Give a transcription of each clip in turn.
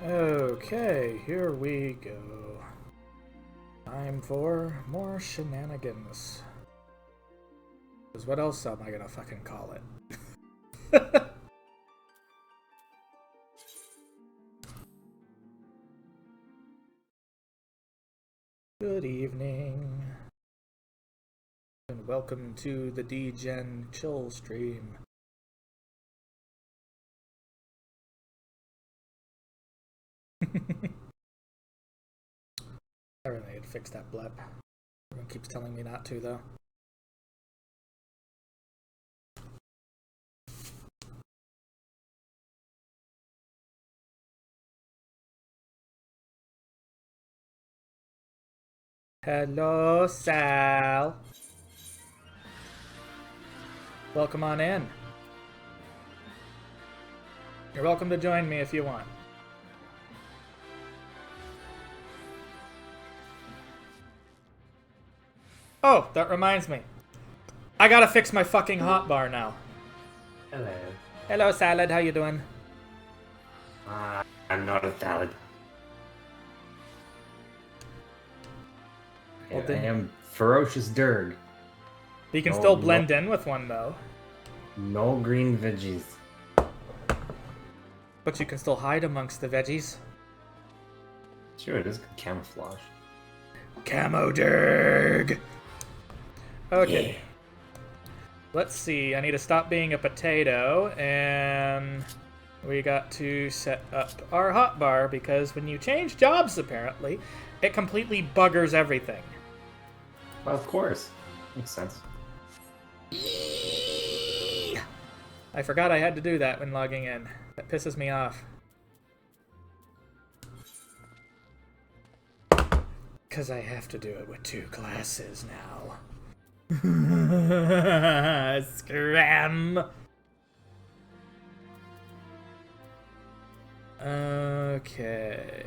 Okay, here we go. Time for more shenanigans. Because what else am I gonna fucking call it? Good evening. And welcome to the D-Gen Chill stream. I really need to fix that blep. Everyone keeps telling me not to, though. Hello, Sal. Welcome on in. You're welcome to join me if you want. Oh, that reminds me. I gotta fix my fucking hotbar now. Hello. Hello, Salad. How you doing? I'm not a salad. Well, I am ferocious Durg. You can still blend in with one, though. No green veggies. But you can still hide amongst the veggies. Sure, it is good camouflage. Camo Durg! Okay. Yeah. Let's see. I need to stop being a potato, and we got to set up our hotbar, because when you change jobs, apparently, it completely buggers everything. Well, of course. Makes sense. I forgot I had to do that when logging in. That pisses me off. Because I have to do it with 2 classes now. Scram! Okay.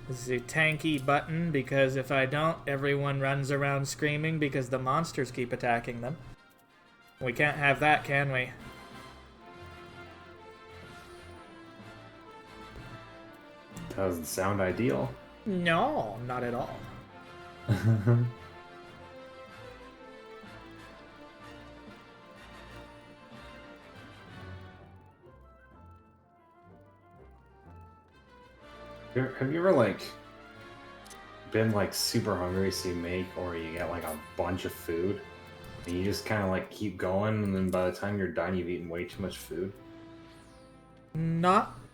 This is a tanky button, because if I don't, everyone runs around screaming because the monsters keep attacking them. We can't have that, can we? Doesn't sound ideal. No, not at all. Have you ever, like, been, like, super hungry, so you make, or you get, like, a bunch of food, and you just kind of, like, keep going, and then by the time you're done, you've eaten way too much food?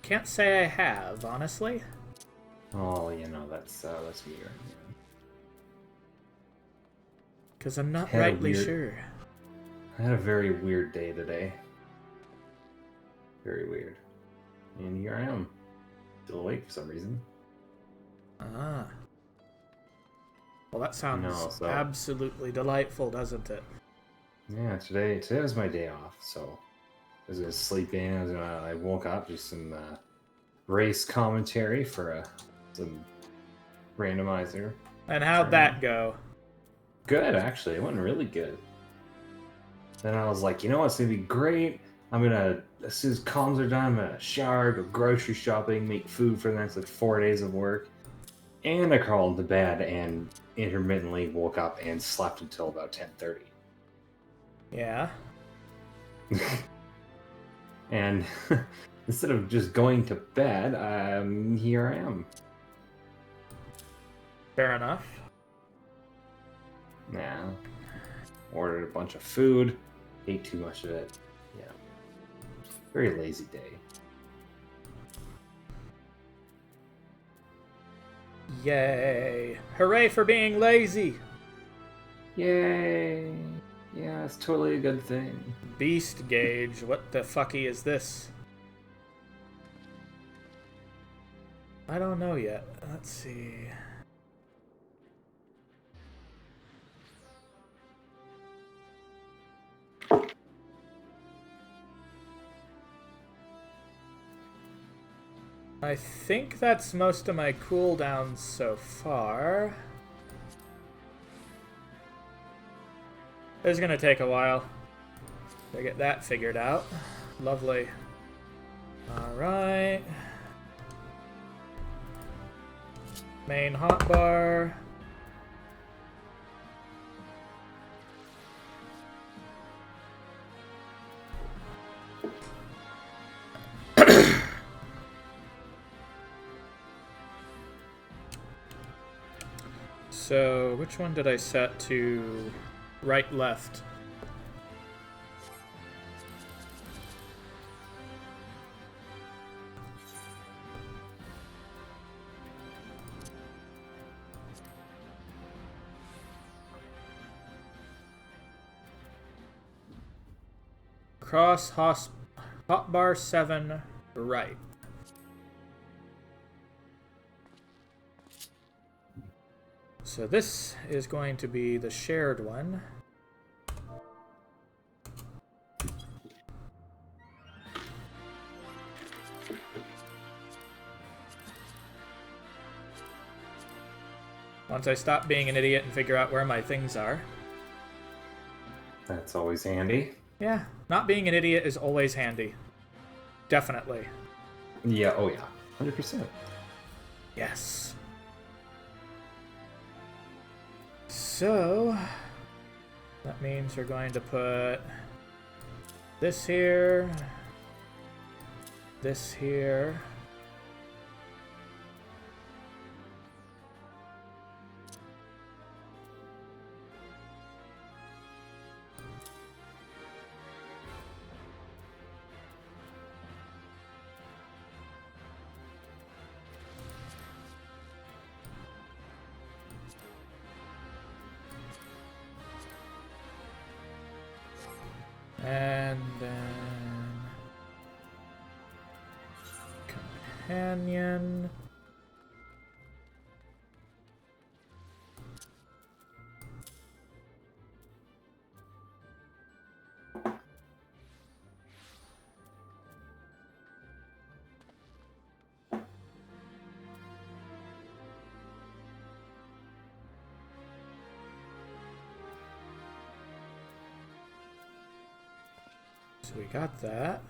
Can't say I have, honestly. Oh, you know, that's me right here. Because I'm not rightly sure. I had a very weird day today. Very weird. And here I am. Still awake for some reason. Ah. Well, that sounds absolutely delightful, doesn't it? Yeah, today was my day off, so I was gonna sleep in. I woke up, just some race commentary for some randomizer. And how'd that go? Good, actually. It went really good. Then I was like, you know what's gonna be great? As soon as comms are done, I'm gonna shower, go grocery shopping, make food for the next, like, 4 days of work. And I crawled into bed and intermittently woke up and slept until about 10:30. Yeah. And instead of just going to bed, here I am. Fair enough. Yeah. Ordered a bunch of food, ate too much of it. Yeah. Very lazy day. Yay. Hooray for being lazy. Yay. Yeah, it's totally a good thing. Beast gauge. What the fucky is this? I don't know yet. Let's see. I think that's most of my cooldowns so far. It's gonna take a while to get that figured out. Lovely. Alright. Main hotbar. So, which one did I set to right, left? Cross hotbar 7 right. So this is going to be the shared one. Once I stop being an idiot and figure out where my things are. That's always handy. Yeah, not being an idiot is always handy. Definitely. Yeah, oh yeah. 100%. Yes. So, that means we're going to put this here, this here. And then companion. So we got that.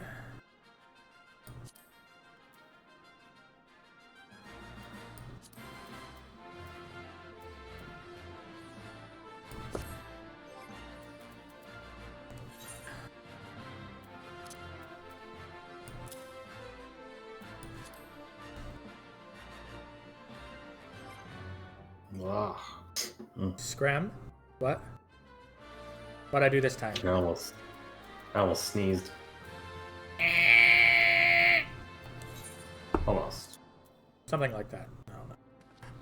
Ugh. Scram? What? What'd I do this time? I almost sneezed. Almost. Something like that. I don't know.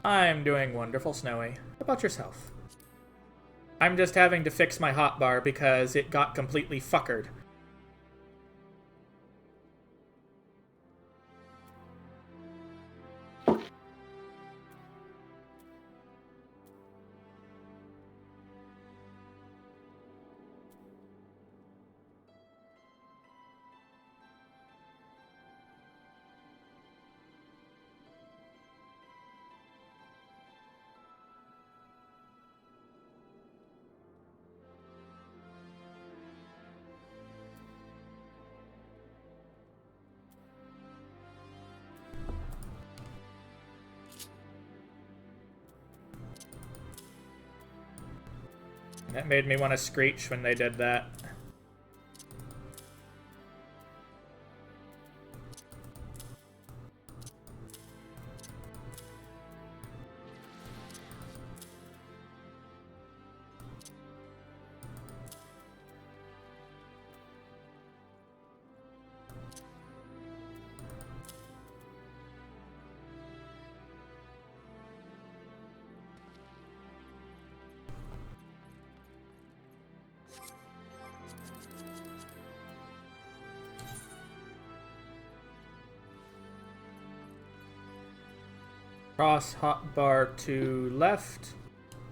I'm doing wonderful, Snowy. How about yourself? I'm just having to fix my hotbar because it got completely fuckered. That made me want to screech when they did that. Cross hotbar to left. I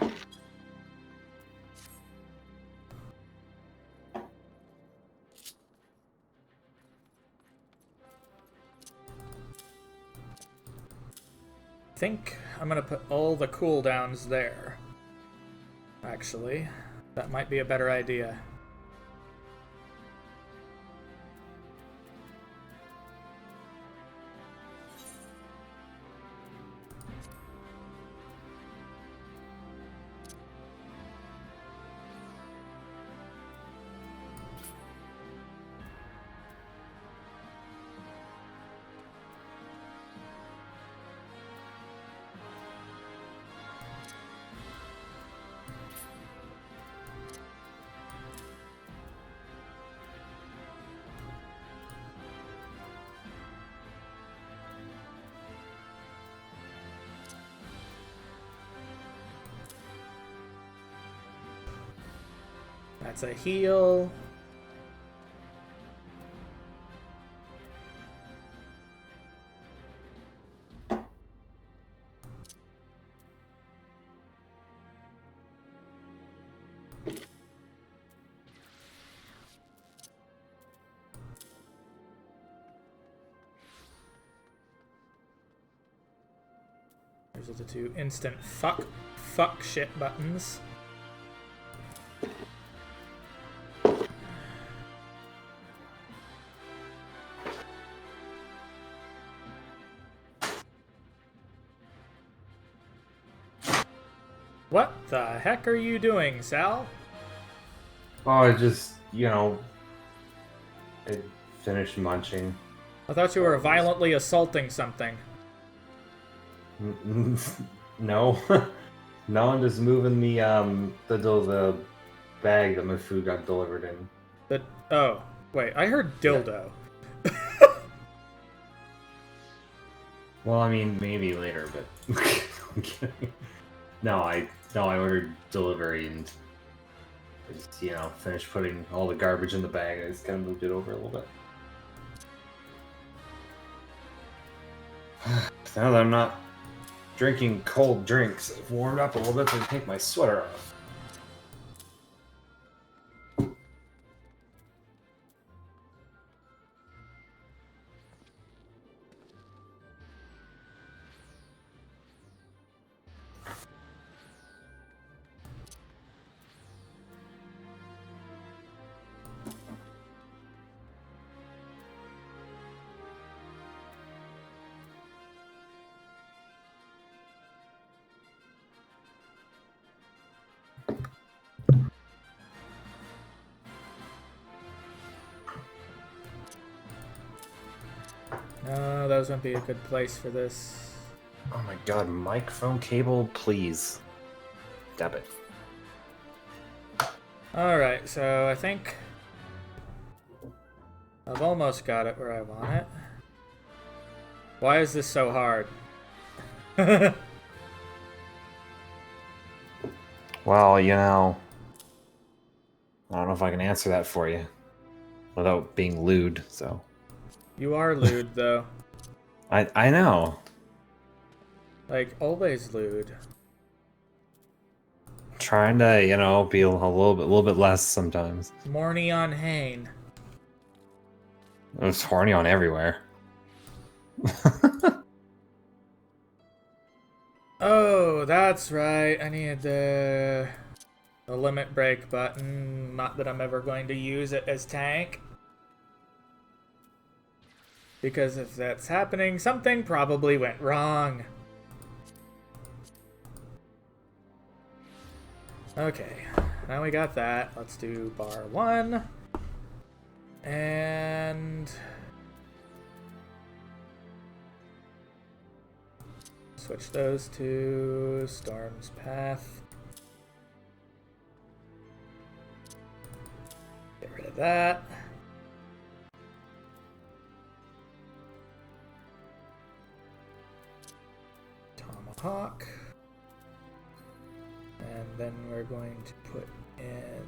think I'm gonna put all the cooldowns there. Actually, that might be a better idea. That's a heal. Those are the two instant fuck shit buttons. What the heck are you doing, Sal? Oh, I just, I finished munching. I thought you were violently assaulting something. No. No, I'm just moving the bag that my food got delivered in. Oh, wait, I heard dildo. Yeah. Well, I mean, maybe later, but I'm kidding. No, I ordered delivery and I just, finished putting all the garbage in the bag. I just kind of moved it over a little bit. Now that I'm not drinking cold drinks, I've warmed up a little bit, so I can take my sweater off. No, those wouldn't be a good place for this. Oh my god, microphone cable, please. Dab it. Alright, so I think I've almost got it where I want it. Why is this so hard? Well, I don't know if I can answer that for you without being lewd, so. You are lewd, though. I know. Like, always lewd. Trying to, be a little bit less sometimes. Morny on Hane. I was horny on everywhere. Oh, that's right. I need the limit break button. Not that I'm ever going to use it as tank. Because if that's happening, something probably went wrong. Okay, now we got that. Let's do bar 1. And switch those to Storm's Path. Get rid of that. Tomahawk. And then we're going to put in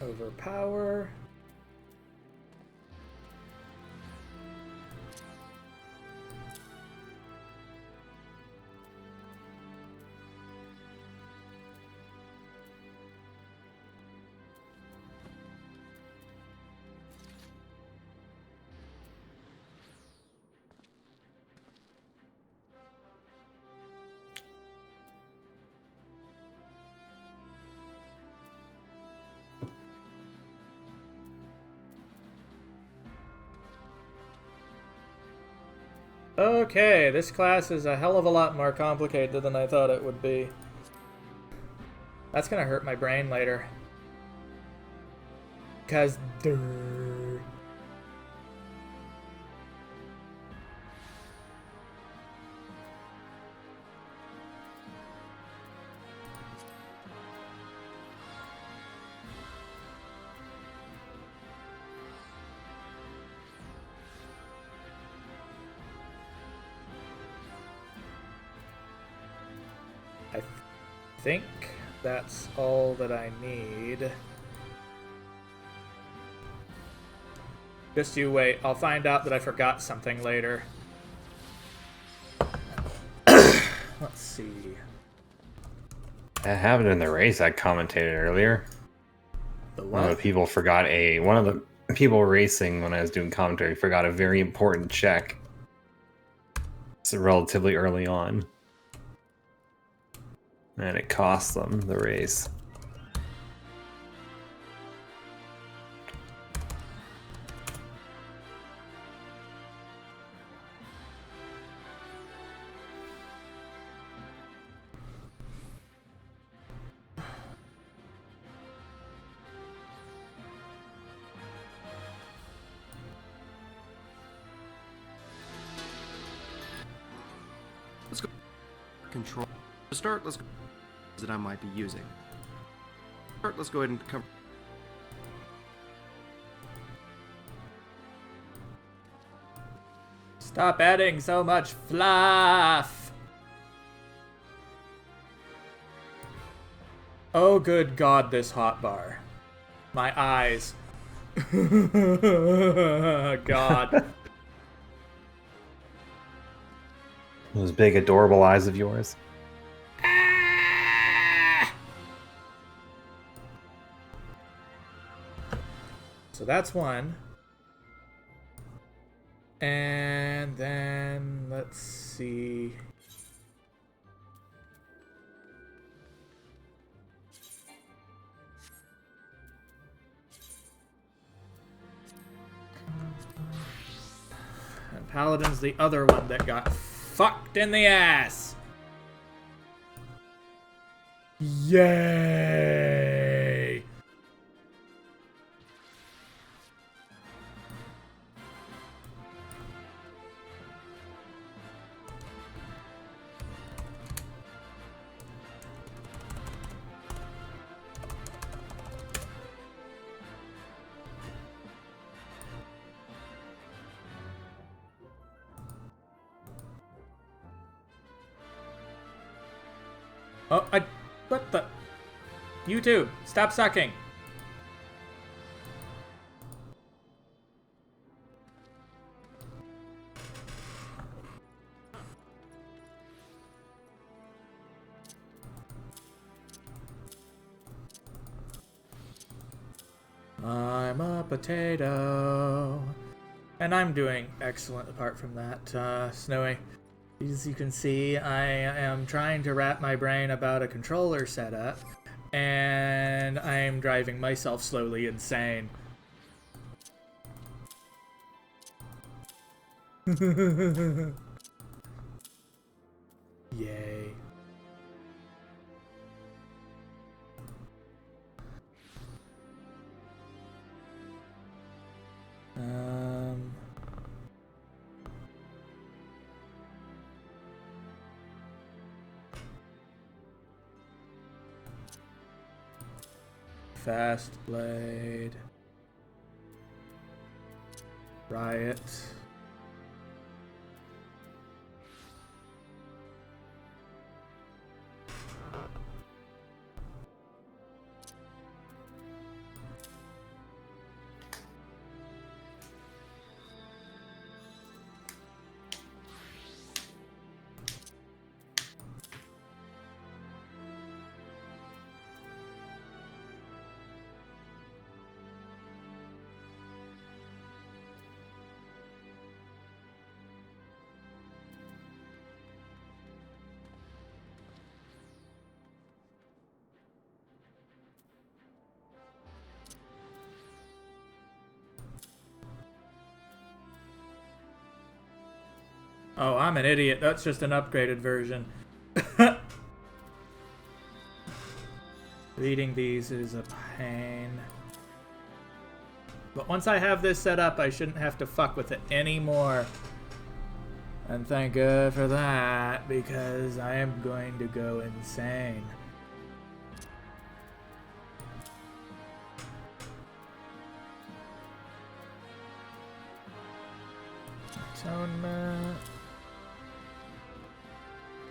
Overpower. Okay, this class is a hell of a lot more complicated than I thought it would be. That's gonna hurt my brain later. 'Cause I think that's all that I need. Just you wait. I'll find out that I forgot something later. Let's see. That happened in the race I commentated earlier. The what? One of the people racing when I was doing commentary forgot a very important check. It's relatively early on. And it cost them the race. Let's go. Control. To start, let's go. That I might be using. Let's go ahead and cover. Stop adding so much fluff! Oh, good God, this hotbar. My eyes. God. Those big, adorable eyes of yours. So that's one. And then, let's see. And Paladin's the other one that got fucked in the ass. Yay! Oh, what the? YouTube, stop sucking. I'm a potato. And I'm doing excellent apart from that, Snowy. As you can see, I am trying to wrap my brain about a controller setup, and I am driving myself slowly insane. Yay. Fast Blade. Riot. Oh, I'm an idiot. That's just an upgraded version. Reading these is a pain. But once I have this set up, I shouldn't have to fuck with it anymore. And thank God for that, because I am going to go insane. Atonement.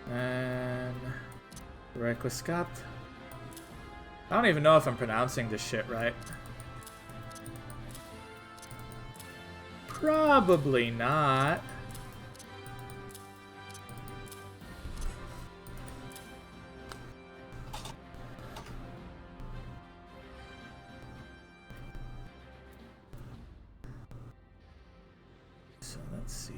And Requiscapt. I don't even know if I'm pronouncing this shit right. Probably not. So let's see.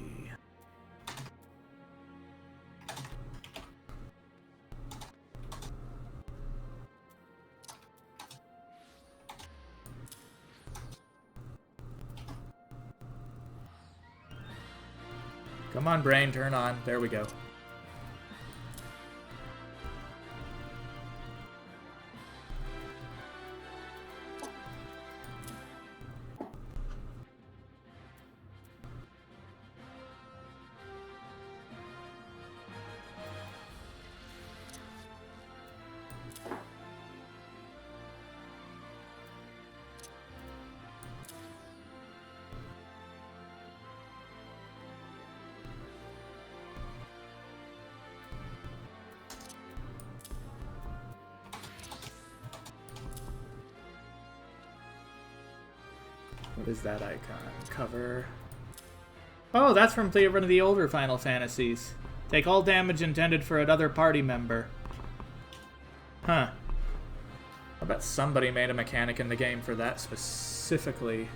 Come on, brain, turn on. There we go. What is that icon? Cover. Oh, that's from one of the older Final Fantasies. Take all damage intended for another party member. Huh. I bet somebody made a mechanic in the game for that specifically.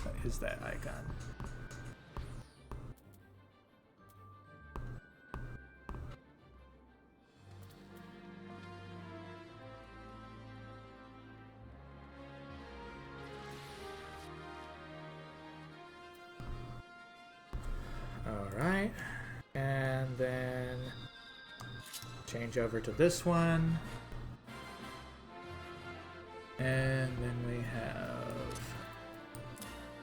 What is that icon? Alright, and then change over to this one. And then we have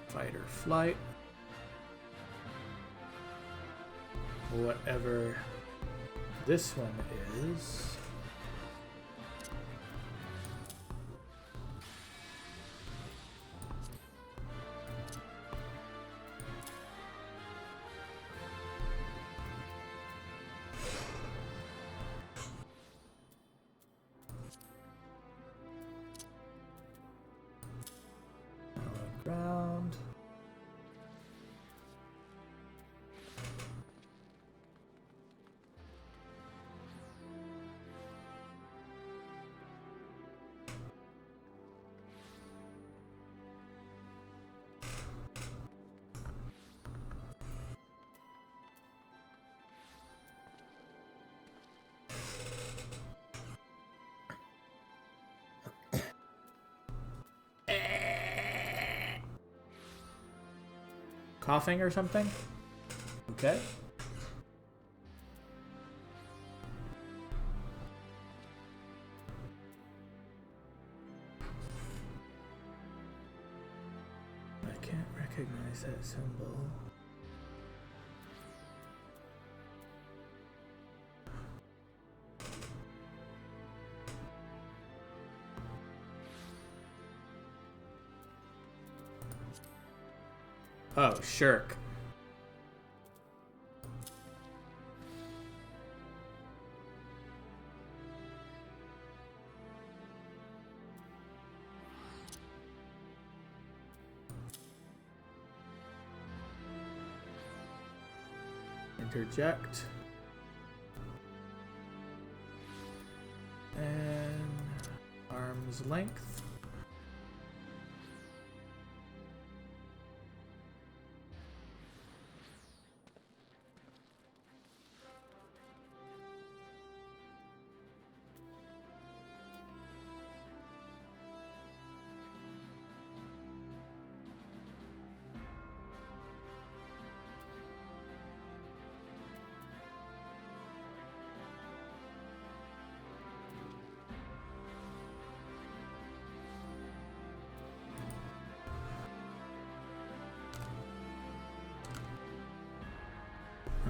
fight or flight. Whatever this one is. Ground. Coughing or something? Okay. I can't recognize that symbol. Oh, shirk. Interject. And arm's length.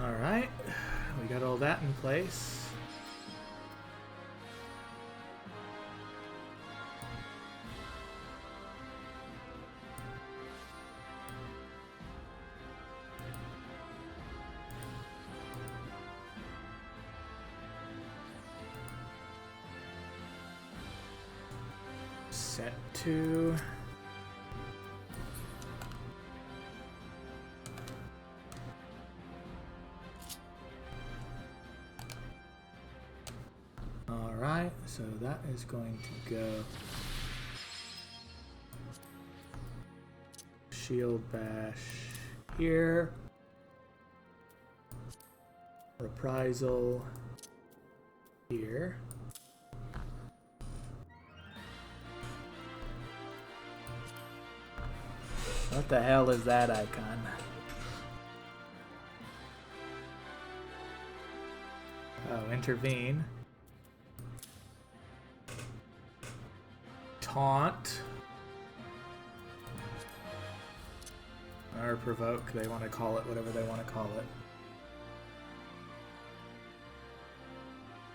Alright, we got all that in place. set to. Alright, so that is going to go. Shield bash here. Reprisal here. What the hell is that icon? Oh, intervene. Taunt. Or provoke, they want to call it whatever they want to call it.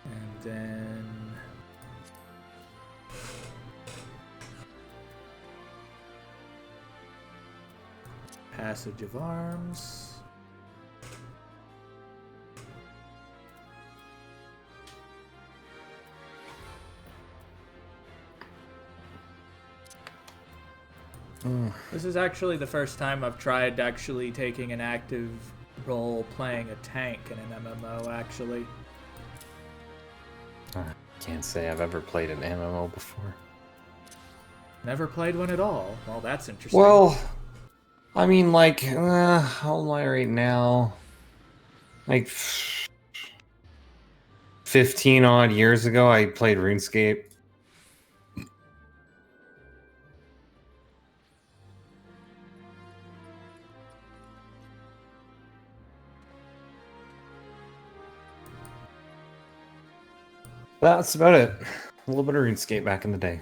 And then passage of arms. This is actually the first time I've tried actually taking an active role playing a tank in an MMO, actually. Can't say I've ever played an MMO before. Never played one at all. Well, that's interesting. Well, I mean, like, how old am I right now? Like, 15 odd years ago, I played RuneScape. That's about it. A little bit of RuneScape back in the day.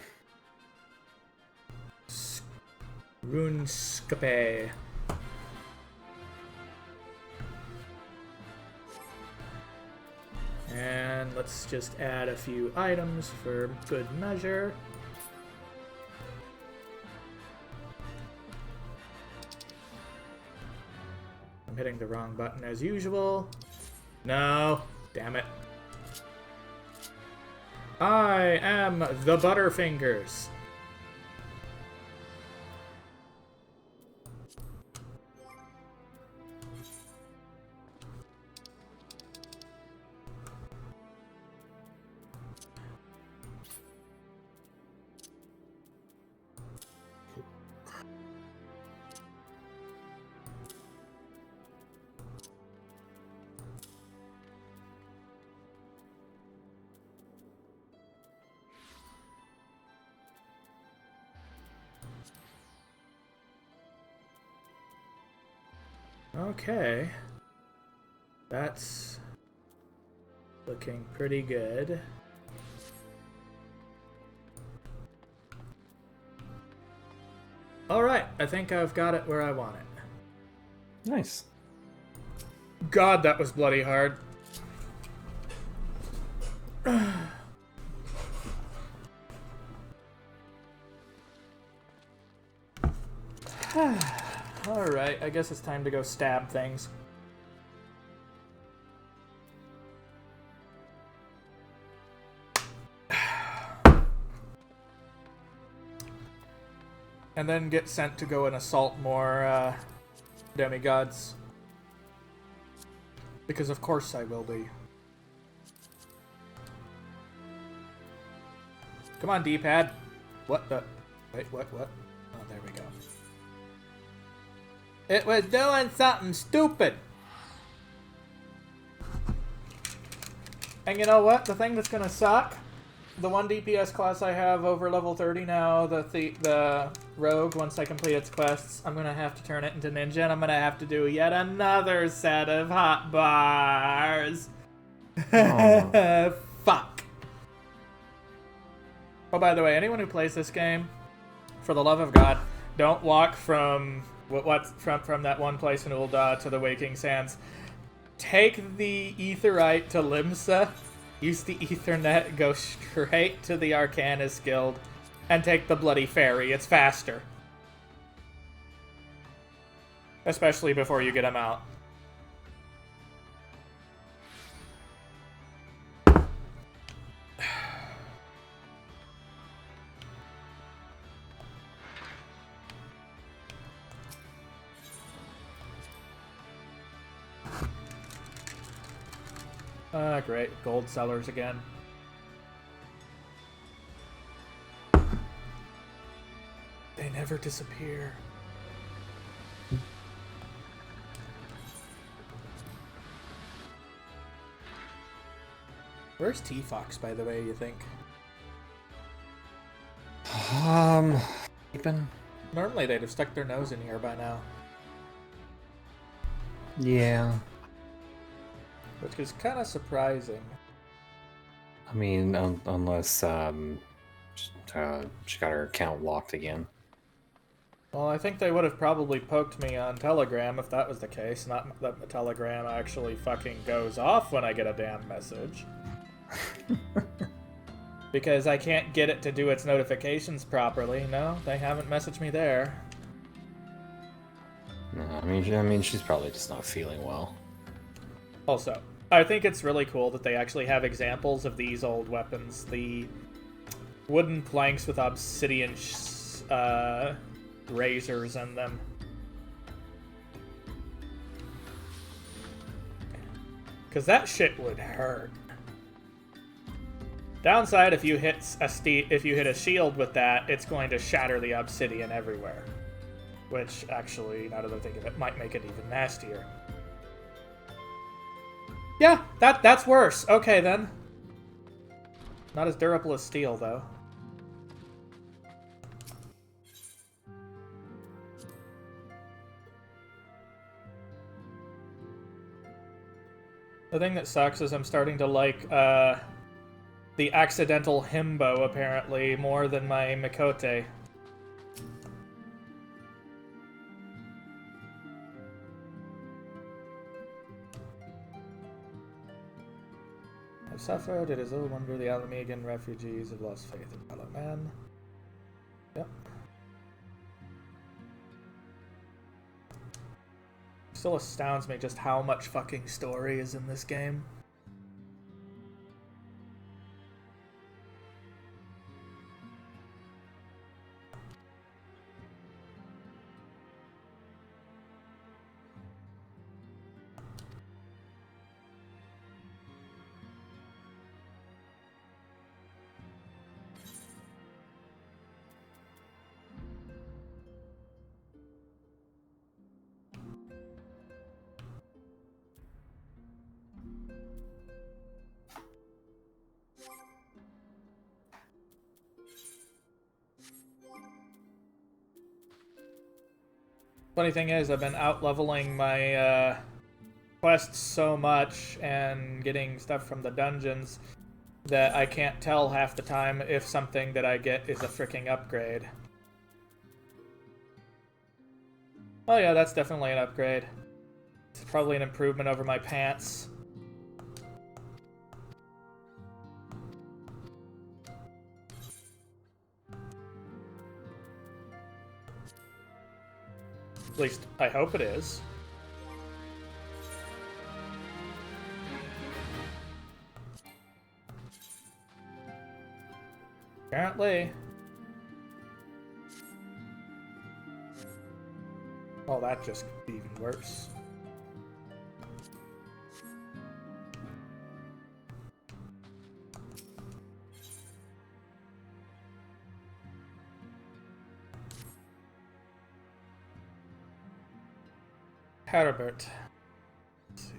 RuneScape. And let's just add a few items for good measure. I'm hitting the wrong button as usual. No, damn it. I am the Butterfingers. Okay. That's looking pretty good. Alright, I think I've got it where I want it. Nice. God, that was bloody hard. Alright, I guess it's time to go stab things. And then get sent to go and assault more demigods. Because of course I will be. Come on, D-pad. What the... Wait, what? Oh, there we go. It was doing something stupid. And you know what? The thing that's gonna suck? The one DPS class I have over level 30 now, the rogue, once I complete its quests, I'm gonna have to turn it into ninja, and I'm gonna have to do yet another set of hot bars. Oh. Fuck. Oh, by the way, anyone who plays this game, for the love of God, don't walk from from that one place in Ul'dah to the Waking Sands. Take the Aetheryte to Limsa, use the Ethernet, go straight to the Arcanist Guild, and take the Bloody Ferry. It's faster. Especially before you get them out. Ah, great. Gold sellers again. They never disappear. Where's T-Fox, by the way, you think? Sleeping? Normally they'd have stuck their nose in here by now. Yeah. Which is kind of surprising. I mean, unless she got her account locked again. Well, I think they would have probably poked me on Telegram if that was the case, not that the Telegram actually fucking goes off when I get a damn message. Because I can't get it to do its notifications properly. No, they haven't messaged me there. No, I mean, she's probably just not feeling well. Also, I think it's really cool that they actually have examples of these old weapons. The wooden planks with obsidian razors in them. Because that shit would hurt. Downside, if you hit a shield with that, it's going to shatter the obsidian everywhere. Which, actually, now that I think of it, might make it even nastier. Yeah, that's worse. Okay, then. Not as durable as steel, though. The thing that sucks is I'm starting to like, the accidental himbo, apparently, more than my Mikote. I've suffered. It is a wonder the Alamegan refugees have lost faith in fellow man. Yep. Still astounds me just how much fucking story is in this game. Funny thing is, I've been out-leveling my quests so much and getting stuff from the dungeons that I can't tell half the time if something that I get is a freaking upgrade. Oh yeah, that's definitely an upgrade. It's probably an improvement over my pants. At least, I hope it is. Apparently. Oh, that just could be even worse. Herbert. Let's see.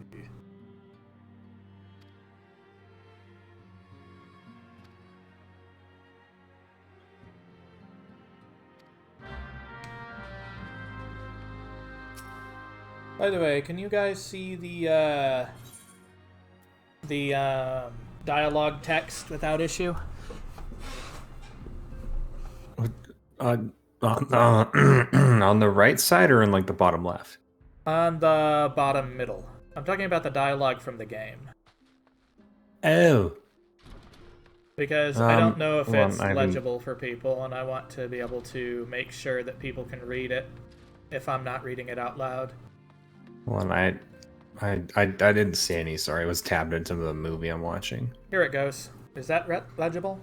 By the way, can you guys see the dialogue text without issue? On the right side or in like the bottom left? On the bottom middle. I'm talking about the dialogue from the game. Oh. Because I don't know if well, it's legible for people, and I want to be able to make sure that people can read it if I'm not reading it out loud. Well, I didn't see any. Sorry, it was tabbed into the movie I'm watching. Here it goes. Is that legible?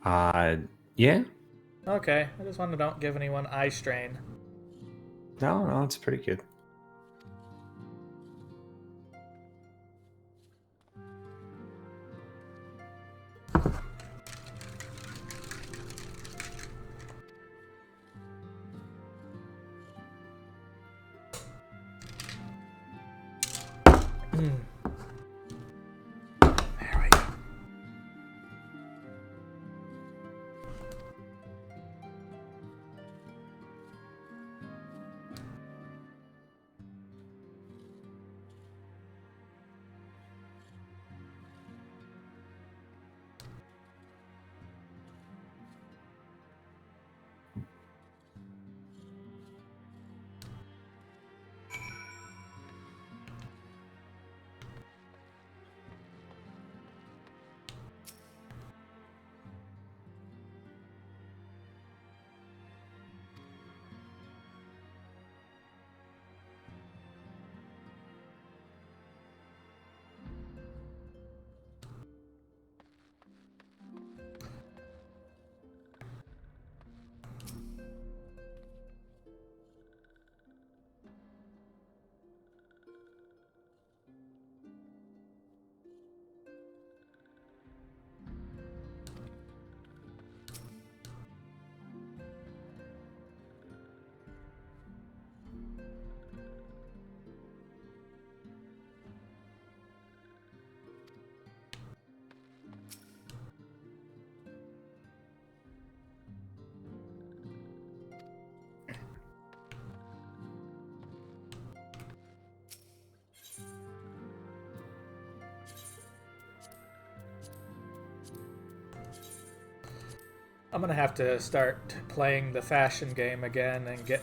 Yeah. Okay, I just want to don't give anyone eye strain. No, it's pretty good. There we go. I'm gonna have to start playing the fashion game again and get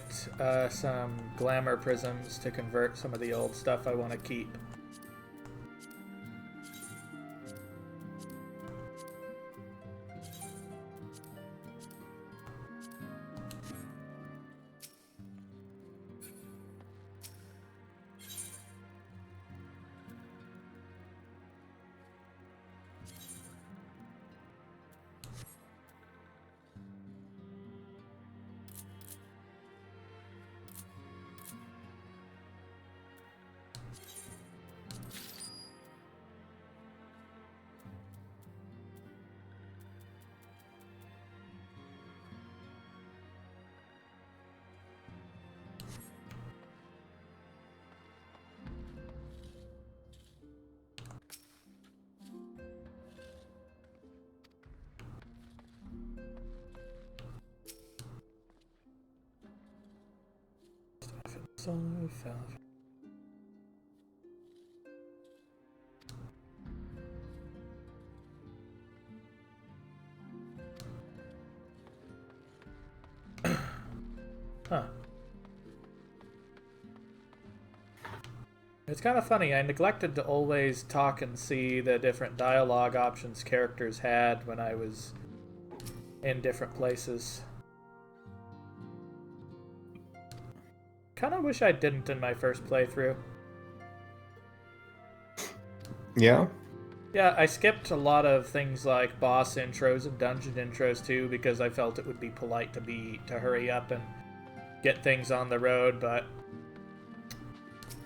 some glamour prisms to convert some of the old stuff I want to keep. Solo fell. Huh. It's kind of funny. I neglected to always talk and see the different dialogue options characters had when I was in different places. Kind of wish I didn't in my first playthrough. Yeah? Yeah, I skipped a lot of things like boss intros and dungeon intros too because I felt it would be polite to hurry up and get things on the road, but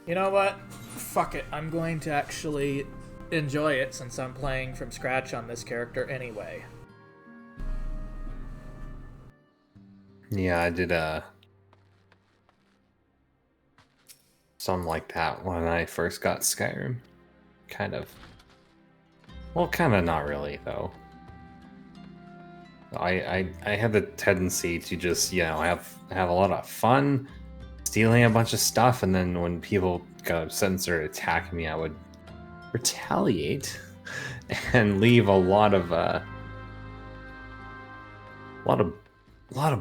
you know what? Fuck it. I'm going to actually enjoy it since I'm playing from scratch on this character anyway. Yeah, I did something like that when I first got Skyrim. Kind of. Well, kind of not really, though. I had the tendency to just, have a lot of fun stealing a bunch of stuff, and then when people got upset and started attacking me, I would retaliate and leave a lot of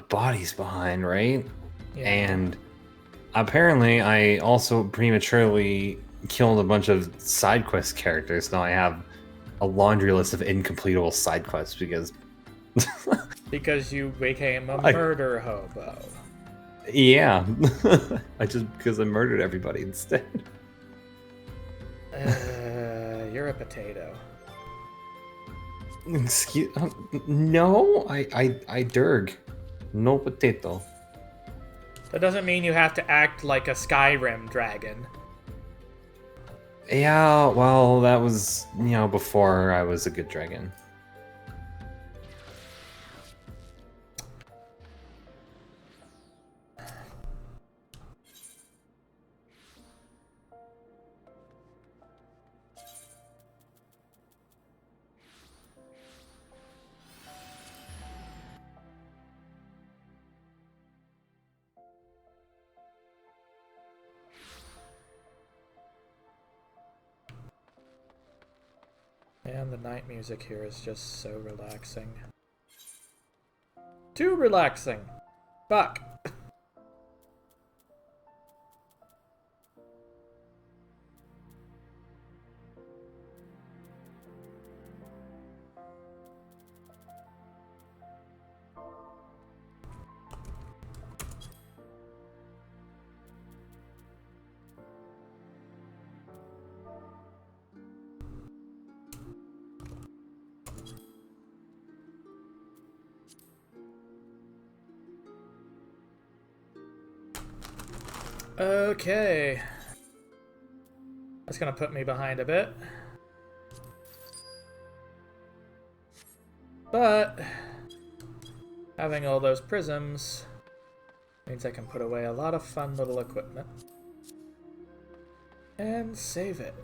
bodies behind, right? Yeah. And apparently, I also prematurely killed a bunch of side quest characters. Now I have a laundry list of incompletable side quests because Because you became a murder hobo. Yeah. because I murdered everybody instead. You're a potato. Excuse no, I Durg. No potato. That doesn't mean you have to act like a Skyrim dragon. Yeah, well, that was, before I was a good dragon. And the night music here is just so relaxing. Too relaxing! Fuck! Okay. That's gonna put me behind a bit. But having all those prisms means I can put away a lot of fun little equipment. And save it.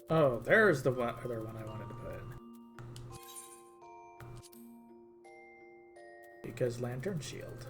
Oh, there's the other one I wanted to put. Because Lantern Shield.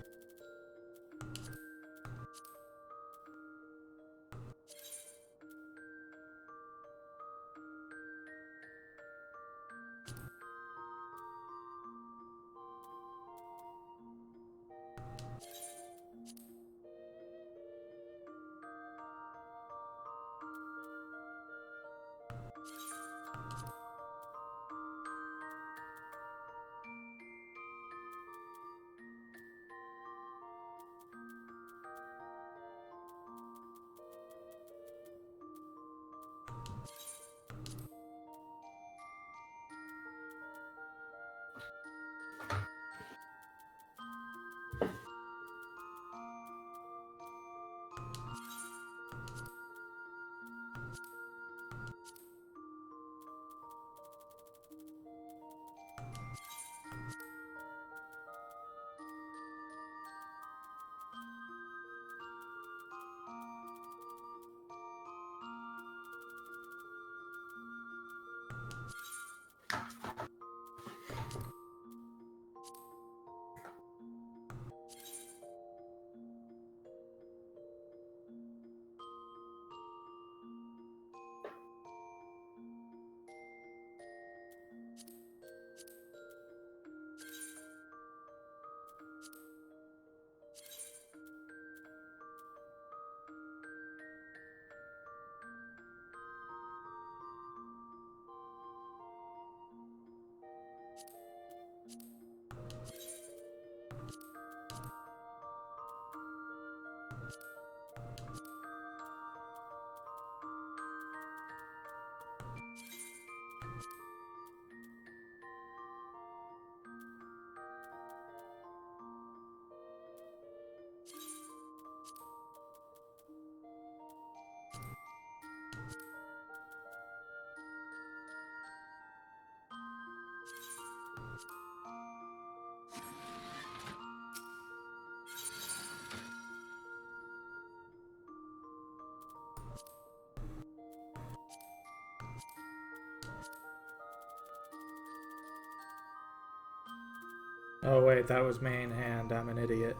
Oh wait, that was main hand. I'm an idiot.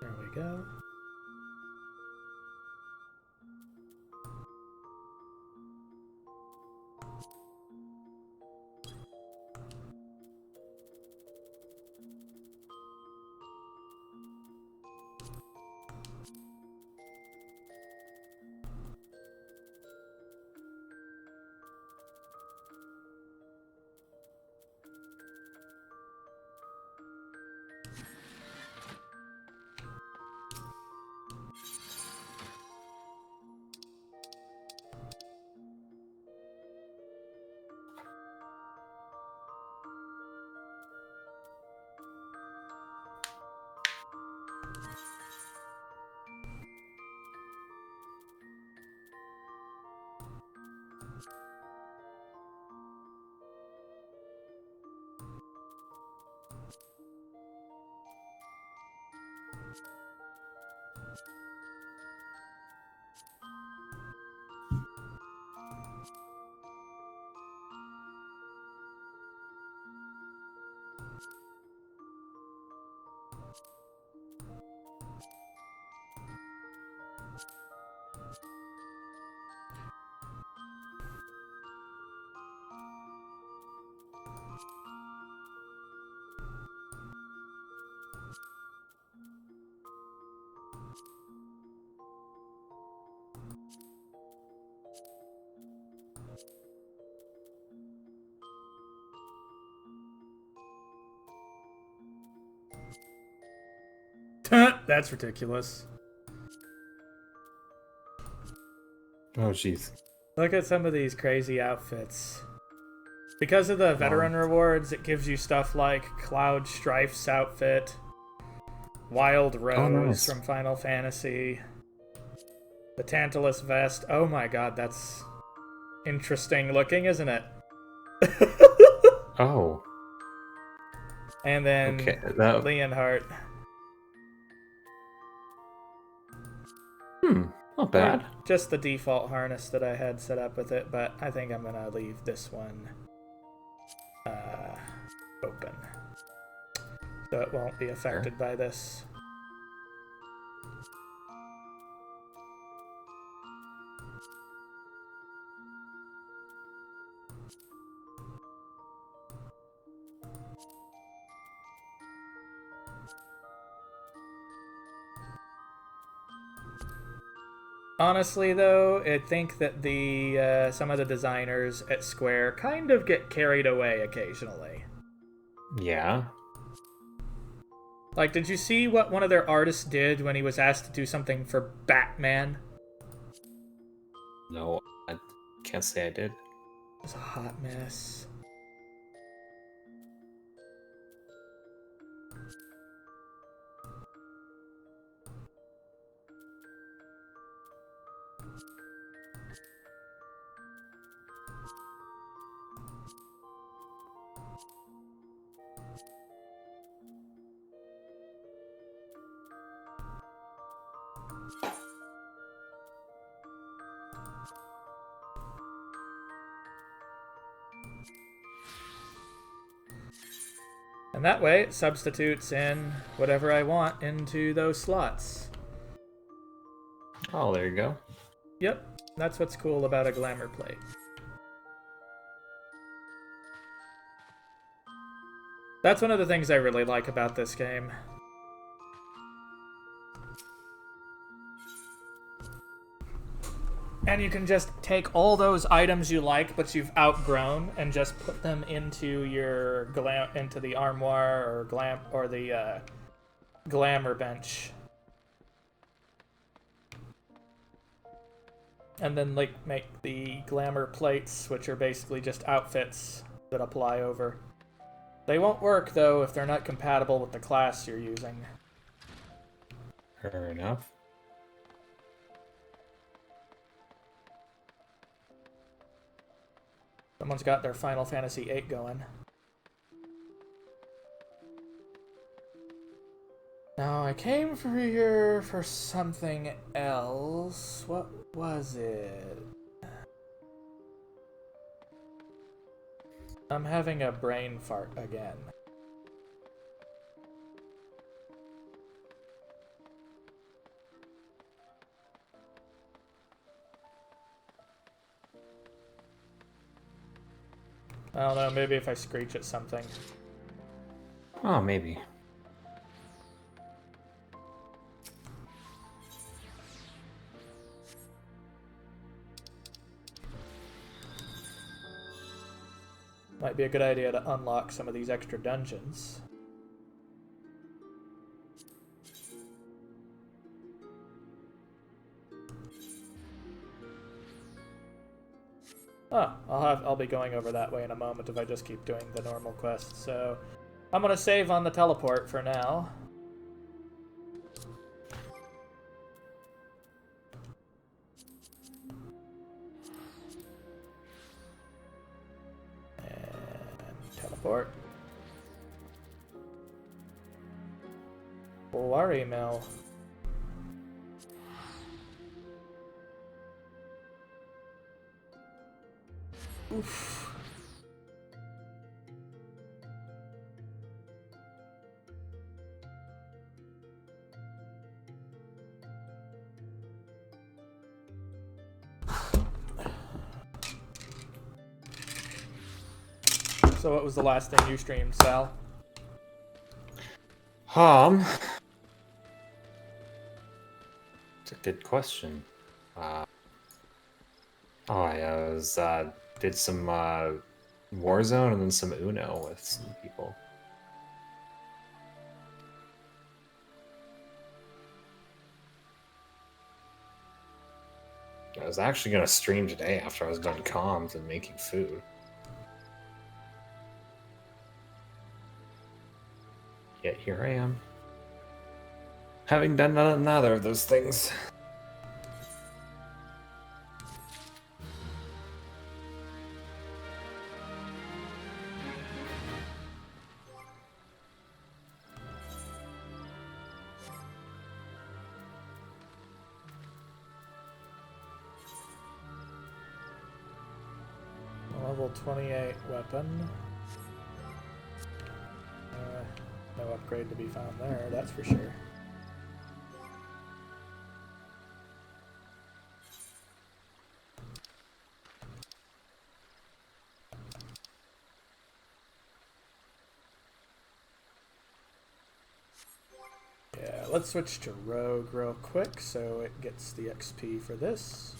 There we go. That's ridiculous. Oh, jeez. Look at some of these crazy outfits. Because of the veteran rewards, it gives you stuff like Cloud Strife's outfit, Wild Rose nice. from Final Fantasy, the Tantalus vest. Oh my god, that's interesting looking, isn't it? Oh. And then Okay, that... Leonhardt. Not bad. Just the default harness that I had set up with it, but I think I'm gonna leave this one open, so it won't be affected by this. Honestly, though, I think that the some of the designers at Square kind of get carried away occasionally. Yeah. Like, did you see what one of their artists did when he was asked to do something for Batman? No, I can't say I did. It was a hot mess. And that way, it substitutes in whatever I want into those slots. Oh, there you go. Yep, that's what's cool about a glamour plate. That's one of the things I really like about this game. And you can just take all those items you like, but you've outgrown, and just put them into your into the armoire or the glamour bench, and then like make the glamour plates, which are basically just outfits that apply over. They won't work though if they're not compatible with the class you're using. Fair enough. Someone's got their Final Fantasy VIII going. Now, I came for here for something else. What was it? I'm having a brain fart again. I don't know, maybe if I screech at something. Oh, maybe. Might be a good idea to unlock some of these extra dungeons. Oh, I'll be going over that way in a moment if I just keep doing the normal quests. So I'm gonna save on the teleport for now. And teleport. Worry mill. Oof. So what was the last thing you streamed, Sal? It's a good question. I was did some Warzone and then some Uno with some people. I was actually gonna stream today after I was done comms and making food. Yet here I am, having done neither of those things. Level 28 weapon. No upgrade to be found there, that's for sure. Yeah, let's switch to Rogue real quick so it gets the XP for this.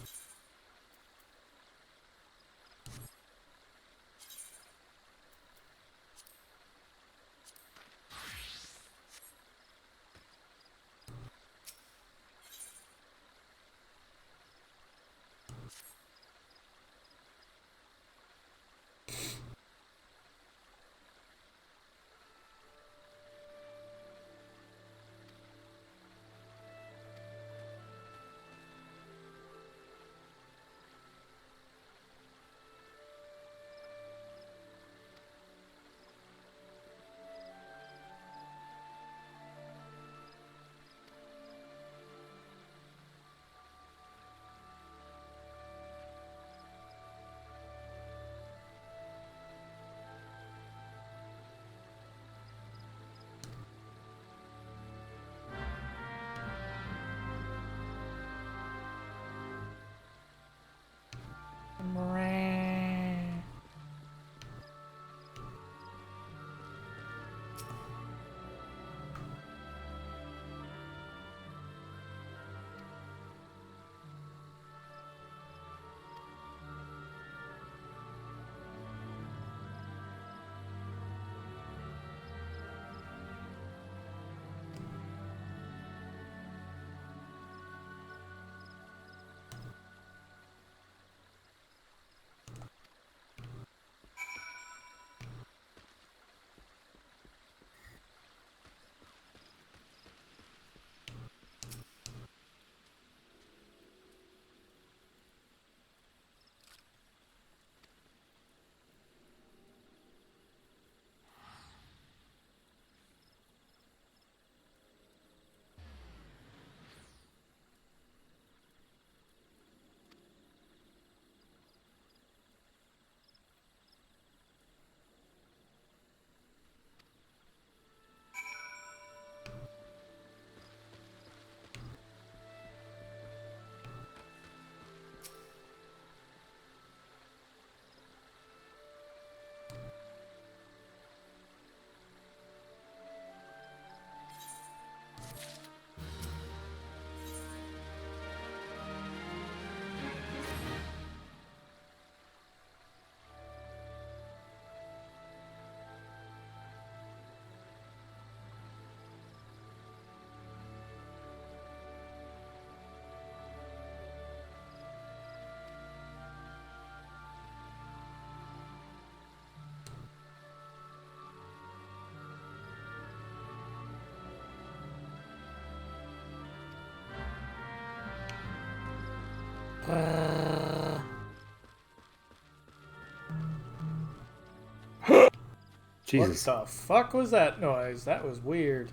Jesus. What the fuck was that noise? That was weird.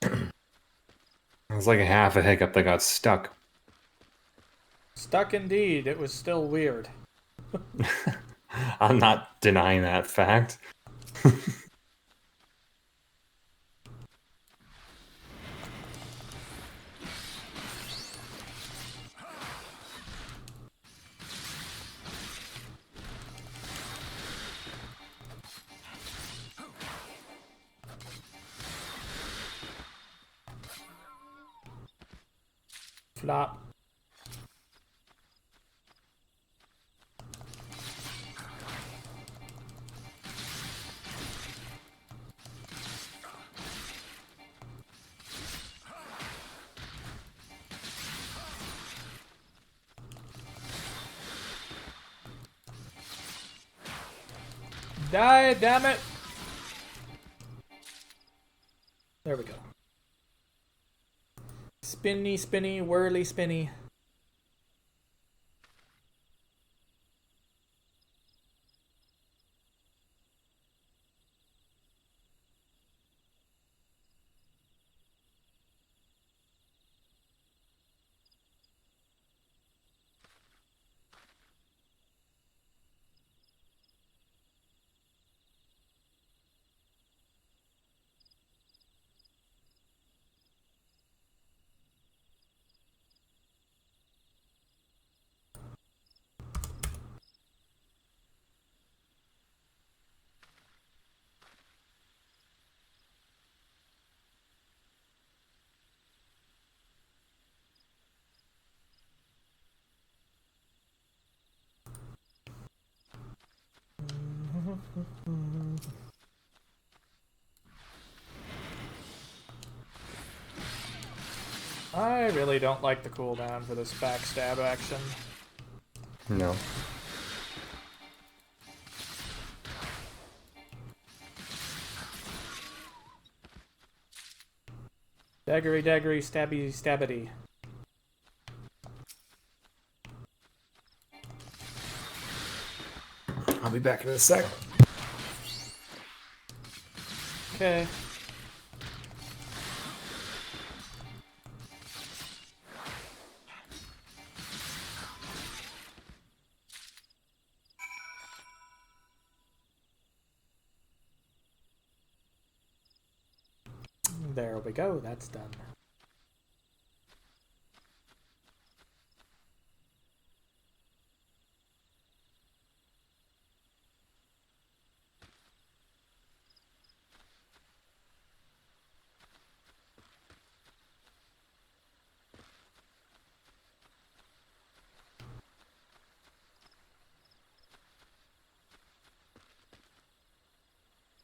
It was like a half a hiccup that got stuck. Stuck indeed. It was still weird. I'm not denying that fact. Flop. Die, damn it! There we go. Spinny, spinny, whirly, spinny. I really don't like the cooldown for this backstab action. No. Daggery, daggery, stabby, stabbity. I'll be back in a sec. Okay. There we go, that's done.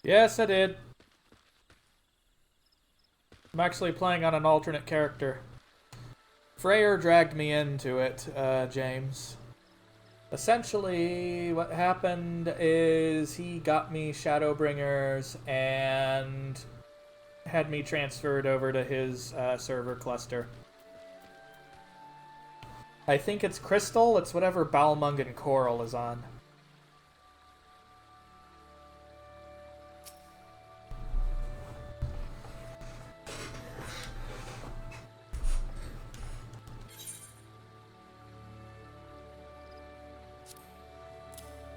Yes, I did. I'm actually playing on an alternate character. Freyr dragged me into it, James. Essentially, what happened is he got me Shadowbringers and had me transferred over to his server cluster. I think it's Crystal. It's whatever Balmung and Coral is on.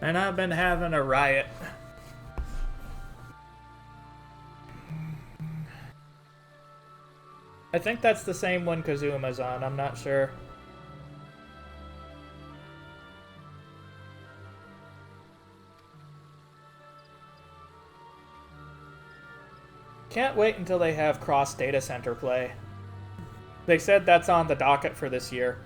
And I've been having a riot. I think that's the same one Kazuma's on, I'm not sure. Can't wait until they have cross data center play. They said that's on the docket for this year.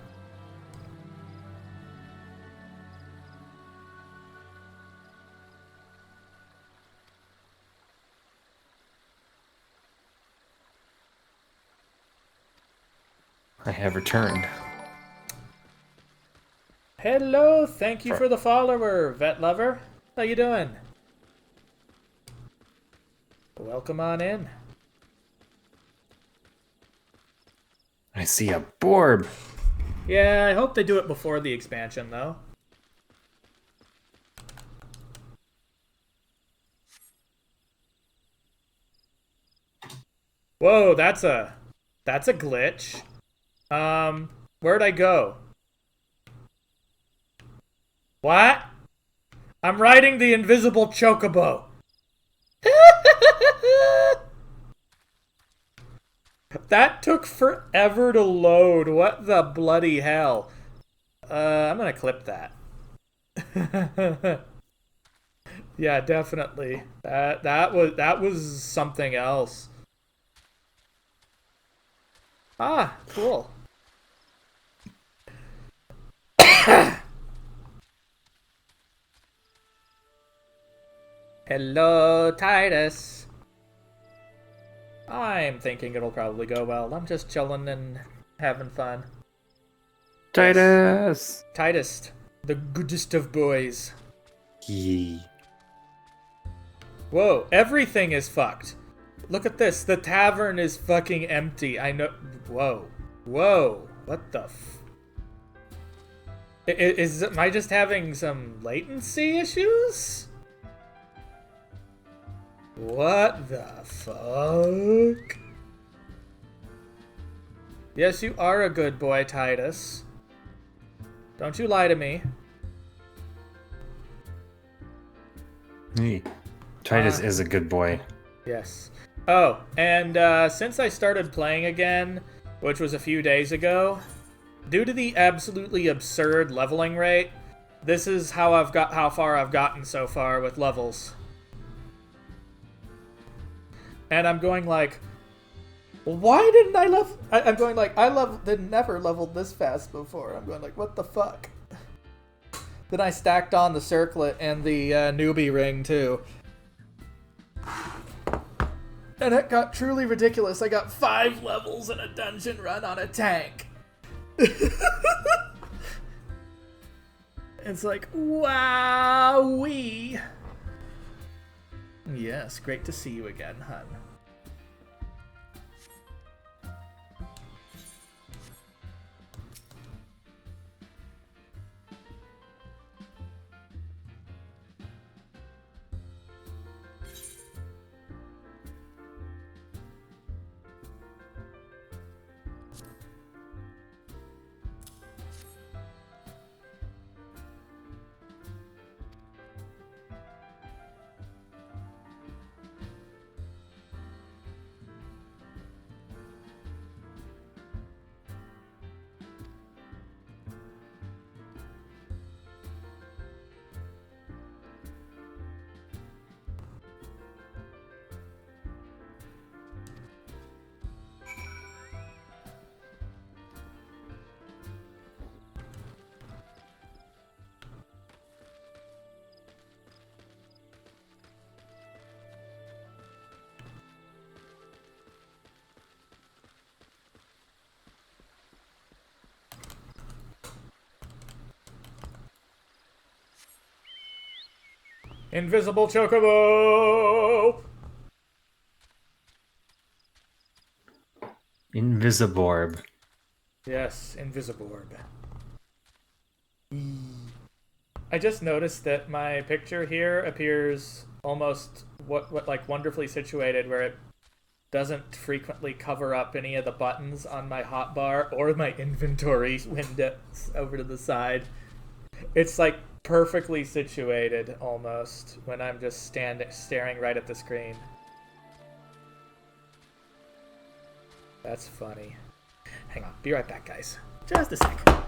I have returned. Hello, thank you for the follower, Vet Lover. How you doing? Welcome on in. I see a Borb. Yeah, I hope they do it before the expansion, though. Whoa, that's a glitch. Where'd I go? What? I'm riding the invisible chocobo. That took forever to load. What the bloody hell? I'm gonna clip that. Yeah, definitely. That was something else. Ah, cool. Hello, Titus. I'm thinking it'll probably go well. I'm just chilling and having fun. Titus! Titus, the goodest of boys. Yee. Whoa, everything is fucked. Look at this. The tavern is fucking empty. I know. Whoa. Whoa. What the am I just having some latency issues? What the fuck? Yes, you are a good boy, Titus. Don't you lie to me. Hey. Titus is a good boy. Yes. Oh, and since I started playing again, which was a few days ago, due to the absolutely absurd leveling rate, this is how far I've gotten so far with levels. And I'm going like, why didn't I level? I'm going like, never leveled this fast before. I'm going like, what the fuck? Then I stacked on the circlet and the newbie ring too. And it got truly ridiculous. I got 5 levels in a dungeon run on a tank. It's like, wowee. Yes, great to see you again, hun. Invisible chocobo! Invisiborb. Yes, Invisiborb. I just noticed that my picture here appears almost like wonderfully situated, where it doesn't frequently cover up any of the buttons on my hotbar or my inventory windows over to the side. It's like perfectly situated almost when I'm just staring right at the screen. That's funny. Hang on, be right back, guys. Just a sec.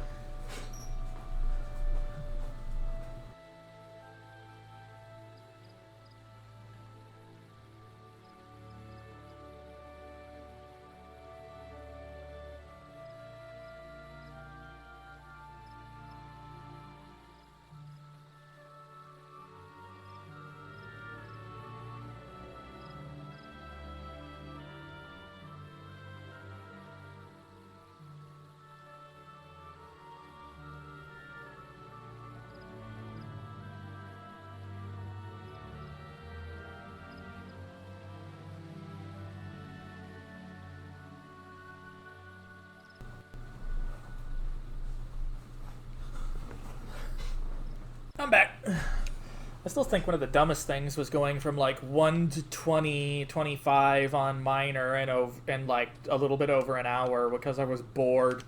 I'm back. I still think one of the dumbest things was going from like 1 to 20, 25 on minor and like a little bit over an hour because I was bored.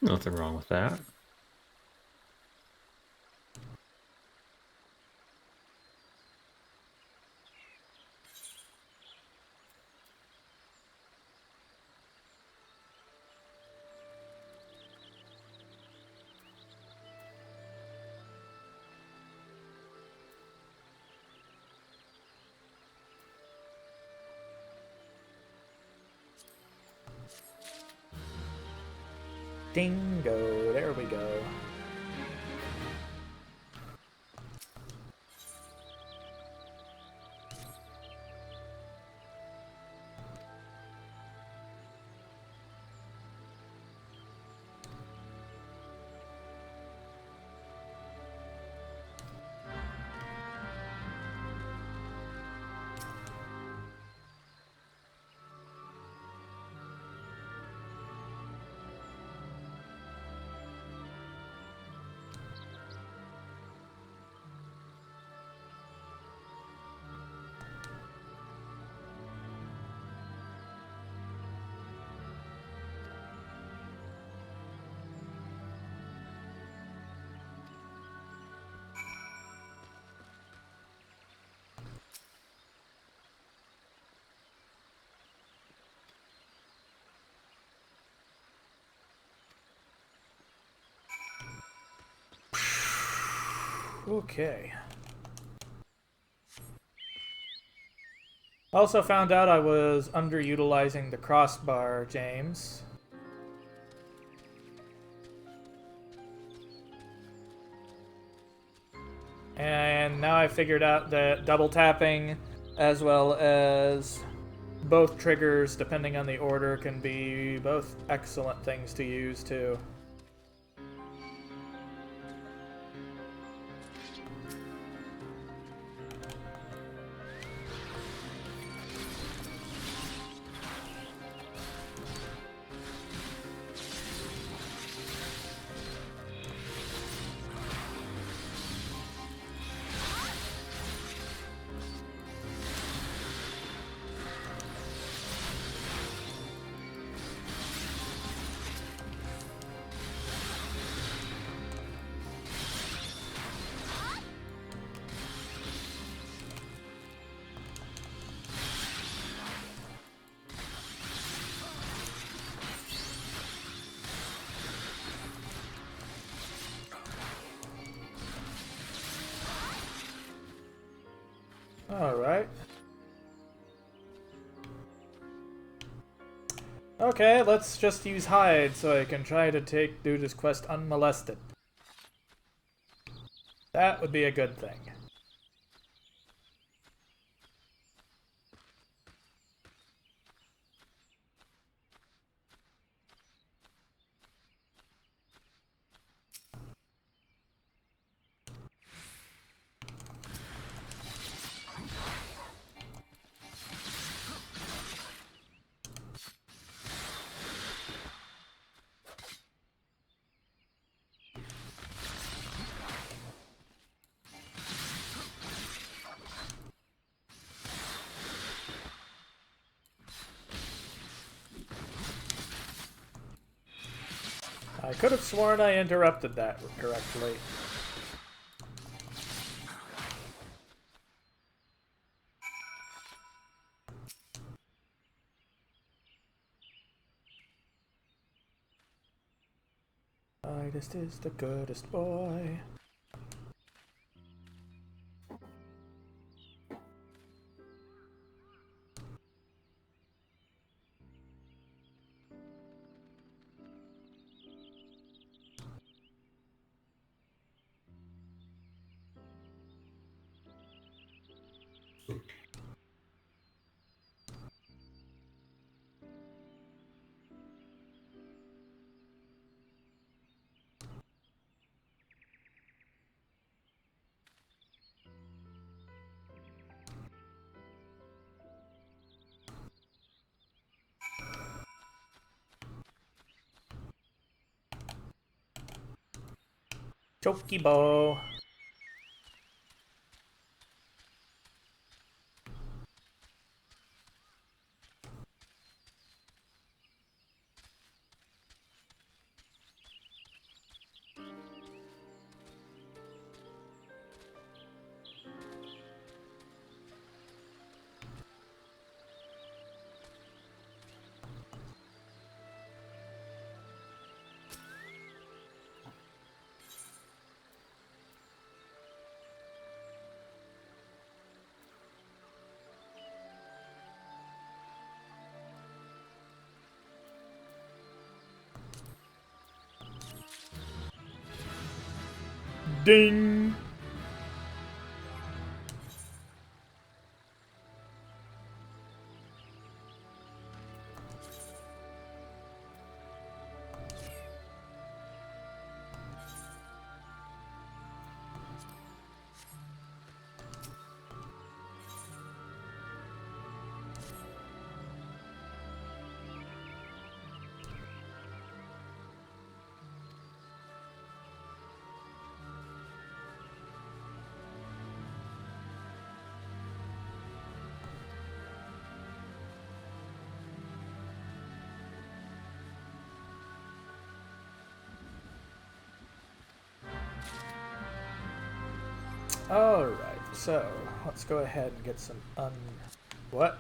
Nothing wrong with that. Dingo. There we go. Okay. Also found out I was underutilizing the crossbar, James. And now I figured out that double tapping as well as both triggers, depending on the order, can be both excellent things to use too. Alright. Okay, let's just use hide so I can try to do this quest unmolested. That would be a good thing. I could have sworn I interrupted that correctly. This is the goodest boy. Chokibo. Ding! Alright, so let's go ahead and get some What?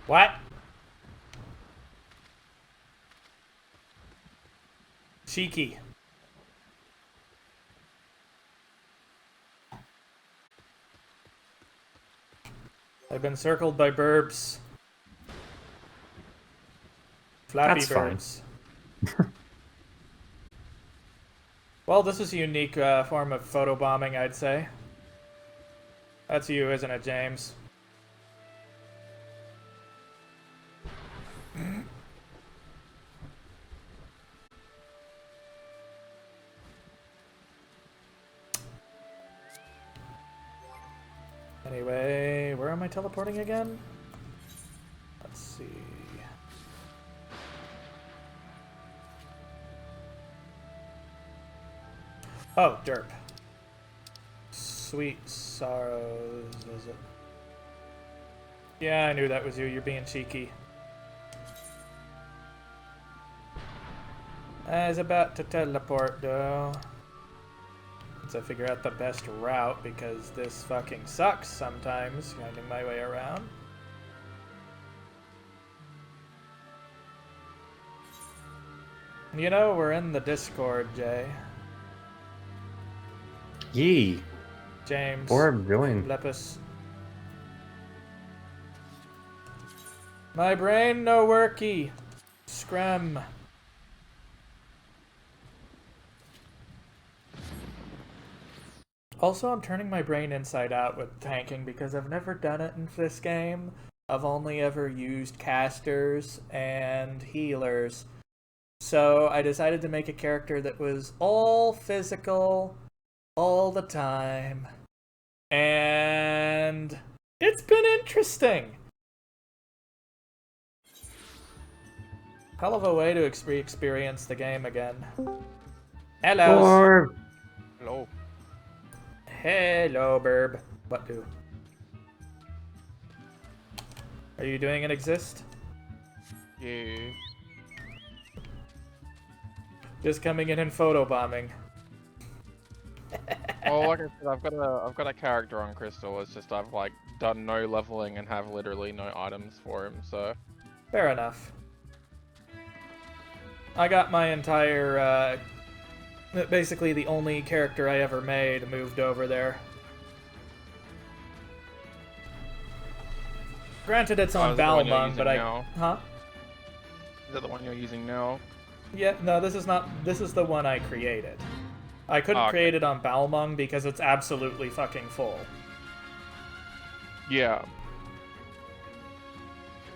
What? Cheeky. I've been circled by burbs. Flappy That's fine. burbs. Well, this is a unique form of photobombing, I'd say. That's you, isn't it, James? Anyway, where am I teleporting again? Let's see. Oh, derp. Sweet sorrows, is it? Yeah, I knew that was you. You're being cheeky. I was about to teleport, though. Once I figure out the best route, because this fucking sucks sometimes, finding my way around. You know, we're in the Discord, Jay. Yee. James. What I'm doing. Lepus. My brain no worky. Scram. Also, I'm turning my brain inside out with tanking because I've never done it in this game. I've only ever used casters and healers. So I decided to make a character that was all physical all the time. And it's been interesting. Hell of a way to experience the game again. Hello. Or Hello. Hello, Burb. What do? Are you doing an exist? Yeah. Just coming in and photobombing. Well, like I said, I've got a character on Crystal. It's just I've like done no leveling and have literally no items for him. So Fair enough. I got my entire, basically the only character I ever made moved over there. Granted, it's on is that the one you're Balmung, using but now? Huh? Is that the one you're using now? Yeah, no, this is not. This is the one I created. I couldn't Okay. create it on Balmung because it's absolutely fucking full. Yeah.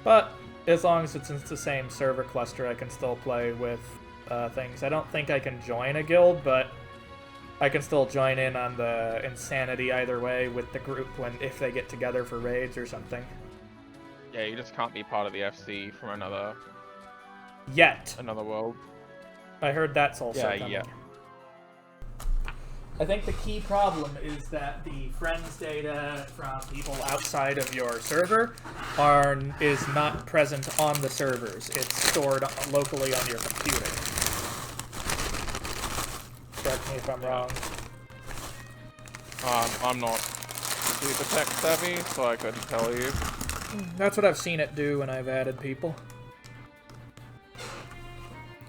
But as long as it's in the same server cluster, I can still play with things. I don't think I can join a guild, but I can still join in on the insanity either way with the group if they get together for raids or something. Yeah, you just can't be part of the FC from another Yet. Another world. I heard that's also Yeah, coming. yeah. I think the key problem is that the friends data from people outside of your server is not present on the servers. It's stored locally on your computer. Correct me if I'm wrong. I'm not super tech savvy, so I couldn't tell you. That's what I've seen it do when I've added people.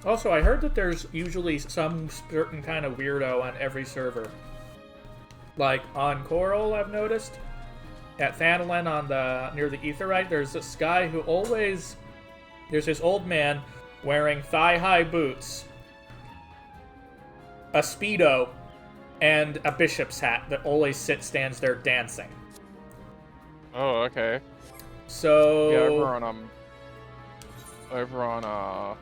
Also, I heard that there's usually some certain kind of weirdo on every server. Like, on Coral, I've noticed. At Thanalin near the Aetheryte, there's this guy who always... There's this old man wearing thigh-high boots, a Speedo, and a bishop's hat that always stands there dancing. Oh, okay. So... Yeah, over on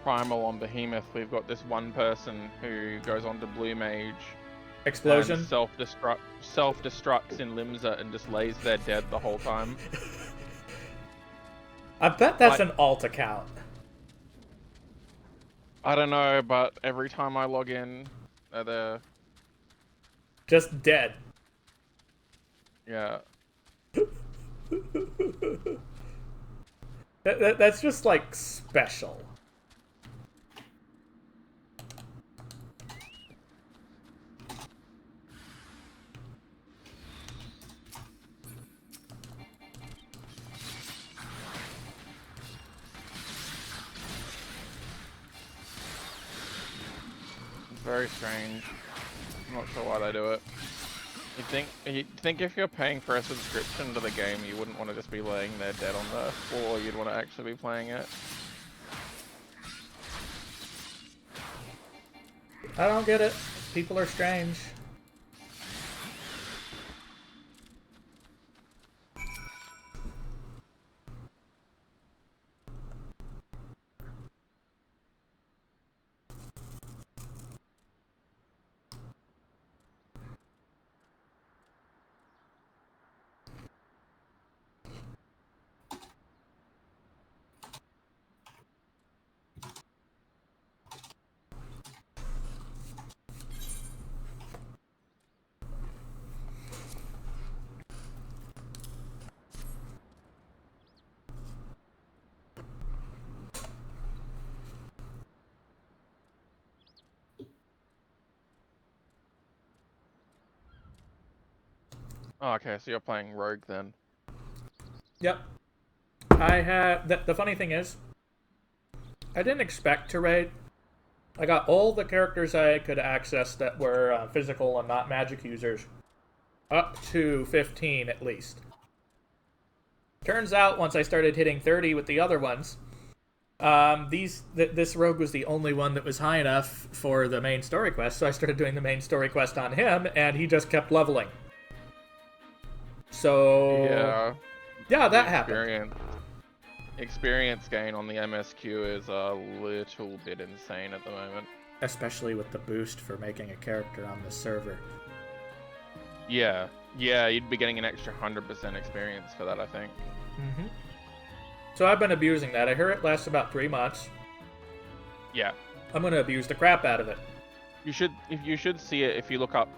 Primal on Behemoth, we've got this one person who goes on to Blue Mage. Explosion? And self-destructs in Limsa and just lays there dead the whole time. I bet that's an alt account. I don't know, but every time I log in, they're there. Just dead. Yeah. That's just, like, special. It's very strange. I'm not sure why they do it. You'd think if you're paying for a subscription to the game, you wouldn't want to just be laying there dead on the floor. You'd want to actually be playing it. I don't get it. People are strange. Oh, okay, so you're playing Rogue then. Yep. I have... The funny thing is, I didn't expect to raid. I got all the characters I could access that were physical and not magic users. Up to 15, at least. Turns out, once I started hitting 30 with the other ones, this rogue was the only one that was high enough for the main story quest, so I started doing the main story quest on him, and he just kept leveling. So... Yeah, that happened. Experience gain on the MSQ is a little bit insane at the moment. Especially with the boost for making a character on the server. Yeah, you'd be getting an extra 100% experience for that, I think. Mm-hmm. So I've been abusing that. I hear it lasts about 3 months. Yeah. I'm gonna abuse the crap out of it. You should see it if you look up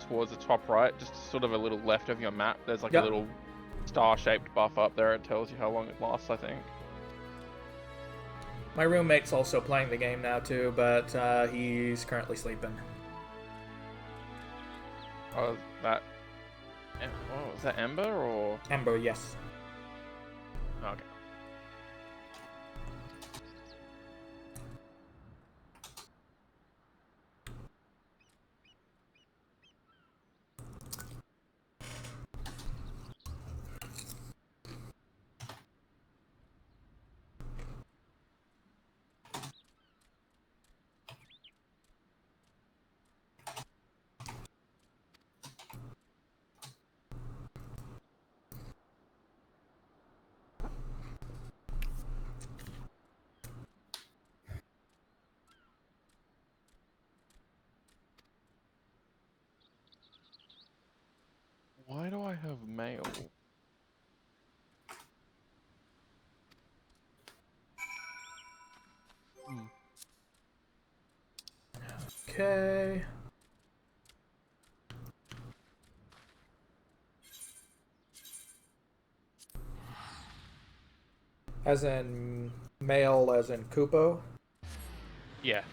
towards the top right, just sort of a little left of your map. There's like a little star-shaped buff up there. It tells you how long it lasts, I think. My roommate's also playing the game now too, but he's currently sleeping. Oh, that... Oh, is that Ember or... Ember, yes. Okay. Why do I have mail? Okay. As in male, as in Kupo. Yeah.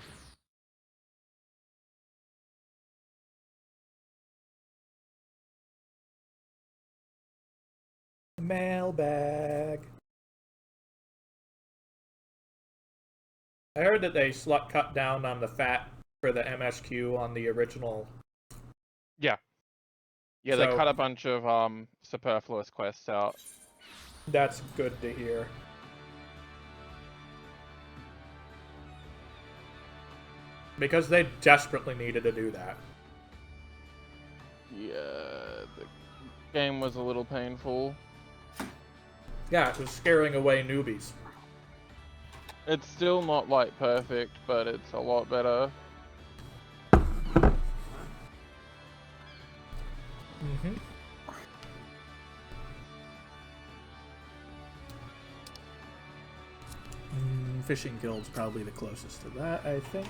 Mailbag. I heard that they cut down on the fat for the MSQ on the original. Yeah. Yeah, they So- cut a bunch of superfluous quests out. That's good to hear. Because they desperately needed to do that. Yeah, the game was a little painful. Yeah, it was scaring away newbies. It's still not like perfect, but it's a lot better. Mm-hmm. Fishing Guild's probably the closest to that, I think.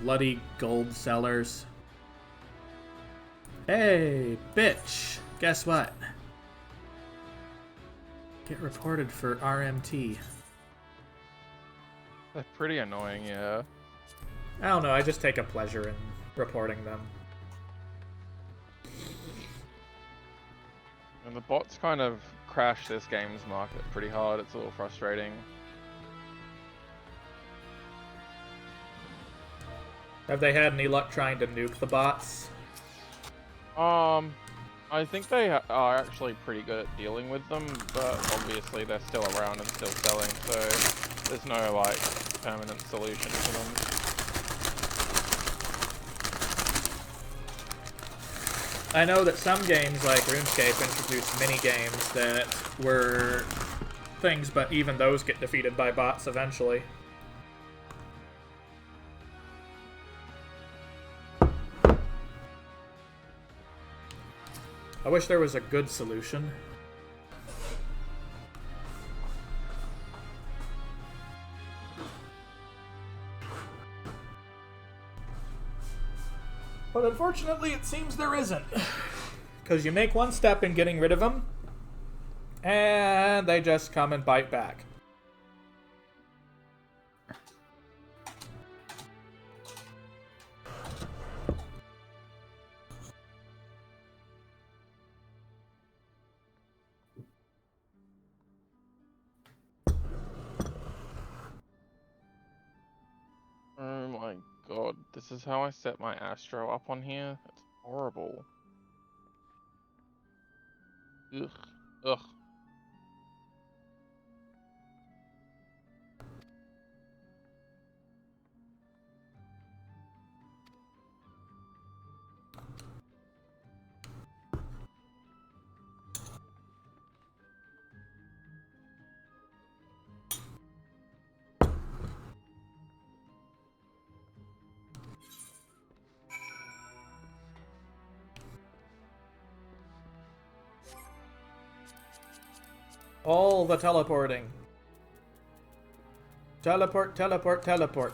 Bloody gold sellers. Hey, bitch! Guess what? Get reported for RMT. They're pretty annoying, yeah. I don't know, I just take a pleasure in reporting them. And the bots kind of crash this game's market pretty hard. It's a little frustrating. Have they had any luck trying to nuke the bots? I think they are actually pretty good at dealing with them, but obviously they're still around and still selling, so there's no, like, permanent solution to them. I know that some games like RuneScape introduced mini-games that were things, but even those get defeated by bots eventually. I wish there was a good solution. But unfortunately, it seems there isn't. Because you make one step in getting rid of them, and they just come and bite back. Oh my god, this is how I set my Astro up on here? It's horrible. Ugh. Ugh. All the teleporting. Teleport, teleport, teleport.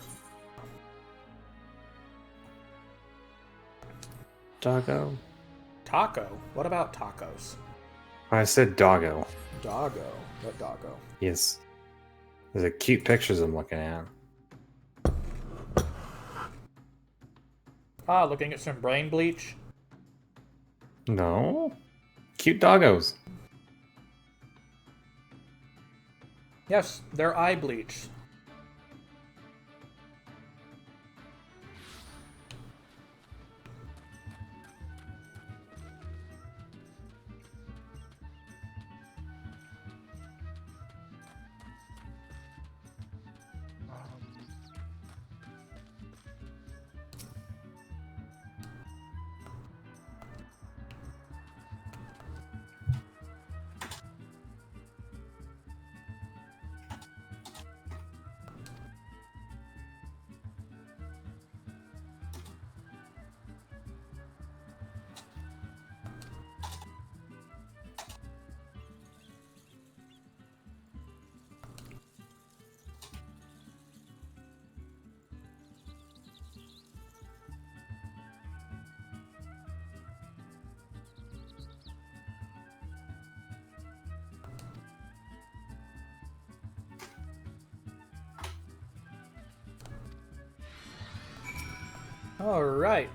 Doggo. Taco? What about tacos? I said doggo. Doggo. What doggo? Yes. There's a cute pictures I'm looking at. Ah, looking at some brain bleach. No. Cute doggos. Yes, they're eye bleach. All right.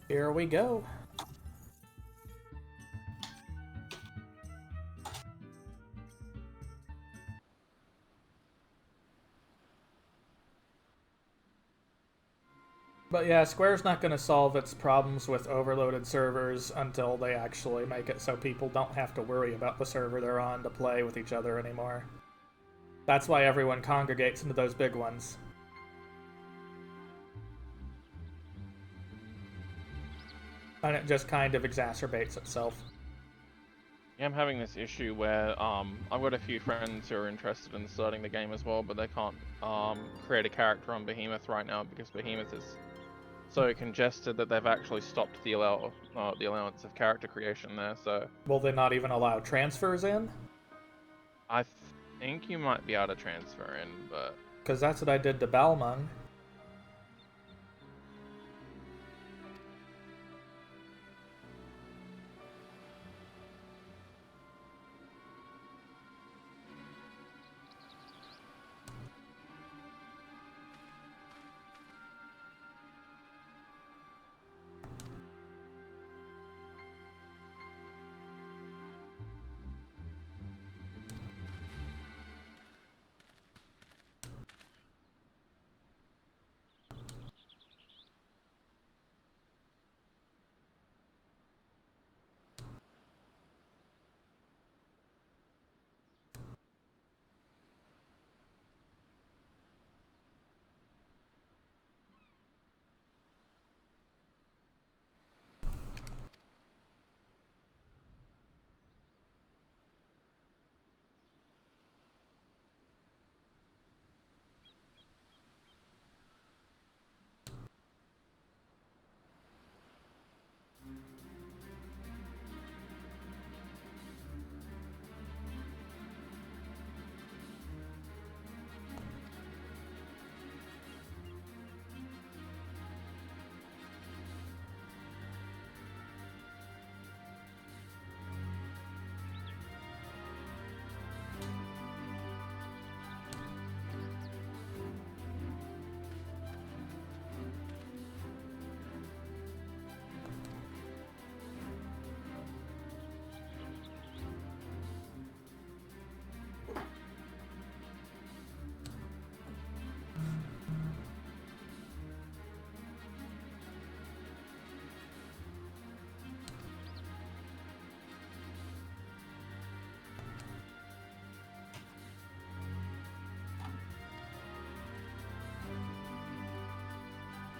Here we go. But yeah, Square's not going to solve its problems with overloaded servers until they actually make it so people don't have to worry about the server they're on to play with each other anymore. That's why everyone congregates into those big ones. And it just kind of exacerbates itself. Yeah, I'm having this issue where I've got a few friends who are interested in starting the game as well, but they can't create a character on Behemoth right now because Behemoth is so congested that they've actually stopped the allowance of character creation there. So Will they not even allow transfers in? I think you might be able to transfer in, but Because that's what I did to Balmung.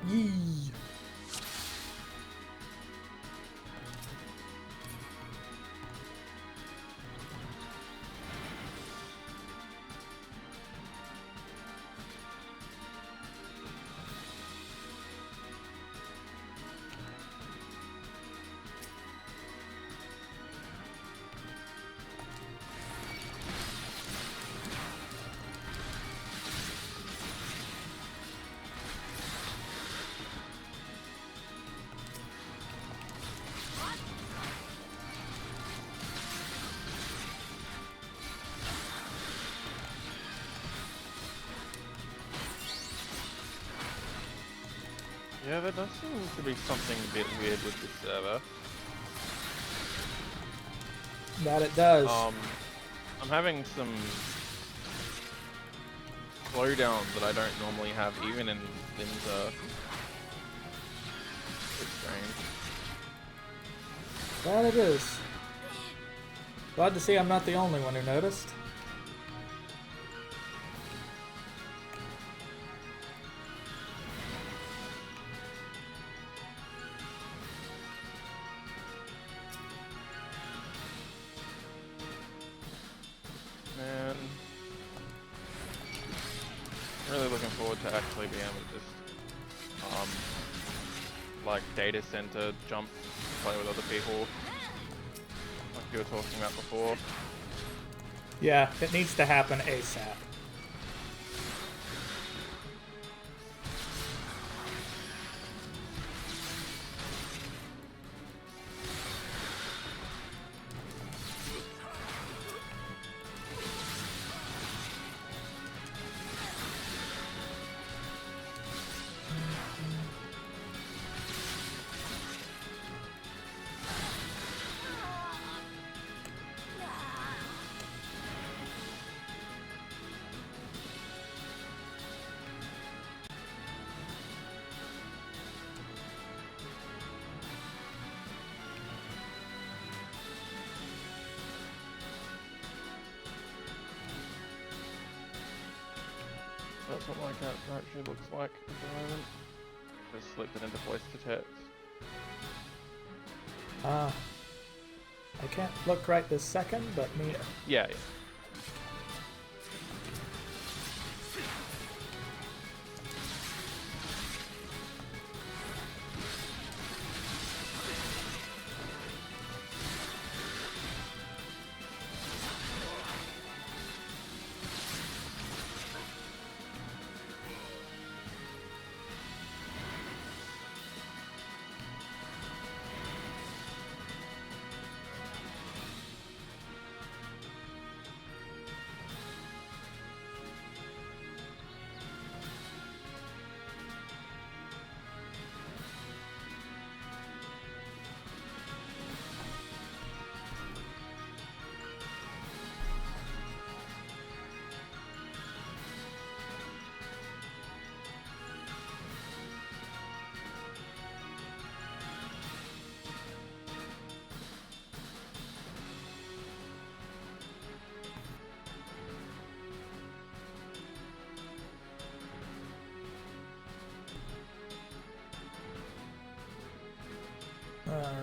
Yee. yeah, there does seem to be something a bit weird with this server. That it does. I'm having some slowdowns that I don't normally have, even in Linza. It's strange. That it is. Glad to see I'm not the only one who noticed. Man, really looking forward to actually being able to just like data center jump, play with other people. Like you were talking about before. Yeah, it needs to happen ASAP. That's what my character actually looks like at the moment. Just slipped it into voice to text. I can't look right this second, but me. Yeah.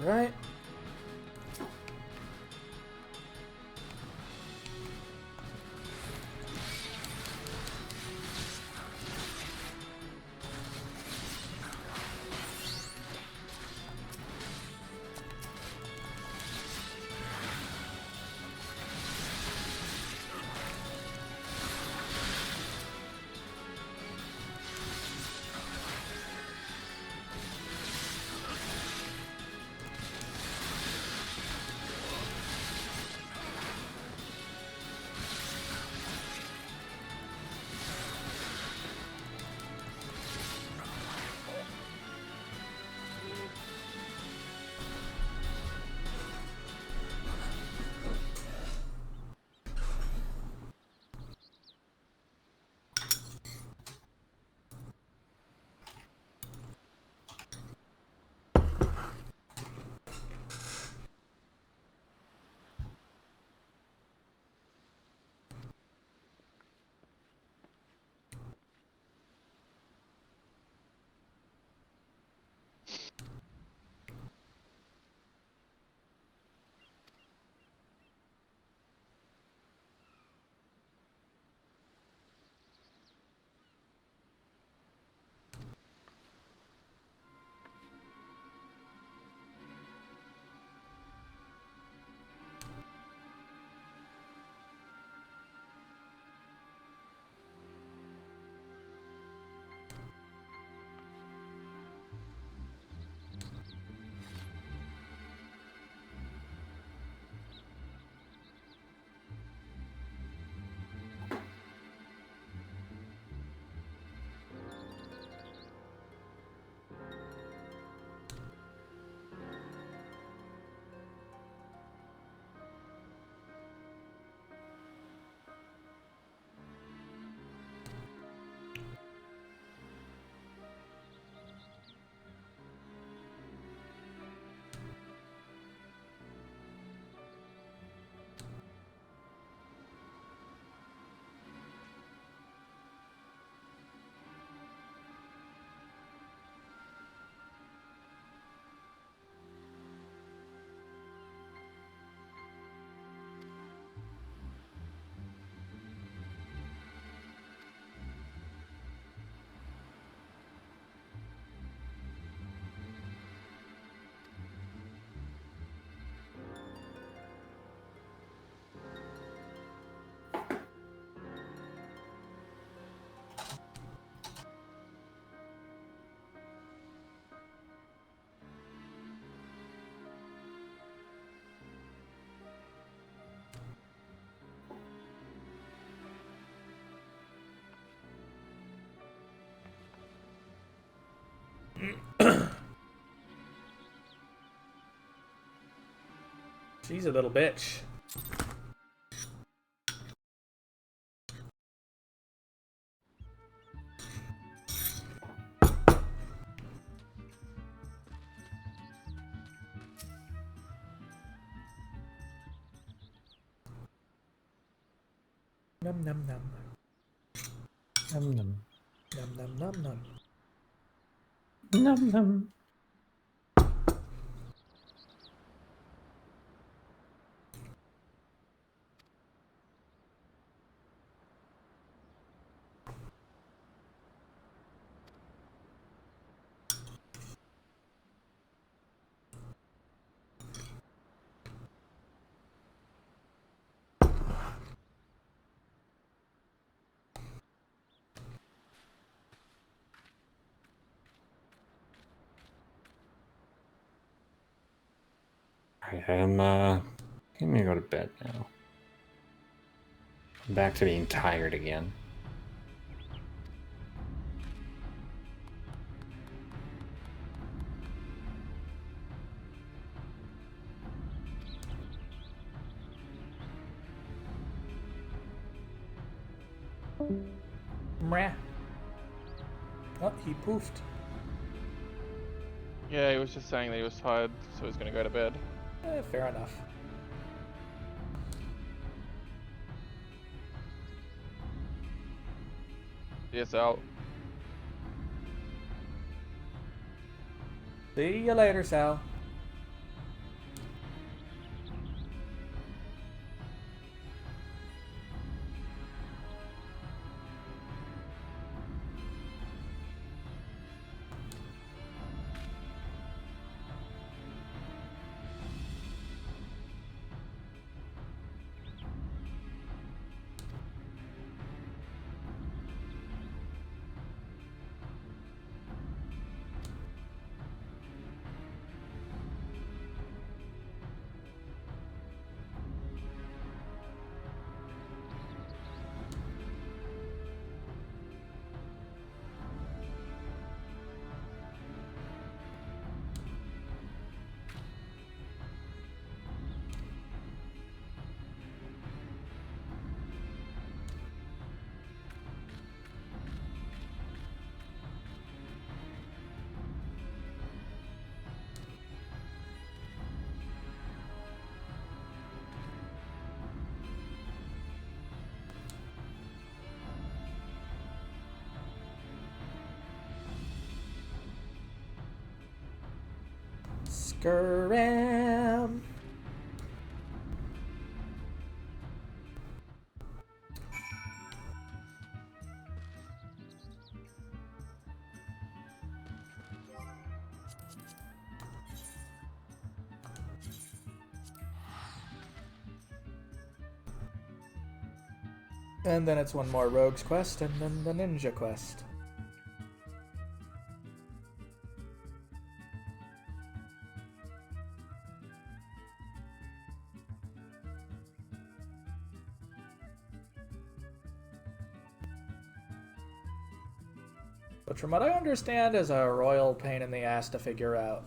Alright. She's a little bitch. Num num num. Num num. Num num num num. Num num. I'm gonna go to bed now. I'm back to being tired again. Meh. Oh, he poofed. Yeah, he was just saying that he was tired, so he's gonna go to bed. Fair enough. Yes, out. See you later, Sal. Scram. And then it's one more Rogue's quest, and then the Ninja quest. Which, from what I understand, is a royal pain in the ass to figure out.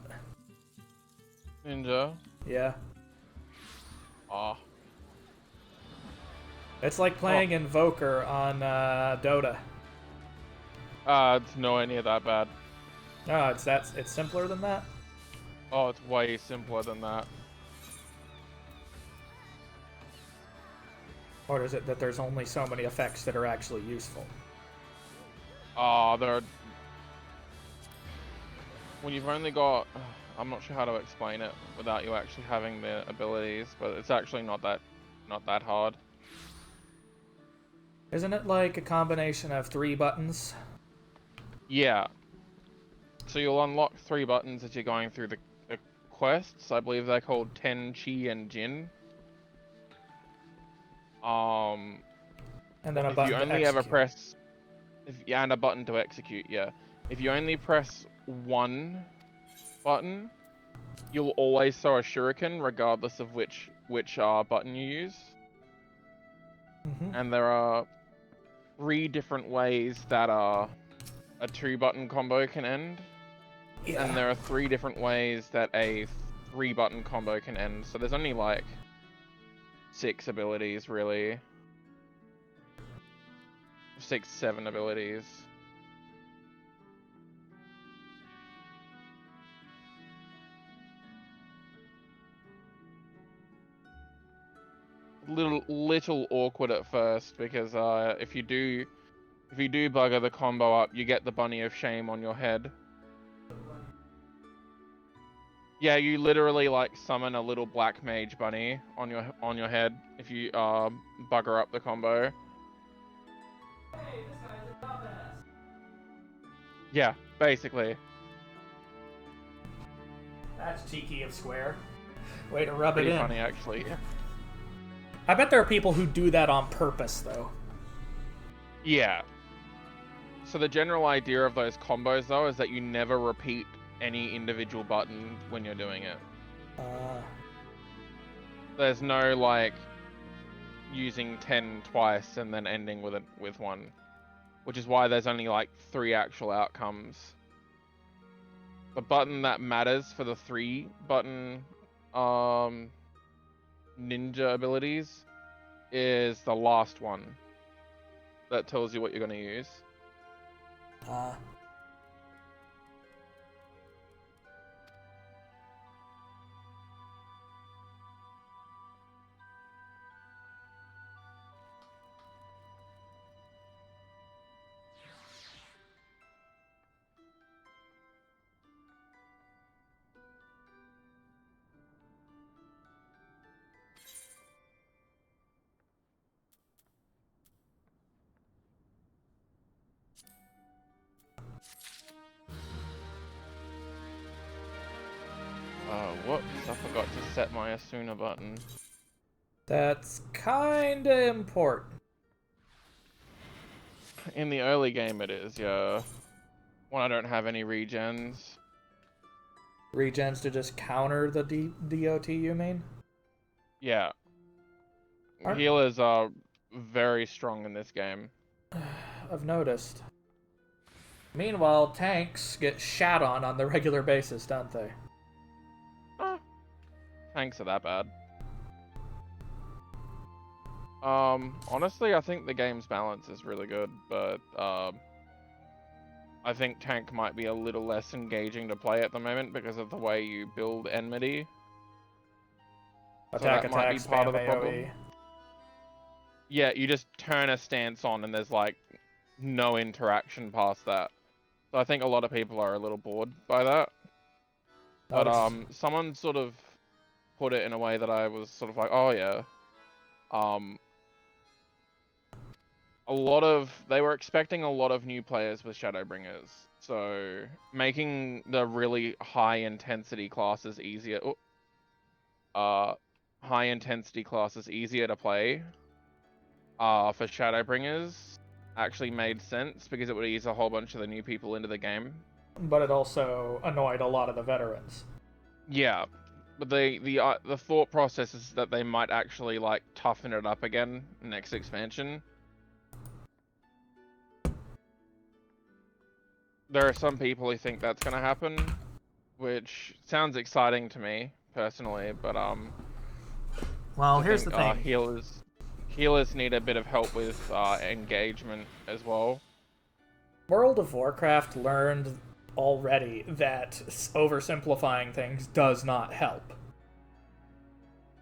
Ninja. Yeah. Ah. It's like playing Invoker on Dota. It's nowhere near that bad. No, it's simpler than that. Oh, it's way simpler than that. Or is it that there's only so many effects that are actually useful? There are... When you've only got... I'm not sure how to explain it without you actually having the abilities, but it's actually not that hard. Isn't it like a combination of 3 buttons? Yeah. So you'll unlock 3 buttons as you're going through the quests. I believe they're called Ten, Chi, and Jin. And then a if button you to only ever execute. press... and a button to execute, yeah. If you only press one button, you'll always throw a shuriken regardless of which button you use. Mm-hmm. And there are 3 different ways that a 2-button combo can end. Yeah. And there are 3 different ways that a 3-button combo can end. So there's only like 6 abilities really. 6, 7 abilities. Little awkward at first because if you do bugger the combo up, you get the bunny of shame on your head. Yeah, you literally like summon a little black mage bunny on your head if you bugger up the combo. Yeah, basically. That's cheeky of Square. Way to rub Pretty it in. funny actually. I bet there are people who do that on purpose, though. Yeah. So the general idea of those combos, though, is that you never repeat any individual button when you're doing it. There's no, like, using 10 twice and then ending with one. Which is why there's only, like, 3 actual outcomes. The button that matters for the 3-button ninja abilities is the last one. That tells you what you're going to use. Whoops, I forgot to set my Asuna button. That's kinda important. In the early game it is, yeah. When I don't have any regens. Regens to just counter the DOT, you mean? Yeah. Aren't- Healers are very strong in this game. I've noticed. Meanwhile, tanks get shat on the regular basis, don't they? Tanks are that bad. Honestly, I think the game's balance is really good, but I think tank might be a little less engaging to play at the moment because of the way you build enmity. Attack, that might be part of the spam problem. AoE. Yeah, you just turn a stance on and there's like no interaction past that. So I think a lot of people are a little bored by that. But someone sort of put it in a way that I was sort of like, oh yeah. They were expecting a lot of new players with Shadowbringers. So making the really high intensity classes easier to play for Shadowbringers actually made sense because it would ease a whole bunch of the new people into the game. But it also annoyed a lot of the veterans. Yeah, but the thought process is that they might actually like toughen it up again next expansion. There are some people who think that's gonna happen, which sounds exciting to me personally. But Well, here's the thing. Healers need a bit of help with engagement as well. World of Warcraft learned already that oversimplifying things does not help.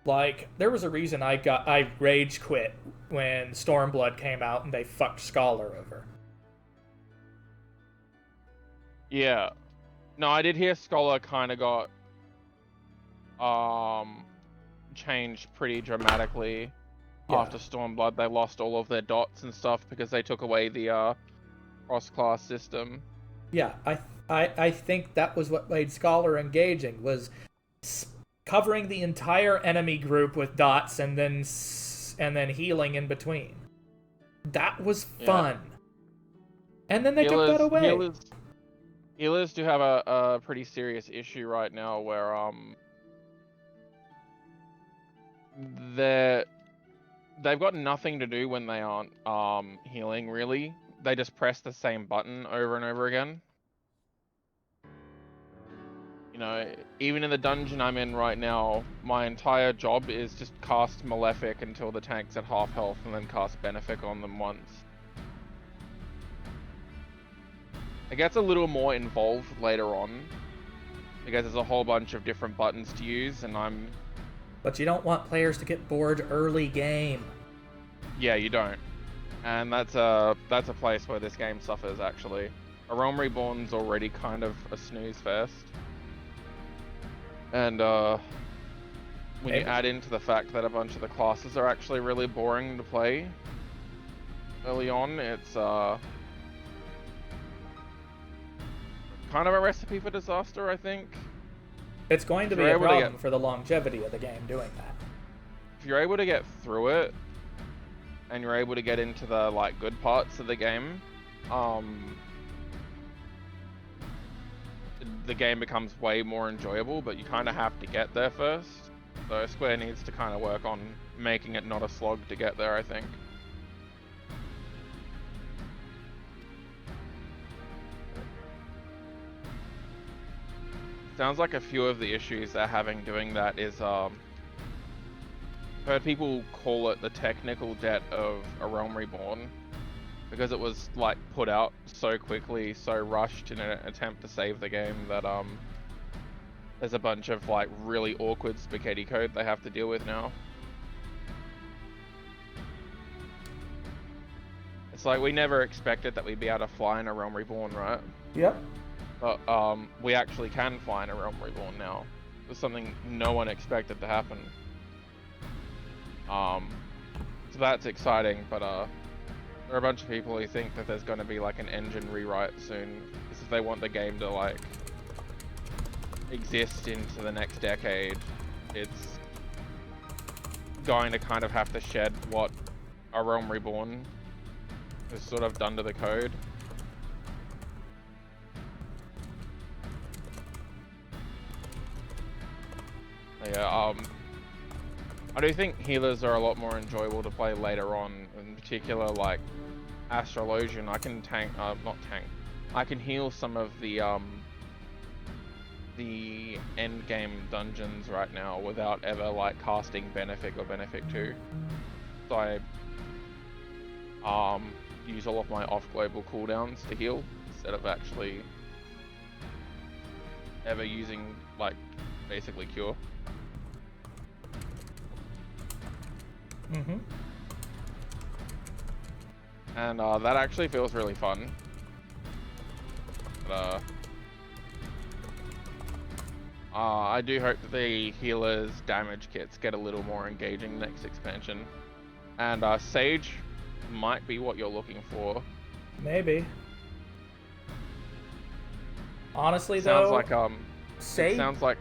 Like, there was a reason I rage quit when Stormblood came out and they fucked Scholar over. Yeah. No, I did hear Scholar kind of got changed pretty dramatically after Stormblood. They lost all of their dots and stuff because they took away the cross-class system. Yeah, I think that was what made Scholar engaging, was covering the entire enemy group with dots and then healing in between. That was fun. Yeah. And then they took that away. Healers do have a pretty serious issue right now where they've got nothing to do when they aren't healing, really. They just press the same button over and over again. You know, even in the dungeon I'm in right now, my entire job is just cast Malefic until the tank's at half health and then cast Benefic on them once. It gets a little more involved later on, because there's a whole bunch of different buttons to use, and But you don't want players to get bored early game. yeah, you don't. And that's a place where this game suffers, actually. A Realm Reborn's already kind of a snooze fest. And when you add into the fact that a bunch of the classes are actually really boring to play early on, it's kind of a recipe for disaster, I think. It's going to be a problem for the longevity of the game doing that. If you're able to get through it, and you're able to get into the like good parts of the game, the game becomes way more enjoyable, but you kind of have to get there first. So Square needs to kind of work on making it not a slog to get there, I think. Sounds like a few of the issues they're having doing that is, I've heard people call it the technical debt of A Realm Reborn, because it was like put out so quickly, so rushed in an attempt to save the game that there's a bunch of like really awkward spaghetti code they have to deal with now. It's like we never expected that we'd be able to fly in A Realm Reborn, right? Yep. But we actually can fly in A Realm Reborn now. It's something no one expected to happen. So that's exciting, but there are a bunch of people who think that there's going to be like an engine rewrite soon, because if they want the game to like exist into the next decade, it's going to kind of have to shed what A Realm Reborn has sort of done to the code. Yeah, I do think healers are a lot more enjoyable to play later on. In particular, like Astrologian, I can tank, I can heal some of the end game dungeons right now without ever like casting Benefic or Benefic 2. So I use all of my off-global cooldowns to heal instead of actually ever using like basically cure. Mm-hmm. And that actually feels really fun. But, I do hope that the healers' damage kits get a little more engaging next expansion. And Sage might be what you're looking for. Maybe. Honestly, Sounds though, like Sage. It sounds like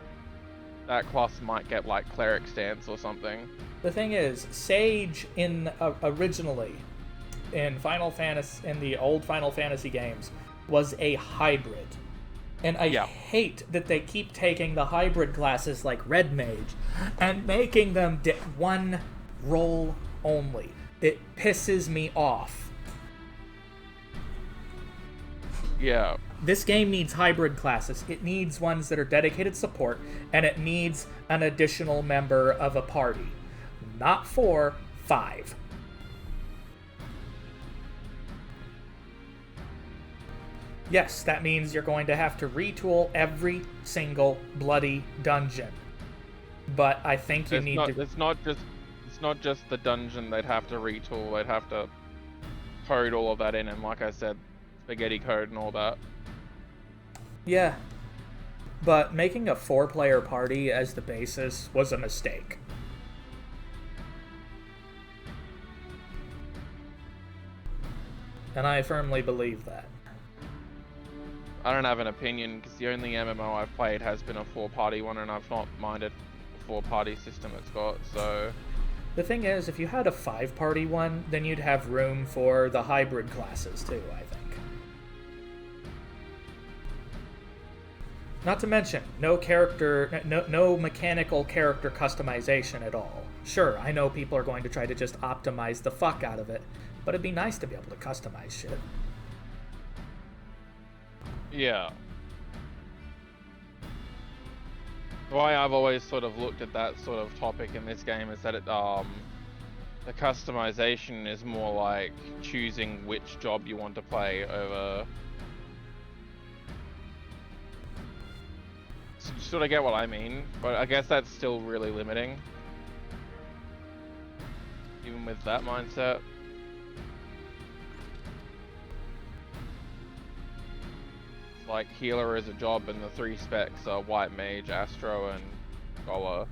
that class might get like cleric stance or something. The thing is, Sage originally in Final Fantasy, in the old Final Fantasy games, was a hybrid. And I hate that they keep taking the hybrid classes like Red Mage and making them one role only. It pisses me off. Yeah. This game needs hybrid classes. It needs ones that are dedicated support, and it needs an additional member of a party. Not 4, 5. Yes, that means you're going to have to retool every single bloody dungeon. But I think you need to... It's not just the dungeon they'd have to retool. They'd have to code all of that in, and like I said, spaghetti code and all that. Yeah. But making a 4-player party as the basis was a mistake. And I firmly believe that. I don't have an opinion, because the only MMO I've played has been a 4-party one, and I've not minded the 4-party system it's got, so... The thing is, if you had a 5-party one, then you'd have room for the hybrid classes too, I think. Not to mention, no mechanical character customization at all. Sure, I know people are going to try to just optimize the fuck out of it, but it'd be nice to be able to customize shit. Yeah. The way I've always sort of looked at that sort of topic in this game is that the customization is more like choosing which job you want to play over. So you sort of get what I mean, but I guess that's still really limiting. Even with that mindset. Like healer is a job, and the 3 specs are white mage, astro, and scholar.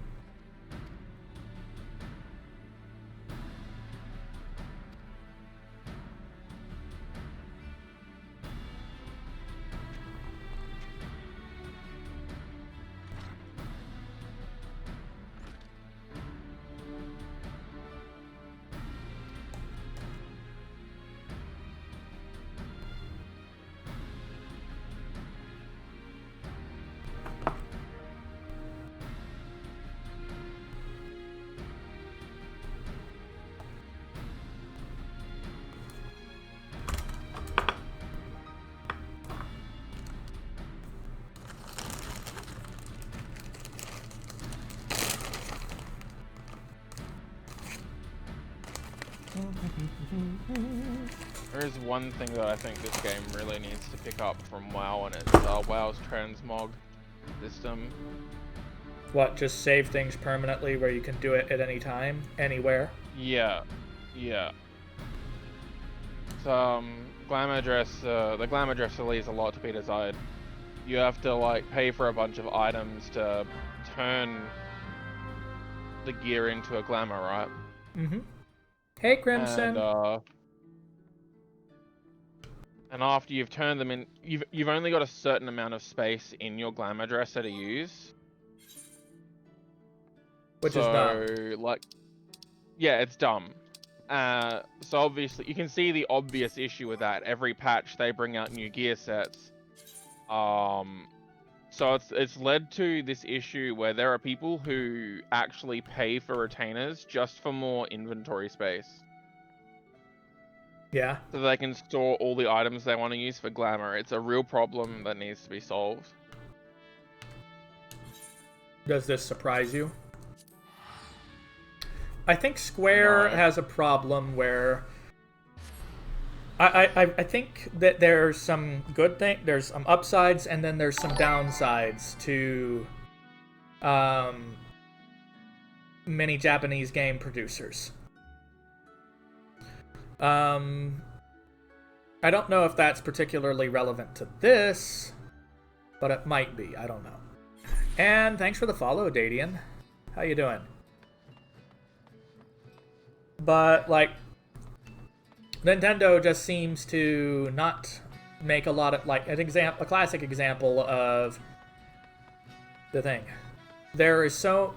There is one thing that I think this game really needs to pick up from WoW, and it's WoW's transmog system. What, just save things permanently where you can do it at any time, anywhere? Yeah, yeah. So, glamour dress, the glamour dresser leaves a lot to be desired. You have to like pay for a bunch of items to turn the gear into a glamour, right? Mm-hmm. Hey, Crimson. And after you've turned them in, you've only got a certain amount of space in your glamour dresser to use. Which is dumb. Like, yeah, it's dumb. So obviously, you can see the obvious issue with that. Every patch, they bring out new gear sets. So it's led to this issue where there are people who actually pay for retainers just for more inventory space. Yeah. So they can store all the items they want to use for glamour. It's a real problem that needs to be solved. Does this surprise you? I think Square has a problem where I think that there's some good thing, there's some upsides, and then there's some downsides to many Japanese game producers. I don't know if that's particularly relevant to this, but it might be. I don't know. And thanks for the follow, Dadian. How you doing? But, like, Nintendo just seems to not make a lot of, like, a classic example of the thing. There is simply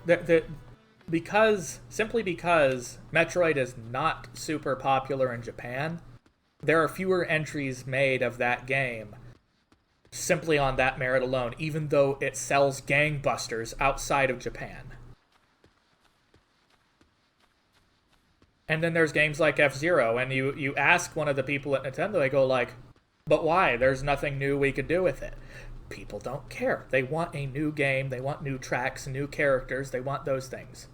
because Metroid is not super popular in Japan, there are fewer entries made of that game simply on that merit alone, even though it sells gangbusters outside of Japan. And then there's games like F-Zero, and you ask one of the people at Nintendo, they go like, but why? There's nothing new we could do with it. People don't care. They want a new game, they want new tracks, new characters, they want those things.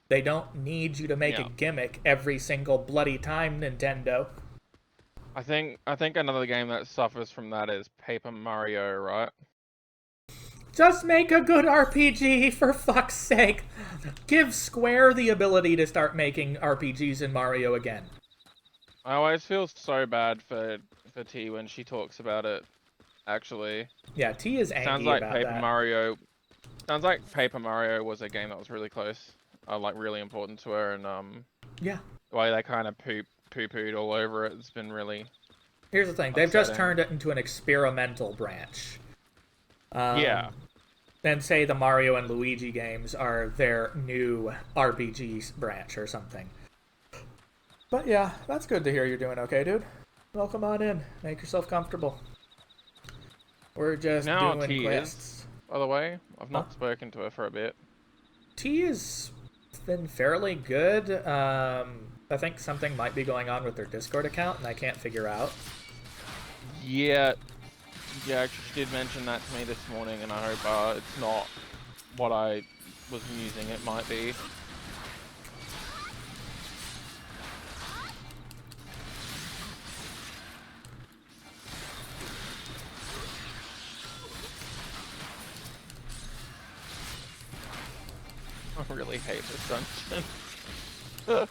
They don't need you to make a gimmick every single bloody time, Nintendo. I think another game that suffers from that is Paper Mario, right? Just make a good RPG, for fuck's sake. Give Square the ability to start making RPGs in Mario again. I always feel so bad for T when she talks about it, actually. Yeah, T is angry about that. Sounds like Paper Mario was a game that was really close, like really important to her, and yeah, the way they kind of poo-pooed all over it, it's been really Here's the thing, upsetting. they've just turned it into an experimental branch. Yeah. And say the Mario and Luigi games are their new RPG branch or something. But yeah, that's good to hear you're doing okay, dude. Welcome on in. Make yourself comfortable. We're just doing quests. By the way, I've not spoken to her for a bit. T has been fairly good. I think something might be going on with their Discord account, and I can't figure out. Yeah, actually, she did mention that to me this morning, and I hope it's not what I was using it might be. I really hate this dungeon.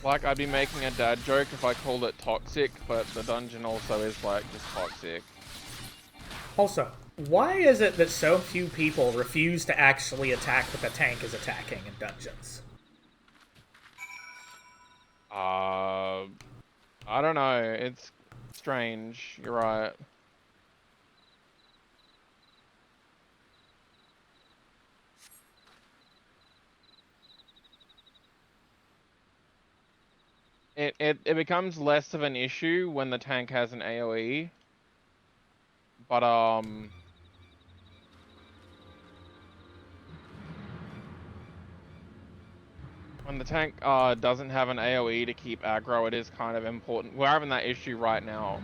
Like, I'd be making a dad joke if I called it toxic, but the dungeon also is, like, just toxic. Also, why is it that so few people refuse to actually attack what the tank is attacking in dungeons? I don't know. It's strange. You're right. It becomes less of an issue when the tank has an AoE. But, when the tank, doesn't have an AoE to keep aggro, it is kind of important. We're having that issue right now,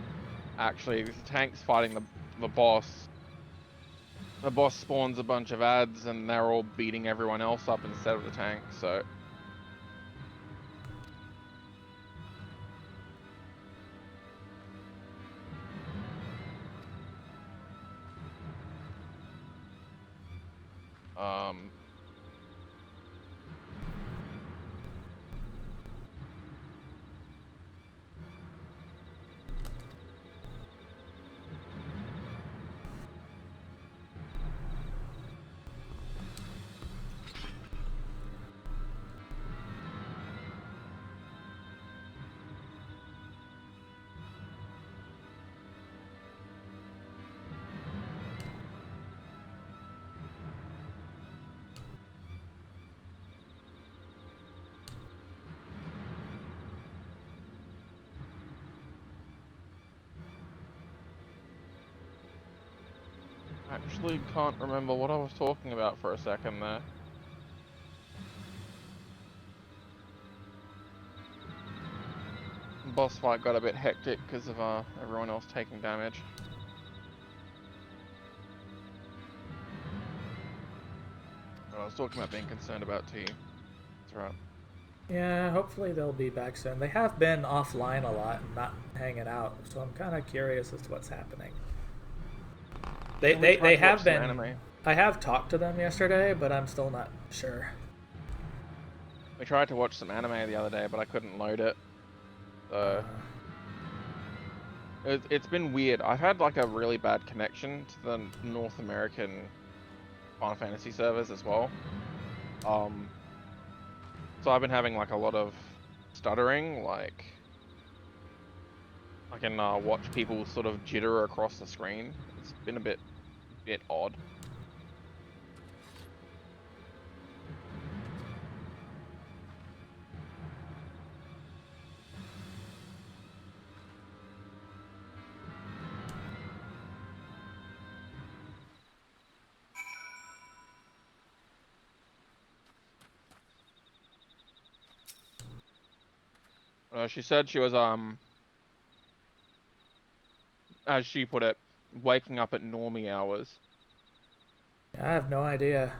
actually. The tank's fighting the boss. The boss spawns a bunch of ads, and they're all beating everyone else up instead of the tank, so... Um... Actually can't remember what I was talking about for a second there. Boss fight got a bit hectic because of everyone else taking damage. But I was talking about being concerned about T. That's right. Yeah, hopefully they'll be back soon. They have been offline a lot and not hanging out, so I'm kind of curious as to what's happening. They have been. Anime. I have talked to them yesterday, but I'm still not sure. We tried to watch some anime the other day, but I couldn't load it. So it's been weird. I've had like a really bad connection to the North American Final Fantasy servers as well. So I've been having like a lot of stuttering, like I can watch people sort of jitter across the screen. It's been a bit odd. She said she was as she put it, waking up at normie hours. I have no idea.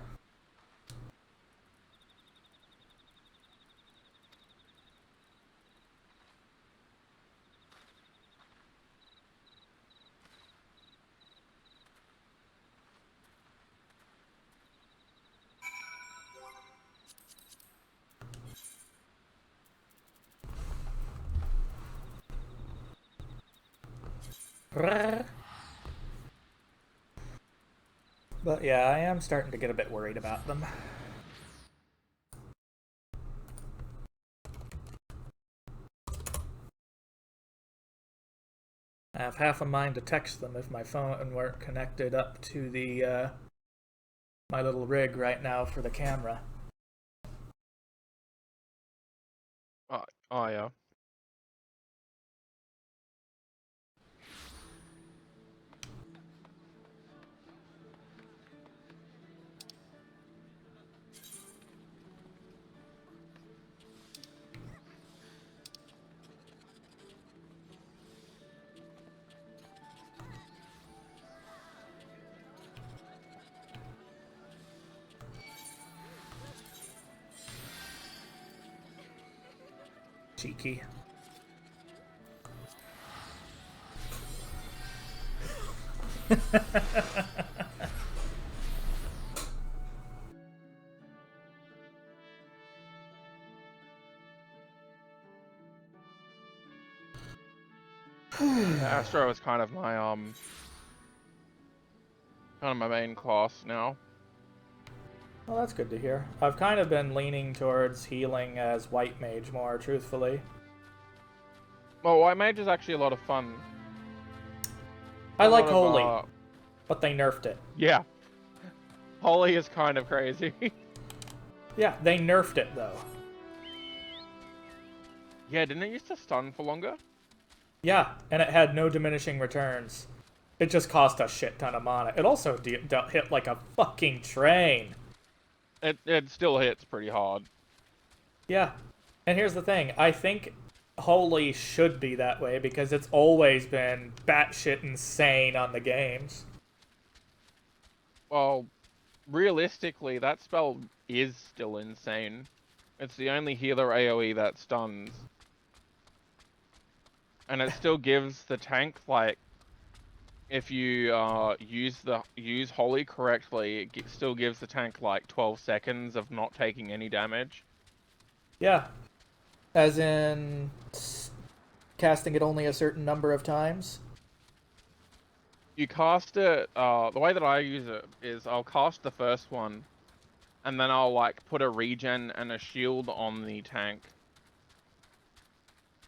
But yeah, I am starting to get a bit worried about them. I have half a mind to text them if my phone weren't connected up to the my little rig right now for the camera. Oh yeah. Cheeky. Astro is kind of my main class now. Well, that's good to hear. I've kind of been leaning towards healing as White Mage more, truthfully. Well, White Mage is actually a lot of fun. I A like lot Holy, of, but they nerfed it. yeah. Holy is kind of crazy. Yeah, they nerfed it, though. Yeah, didn't it used to stun for longer? Yeah, and it had no diminishing returns. It just cost a shit ton of mana. It also hit like a fucking train. It still hits pretty hard. Yeah, and here's the thing. I think Holy should be that way because it's always been batshit insane on the games. Well, realistically, that spell is still insane. It's the only healer AoE that stuns. And it still gives the tank, like, if you use Holy correctly, it still gives the tank like 12 seconds of not taking any damage. Yeah, as in casting it only a certain number of times. You cast it, the way that I use it is I'll cast the first one, and then I'll like put a regen and a shield on the tank.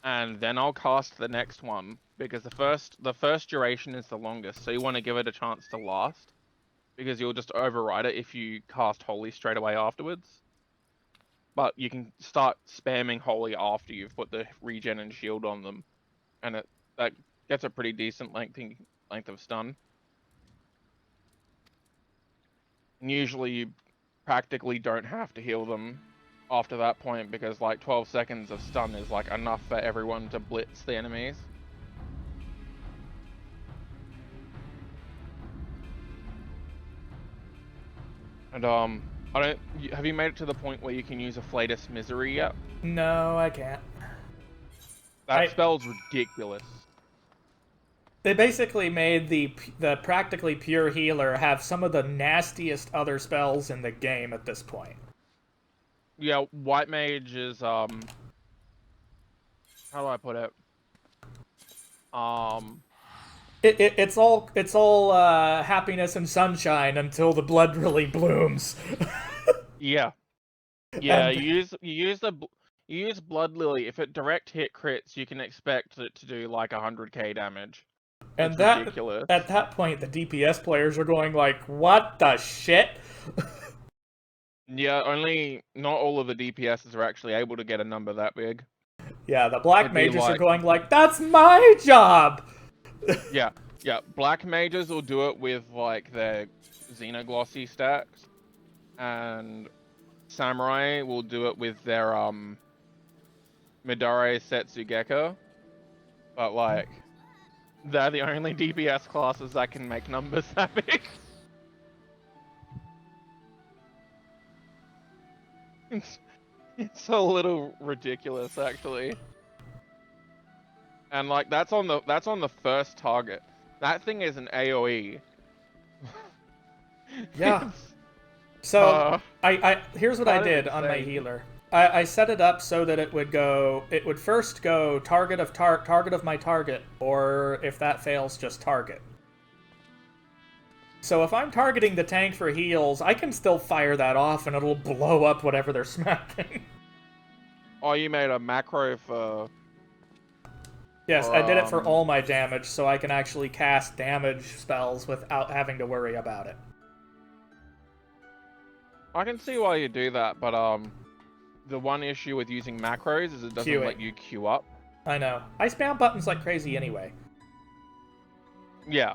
And then I'll cast the next one, because the first duration is the longest, so you want to give it a chance to last, because you'll just override it if you cast Holy straight away afterwards. But you can start spamming Holy after you've put the regen and shield on them, and that gets a pretty decent length of stun. And usually you practically don't have to heal them after that point, because like 12 seconds of stun is like enough for everyone to blitz the enemies. And have you made it to the point where you can use a Flatus Misery yet? No, I can't. That spell's ridiculous. They basically made the practically pure healer have some of the nastiest other spells in the game at this point. Yeah, White Mage is how do I put it? It's all happiness and sunshine until the blood really blooms. Yeah. Yeah, And- you use Blood Lily. If it direct hit crits, you can expect it to do like 100k damage. And It's that ridiculous. at that point, the DPS players are going like, "What the shit?" Yeah, not all of the DPSs are actually able to get a number that big. Yeah, the black It'd be mages are like- going like, "That's my job." Yeah. Black mages will do it with like their Xenoglossy stacks, and Samurai will do it with their Midare Setsugeka. But like, they're the only DPS classes that can make numbers that big. It's a little ridiculous, actually. And like, that's on the first target. That thing is an AoE. Yeah. It's, So I here's what I kind of did on my insane. healer. I set it up so that it would first go target of my target, or if that fails, just target. So if I'm targeting the tank for heals, I can still fire that off and it'll blow up whatever they're smacking. Oh, you made a macro for... Yes, I did it for Um, all my damage, so I can actually cast damage spells without having to worry about it. I can see why you do that, but the one issue with using macros is it doesn't Queuing. let you queue up. I know. I spam buttons like crazy anyway. Yeah.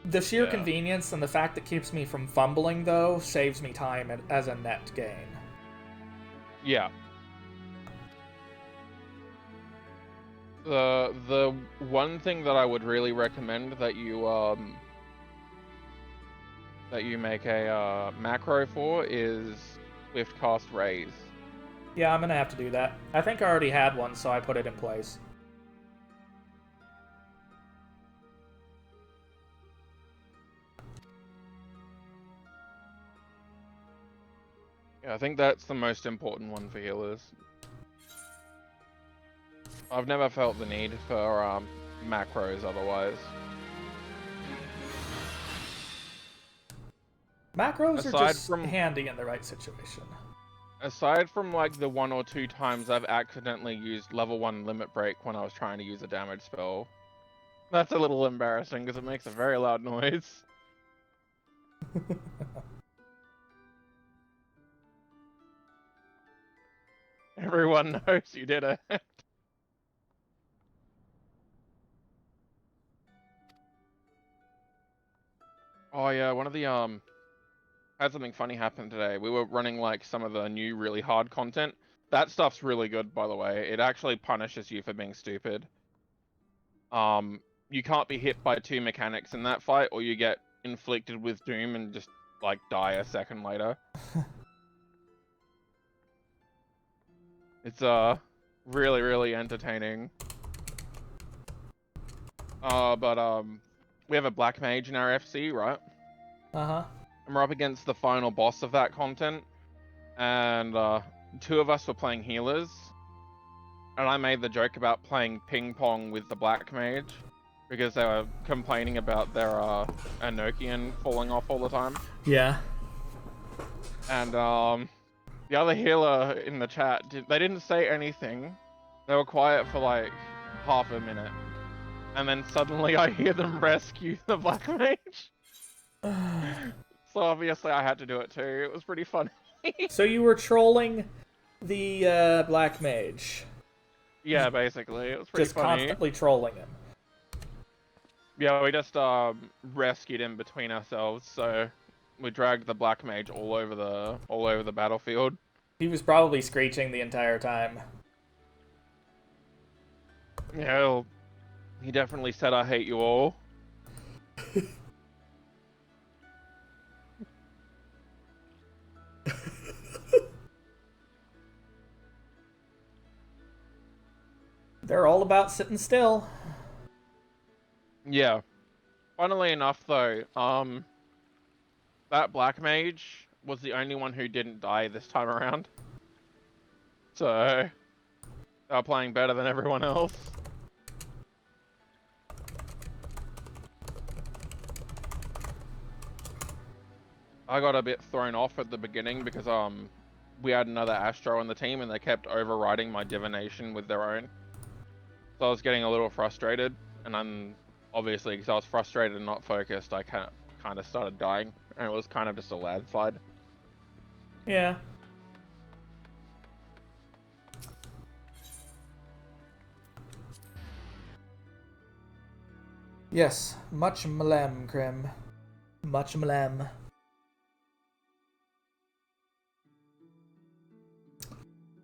The sheer Yeah. convenience and the fact it keeps me from fumbling, though, saves me time as a net gain. Yeah. The one thing that I would really recommend that you make a macro for is Swift cast raise. Yeah, I'm gonna have to do that. I think I already had one, so I put it in place. Yeah, I think that's the most important one for healers. I've never felt the need for macros otherwise. Macros are Aside just from- handy in the right situation. Aside from like the 1 or 2 times I've accidentally used level 1 limit break when I was trying to use a damage spell. That's a little embarrassing because it makes a very loud noise. Everyone knows you did it. Oh yeah, one of the had something funny happen today. We were running like some of the new really hard content. That stuff's really good, by the way. It actually punishes you for being stupid. You can't be hit by 2 mechanics in that fight, or you get inflicted with doom and just like die a second later. It's really, really entertaining. But we have a black mage in our FC, right? Uh-huh. And we're up against the final boss of that content. And 2 of us were playing healers. And I made the joke about playing ping pong with the black mage. Because they were complaining about their Enochian falling off all the time. Yeah. And the other healer in the chat, they didn't say anything. They were quiet for like half a minute. And then suddenly I hear them rescue the black mage. So obviously I had to do it too. It was pretty funny. So you were trolling the black mage. Yeah, basically. It was pretty Just funny. constantly trolling him. Yeah, we just rescued him between ourselves, so we dragged the black mage all over the battlefield. He was probably screeching the entire time. Yeah, well, he definitely said I hate you all. They're all about sitting still. Yeah. Funnily enough though, that black mage was the only one who didn't die this time around. So they were playing better than everyone else. I got a bit thrown off at the beginning because we had another Astro on the team and they kept overriding my divination with their own. So I was getting a little frustrated, and I'm obviously because I was frustrated and not focused, I kind of started dying, and it was kind of just a landslide. Yeah. Yes, much mlem, Krim. Much mlem.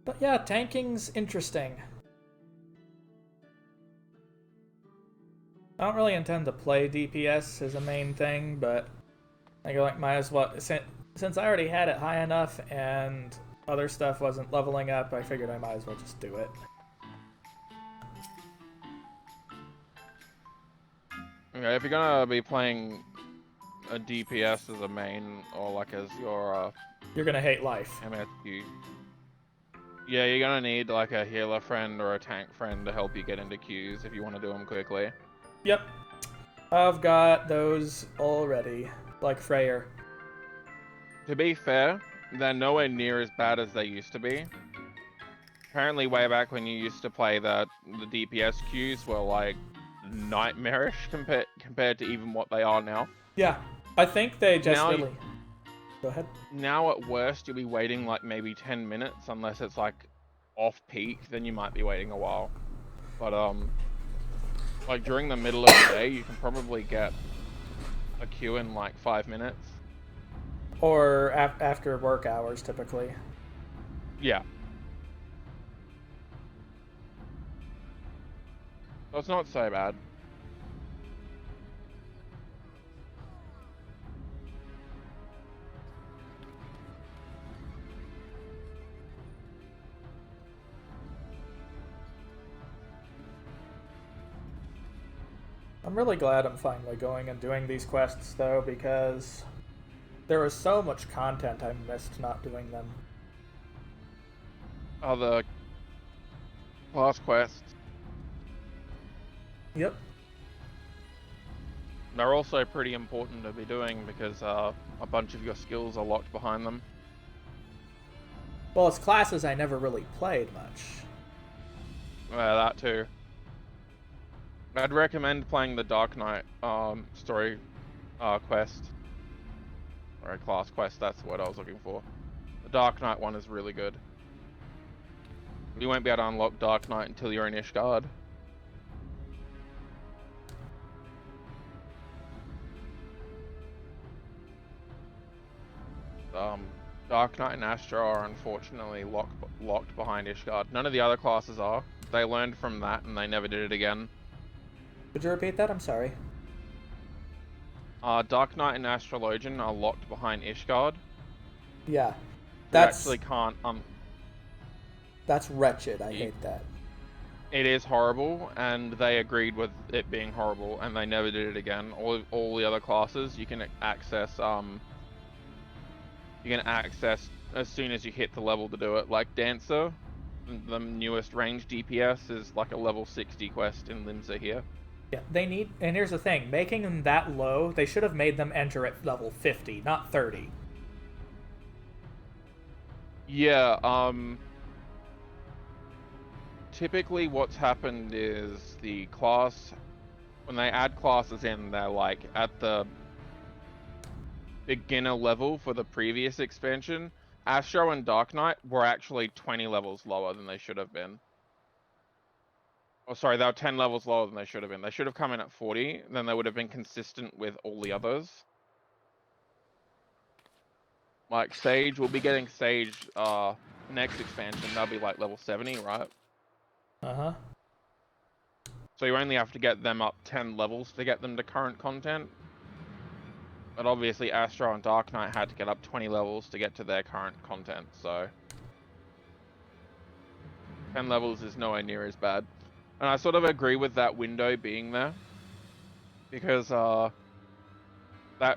But yeah, tanking's interesting. I don't really intend to play DPS as a main thing, but I go like might as well, since I already had it high enough and other stuff wasn't leveling up, I figured I might as well just do it. Okay, if you're gonna be playing a DPS as a main or like as your You're gonna hate life. MSQ, yeah, you're gonna need like a healer friend or a tank friend to help you get into queues if you want to do them quickly. Yep. I've got those already, like Freyr. To be fair, they're nowhere near as bad as they used to be. Apparently way back when you used to play the DPS queues were like nightmarish compared to even what they are now. Yeah, I think they just Now really... Go ahead. Now at worst you'll be waiting like maybe 10 minutes unless it's like off peak, then you might be waiting a while. But like during the middle of the day you can probably get a queue in like 5 minutes. Or after work hours, typically. Yeah. So it's not so bad. I'm really glad I'm finally going and doing these quests, though, because there was so much content I missed not doing them. Other class quests. Yep. They're also pretty important to be doing because a bunch of your skills are locked behind them. Well, it's classes I never really played much. That too. I'd recommend playing the Dark Knight story quest. Or a class quest, that's what I was looking for. The Dark Knight one is really good. You won't be able to unlock Dark Knight until you're in Ishgard. Dark Knight and Astra are unfortunately locked behind Ishgard. None of the other classes are. They learned from that and they never did it again. Could you repeat that? I'm sorry. Dark Knight and Astrologian are locked behind Ishgard. Yeah. They actually can't. That's wretched. I hate that. It is horrible, and they agreed with it being horrible, and they never did it again. All the other classes you can access. You can access as soon as you hit the level to do it. Like Dancer, the newest range DPS is like a level 60 quest in Limsa here. Yeah, they need, and here's the thing, making them that low, they should have made them enter at level 50, not 30. Yeah, typically what's happened is the class, when they add classes in, they're like at the beginner level for the previous expansion. Astro and Dark Knight were actually 20 levels lower than they should have been. Oh, sorry, they were 10 levels lower than they should have been. They should have come in at 40, then they would have been consistent with all the others. Like Sage, we'll be getting Sage next expansion. That'll be like level 70, right? Uh-huh. So you only have to get them up 10 levels to get them to current content. But obviously Astro and Dark Knight had to get up 20 levels to get to their current content, so 10 levels is nowhere near as bad. And I sort of agree with that window being there, because that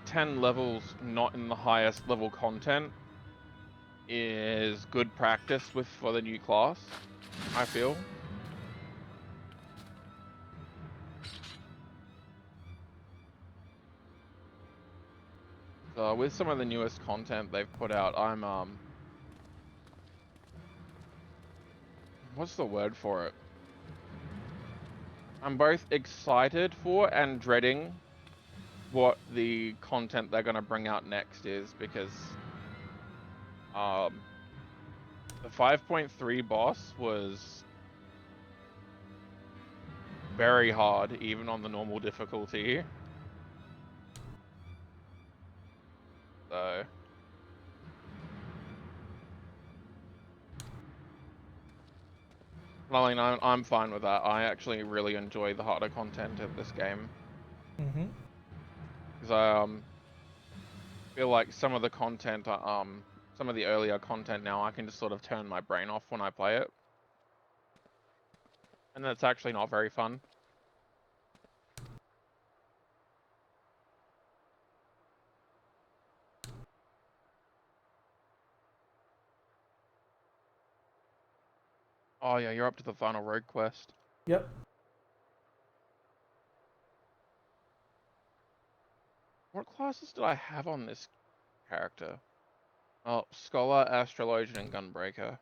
10 levels not in the highest level content is good practice for the new class, I feel. So with some of the newest content they've put out, I'm what's the word for it? I'm both excited for and dreading what the content they're going to bring out next is, because the 5.3 boss was very hard, even on the normal difficulty. So I mean, I'm fine with that. I actually really enjoy the harder content of this game. Mm-hmm. Because I feel like some of the content, some of the earlier content now, I can just sort of turn my brain off when I play it. And that's actually not very fun. Oh yeah, you're up to the final rogue quest. Yep. What classes did I have on this character? Oh, Scholar, Astrologian, and Gunbreaker.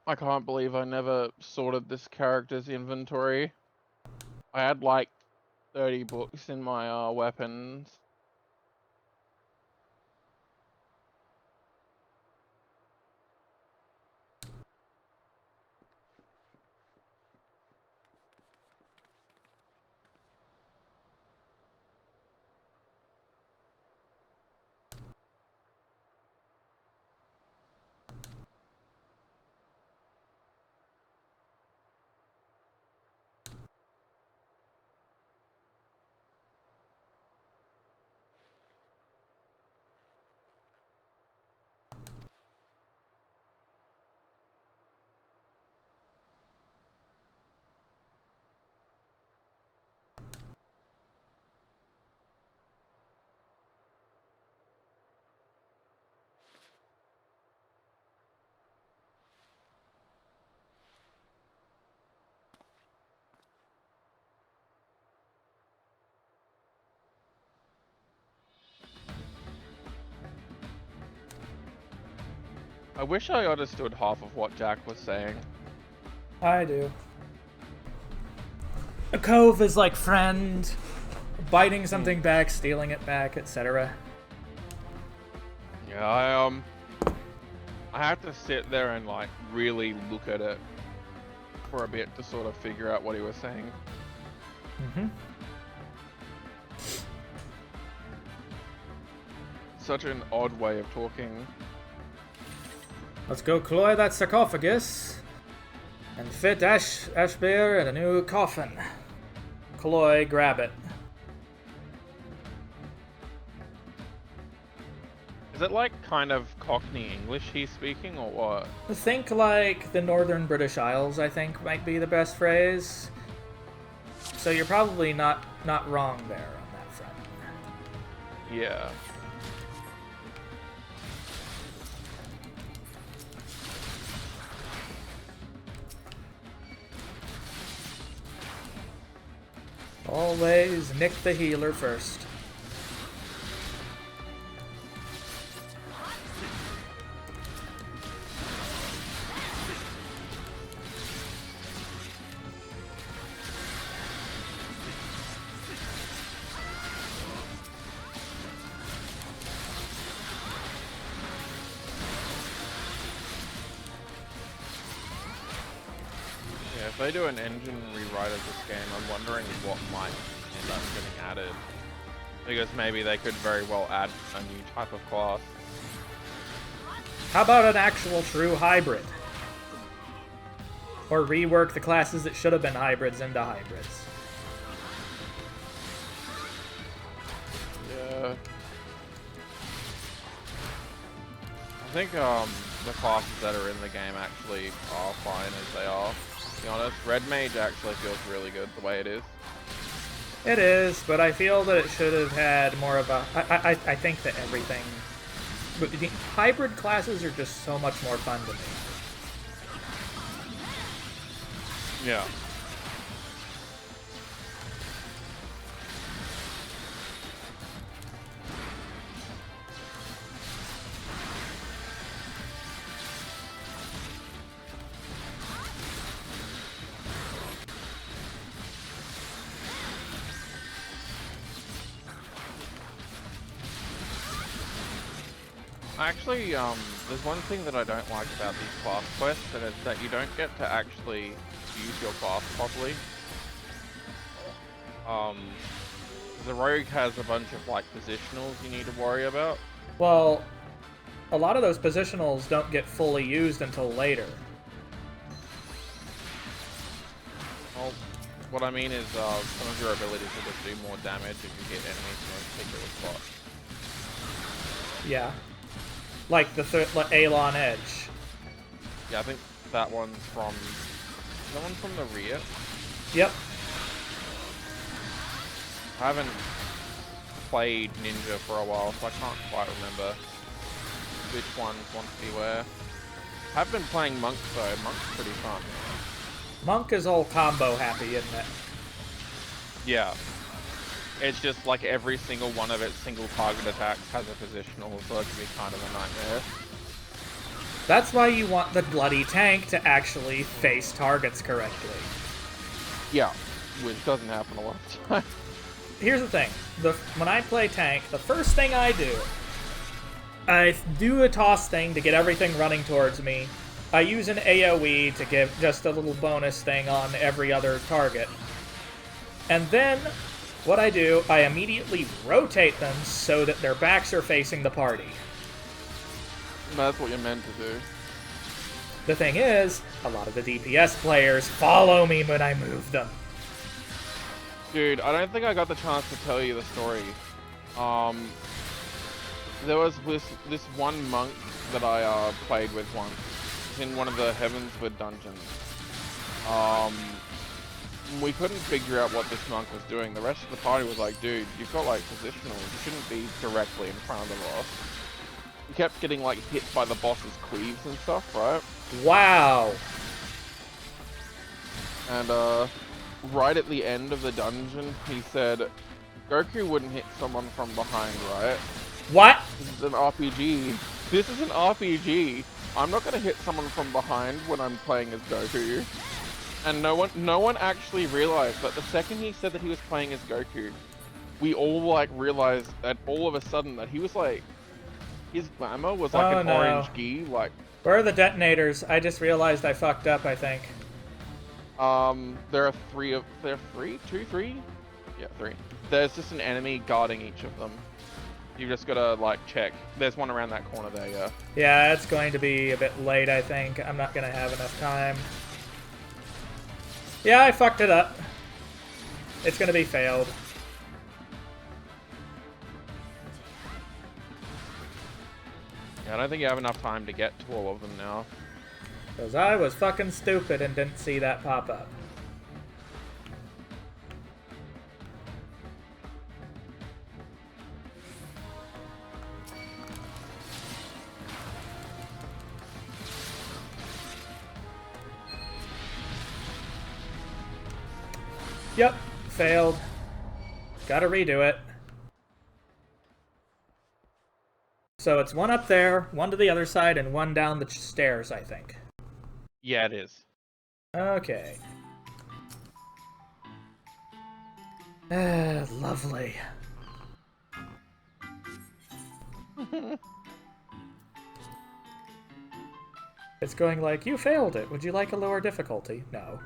I can't believe I never sorted this character's inventory. I had like 30 books in my weapons. I wish I understood half of what Jack was saying. I do. A cove is like friend, biting something back, stealing it back, etc. Yeah, I have to sit there and like really look at it for a bit to sort of figure out what he was saying. Mm-hmm. Such an odd way of talking. Let's go cloy that sarcophagus and fit Ashbear in a new coffin. Cloy, grab it. Is it like kind of Cockney English he's speaking or what? Think like the Northern British Isles, I think, might be the best phrase. So you're probably not wrong there on that front. Yeah. Always nick the healer first. Yeah, if they do an engine rewrite of this game, I'm wondering what might end up getting added. Because maybe they could very well add a new type of class. How about an actual true hybrid? Or rework the classes that should have been hybrids into hybrids. Yeah. I think the classes that are in the game actually are fine as they are. To be honest, Red Mage actually feels really good the way it is. It is, but I feel that it should have had more of a... I think that everything... But the hybrid classes are just so much more fun to me. Yeah. Actually, there's one thing that I don't like about these class quests, and it's that you don't get to actually use your class properly. The rogue has a bunch of like positionals you need to worry about. Well, a lot of those positionals don't get fully used until later. Well, what I mean is some of your abilities will just do more damage if you hit enemies in a particular spot. Yeah. Like the Alon Edge. Yeah, I think that one's from... Is that one from the rear? Yep. I haven't played Ninja for a while, so I can't quite remember which ones want to be where. I have been playing Monk though. Monk's pretty fun. Monk is all combo happy, isn't it? Yeah. It's just like every single one of its single target attacks has a positional, so it can be kind of a nightmare. That's why you want the bloody tank to actually face targets correctly. Yeah, which doesn't happen a lot of the time. Here's the thing. When I play tank, the first thing I do a toss thing to get everything running towards me. I use an AoE to give just a little bonus thing on every other target. And then, what I do, I immediately rotate them so that their backs are facing the party. That's what you're meant to do. The thing is, a lot of the DPS players follow me when I move them. Dude, I don't think I got the chance to tell you the story. There was this one monk that I played with once in one of the Heavensward dungeons. We couldn't figure out what this monk was doing. The rest of the party was like, dude, you've got like positionals. You shouldn't be directly in front of the boss. He kept getting like hit by the boss's cleaves and stuff, right? Wow. And right at the end of the dungeon, he said, Goku wouldn't hit someone from behind, right? What? This is an RPG. This is an RPG. I'm not gonna hit someone from behind when I'm playing as Goku. And no one actually realized that the second he said that he was playing as Goku, we all like realized that all of a sudden that he was like, his glamour was like Oh, an no. orange gi, like. Where are the detonators? I just realized I fucked up, I think. There are three. Yeah, three. There's just an enemy guarding each of them. You just gotta like check. There's one around that corner there, yeah. Yeah, it's going to be a bit late, I think. I'm not gonna have enough time. Yeah, I fucked it up. It's gonna be failed. Yeah, I don't think you have enough time to get to all of them now. Because I was fucking stupid and didn't see that pop up. Yep, failed. Gotta redo it. So it's one up there, one to the other side, and one down the stairs, I think. Yeah, it is. Okay. Lovely. It's going like, you failed it. Would you like a lower difficulty? No.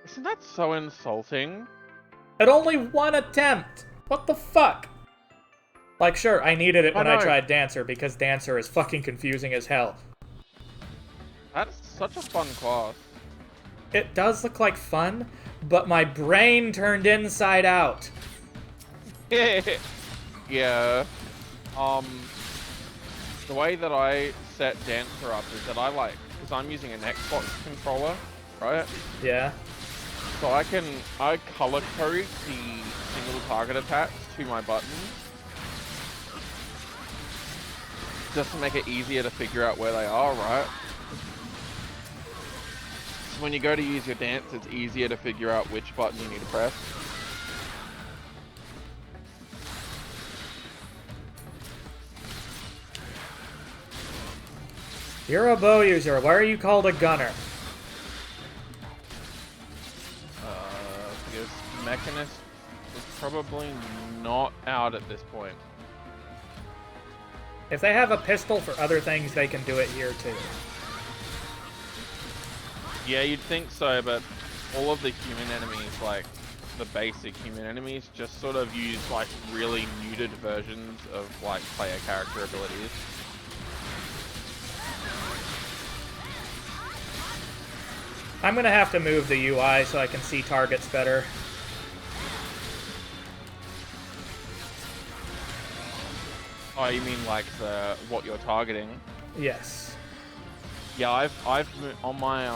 Isn't that so insulting? At only one attempt! What the fuck? Like, sure, I needed it when I know. tried Dancer, because Dancer is fucking confusing as hell. That's such a fun class. It does look like fun, but my brain turned inside out. Yeah. The way that I set Dancer up is that I like, because I'm using an Xbox controller, right? Yeah. So I color code the single target attacks to my buttons. Just to make it easier to figure out where they are, right? So when you go to use your dance, it's easier to figure out which button you need to press. You're a bow user. Why are you called a gunner? Because Mechanist is probably not out at this point. If they have a pistol for other things, they can do it here too. Yeah, you'd think so, but all of the human enemies, like the basic human enemies, just sort of use like really muted versions of like player character abilities. I'm gonna have to move the UI so I can see targets better. Oh, you mean like what you're targeting? Yes. Yeah, I've on my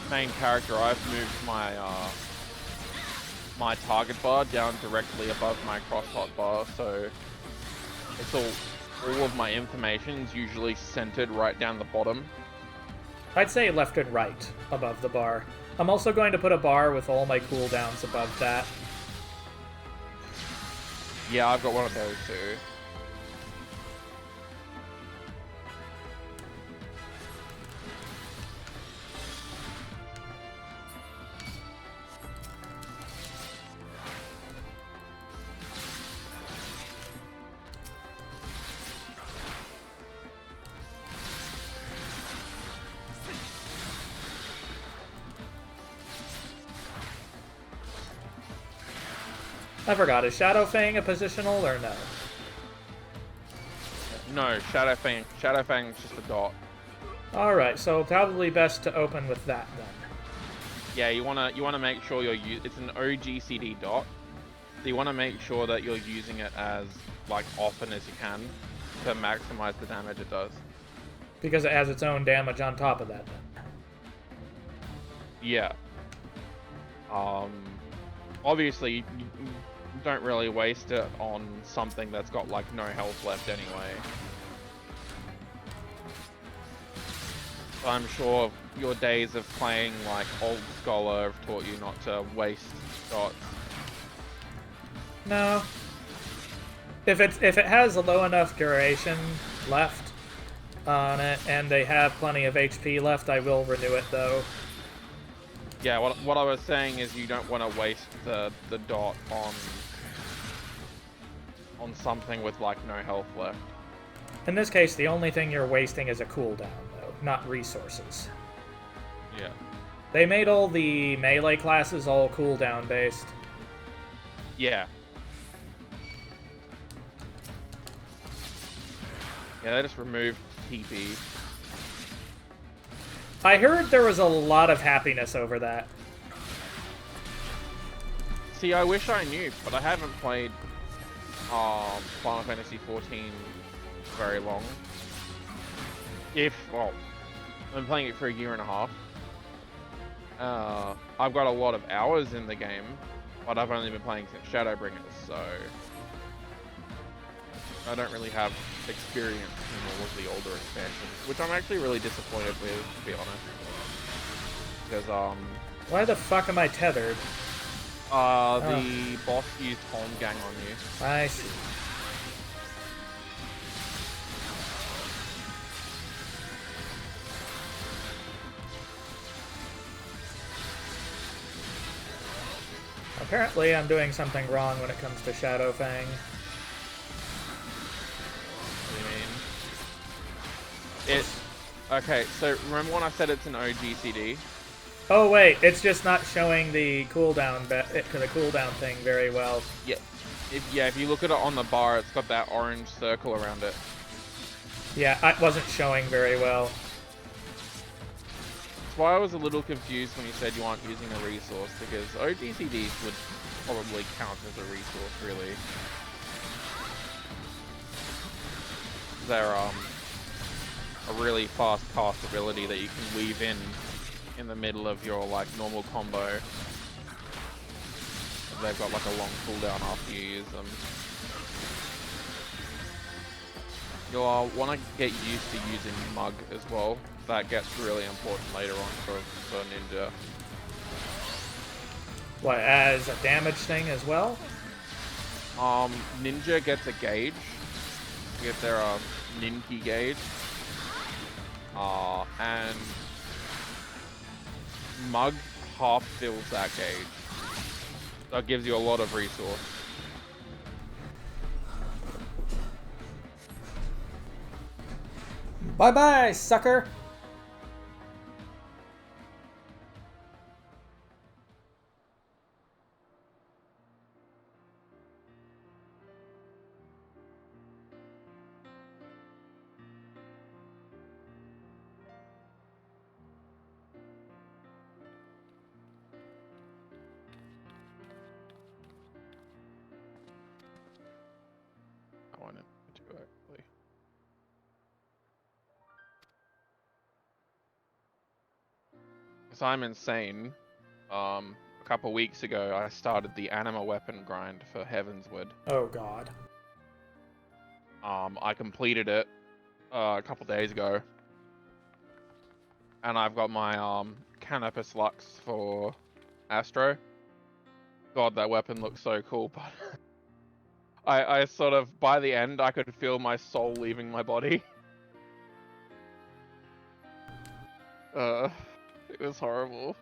main character, I've moved my my target bar down directly above my crosshair bar, so it's all of my information's usually centered right down the bottom. I'd say left and right above the bar. I'm also going to put a bar with all my cooldowns above that. Yeah, I've got one of those too. I forgot. Is Shadowfang a positional or no? No, Shadowfang's just a dot. Alright, so probably best to open with that then. Yeah, you wanna make sure it's an OGCD dot. So you wanna make sure that you're using it as like often as you can to maximize the damage it does. Because it has its own damage on top of that then. Yeah. Obviously you don't really waste it on something that's got like no health left anyway. So I'm sure your days of playing like Old Scholar have taught you not to waste dots. No. If it has a low enough duration left on it, and they have plenty of HP left, I will renew it though. Yeah, what I was saying is you don't want to waste the dot on something with like no health left. In this case, the only thing you're wasting is a cooldown though, not resources. Yeah. They made all the melee classes all cooldown based. Yeah. Yeah, they just removed TP. I heard there was a lot of happiness over that. See, I wish I knew, but I haven't played Final Fantasy 14 very long. Well, I've been playing it for a year and a half. I've got a lot of hours in the game, but I've only been playing since Shadowbringers, so I don't really have experience in all of the older expansions, which I'm actually really disappointed with, to be honest. Because, Why the fuck am I tethered? the boss used Holm Gang on you. I see. Apparently I'm doing something wrong when it comes to Shadowfang. What do you mean? Okay, so remember when I said it's an OGCD? Oh wait, it's just not showing the cooldown thing very well. Yeah. If you look at it on the bar, it's got that orange circle around it. Yeah, it wasn't showing very well. That's why I was a little confused when you said you aren't using a resource, because OGCDs would probably count as a resource, really. They're a really fast cast ability that you can weave in the middle of your like normal combo. They've got like a long cooldown after you use them. You'll want to get used to using Mug as well. That gets really important later on for Ninja. What, as a damage thing as well? Ninja gets a gauge. You get their Ninki gauge. And Mug half fills that gauge. That gives you a lot of resource. Bye-bye, sucker! I want it to actually. Because I'm insane. A couple weeks ago, I started the anima weapon grind for Heavensward. Oh god. I completed it a couple days ago, and I've got my Canopus Lux for Astro. God, that weapon looks so cool, but I sort of, by the end, I could feel my soul leaving my body. It was horrible.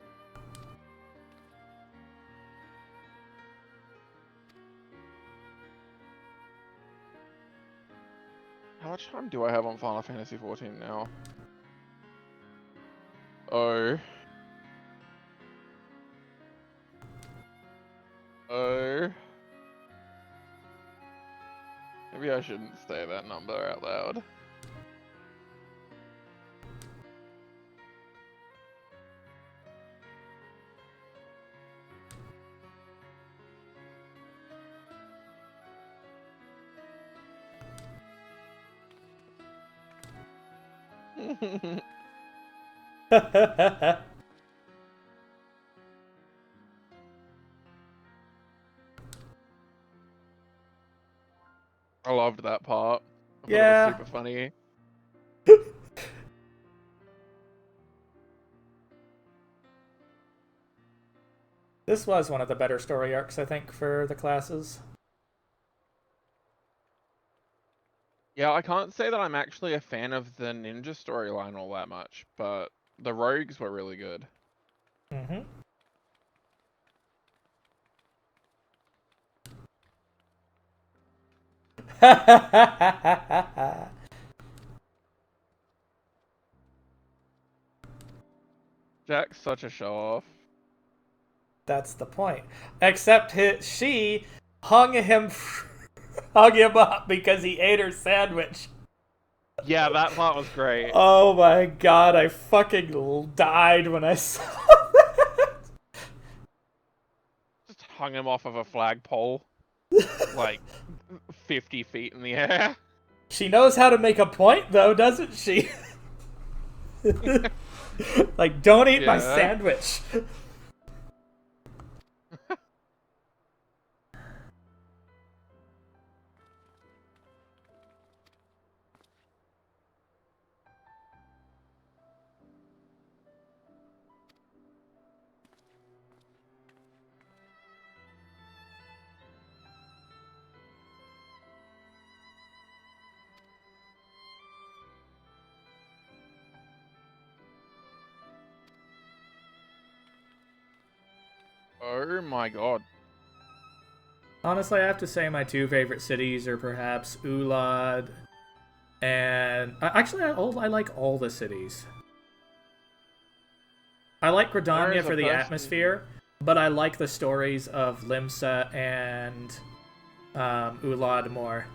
How much time do I have on Final Fantasy 14 now? Oh. Maybe I shouldn't say that number out loud. I loved that part. I thought Yeah. it was super funny. This was one of the better story arcs, I think, for the classes. Yeah, I can't say that I'm actually a fan of the ninja storyline all that much, but the rogues were really good. Mm-hmm. Jack's such a show-off. That's the point. Except she hung him hung him up because he ate her sandwich. Yeah, that part was great. Oh my god, I fucking died when I saw that. Just hung him off of a flagpole, like 50 feet in the air. She knows how to make a point, though, doesn't she? Like, don't eat my Yeah. sandwich. Oh my god. Honestly, I have to say my two favorite cities are perhaps Ulad and... Actually, I like all the cities. I like There Gridania is a for the person- atmosphere, but I like the stories of Limsa and Ulad more.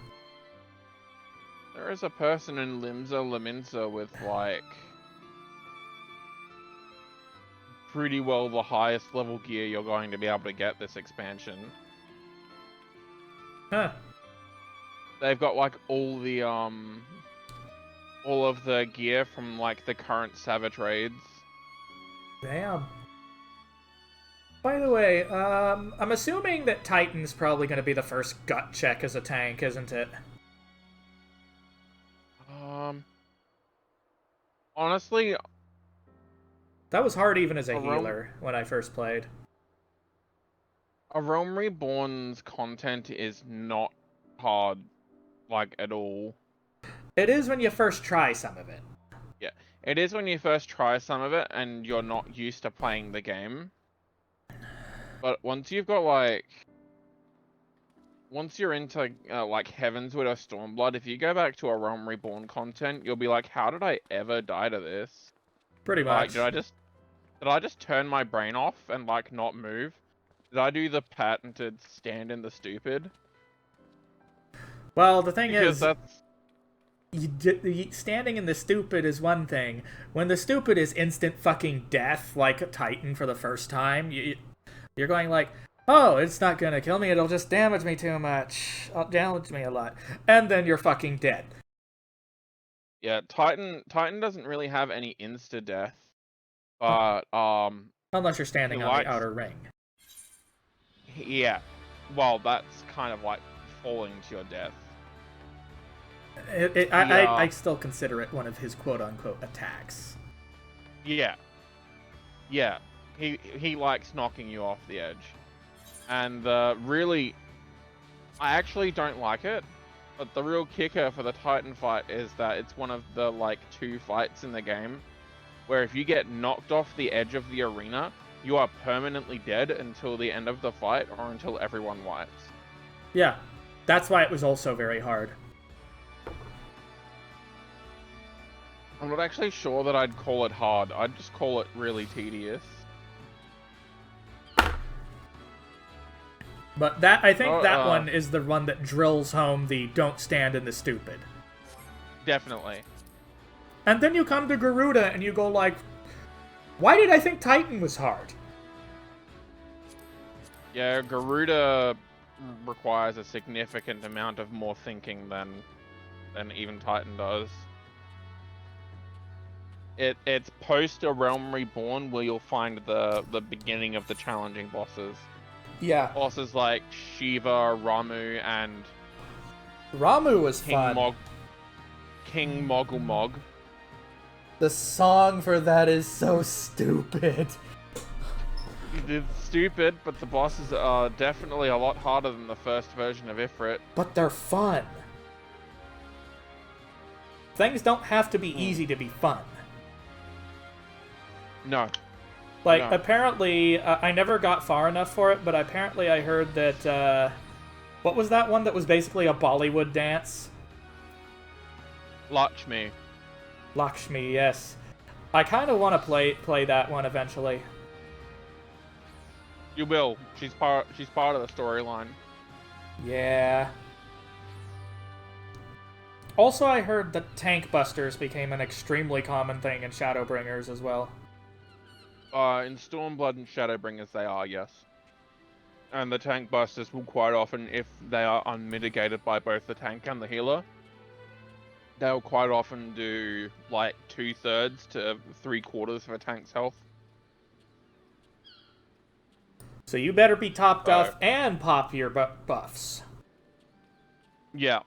There is a person in Limsa Laminsa with, like, pretty well the highest level gear you're going to be able to get this expansion. Huh. They've got, like, all of the gear from, like, the current Savage raids. Damn. By the way, I'm assuming that Titan's probably going to be the first gut check as a tank, isn't it? Honestly, That was hard even as a A Rome- healer when I first played. A Realm Reborn's content is not hard, like, at all. It is when you first try some of it. Yeah, it is when you first try some of it and you're not used to playing the game. But once you've got, like... Once you're into, like, Heavenswood or Stormblood, if you go back to a Realm Reborn content, you'll be like, how did I ever die to this? Pretty Like, much. did I just turn my brain off and, like, not move? Did I do the patented stand in the stupid? Well, the thing Because is, that's... standing in the stupid is one thing. When the stupid is instant fucking death, like a Titan for the first time, you're going like, oh, it's not gonna kill me, it'll just damage me too much. It'll damage me a lot. And then you're fucking dead. Yeah, Titan doesn't really have any insta-death. But, Unless you're standing He on the likes- outer ring. yeah. Well, that's kind of like falling to your death. I still consider it one of his quote-unquote attacks. Yeah. Yeah. He likes knocking you off the edge. And really, I actually don't like it. But the real kicker for the Titan fight is that it's one of the, like, 2 fights in the game where if you get knocked off the edge of the arena, you are permanently dead until the end of the fight or until everyone wipes. Yeah, that's why it was also very hard. I'm not actually sure that I'd call it hard. I'd just call it really tedious. But I think that Oh, one is the one that drills home the don't stand in the stupid. Definitely. And then you come to Garuda and you go like, why did I think Titan was hard? Yeah, Garuda requires a significant amount of more thinking than even Titan does. It's post A Realm Reborn where you'll find the beginning of the challenging bosses. Yeah. Bosses like Shiva, Ramu, and Ramu was fun. King Moggle Mog. The song for that is so stupid. It's stupid, but the bosses are definitely a lot harder than the first version of Ifrit. But they're fun. Things don't have to be easy to be fun. No. Like, No. apparently, I never got far enough for it, but apparently I heard that, what was that one that was basically a Bollywood dance? Lakshmi. Lakshmi, yes. I kind of want to play that one eventually. You will. She's part of the storyline. Yeah. Also, I heard that tank busters became an extremely common thing in Shadowbringers as well. In Stormblood and Shadowbringers, they are, yes. And the tank busters will quite often, if they are unmitigated by both the tank and the healer, they'll quite often do like 2/3 to 3/4 of a tank's health. So you better be topped off and pop your buffs. Yeah.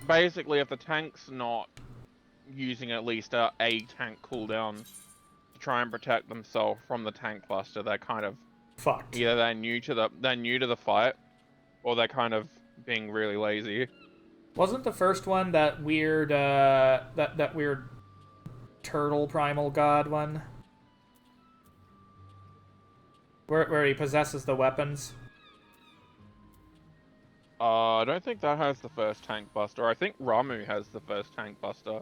Basically, if the tank's not using at least a tank cooldown to try and protect themselves from the tank buster, they're kind of Fucked. either they're new to the fight, or they're kind of being really lazy. Wasn't the first one that weird that weird turtle primal god one? Where he possesses the weapons? I don't think that has the first tank buster. I think Ramu has the first tank buster.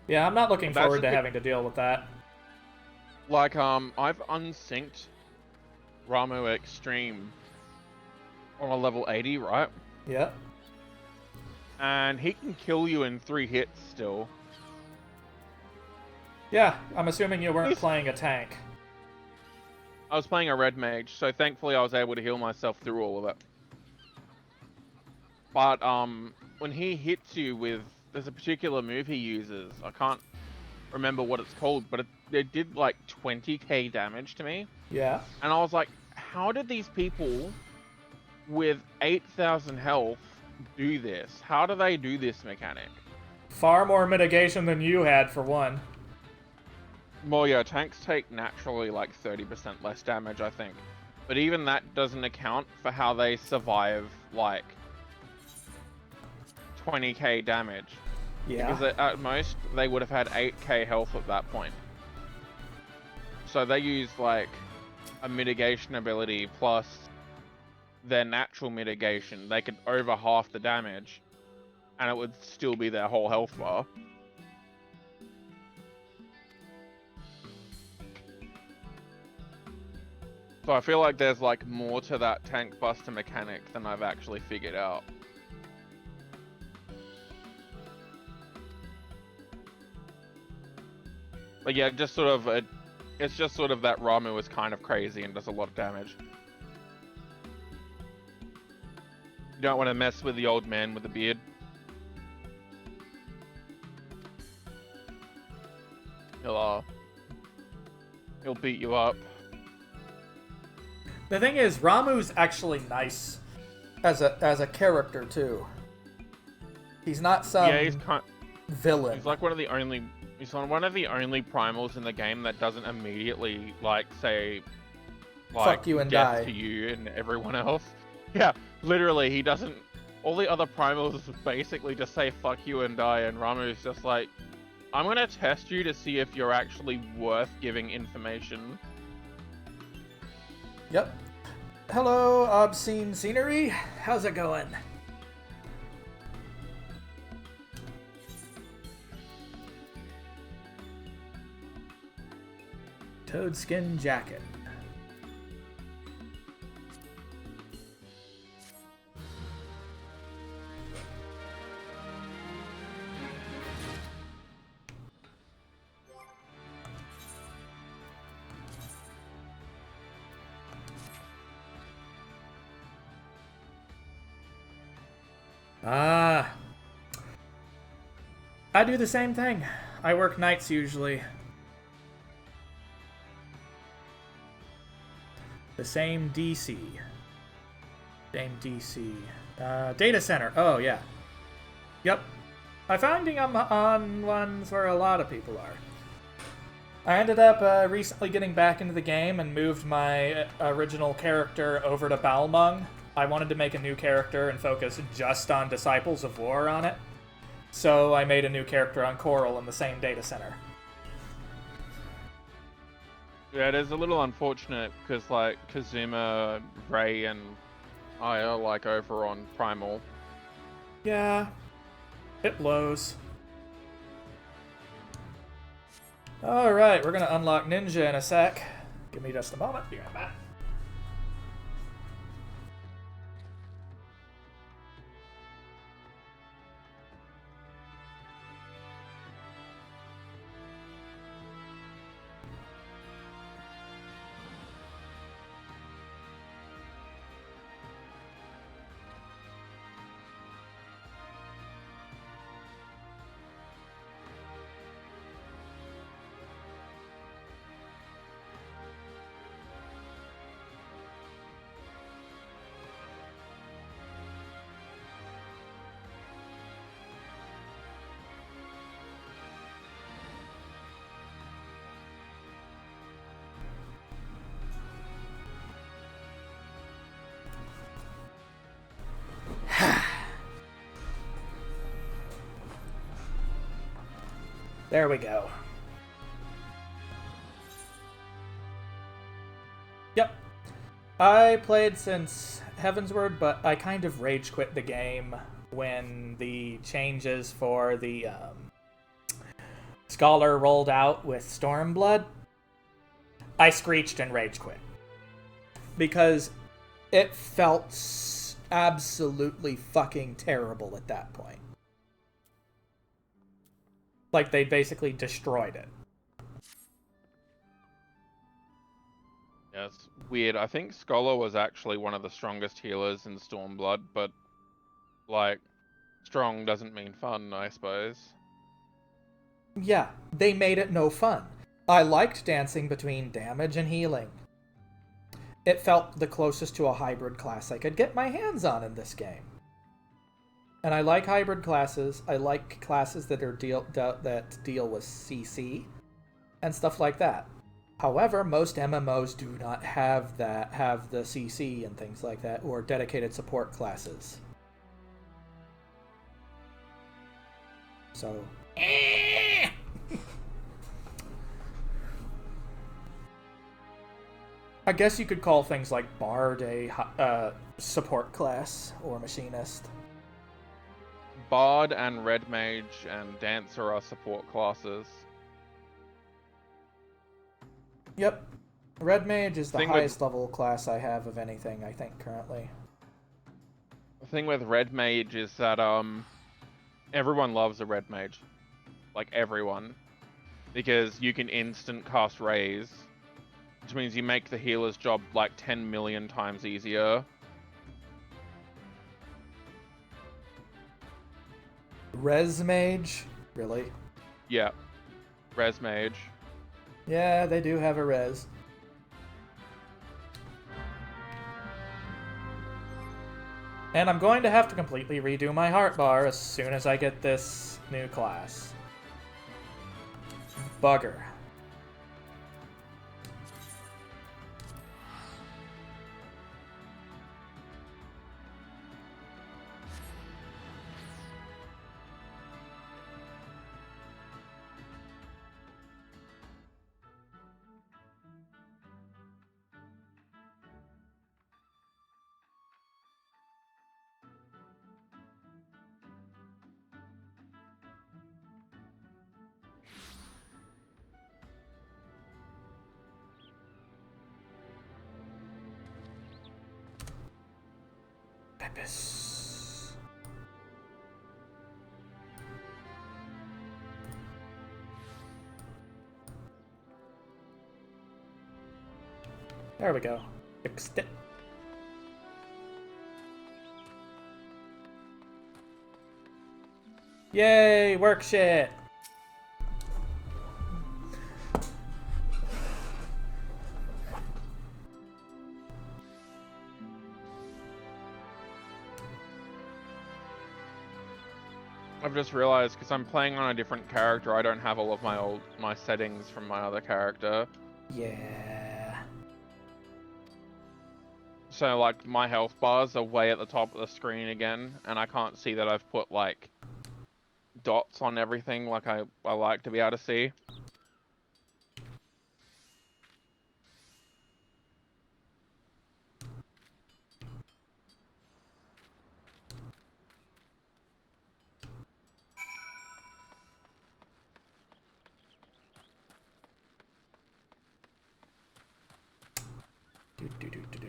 Yeah, I'm not looking That's forward to the- having to deal with that. Like, I've unsynced Ramu Extreme on a level 80, right? Yep. And he can kill you in 3 hits still. Yeah, I'm assuming you weren't playing a tank. I was playing a red mage, so thankfully I was able to heal myself through all of it. But, when he hits you with... There's a particular move he uses. I can't remember what it's called, but it did like 20k damage to me. Yeah. And I was like, how did these people with 8,000 health do this? How do they do this mechanic? Far more mitigation than you had, for one. Well, yeah, tanks take naturally like 30% less damage, I think. But even that doesn't account for how they survive like 20k damage. Yeah. Because at most, they would have had 8k health at that point. So they use like a mitigation ability plus their natural mitigation. They could over half the damage and it would still be their whole health bar. So I feel like there's like more to that tank buster mechanic than I've actually figured out. But yeah, just sort of it's just sort of that Ramu is kind of crazy and does a lot of damage. You don't want to mess with the old man with the beard. He'll beat you up. The thing is, Ramu's actually nice as a character too. He's not some Yeah, villain. he's like one of the only primals in the game that doesn't immediately like say like Fuck you and death die to you and everyone else. Yeah, literally he doesn't. All the other primals basically just say fuck you and die, and Ramu's just like, I'm gonna test you to see if you're actually worth giving information. Yep. Hello, obscene scenery. How's it going? Toadskin jacket. Ah. I do the same thing. I work nights usually. The same DC. Same DC. Data center. Oh, yeah. Yep. I'm finding I'm on ones where a lot of people are. I ended up recently getting back into the game and moved my original character over to Balmung. I wanted to make a new character and focus just on Disciples of War on it. So I made a new character on Coral in the same data center. Yeah, it is a little unfortunate because like Kazuma, Ray, and I are like over on Primal. Yeah, it blows. Alright, we're gonna unlock Ninja in a sec. Give me just a moment. Be right back. There we go. Yep. I played since Heavensward, but I kind of rage quit the game when the changes for the Scholar rolled out with Stormblood. I screeched and rage quit. Because it felt absolutely fucking terrible at that point. Like they basically destroyed it. Yeah, it's weird. I think Scholar was actually one of the strongest healers in Stormblood, but like strong doesn't mean fun, I suppose. Yeah, they made it no fun. I liked dancing between damage and healing. It felt the closest to a hybrid class I could get my hands on in this game. And I like hybrid classes. I like classes that are deal with CC and stuff like that. However, most MMOs do not have the CC and things like that, or dedicated support classes. So, I guess you could call things like Bard a support class or machinist. Bard and Red Mage and Dancer are support classes. Yep. Red Mage is the Thing highest level class I have of anything, I think, currently. The thing with Red Mage is that everyone loves a Red Mage. Like everyone. Because you can instant cast Raise, which means you make the healer's job like 10 million times easier. Res Mage? Really? Yeah. Res Mage. Yeah, they do have a res. And I'm going to have to completely redo my heart bar as soon as I get this new class. Bugger. Pepis. There we go. Fixed it. Yay, work shit. I've just realized because I'm playing on a different character, I don't have all of my settings from my other character. Yeah. So like my health bars are way at the top of the screen again, and I can't see that I've put like dots on everything like I like to be able to see. Do, do, do, do, do.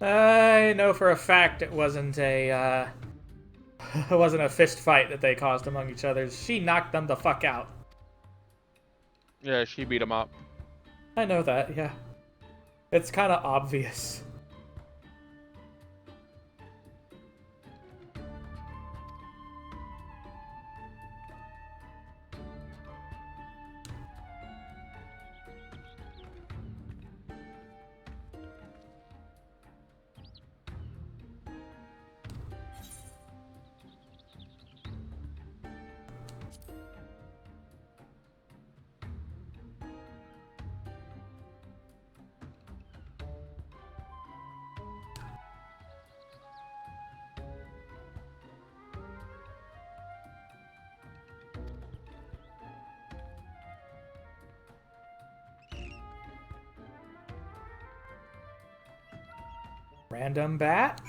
I know for a fact it wasn't a it wasn't a fist fight that they caused among each other. She knocked them the fuck out. Yeah, she beat him up. I know that, yeah. It's kind of obvious. Random bat?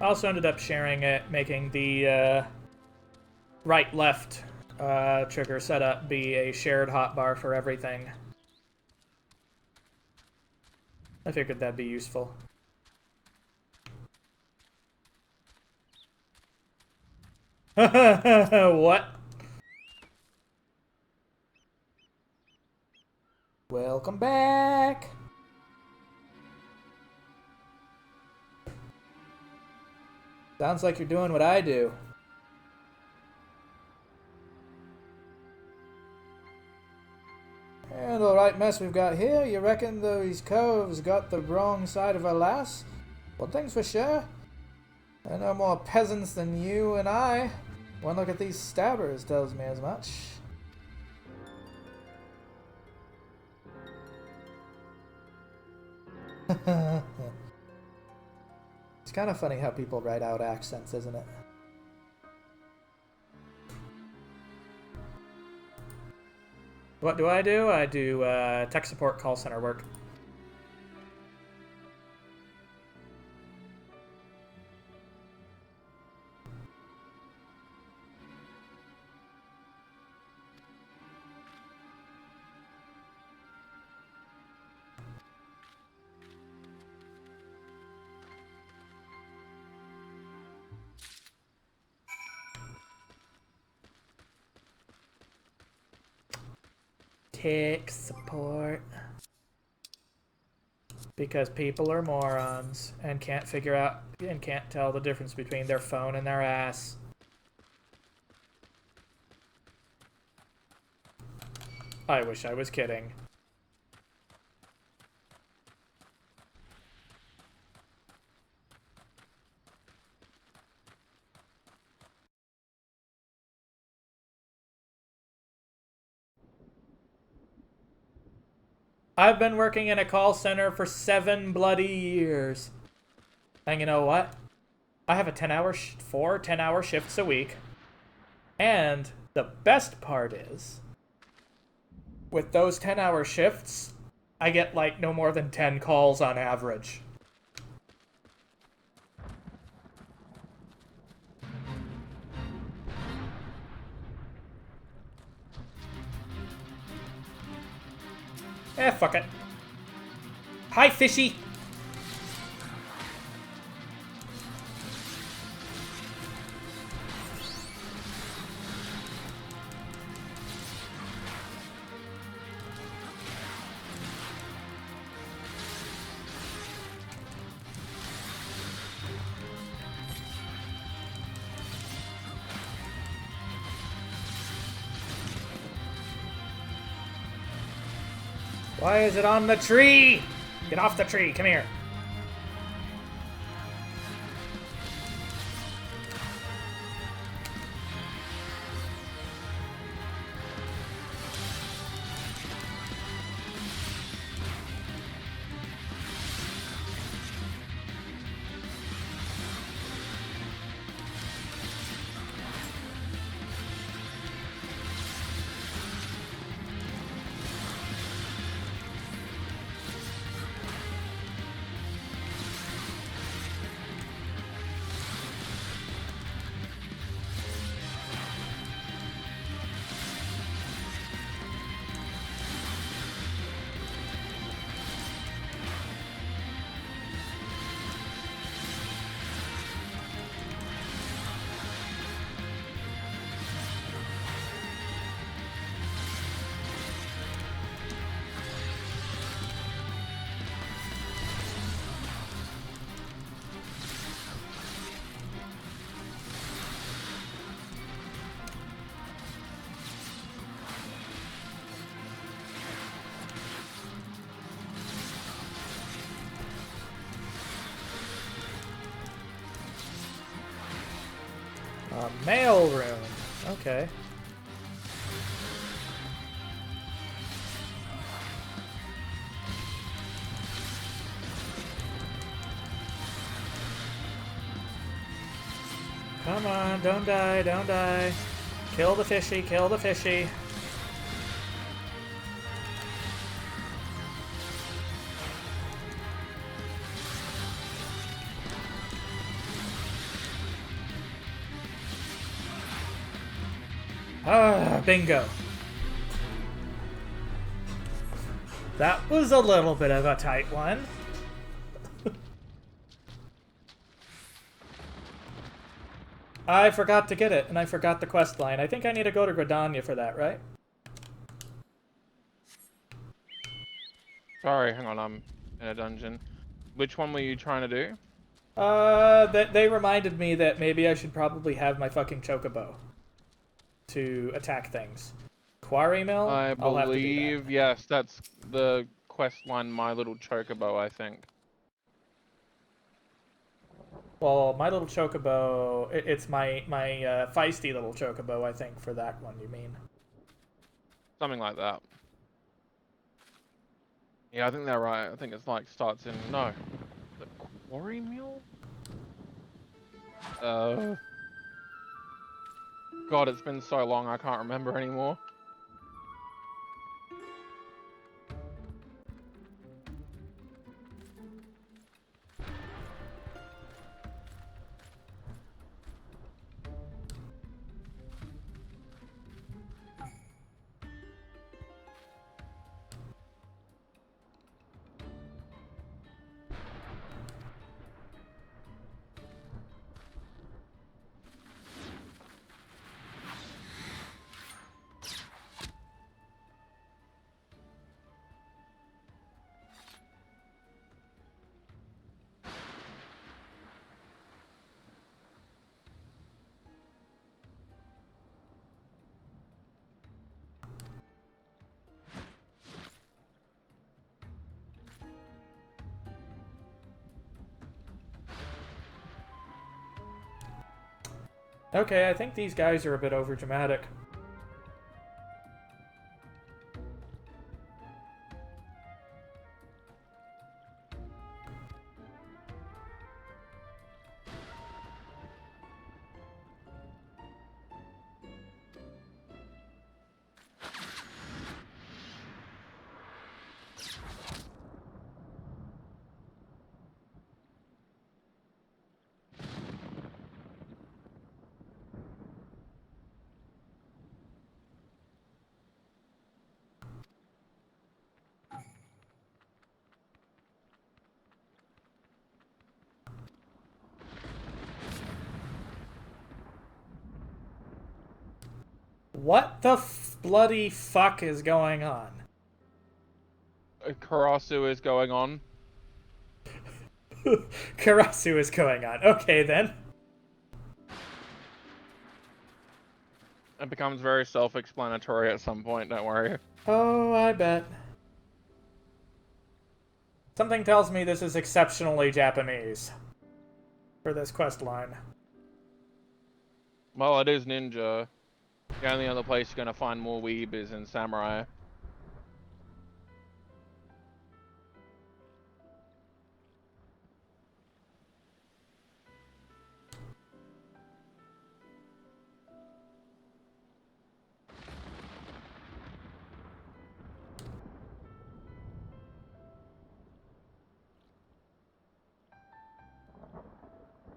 I also ended up sharing it, making the right-left trigger setup be a shared hotbar for everything. I figured that'd be useful. What? Welcome back! Sounds like you're doing what I do. And alright mess we've got here. You reckon these coves got the wrong side of a lass? One thing's for sure. They're no more peasants than you and I. One look at these stabbers tells me as much. It's kind of funny how people write out accents, isn't it? What do? I do tech support call center work. Tech support. Because people are morons and can't figure out and can't tell the difference between their phone and their ass. I wish I was kidding. I've been working in a call center for 7 bloody years. And you know what? I have a 4 10-hour shifts a week. And the best part is, with those 10-hour shifts, I get like no more than 10 calls on average. Fuck it. Hi, fishy! Why is it on the tree? Get off the tree, come here. Mail room. Okay. Come on, don't die, don't die. Kill the fishy, kill the fishy. Ah, bingo. That was a little bit of a tight one. I forgot to get it, and I forgot the quest line. I think I need to go to Gridania for that, right? Sorry, hang on, I'm in a dungeon. Which one were you trying to do? They reminded me that maybe I should probably have my fucking chocobo to attack things. Quarry mill? I I'll have to do believe, that. yes, that's the quest line, My Little Chocobo, I think. Well, my little chocobo, it's my feisty little chocobo, I think, for that one, you mean. Something like that. Yeah, I think they're right. I think it's like starts in, no. The quarry mill? God, it's been so long I can't remember anymore. Okay, I think these guys are a bit overdramatic. What the bloody fuck is going on? Karasu is going on. Karasu is going on. Okay, then. It becomes very self-explanatory at some point, don't worry. Oh, I bet. Something tells me this is exceptionally Japanese for this quest line. Well, it is ninja. The only other place you're gonna find more weeb is in samurai.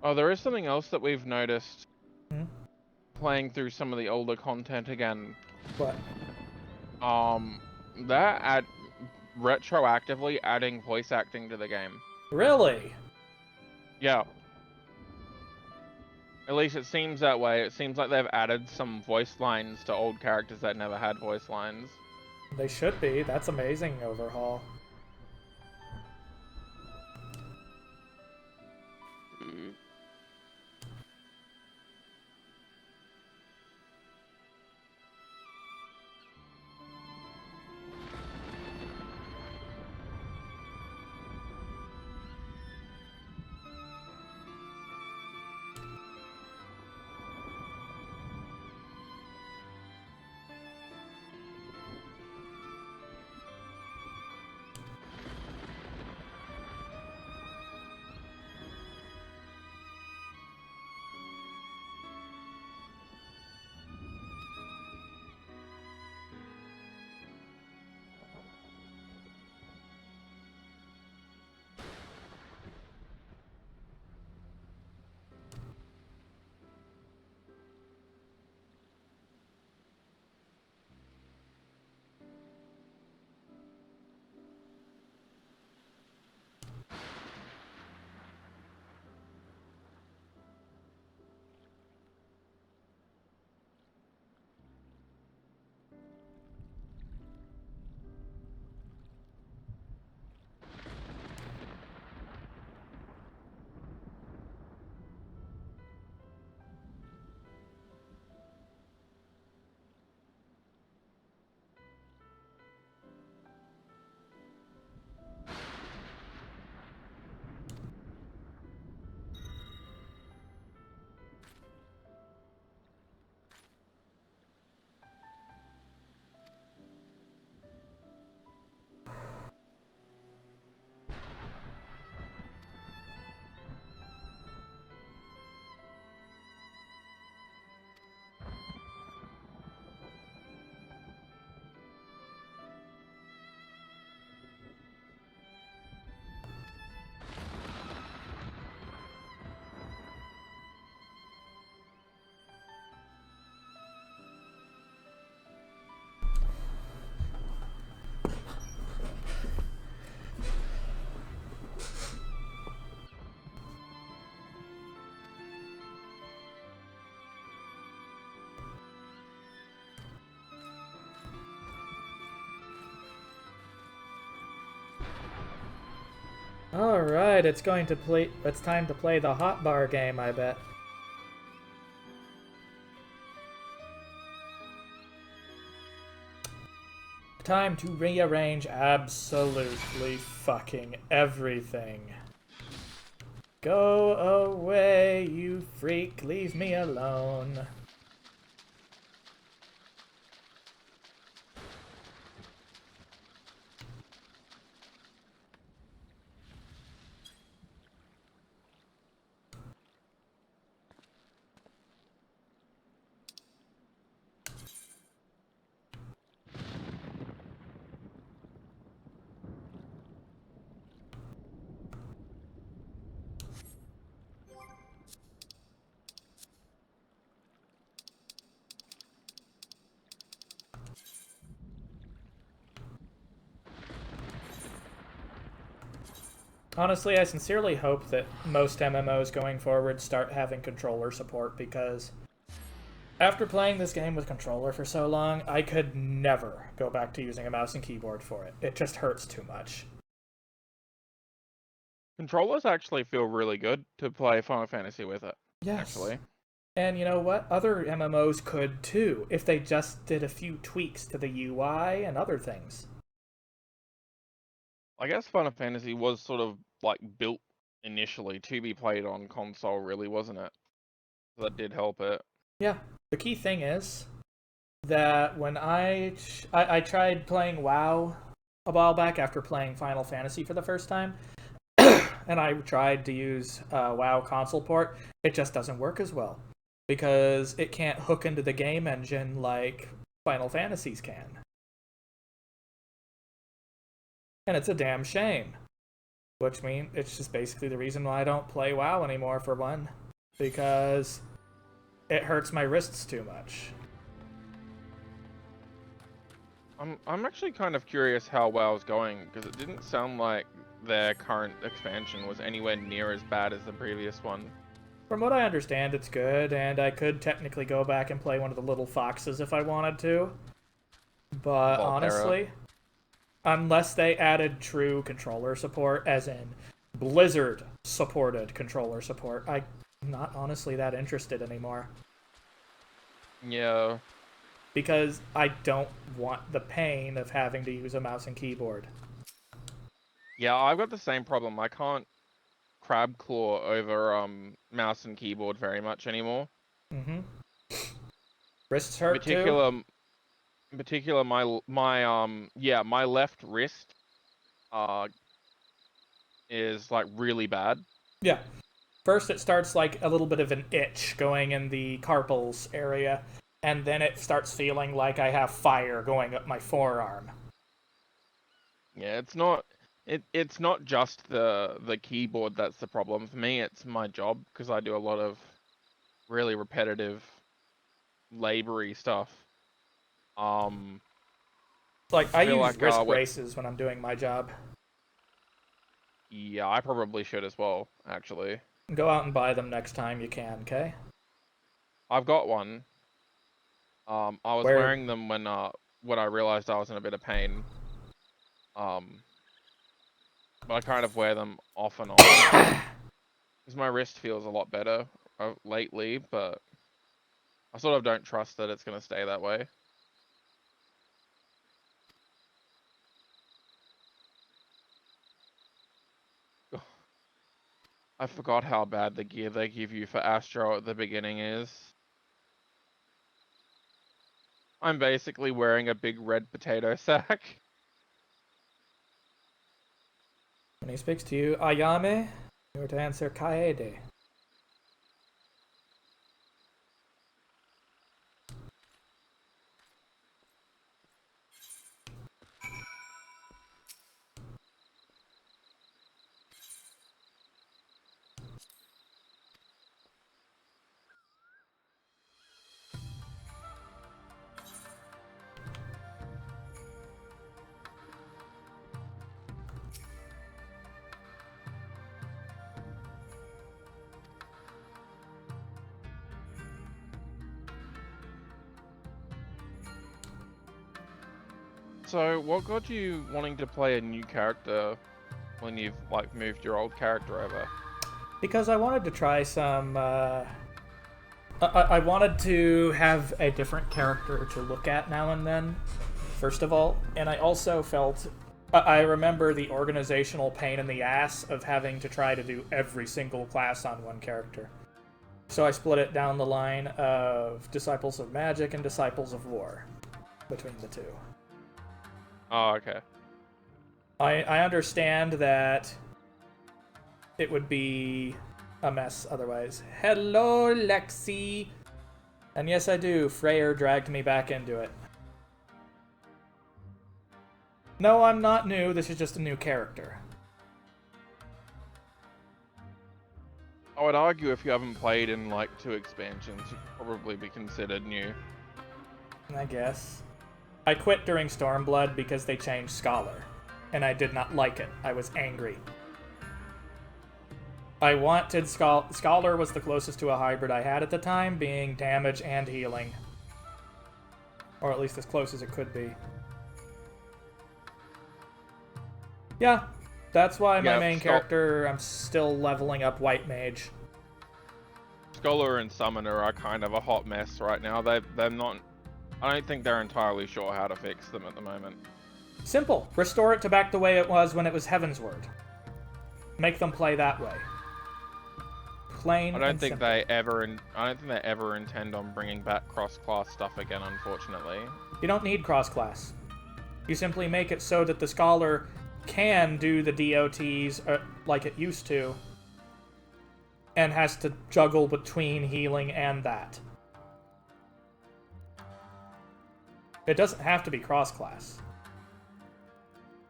Oh, there is something else that we've noticed playing through some of the older content again. What? They're retroactively adding voice acting to the game. Really? Yeah. At least it seems that way. It seems like they've added some voice lines to old characters that never had voice lines. They should be. That's amazing overhaul. Alright, it's time to play the hotbar game, I bet. Time to rearrange absolutely fucking everything. Go away, you freak, leave me alone. Honestly, I sincerely hope that most MMOs going forward start having controller support, because After playing this game with controller for so long, I could never go back to using a mouse and keyboard for it. It just hurts too much. Controllers actually feel really good to play Final Fantasy with it. Yes. Actually. And you know what? Other MMOs could too, if they just did a few tweaks to the UI and other things. I guess Final Fantasy was sort of like built initially to be played on console, really, wasn't it? So that did help it. Yeah. The key thing is that when I tried playing WoW a while back after playing Final Fantasy for the first time, and I tried to use WoW console port, it just doesn't work as well because it can't hook into the game engine like Final Fantasies can. And it's a damn shame. Which means it's just basically the reason why I don't play WoW anymore, for one. Because it hurts my wrists too much. I'm actually kind of curious how WoW's going, because it didn't sound like their current expansion was anywhere near as bad as the previous one. From what I understand, it's good, and I could technically go back and play one of the little foxes if I wanted to. But Volterra. honestly, unless they added true controller support, as in Blizzard-supported controller support, I'm not honestly that interested anymore. Yeah. Because I don't want the pain of having to use a mouse and keyboard. Yeah, I've got the same problem. I can't crab claw over mouse and keyboard very much anymore. Mm-hmm. Wrists hurt too? In particular, my left wrist is like really bad. Yeah. First it starts like a little bit of an itch going in the carpals area, and then it starts feeling like I have fire going up my forearm. Yeah, it's not just the keyboard that's the problem for me. It's my job, because I do a lot of really repetitive, labory stuff. Like, I feel use like, wrist what- braces when I'm doing my job. Yeah, I probably should as well, actually. Go out and buy them next time you can, okay? I've got one. I was Where- wearing them when I realized I was in a bit of pain. But I kind of wear them off and on. Because my wrist feels a lot better lately, but I sort of don't trust that it's going to stay that way. I forgot how bad the gear they give you for Astro at the beginning is. I'm basically wearing a big red potato sack. When he speaks to you, Ayame, you are to answer Kaede. So, what got you wanting to play a new character when you've like moved your old character over? Because I wanted to try some, I wanted to have a different character to look at now and then, first of all, and I also felt, I remember the organizational pain in the ass of having to try to do every single class on one character. So I split it down the line of Disciples of Magic and Disciples of War between the two. Oh, okay. I understand that it would be a mess otherwise. Hello, Lexi! And yes, I do. Freyr dragged me back into it. No, I'm not new. This is just a new character. I would argue if you haven't played in like 2 expansions, you'd probably be considered new. I guess. I quit during Stormblood because they changed Scholar, and I did not like it. I was angry. I wanted Scholar was the closest to a hybrid I had at the time, being damage and healing. Or at least as close as it could be. Yeah, that's why my main character, I'm still leveling up White Mage. Scholar and Summoner are kind of a hot mess right now. They're not... I don't think they're entirely sure how to fix them at the moment. Simple. Restore it to back the way it was when it was Heavensward. Make them play that way. Plain I don't and think simple. they ever intend on bringing back cross-class stuff again, unfortunately. You don't need cross-class. You simply make it so that the Scholar can do the DOTs like it used to, and has to juggle between healing and that. It doesn't have to be cross-class.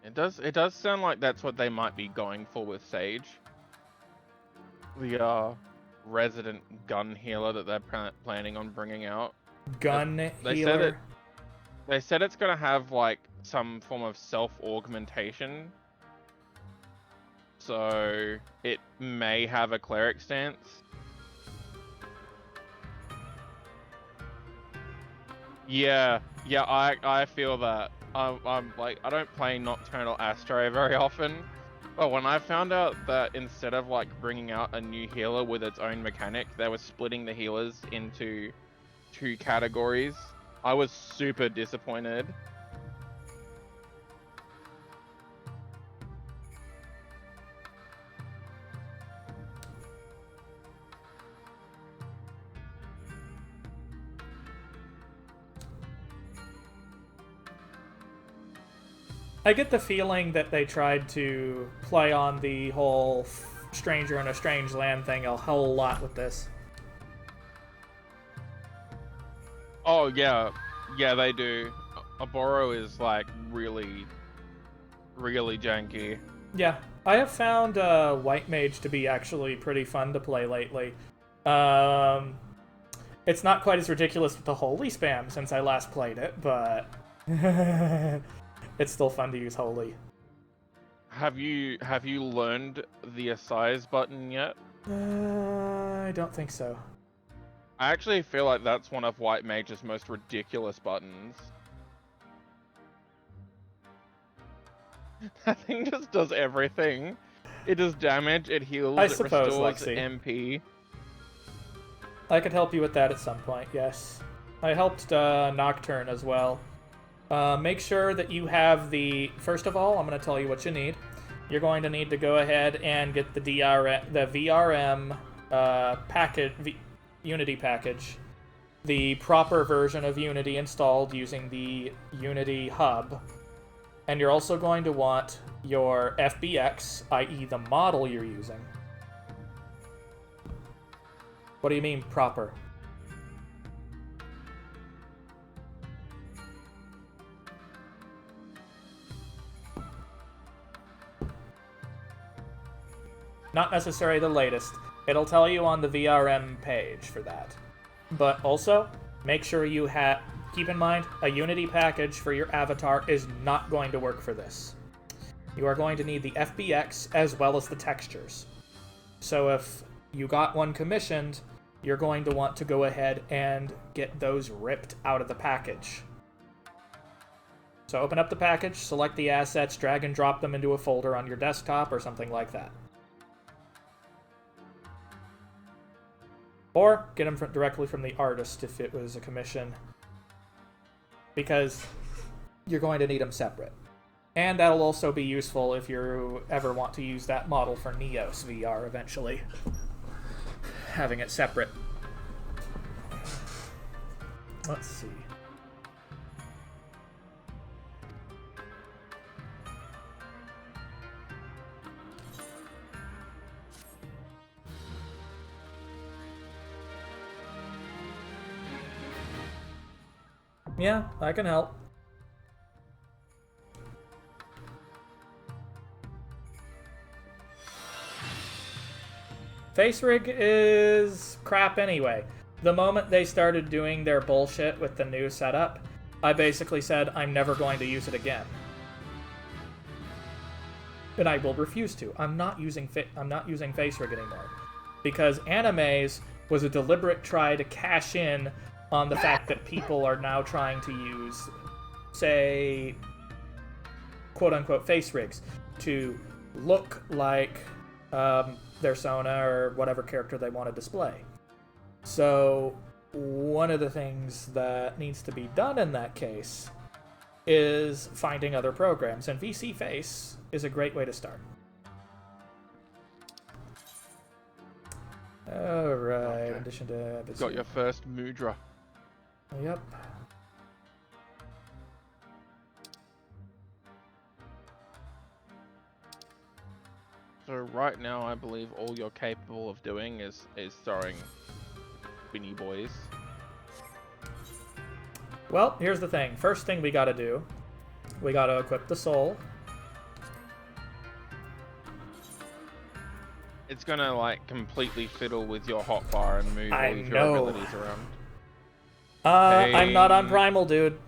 It does sound like that's what they might be going for with Sage. The resident gun healer that they're planning on bringing out. Gun They healer? They said it's gonna have like some form of self-augmentation. So it may have a cleric stance. Yeah, I feel that. I'm like, I don't play Nocturnal Astro very often, but when I found out that instead of like bringing out a new healer with its own mechanic, they were splitting the healers into 2 categories, I was super disappointed. I get the feeling that they tried to play on the whole stranger in a strange land thing a whole lot with this. Oh yeah, they do. Aboro is like really janky. Yeah, I have found White Mage to be actually pretty fun to play lately. It's not quite as ridiculous with the holy spam since I last played it, but it's still fun to use holy. Have you learned the Assize button yet? I don't think so. I actually feel like that's one of White Mage's most ridiculous buttons. That thing just does everything. It does damage, it heals, it suppose, restores Lexi. MP. I could help you with that at some point, yes. I helped Nocturne as well. Make sure that you have the... First of all, I'm going to tell you what you need. You're going to need to go ahead and get the VRM package, Unity package, the proper version of Unity installed using the Unity hub. And you're also going to want your FBX, i.e. the model you're using. What do you mean, proper? Not necessarily the latest. It'll tell you on the VRM page for that. But also, make sure you keep in mind, a Unity package for your avatar is not going to work for this. You are going to need the FBX as well as the textures. So if you got one commissioned, you're going to want to go ahead and get those ripped out of the package. So open up the package, select the assets, drag and drop them into a folder on your desktop or something like that. Or get them directly from the artist if it was a commission. Because you're going to need them separate. And that'll also be useful if you ever want to use that model for Neos VR eventually. Having it separate. Let's see. Yeah, I can help. Face rig is crap anyway. The moment they started doing their bullshit with the new setup, I basically said I'm never going to use it again. and I will refuse to. I'm not using face rig anymore, because animes was a deliberate try to cash in on the fact that people are now trying to use, say, quote unquote face rigs to look like their Sona or whatever character they want to display. So one of the things that needs to be done in that case is finding other programs, and VC Face is a great way to start. Alright, Okay. in addition to... Got your first mudra. Yep. So right now, I believe all you're capable of doing is throwing Winnie Boys. Well, here's the thing. First thing we gotta do, we gotta equip the soul. It's gonna like completely fiddle with your hotbar and move I all of your know. abilities around. I'm not on Hey. Primal, dude.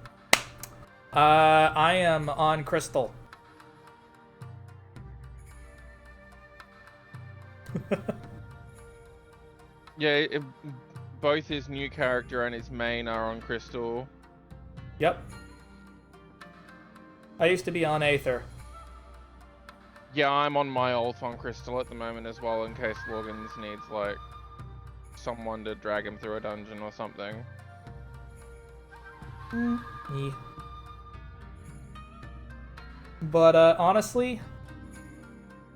I am on Crystal. Yeah, both his new character and his main are on Crystal. Yep. I used to be on Aether. Yeah, I'm on my ult on Crystal at the moment as well, in case Loggins needs like someone to drag him through a dungeon or something. Yeah. But honestly,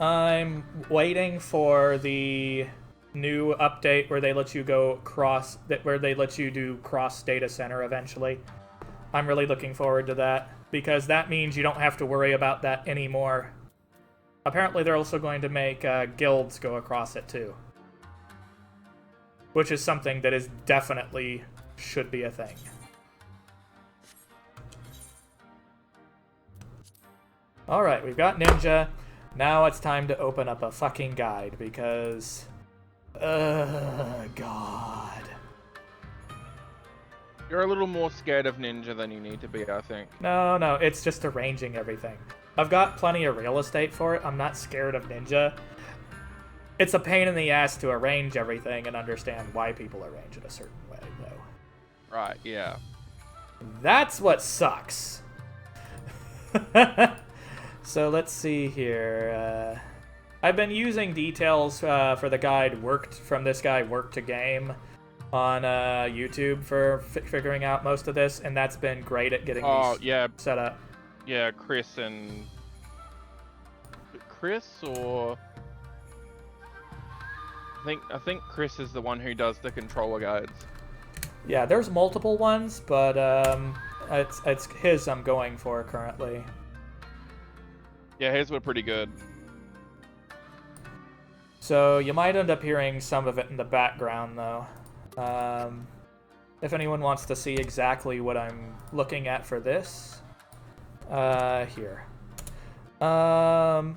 I'm waiting for the new update where they let you go where they let you do cross data center eventually. I'm really looking forward to that, because that means you don't have to worry about that anymore. Apparently they're also going to make guilds go across it too, which is something that is definitely should be a thing. Alright, we've got Ninja. Now it's time to open up a fucking guide, because... God. You're a little more scared of Ninja than you need to be, I think. No, it's just arranging everything. I've got plenty of real estate for it. I'm not scared of Ninja. It's a pain in the ass to arrange everything and understand why people arrange it a certain way, though. Right, yeah. That's what sucks. So let's see here. I've been using details for the guide from this guy Work to Game on YouTube for figuring out most of this, and that's been great at getting these yeah, set up. yeah. Chris or I think Chris is the one who does the controller guides. Yeah, there's multiple ones, but it's his I'm going for currently. Yeah, his were pretty good. So you might end up hearing some of it in the background, though. If anyone wants to see exactly what I'm looking at for this, here. No,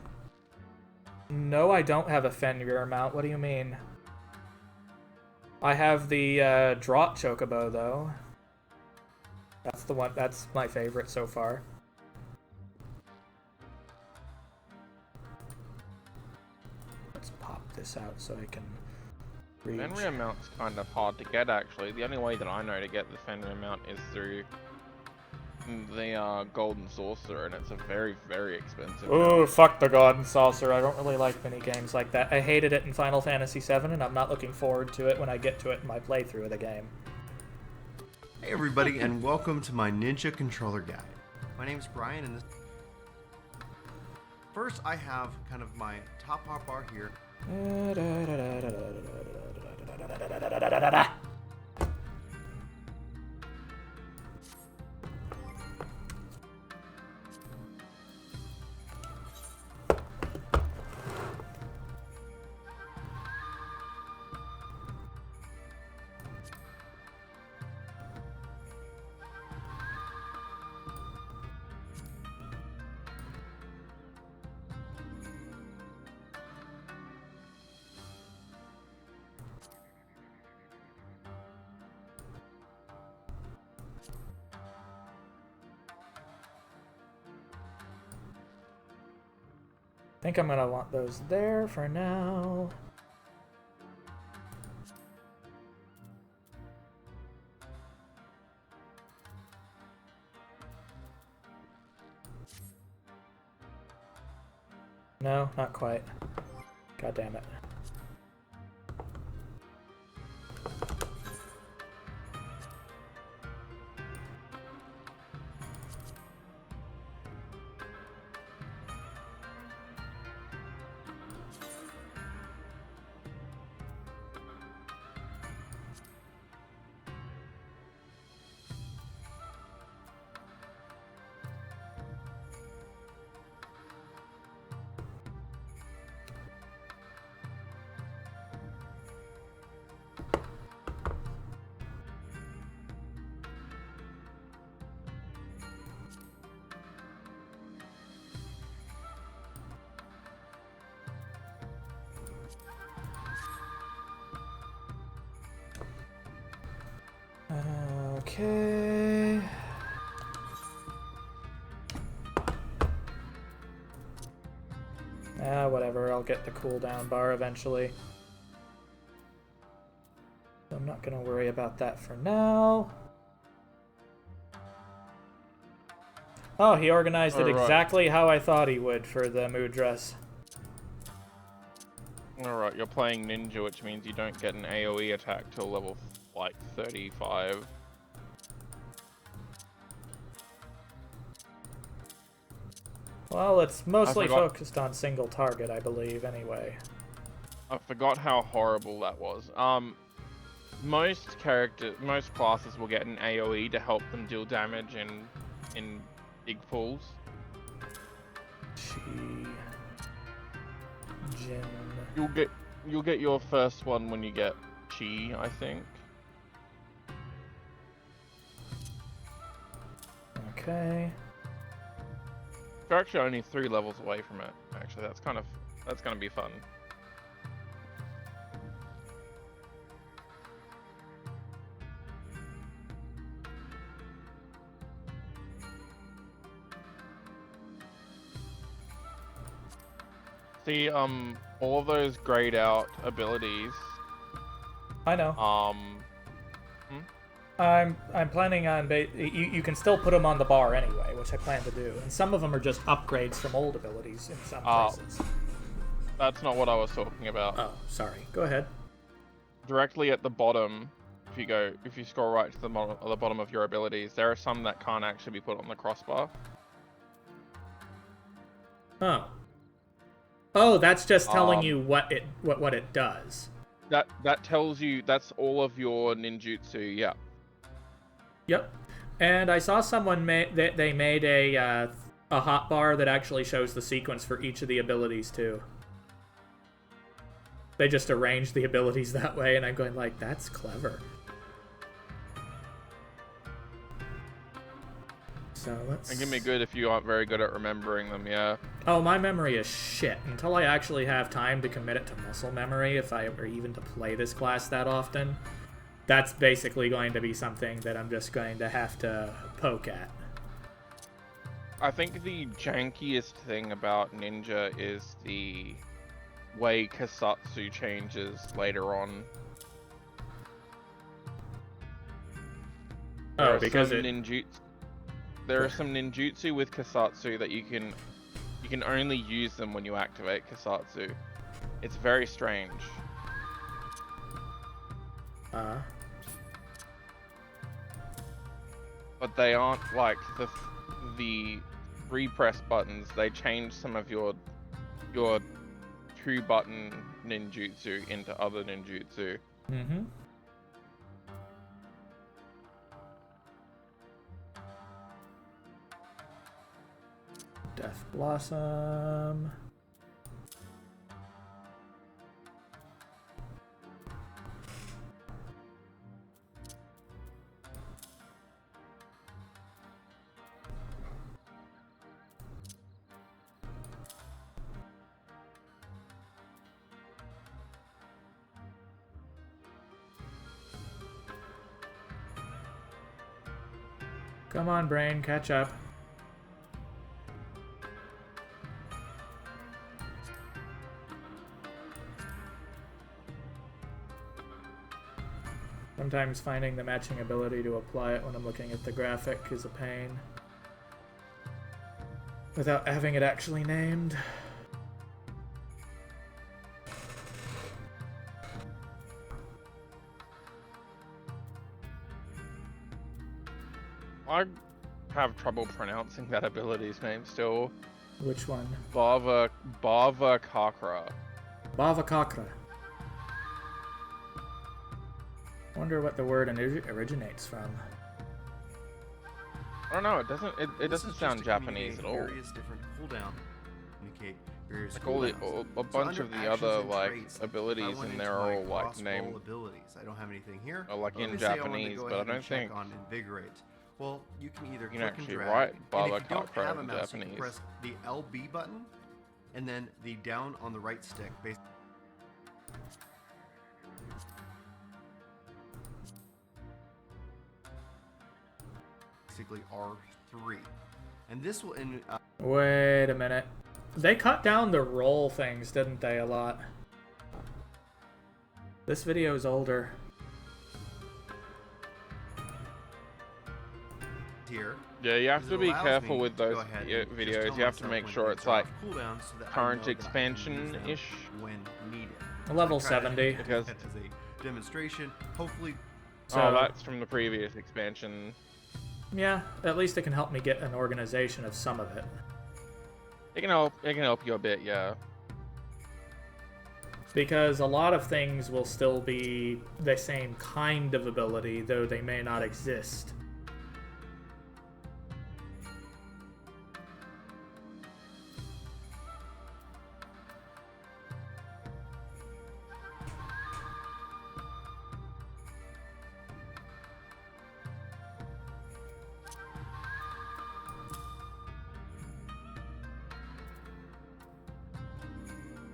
I don't have a Fenrir mount. What do you mean? I have the Draught Chocobo, though. That's the one. That's my favorite so far. Let's pop this out so I can reach. Fenrir mount's kind of hard to get, actually. The only way that I know to get the Fenrir mount is through the Golden Saucer, and it's a very, very expensive Ooh, mount. fuck the Golden Saucer. I don't really like mini games like that. I hated it in Final Fantasy VII, and I'm not looking forward to it when I get to it in my playthrough of the game. Hey everybody, and welcome to my Ninja controller guide. My name's Brian, and first I have kind of my top bar here. think I'm gonna want those there for now. No, not quite. God damn it. Okay. Whatever, I'll get the cooldown bar eventually. I'm not gonna worry about that for now. Oh, he organized it Alright. exactly how I thought he would for the mood dress. Alright, you're playing ninja, which means you don't get an AoE attack till level, like, 35. Well, it's mostly forgot- focused on single target, I believe, anyway. I forgot how horrible that was. Most classes will get an AoE to help them deal damage in big pools. Jin. You'll get your first one when you get Chi, I think. Okay. You're actually only 3 levels away from it. Actually, that's gonna be fun. See, all of those grayed out abilities, I know. I'm planning on you can still put them on the bar anyway, which I plan to do. And some of them are just upgrades from old abilities in some places. that's not what I was talking about. Oh, sorry. Go ahead. Directly at the bottom, if you scroll right to the bottom of your abilities, there are some that can't actually be put on the crossbar. Oh. Oh, that's just telling you what it does. That tells you that's all of your ninjutsu. Yeah. Yep. And I saw someone they made a hotbar that actually shows the sequence for each of the abilities too. They just arranged the abilities that way, and I'm going like, that's clever. So let's. And give me good if you aren't very good at remembering them. Yeah. Oh, my memory is shit. Until I actually have time to commit it to muscle memory, if I were even to play this class that often, that's basically going to be something that I'm just going to have to poke at. I think the jankiest thing about ninja is the way Kasatsu changes later on. Oh, because there are some ninjutsu with Kasatsu that you can only use them when you activate Kasatsu. It's very strange. But they aren't like the 3 press buttons. They change some of your 2-button ninjutsu into other ninjutsu. Mm-hmm. Death Blossom. Come on, brain, catch up. Sometimes finding the matching ability to apply it when I'm looking at the graphic is a pain. Without having it actually named. I have trouble pronouncing that ability's name still. Which one? Bava Kakra. Bava Kakra. Wonder what the word originates from. I don't know. It This doesn't is sound just to Japanese communicate at all. various different cooldown. Communicate various Like all cooldowns. a bunch So of under the actions other and like traits, if I abilities went in into there my are all like cross-bowl named abilities. I don't have anything here. like in Let's say I wanted to Japanese, go but I ahead and don't check think on invigorate. Well, you can either you can click and actually drag, write and if Bava you don't Kakra have a in mouse, you can Japanese. press the LB button, and then the down on the right stick. Basically R3, and this will Wait a minute. They cut down the roll things, didn't they, a lot? This video is older. here. Yeah, you have is to it be allows careful me with to go those ahead and just videos. tell You have to myself make when sure things it's are like off cooldown so that I current know that I can use them expansion-ish. when needed. Level I tried to 70. do Because- that as a demonstration. Hopefully, So, Oh, that's from the previous expansion. yeah, at least it can help me get an organization of some of it. It can help you a bit, yeah. Because a lot of things will still be the same kind of ability, though they may not exist.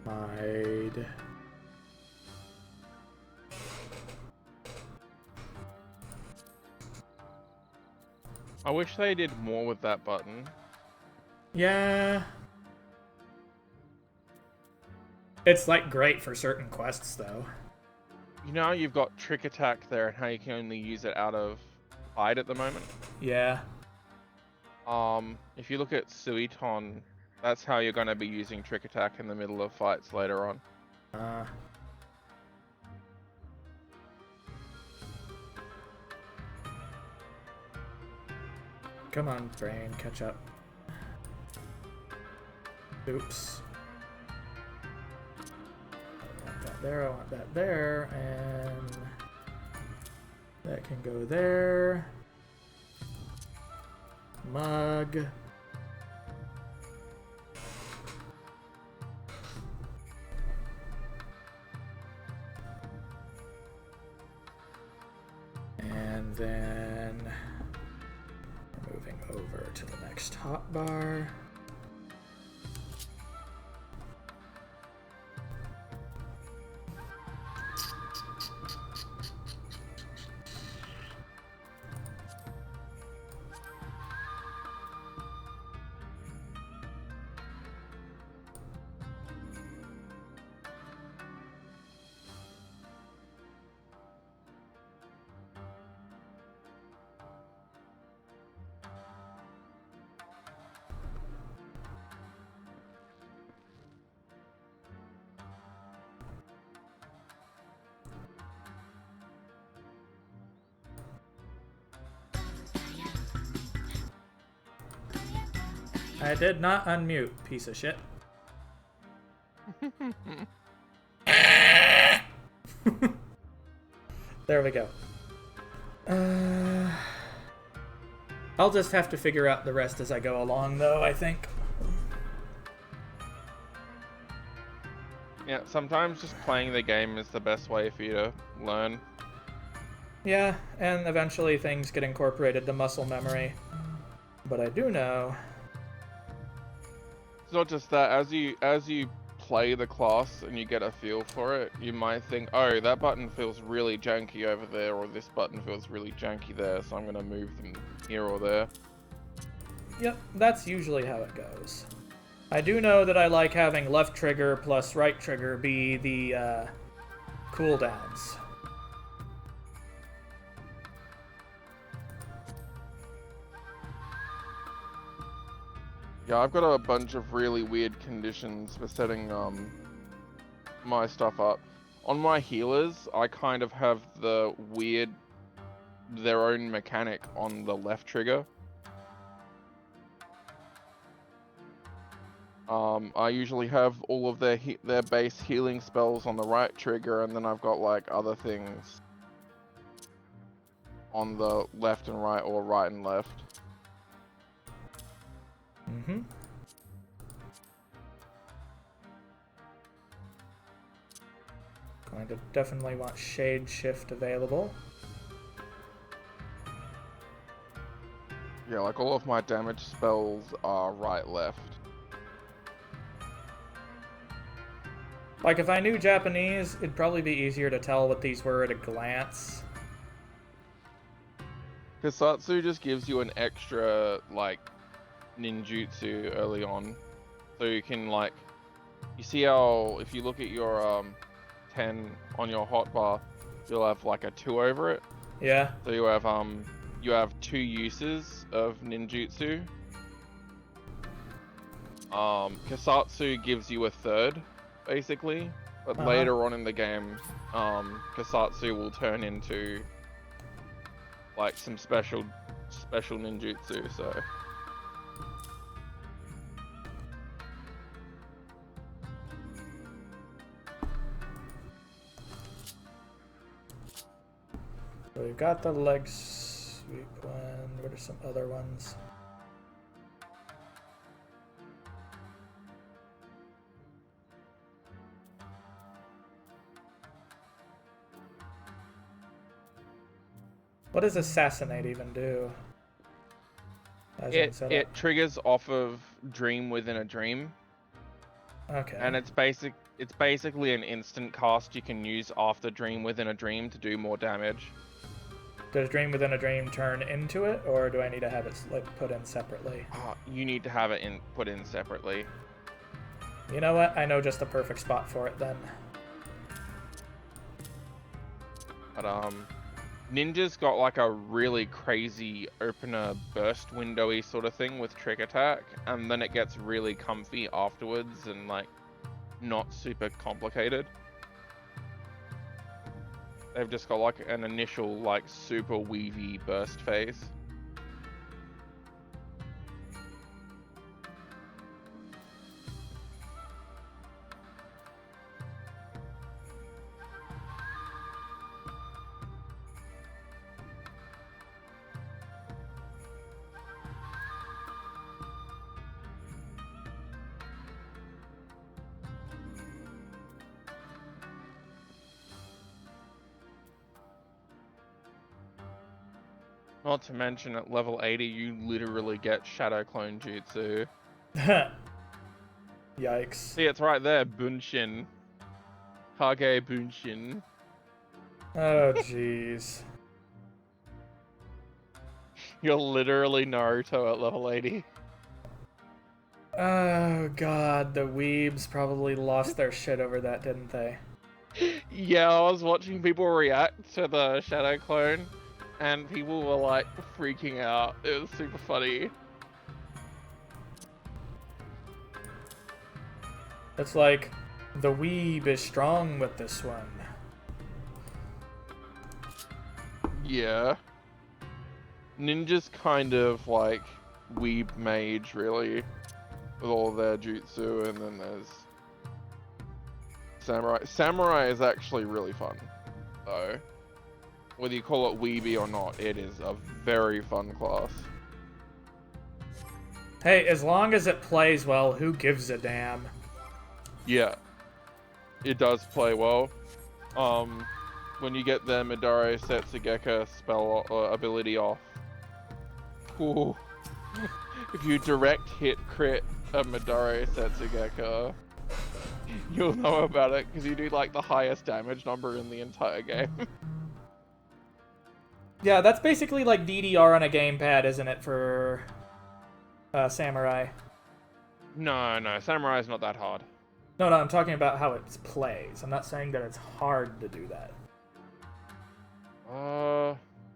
Hide. I wish they did more with that button. Yeah. It's like great for certain quests though. You know, you've got Trick Attack there and how you can only use it out of hide at the moment. Yeah. If you look at Suiton, that's how you're going to be using Trick Attack in the middle of fights later on. Come on, brain, catch up. Oops. I want that there, I want that there, and that can go there. Mug. And then we're moving over to the next hotbar. I did not unmute, piece of shit. There we go. I'll just have to figure out the rest as I go along, though, I think. Yeah, sometimes just playing the game is the best way for you to learn. Yeah, and eventually things get incorporated to muscle memory. But I do know... It's not just that, as you play the class and you get a feel for it, you might think, oh, that button feels really janky over there, or this button feels really janky there, so I'm gonna move them here or there. Yep, that's usually how it goes. I do know that I like having left trigger plus right trigger be the cooldowns. Yeah, I've got a bunch of really weird conditions for setting my stuff up. On my healers, I kind of have the weird, their own mechanic on the left trigger. I usually have all of their base healing spells on the right trigger, and then I've got like other things on the left and right, or right and left. Mm-hmm. Going to definitely want Shade Shift available. Yeah, like all of my damage spells are right left. Like, if I knew Japanese, it'd probably be easier to tell what these were at a glance. Kasatsu just gives you an extra, like, ninjutsu early on. So you can, like, you see how, if you look at your 10 on your hotbar, you'll have, like, a 2 over it. Yeah. So you have 2 uses of ninjutsu. Kasatsu gives you a 3rd, basically. But later on in the game, Kasatsu will turn into like some special ninjutsu, so. So we've got the leg sweep one. What are some other ones? What does Assassinate even do? It triggers off of Dream Within a Dream. Okay. And it's basically an instant cast you can use after Dream Within a Dream to do more damage. Does Dream Within a Dream turn into it, or do I need to have it like put in separately? You need to have it put in separately. You know what? I know just the perfect spot for it then. But Ninja's got like a really crazy opener burst windowy sort of thing with trick attack, and then it gets really comfy afterwards and like not super complicated. They've just got like an initial like super weavy burst phase. Not to mention at level 80 you literally get Shadow Clone Jutsu. Yikes. See, it's right there, Bunshin. Kage Bunshin. Oh, jeez. You're literally Naruto at level 80. Oh, God. The weebs probably lost their shit over that, didn't they? Yeah, I was watching people react to the Shadow Clone, and people were like freaking out. It was super funny. It's like, the weeb is strong with this one. Yeah. Ninja's kind of like weeb mage, really, with all their jutsu, and then there's Samurai. Samurai is actually really fun, though. Whether you call it weeby or not, it is a very fun class. Hey, as long as it plays well, who gives a damn? Yeah, it does play well. When you get the Midare Setsugeka spell ability off, ooh, if you direct hit crit a Midare Setsugeka, you'll know about it because you do like the highest damage number in the entire game. Yeah, that's basically like DDR on a gamepad, isn't it, for Samurai? No, Samurai's not that hard. No, I'm talking about how it plays. I'm not saying that it's hard to do that.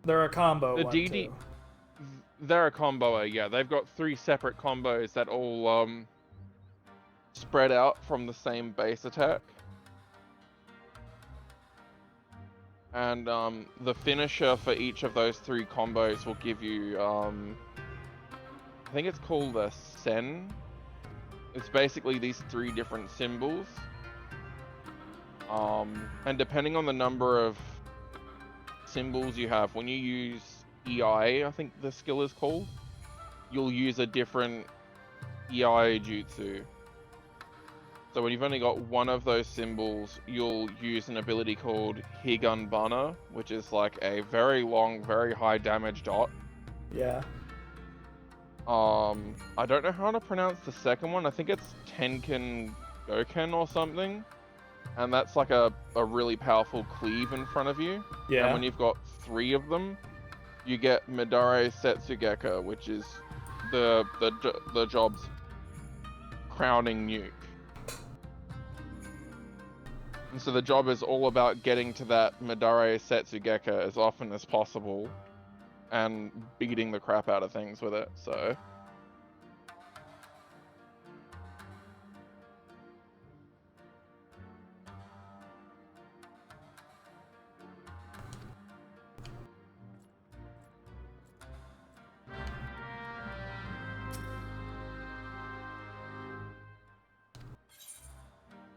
They're a combo the one, DD too. They're a comboer, yeah. They've got 3 separate combos that all spread out from the same base attack. And the finisher for each of those 3 combos will give you, I think it's called a Sen. It's basically these 3 different symbols. And depending on the number of symbols you have, when you use EI, I think the skill is called, you'll use a different EI jutsu. So when you've only got one of those symbols, you'll use an ability called Higanbana, which is like a very long, very high damage dot. Yeah. I don't know how to pronounce the second one. I think it's Tenken Goken or something. And that's like a really powerful cleave in front of you. Yeah. And when you've got 3 of them, you get Midare Setsugeka, which is the job's crowning nuke. And so the job is all about getting to that Midare Setsugeka as often as possible and beating the crap out of things with it, so...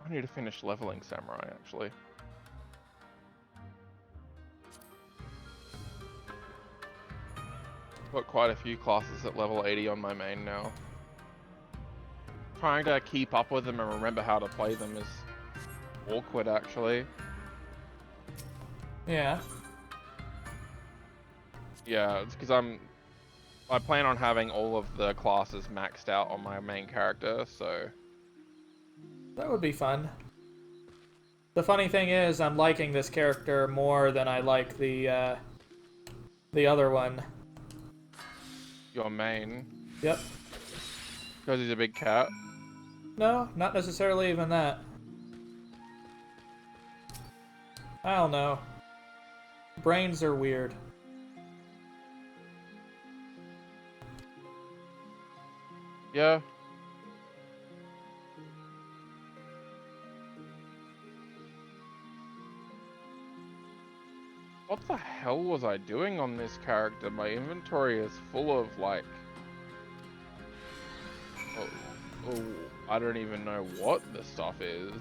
I need to finish leveling Samurai, actually. Got quite a few classes at level 80 on my main now. Trying to keep up with them and remember how to play them is awkward, actually. Yeah. Yeah, it's because I plan on having all of the classes maxed out on my main character, so... That would be fun. The funny thing is, I'm liking this character more than I like the other one. Your main? Yep. Because he's a big cat? No, not necessarily even that. I don't know. Brains are weird. Yeah. What the hell was I doing on this character? My inventory is full of, like... Oh, I don't even know what the stuff is.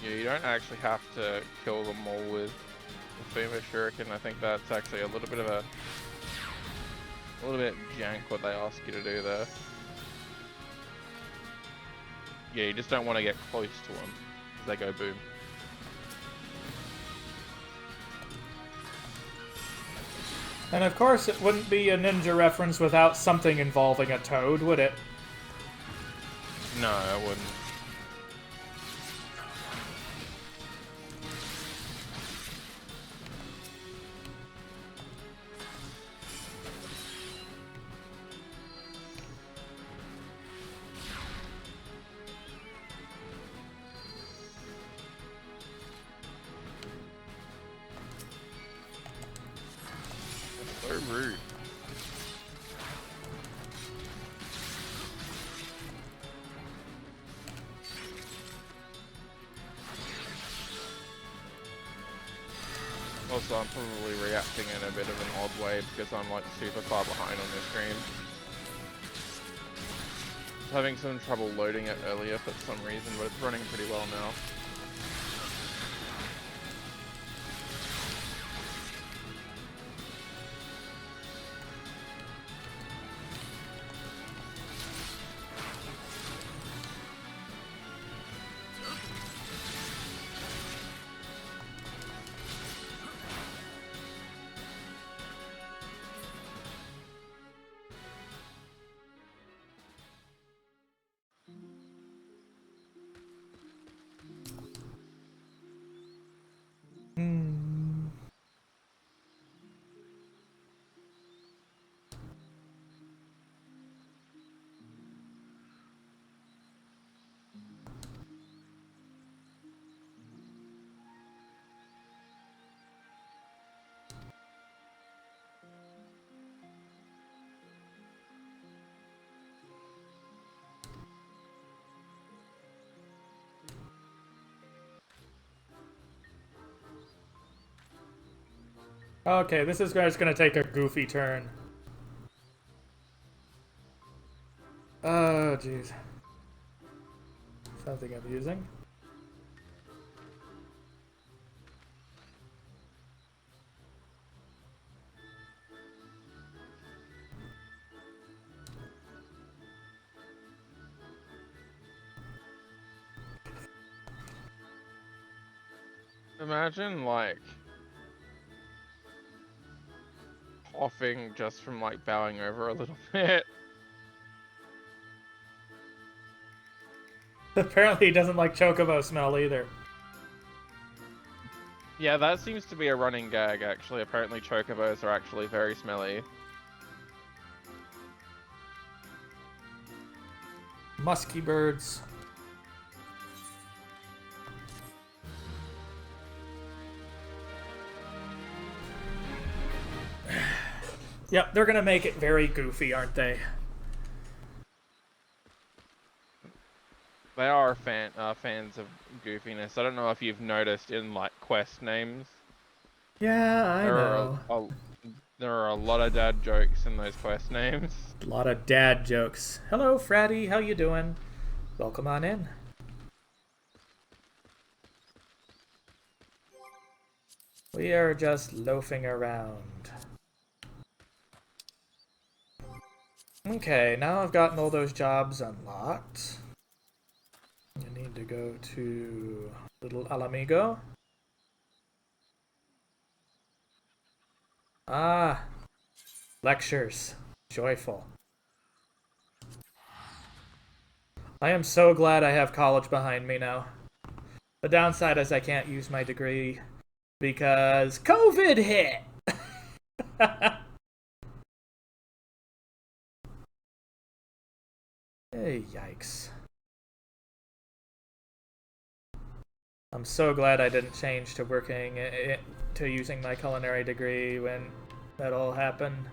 Yeah, you don't actually have to kill them all with the famous shuriken. I think that's actually a little bit jank what they ask you to do there. Yeah, you just don't want to get close to them, because they go boom. And of course, it wouldn't be a ninja reference without something involving a toad, would it? No, I wouldn't. So rude. Also, I'm probably reacting in a bit of an odd way because I'm like super far behind on this stream. having some trouble loading it earlier for some reason, but it's running pretty well now. Okay, this is just gonna take a goofy turn. Oh, jeez. Something I'm using. Imagine, like, coughing just from, like, bowing over a little bit. Apparently he doesn't like chocobo smell either. Yeah, that seems to be a running gag, actually. Apparently chocobos are actually very smelly. Musky birds. Yep, they're gonna make it very goofy, aren't they? They are fans of goofiness. I don't know if you've noticed in, like, quest names. Yeah, I know. There are a lot of dad jokes in those quest names. A lot of dad jokes. Hello, Fratty. How you doing? Welcome on in. We are just loafing around. Okay, now I've gotten all those jobs unlocked. I need to go to Little Alamigo. Ah, lectures. Joyful. I am so glad I have college behind me now. The downside is I can't use my degree because COVID hit! Hey, yikes. I'm so glad I didn't change to to using my culinary degree when that all happened.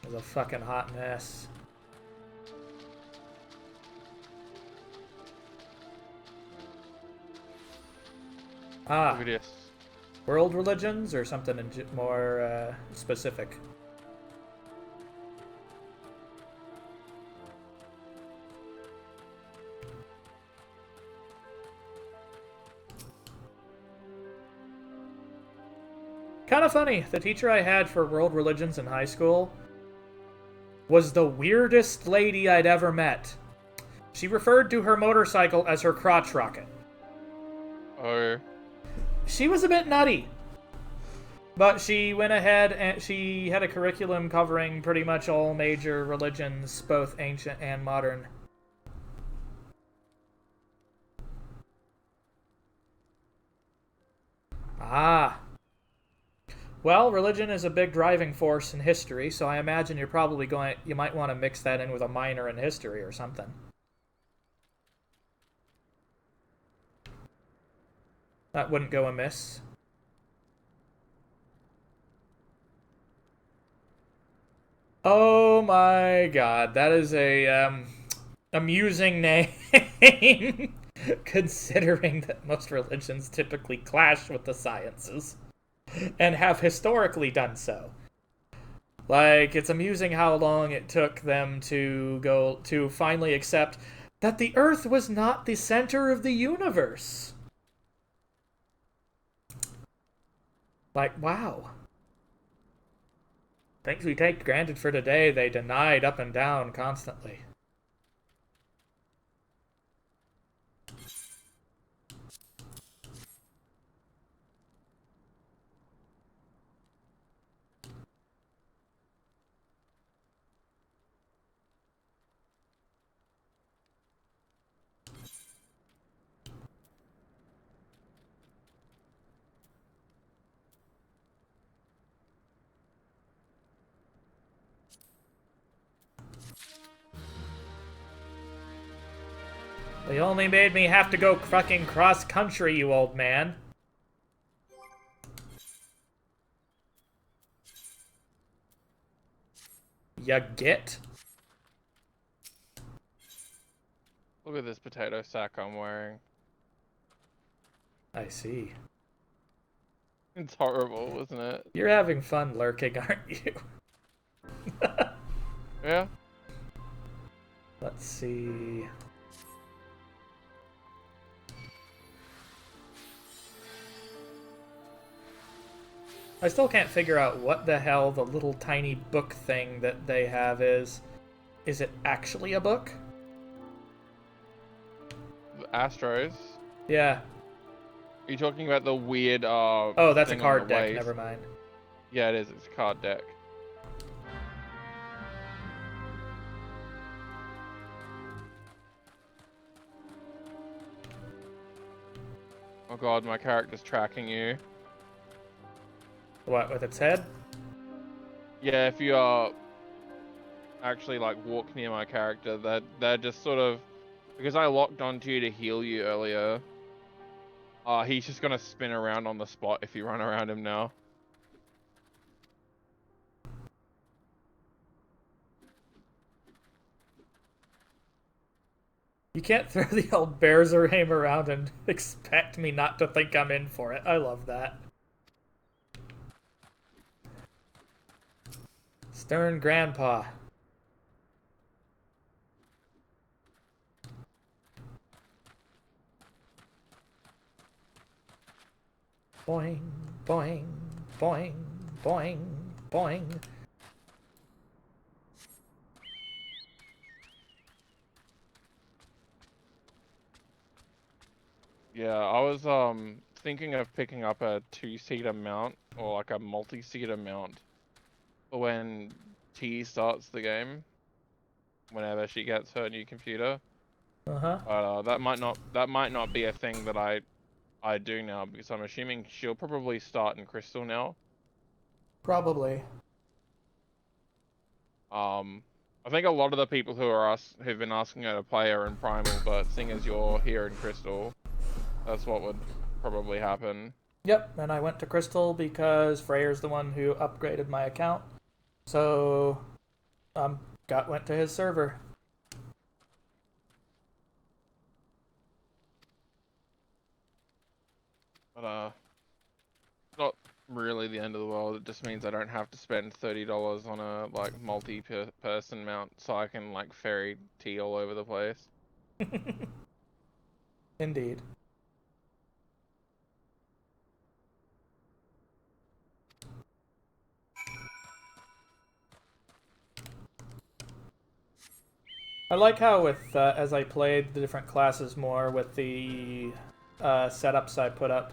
It was a fucking hot mess. Ah, Yes. world religions or something more specific? Kind of funny, the teacher I had for world religions in high school was the weirdest lady I'd ever met. She referred to her motorcycle as her crotch rocket. Oh. She was a bit nutty. But she went ahead and she had a curriculum covering pretty much all major religions, both ancient and modern. Ah. Well, religion is a big driving force in history, so I imagine you might want to mix that in with a minor in history or something. That wouldn't go amiss. Oh my god, that is a amusing name, considering that most religions typically clash with the sciences, and have historically done so. Like, it's amusing how long it took them to finally accept that the Earth was not the center of the universe. Like, wow. Things we take granted for today, they denied up and down constantly. They only made me have to go fucking cross country, you old man. Ya get? Look at this potato sack I'm wearing. I see. It's horrible, isn't it? You're having fun lurking, aren't you? Yeah. Let's see. I still can't figure out what the hell the little tiny book thing that they have is. Is it actually a book? The Astros. Yeah. Are you talking about the weird Oh, that's a thing on card the deck. waist? Never mind. Yeah, it is. It's a card deck. Oh god, my character's tracking you. What, with its head? Yeah, if you actually like walk near my character, they're just sort of, because I locked onto you to heal you earlier. He's just gonna spin around on the spot if you run around him now. You can't throw the old Bears-er-aim around and expect me not to think I'm in for it. I love that. Stern Grandpa. Boing, boing, boing, boing, boing. Yeah, I was thinking of picking up a two-seater mount or like a multi-seater mount for when T starts the game. Whenever she gets her new computer. Uh-huh. But that might not be a thing that I do now, because I'm assuming she'll probably start in Crystal now. Probably. I think a lot of the people who've been asking her to play are in Primal, but seeing as you're here in Crystal, that's what would probably happen. Yep, and I went to Crystal because Freyer's the one who upgraded my account. So, went to his server. But not really the end of the world. It just means I don't have to spend $30 on a like multi-person mount, so I can like ferry T all over the place. Indeed. I like how with as I played the different classes more with the setups I put up,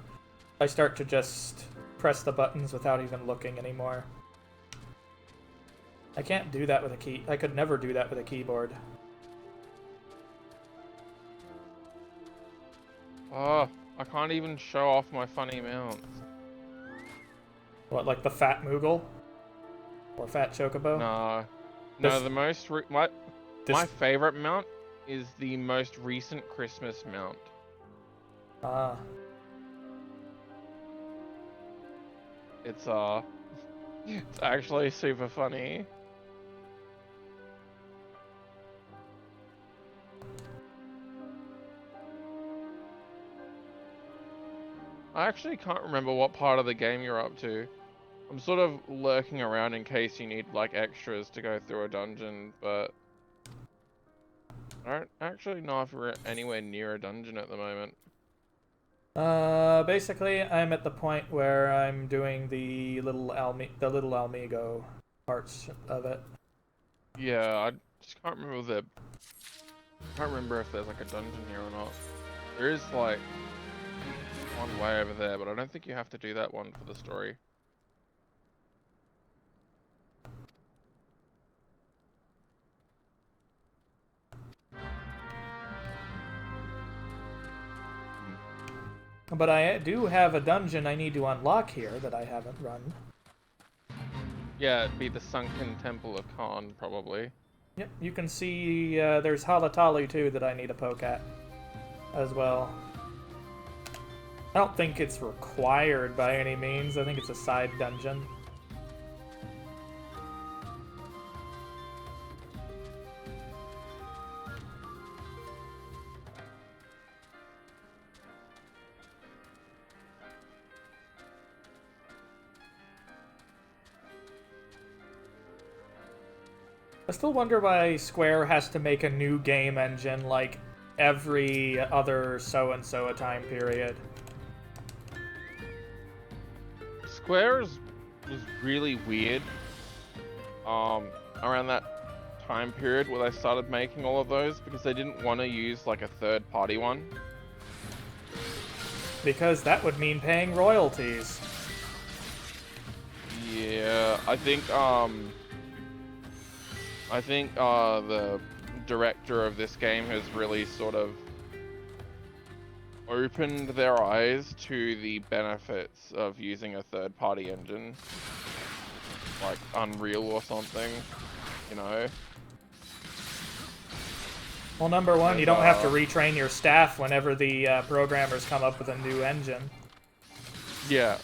I start to just press the buttons without even looking anymore. I can't do that with a key. I could never do that with a keyboard. Oh, I can't even show off my funny mounts. What, like the Fat Moogle? Or Fat Chocobo? No, This- the most my favorite mount is the most recent Christmas mount. Ah. It's it's actually super funny. I actually can't remember what part of the game you're up to. I'm sort of lurking around in case you need like extras to go through a dungeon, but I don't actually know if we're anywhere near a dungeon at the moment. Basically, I'm at the point where I'm doing the little Almigo parts of it. Yeah, I just can't remember can't remember if there's like a dungeon here or not. There is like one way over there, but I don't think you have to do that one for the story. But I do have a dungeon I need to unlock here that I haven't run. Yeah, it'd be the Sunken Temple of Khan, probably. Yep, you can see there's Halatalu too that I need to poke at as well. I don't think it's required by any means. I think it's a side dungeon. I still wonder why Square has to make a new game engine like every other so-and-so a time period. Square was really weird around that time period where they started making all of those because they didn't want to use like a third party one. Because that would mean paying royalties. Yeah, I think the director of this game has really sort of opened their eyes to the benefits of using a third-party engine, like Unreal or something, you know? Well, number one, you don't have to retrain your staff whenever the programmers come up with a new engine. Yeah.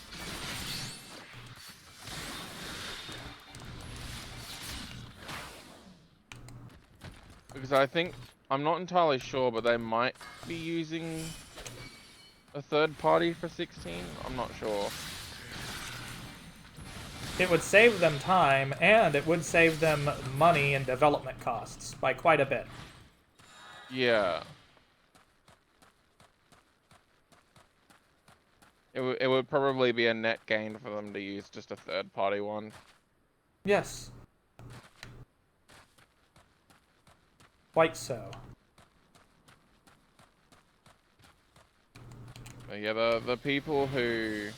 Because I'm not entirely sure, but they might be using a third party for 16. I'm not sure. It would save them time, and it would save them money and development costs by quite a bit. Yeah. It would probably be a net gain for them to use just a third party one. Yes. Quite so. But yeah, the people who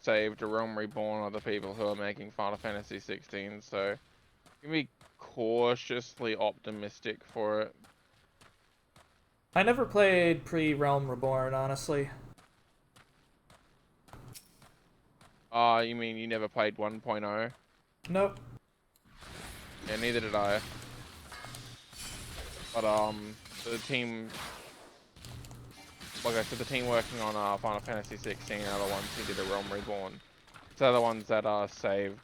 saved A Realm Reborn are the people who are making Final Fantasy 16, so you can be cautiously optimistic for it. I never played pre-Realm Reborn, honestly. You mean you never played 1.0? Nope. Yeah, neither did I. But the team, like I said, the team working on Final Fantasy 16 are the ones who did A Realm Reborn. They're the ones that saved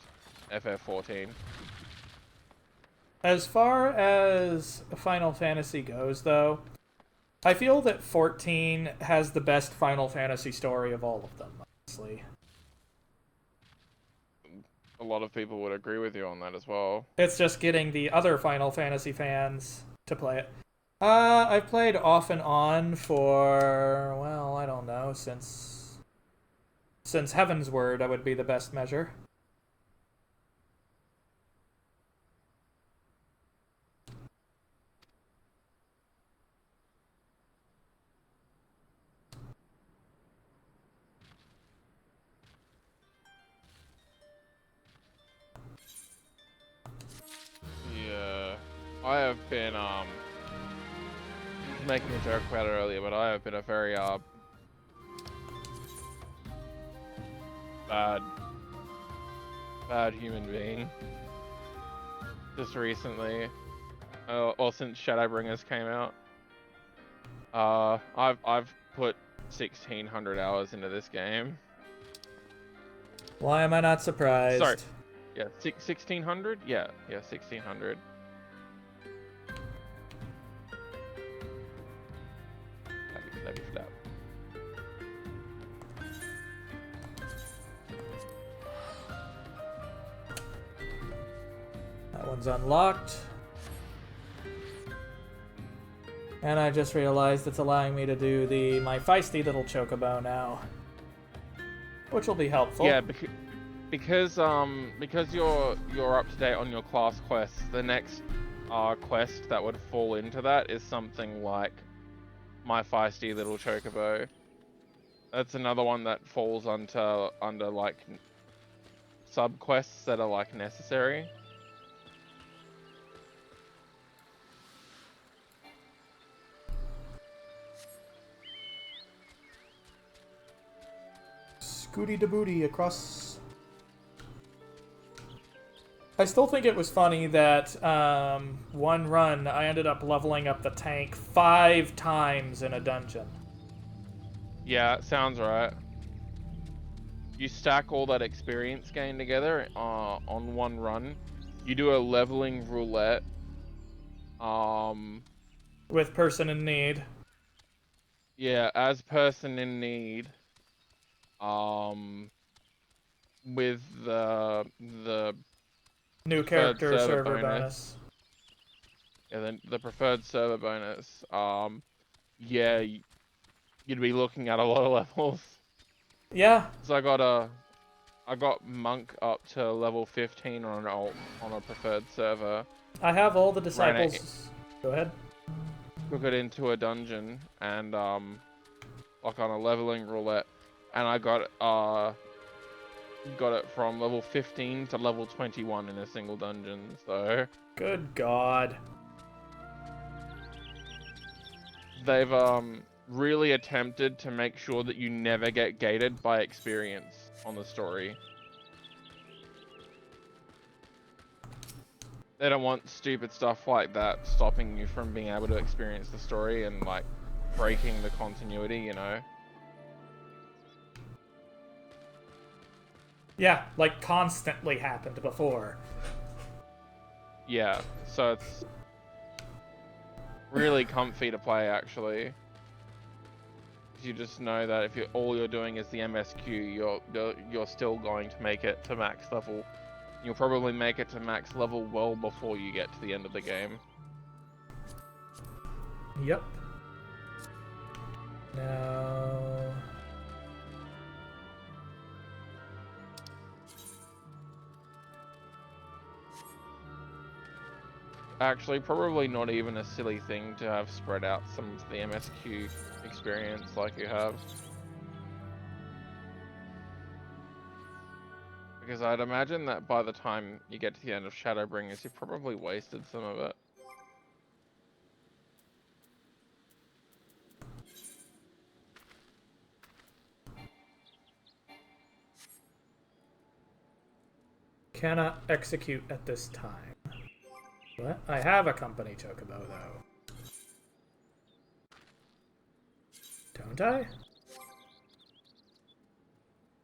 FF14. As far as Final Fantasy goes, though, I feel that 14 has the best Final Fantasy story of all of them, honestly. A lot of people would agree with you on that as well. It's just getting the other Final Fantasy fans to play it. I've played off and on for, well, I don't know, since Heaven's Word, I would be the best measure. Yeah, I have been making a joke about it earlier, but I have been a very bad human being just recently, or since Shadowbringers came out. I've put 1,600 hours into this game. Why am I not surprised? Sorry. Yeah, 1,600? Yeah, 1,600. That'd be for that. That one's unlocked. And I just realized it's allowing me to do my feisty little chocobo now. Which will be helpful. Yeah, because you're up to date on your class quests, the next quest that would fall into that is something like my feisty little chocobo. That's another one that falls under like sub quests that are like necessary. Scooty da booty across. I still think it was funny that one run I ended up leveling up the tank 5 times in a dungeon. Yeah, sounds right. You stack all that experience gain together on one run. You do a leveling roulette. With person in need. Yeah, as person in need. With the New preferred character server bonus. Yeah, then the preferred server bonus. Yeah, you'd be looking at a lot of levels. Yeah. So I got monk up to level 15 on an alt on a preferred server. I have all the disciples. Go ahead. Took it into a dungeon and like on a leveling roulette, and I got it from level 15 to level 21 in a single dungeon. So Good God. they've really attempted to make sure that you never get gated by experience on the story. They don't want stupid stuff like that stopping you from being able to experience the story and like breaking the continuity, you know? Yeah, like constantly happened before. Yeah, so it's really comfy to play actually. You just know that if all you're doing is the MSQ, you're still going to make it to max level. You'll probably make it to max level well before you get to the end of the game. Yep. Now... Actually, probably not even a silly thing to have spread out some of the MSQ experience like you have. Because I'd imagine that by the time you get to the end of Shadowbringers, you've probably wasted some of it. Cannot execute at this time. What? I have a company chocobo, though. Don't I?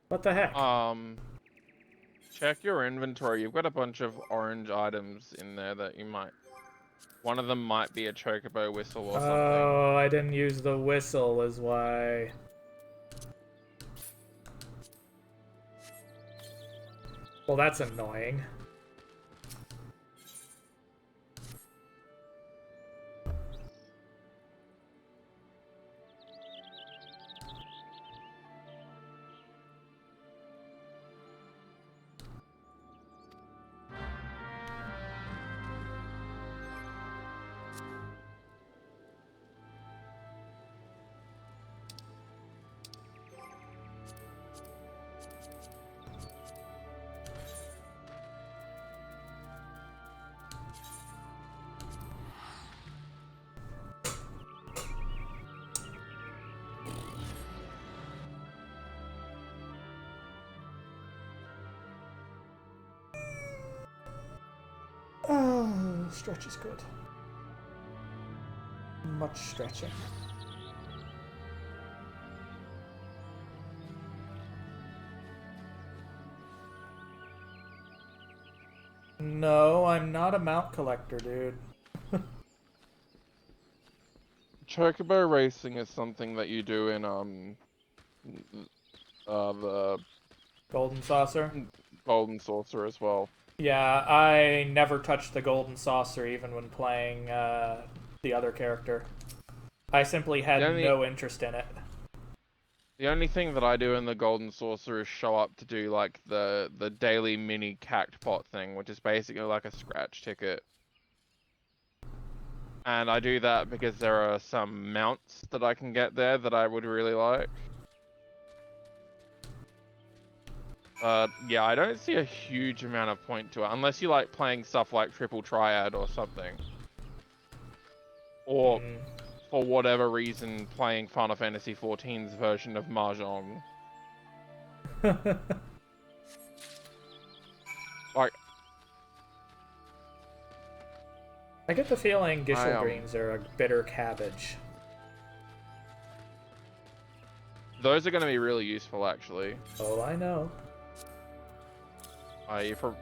What the heck? Check your inventory. You've got a bunch of orange items in there that you might... One of them might be a chocobo whistle or something. Oh, I didn't use the whistle is why. Well, that's annoying. Oh, stretch is good. Much stretching. No, I'm not a mount collector, dude. Chocobo racing is something that you do in the Golden saucer? Golden Saucer as well. Yeah, I never touched the golden saucer even when playing the other character. I simply had The only no interest in it. the only thing that I do in the Golden Saucer is show up to do like the daily mini cact pot thing, which is basically like a scratch ticket. And I do that because there are some mounts that I can get there that I would really like. Yeah, I don't see a huge amount of point to it, unless you like playing stuff like Triple Triad or something. Or, Mm. for whatever reason, playing Final Fantasy XIV's version of Mahjong. Like, I get the feeling I, Gishel Greens are a bitter cabbage. those are going to be really useful, actually. Oh, I know.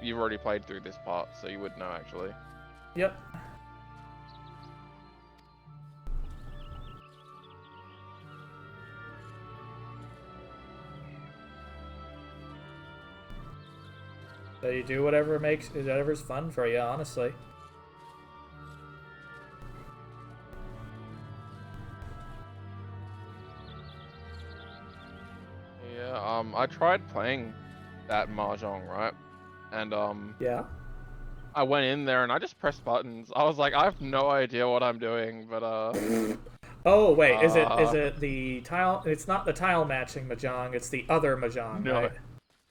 You've already played through this part, so you would know, actually. Yep. So you do whatever's fun for you, honestly. Yeah, I tried playing that Mahjong, right? And, Yeah. I went in there and I just pressed buttons. I was like, I have no idea what I'm doing, but, Oh wait, is it the tile? It's not the tile matching mahjong. It's the other mahjong, no. right?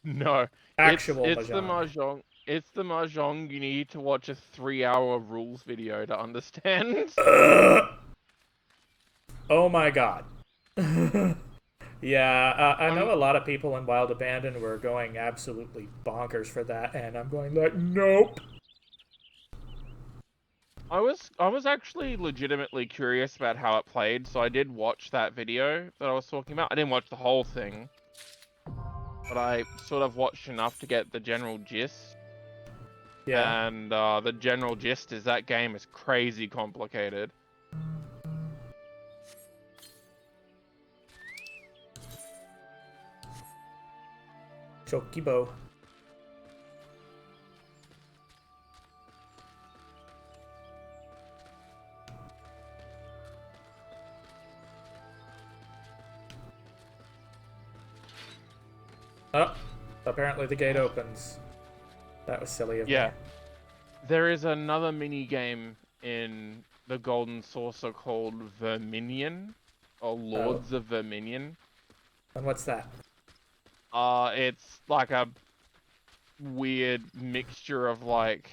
No. Actual it's the mahjong. Mahjong. It's the Mahjong you need to watch a 3-hour rules video to understand. Oh my god. Yeah, I know a lot of people in Wild Abandon were going absolutely bonkers for that, and I'm going like, nope. I was actually legitimately curious about how it played, so I did watch that video that I was talking about. I didn't watch the whole thing, but I sort of watched enough to get the general gist. Yeah. And the general gist is that game is crazy complicated. Chokibo. Oh, apparently the gate opens. That was silly of me. Yeah. There is another mini game in the Golden Saucer called Verminion, or Lords of Verminion. And what's that? It's like a weird mixture of like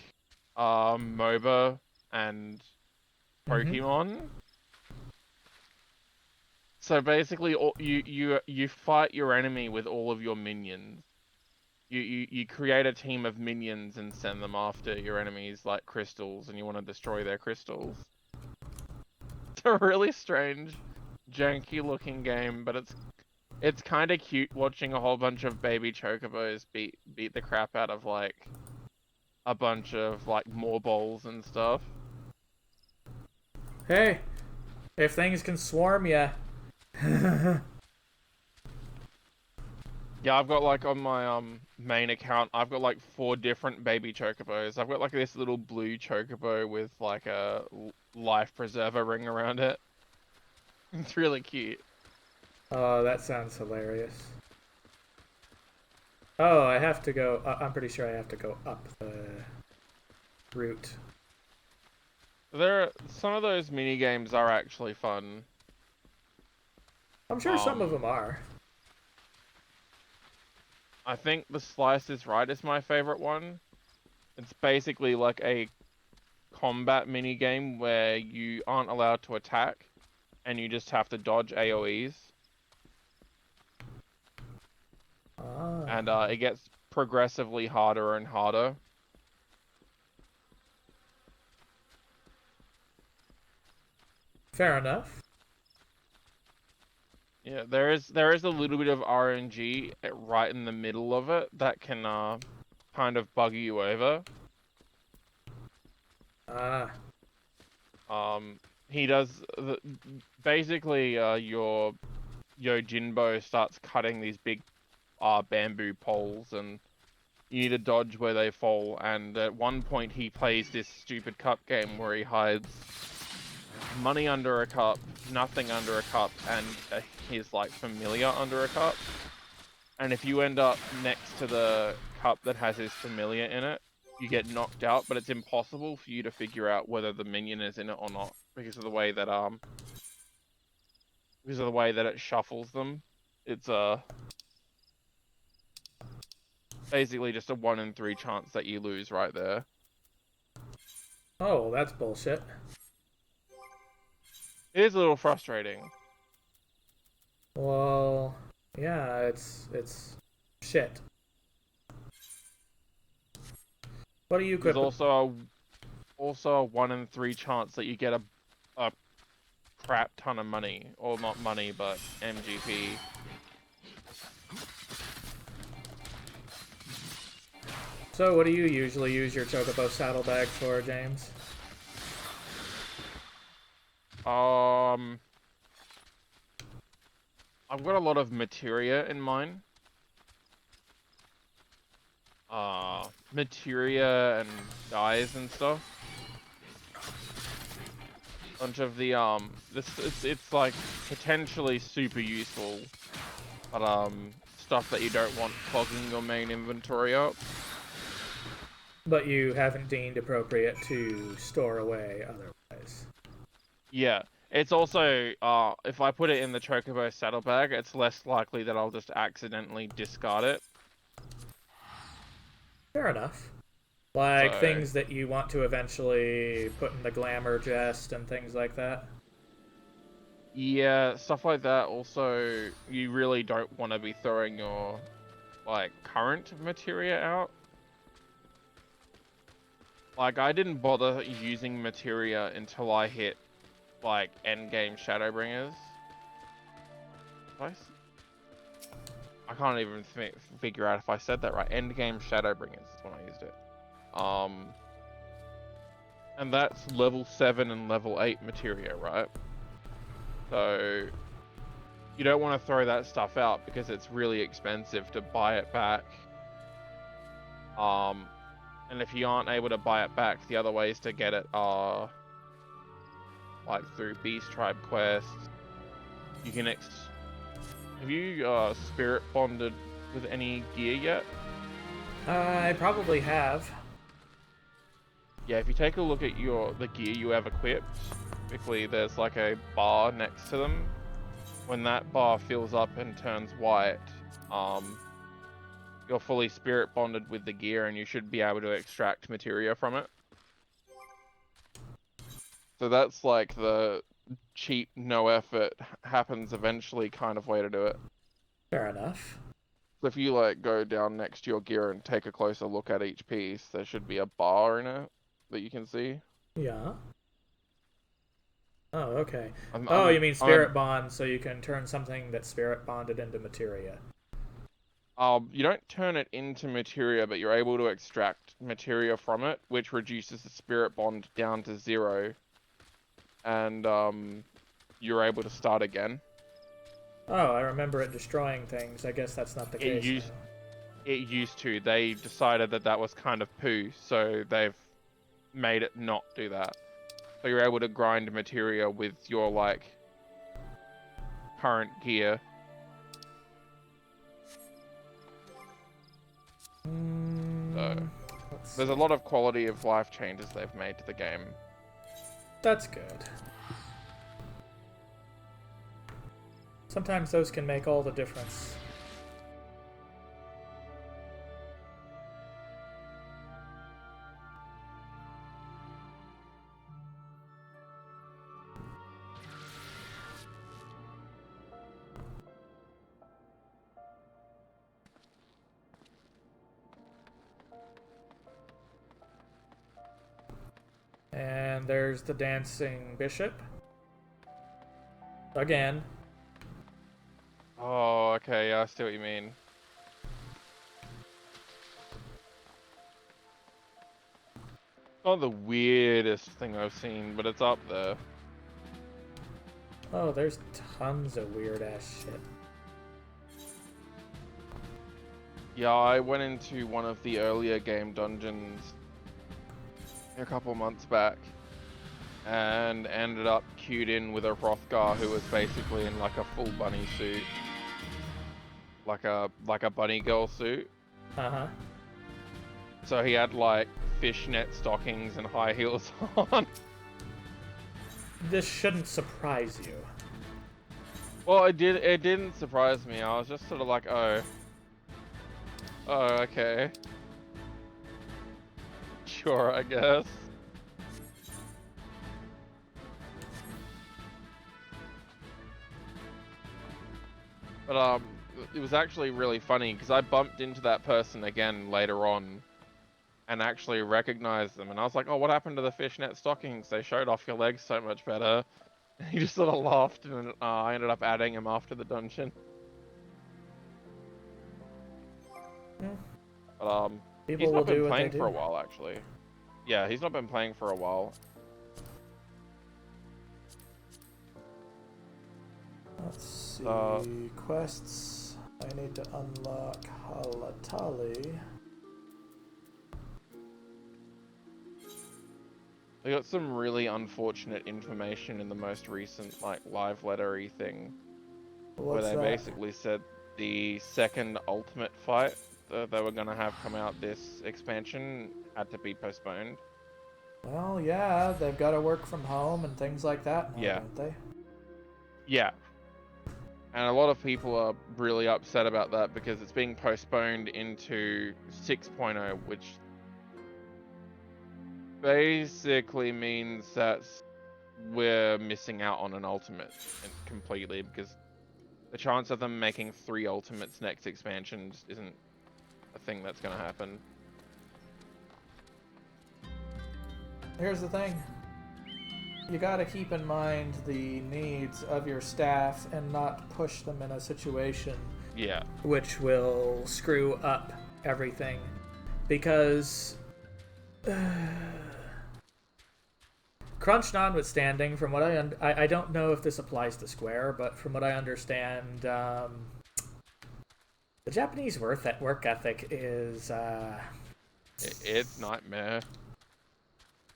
MOBA and Pokemon. So basically, you fight your enemy with all of your minions. You create a team of minions and send them after your enemies like crystals, and you want to destroy their crystals. It's a really strange, janky looking game, but it's kind of cute watching a whole bunch of baby chocobos beat the crap out of like a bunch of like moorballs and stuff. Hey, if things can swarm ya. Yeah, I've got like on my main account, I've got like 4 different baby chocobos. I've got like this little blue chocobo with like a life preserver ring around it. It's really cute. Oh, that sounds hilarious. Oh, I have to go. I'm pretty sure I have to go up the route. Some of those mini games are actually fun. I'm sure some of them are. I think the Slice is Right is my favorite one. It's basically like a combat mini game where you aren't allowed to attack, and you just have to dodge AoEs. Ah. And it gets progressively harder and harder. Fair enough. Yeah, there is a little bit of RNG right in the middle of it that can kind of bug you over. Ah. He does basically your Yojimbo starts cutting these big bamboo poles, and You need to dodge where they fall, and at one point he plays this stupid cup game where he hides money under a cup, nothing under a cup, and his like familiar under a cup. And if you end up next to the cup that has his familiar in it, you get knocked out, but it's impossible for you to figure out whether the minion is in it or not because of the way that it shuffles them. It's basically just a 1 in 3 chance that you lose right there. Oh, that's bullshit. It is a little frustrating. Well, yeah, it's shit. What do you There's equip? also a 1 in 3 chance that you get a crap ton of money, or not money, but MGP. So, what do you usually use your Chocobo saddlebag for, James? I've got a lot of materia in mine. Materia and dyes and stuff. Bunch of the it's like potentially super useful, but stuff that you don't want clogging your main inventory up. But you haven't deemed appropriate to store away otherwise. Yeah, it's also if I put it in the Chocobo saddlebag, it's less likely that I'll just accidentally discard it. Fair enough. Like So- things that you want to eventually put in the glamour chest and things like that. Yeah, stuff like that. Also, you really don't want to be throwing your like current materia out. Like, I didn't bother using materia until I hit like endgame Shadowbringers. I can't even figure out if I said that right. Endgame Shadowbringers is when I used it. And that's level 7 and level 8 materia, right? So you don't want to throw that stuff out because it's really expensive to buy it back. And if you aren't able to buy it back, the other ways to get it are like through Beast Tribe quests. You can have you spirit bonded with any gear yet? I probably have. Yeah, if you take a look at the gear you have equipped, typically there's like a bar next to them. When that bar fills up and turns white, you're fully spirit bonded with the gear and you should be able to extract materia from it. So that's like the cheap, no effort, happens eventually kind of way to do it. Fair enough. So if you like go down next to your gear and take a closer look at each piece, there should be a bar in it that you can see. Yeah. Oh, okay. I'm- You mean spirit bond, so you can turn something that's spirit bonded into materia. You don't turn it into materia, but you're able to extract materia from it, which reduces the spirit bond down to 0. And you're able to start again. Oh, I remember it destroying things. I guess that's not the case. It used to. They decided that was kind of poo, so they've made it not do that. So you're able to grind materia with your like current gear. So there's a lot of quality of life changes they've made to the game. That's good. Sometimes those can make all the difference. And there's the dancing bishop. Again. Oh, okay, yeah, I see what you mean. Not the weirdest thing I've seen, but it's up there. Oh, there's tons of weird ass shit. Yeah, I went into one of the earlier game dungeons a couple months back and ended up queued in with a Hrothgar who was basically in like a full bunny suit. Like a bunny girl suit. Uh-huh. So he had like fishnet stockings and high heels on. This shouldn't surprise you. Well, it didn't surprise me. I was just sort of like, oh, okay. Sure, I guess. But it was actually really funny because I bumped into that person again later on and actually recognized them, and I was like, oh, what happened to the fishnet stockings? They showed off your legs so much better. And he just sort of laughed, and I ended up adding him after the dungeon. Hmm. But People he's will not been do what they playing for a do. while, actually. Yeah, he's not been playing for a while. Let's see. Quests. I need to unlock Halatali. They got some really unfortunate information in the most recent, like, live lettery thing. Where What's they that? basically said the second ultimate fight that they were going to have come out this expansion had to be postponed. Well, yeah, they've got to work from home and things like that now, Yeah. don't they? Yeah. And a lot of people are really upset about that because it's being postponed into 6.0, which basically means that we're missing out on an ultimate completely, because the chance of them making 3 ultimates next expansion just isn't a thing that's going to happen. Here's the thing. You gotta keep in mind the needs of your staff and not push them in a situation Yeah. which will screw up everything. Because crunch notwithstanding, from what I don't know if this applies to Square, but from what I understand, the Japanese work ethic is It's nightmare.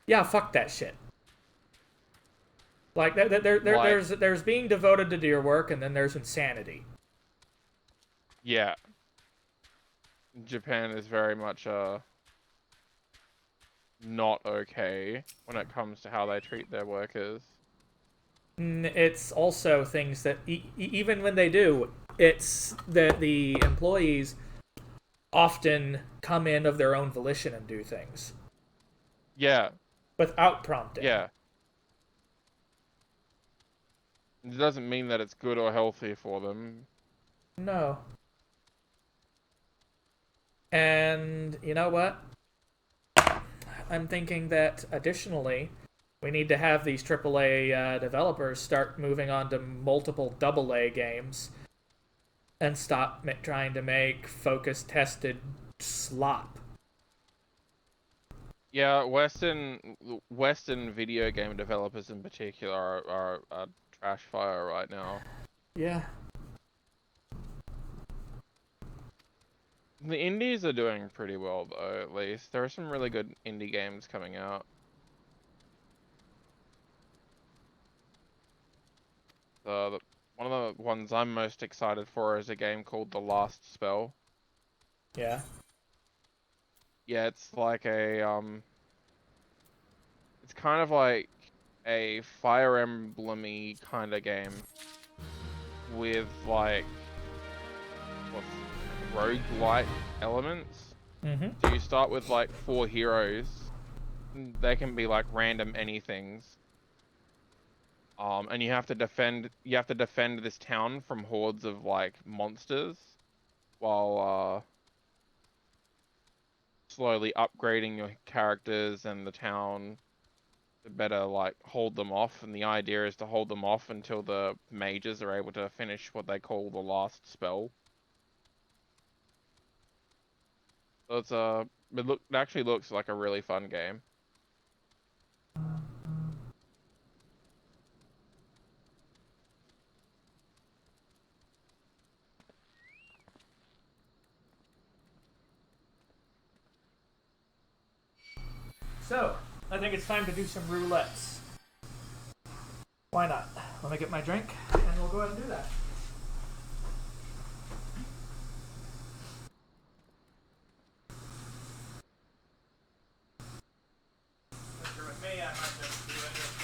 yeah, fuck that shit. Like there's being devoted to your work, and then there's insanity. Yeah. Japan is very much not okay when it comes to how they treat their workers. It's also things that even when they do, it's that the employees often come in of their own volition and do things Yeah. without prompting. Yeah. It doesn't mean that it's good or healthy for them. No. And you know what? I'm thinking that additionally, we need to have these AAA developers start moving on to multiple AA games and stop trying to make focus tested slop. Yeah, Western video game developers in particular are a trash fire right now. Yeah. The indies are doing pretty well though, at least. There are some really good indie games coming out. One of the ones I'm most excited for is a game called The Last Spell. Yeah. Yeah, it's like it's kind of like a Fire Emblem-y kind of game with like roguelite elements. Mm-hmm. So you start with like 4 heroes. They can be like random anythings. And you have to defend this town from hordes of like monsters while slowly upgrading your characters and the town to better like hold them off. And the idea is to hold them off until the mages are able to finish what they call the last spell. So it actually looks like a really fun game. So, I think it's time to do some roulettes. Why not? Let me get my drink, and we'll go ahead and do that. With me, I might just do it with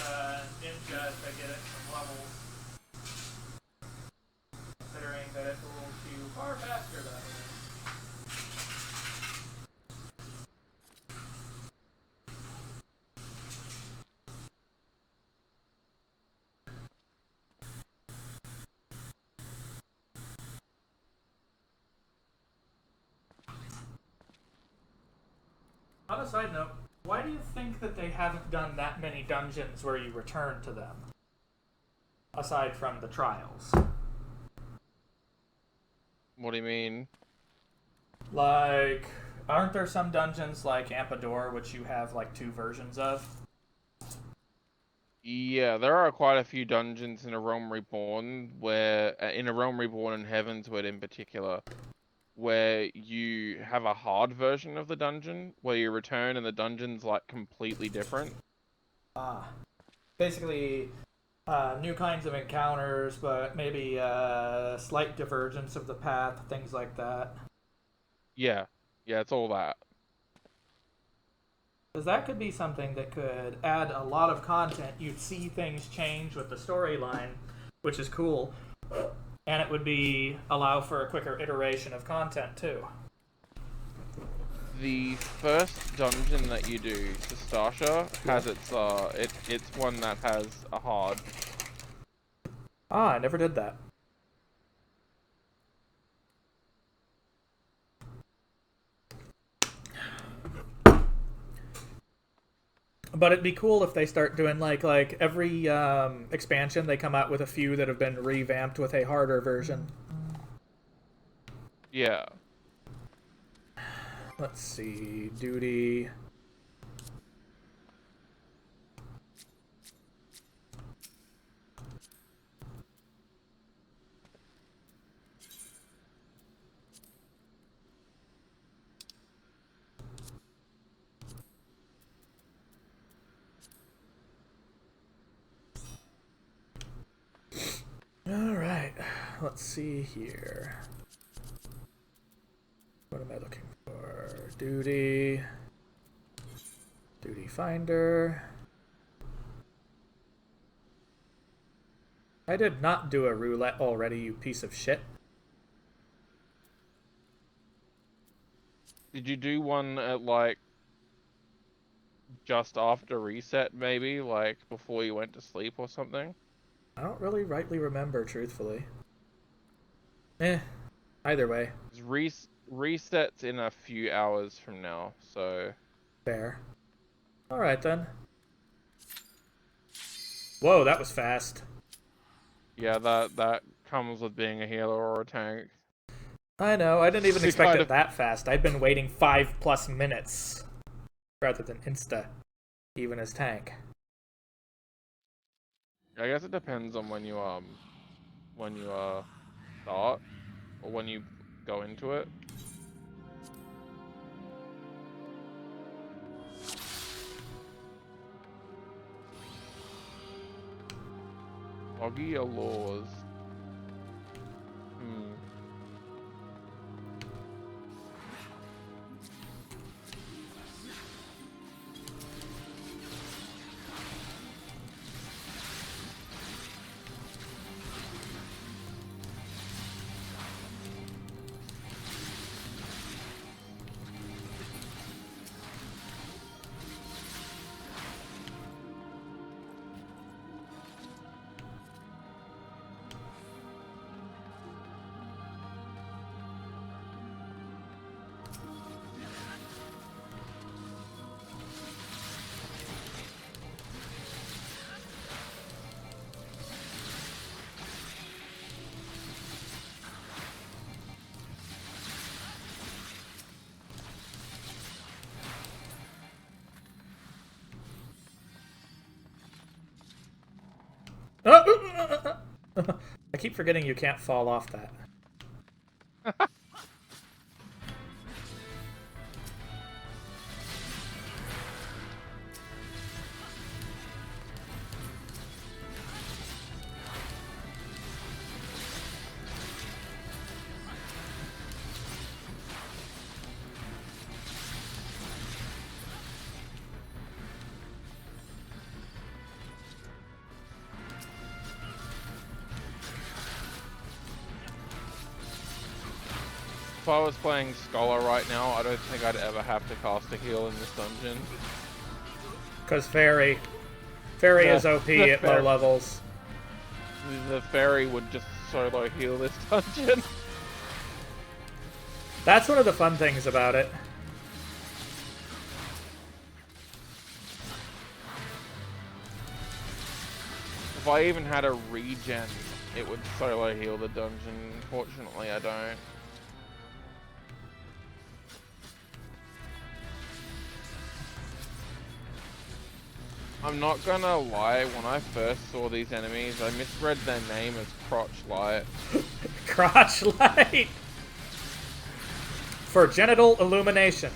Ninja to get it some levels. Considering that it will queue far faster that way. On a side note, why do you think that they haven't done that many dungeons where you return to them? Aside from the trials. What do you mean? Like, aren't there some dungeons like Ampador, which you have like 2 versions of? Yeah, there are quite a few dungeons in A Realm Reborn where, in A Realm Reborn and Heavensward in particular, where you have a hard version of the dungeon, where you return and the dungeon's like completely different. Basically, new kinds of encounters, but maybe slight divergence of the path, things like that. Yeah, it's all that. Because that could be something that could add a lot of content. You'd see things change with the storyline, which is cool. And it would be allow for a quicker iteration of content too. The first dungeon that you do, Stasha, has it's one that has a hard. I never did that. But it'd be cool if they start doing like every expansion they come out with a few that have been revamped with a harder version. Yeah. Let's see, duty. All right, let's see here. What am I looking for? Duty. Duty finder. I did not do a roulette already, you piece of shit. Did you do one at like just after reset, maybe, like before you went to sleep or something? I don't really rightly remember, truthfully. Either way. Resets in a few hours from now, so Fair. Alright then. Whoa, that was fast. yeah, that comes with being a healer or a tank. I know, I didn't even You expect kind it of- that fast. I've been waiting 5+ minutes. Rather than insta. Even as tank. I guess it depends on when you start or when you go into it. Foggy Allures. I keep forgetting you can't fall off that. If I was playing Scholar right now, I don't think I'd ever have to cast a heal in this dungeon. Because Fairy is OP at low levels. The Fairy would just solo heal this dungeon. That's one of the fun things about it. If I even had a regen, it would solo heal the dungeon. Fortunately, I don't. I'm not gonna lie, when I first saw these enemies, I misread their name as Crotch Light. Crotch light! For genital illumination.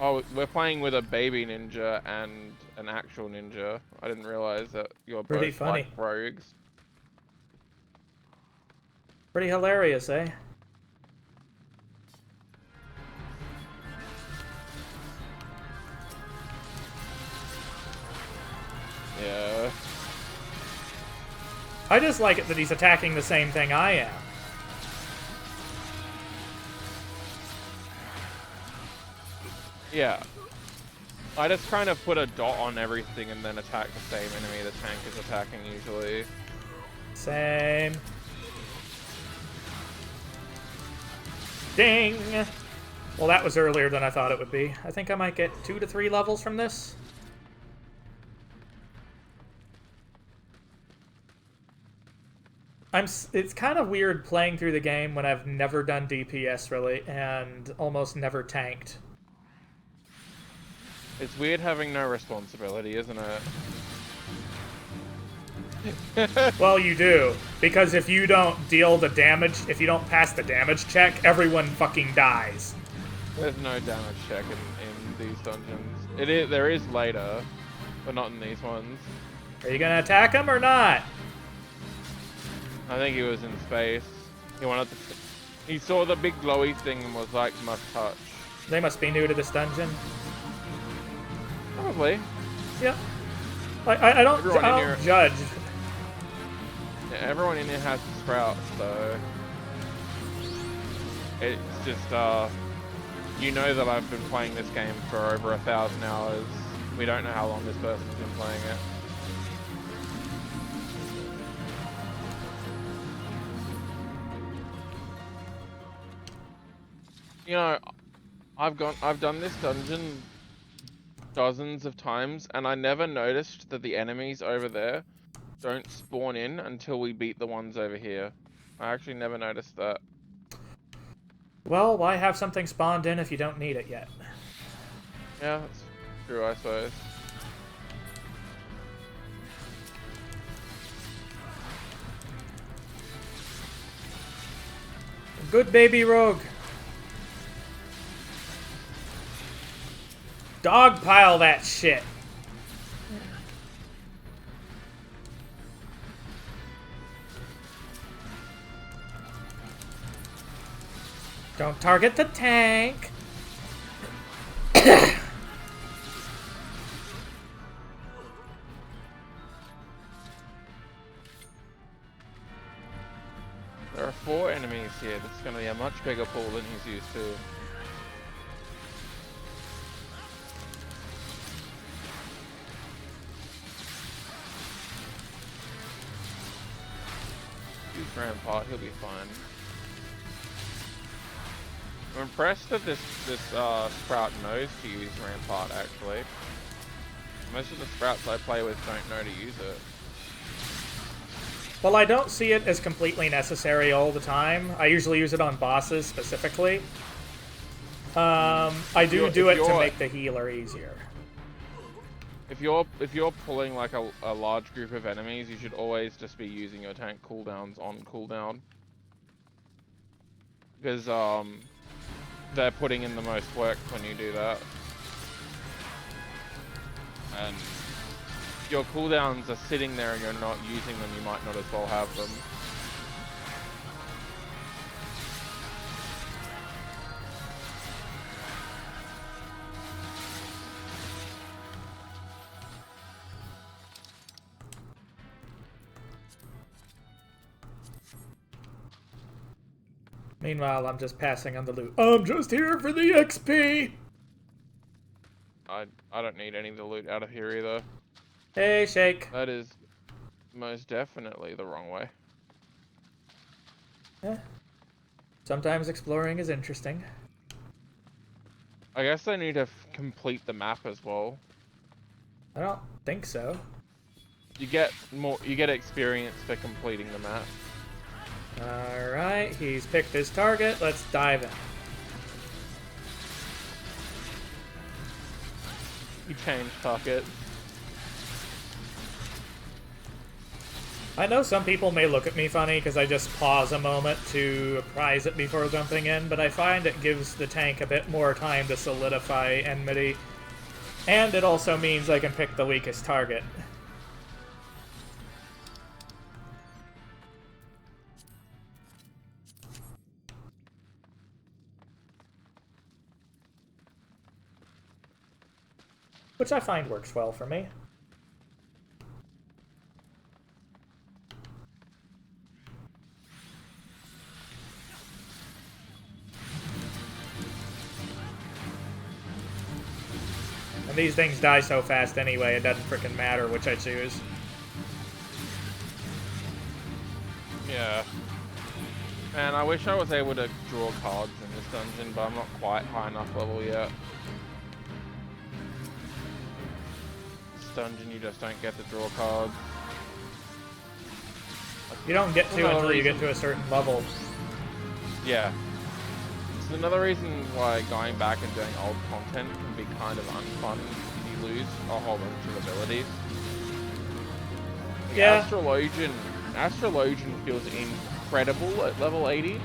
Oh, we're playing with a baby ninja and an actual ninja. I didn't realize that you're Pretty both funny. like rogues. Pretty hilarious, eh? Yeah. I just like it that he's attacking the same thing I am. Yeah. I just kind of put a dot on everything and then attack the same enemy the tank is attacking usually. Same. Ding! Well, that was earlier than I thought it would be. I think I might get 2 to 3 levels from this. It's kind of weird playing through the game when I've never done DPS really and almost never tanked. It's weird having no responsibility, isn't it? Well, you do, because if you don't deal the damage, if you don't pass the damage check, everyone fucking dies. There's no damage check in these dungeons. There is later, but not in these ones. Are you gonna attack him or not? I think he was in space. He saw the big glowy thing and was like, must touch. They must be new to this dungeon. Probably. Yeah. I don't judge. Yeah, everyone in here has the sprouts, so it's just you know that I've been playing this game for over 1,000 hours. We don't know how long this person's been playing it. You know, I've done this dungeon dozens of times, and I never noticed that the enemies over there don't spawn in until we beat the ones over here. I actually never noticed that. Well, why have something spawned in if you don't need it yet? Yeah, that's true, I suppose. Good baby rogue. Dogpile that shit. Don't target the tank. There are 4 enemies here. That's going to be a much bigger pool than he's used to. Use Rampart, he'll be fine. I'm impressed that this sprout knows to use Rampart, actually. Most of the sprouts I play with don't know to use it. Well, I don't see it as completely necessary all the time. I usually use it on bosses specifically. I do it to make the healer easier. If you're pulling like a large group of enemies, you should always just be using your tank cooldowns on cooldown. Because they're putting in the most work when you do that. And your cooldowns are sitting there and you're not using them, you might not as well have them. Meanwhile, I'm just passing on the loot. I'm just here for the XP! I don't need any of the loot out of here either. Hey, Shake. That is most definitely the wrong way. Eh. Sometimes exploring is interesting. I guess I need to complete the map as well. I don't think so. You get experience for completing the map. Alright, he's picked his target. Let's dive in. You change target. I know some people may look at me funny because I just pause a moment to apprise it before jumping in, but I find it gives the tank a bit more time to solidify enmity. And it also means I can pick the weakest target. Which I find works well for me. And these things die so fast anyway, it doesn't frickin' matter which I choose. Yeah. And I wish I was able to draw cards in this dungeon, but I'm not quite high enough level yet. This dungeon, you just don't get to draw cards. You don't get to until you get to a certain level. Yeah. It's another reason why going back and doing old content can be kind of unfun if you lose a whole bunch of abilities. Like Yeah. Astrologian feels incredible at level 80.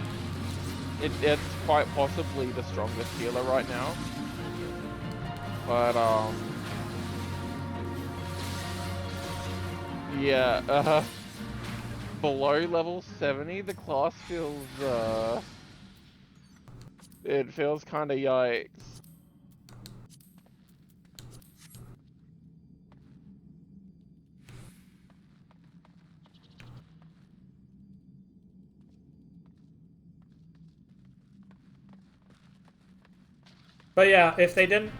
It's quite possibly the strongest healer right now. But yeah, below level 70 the class feels it feels kinda yikes. But yeah, if they didn't,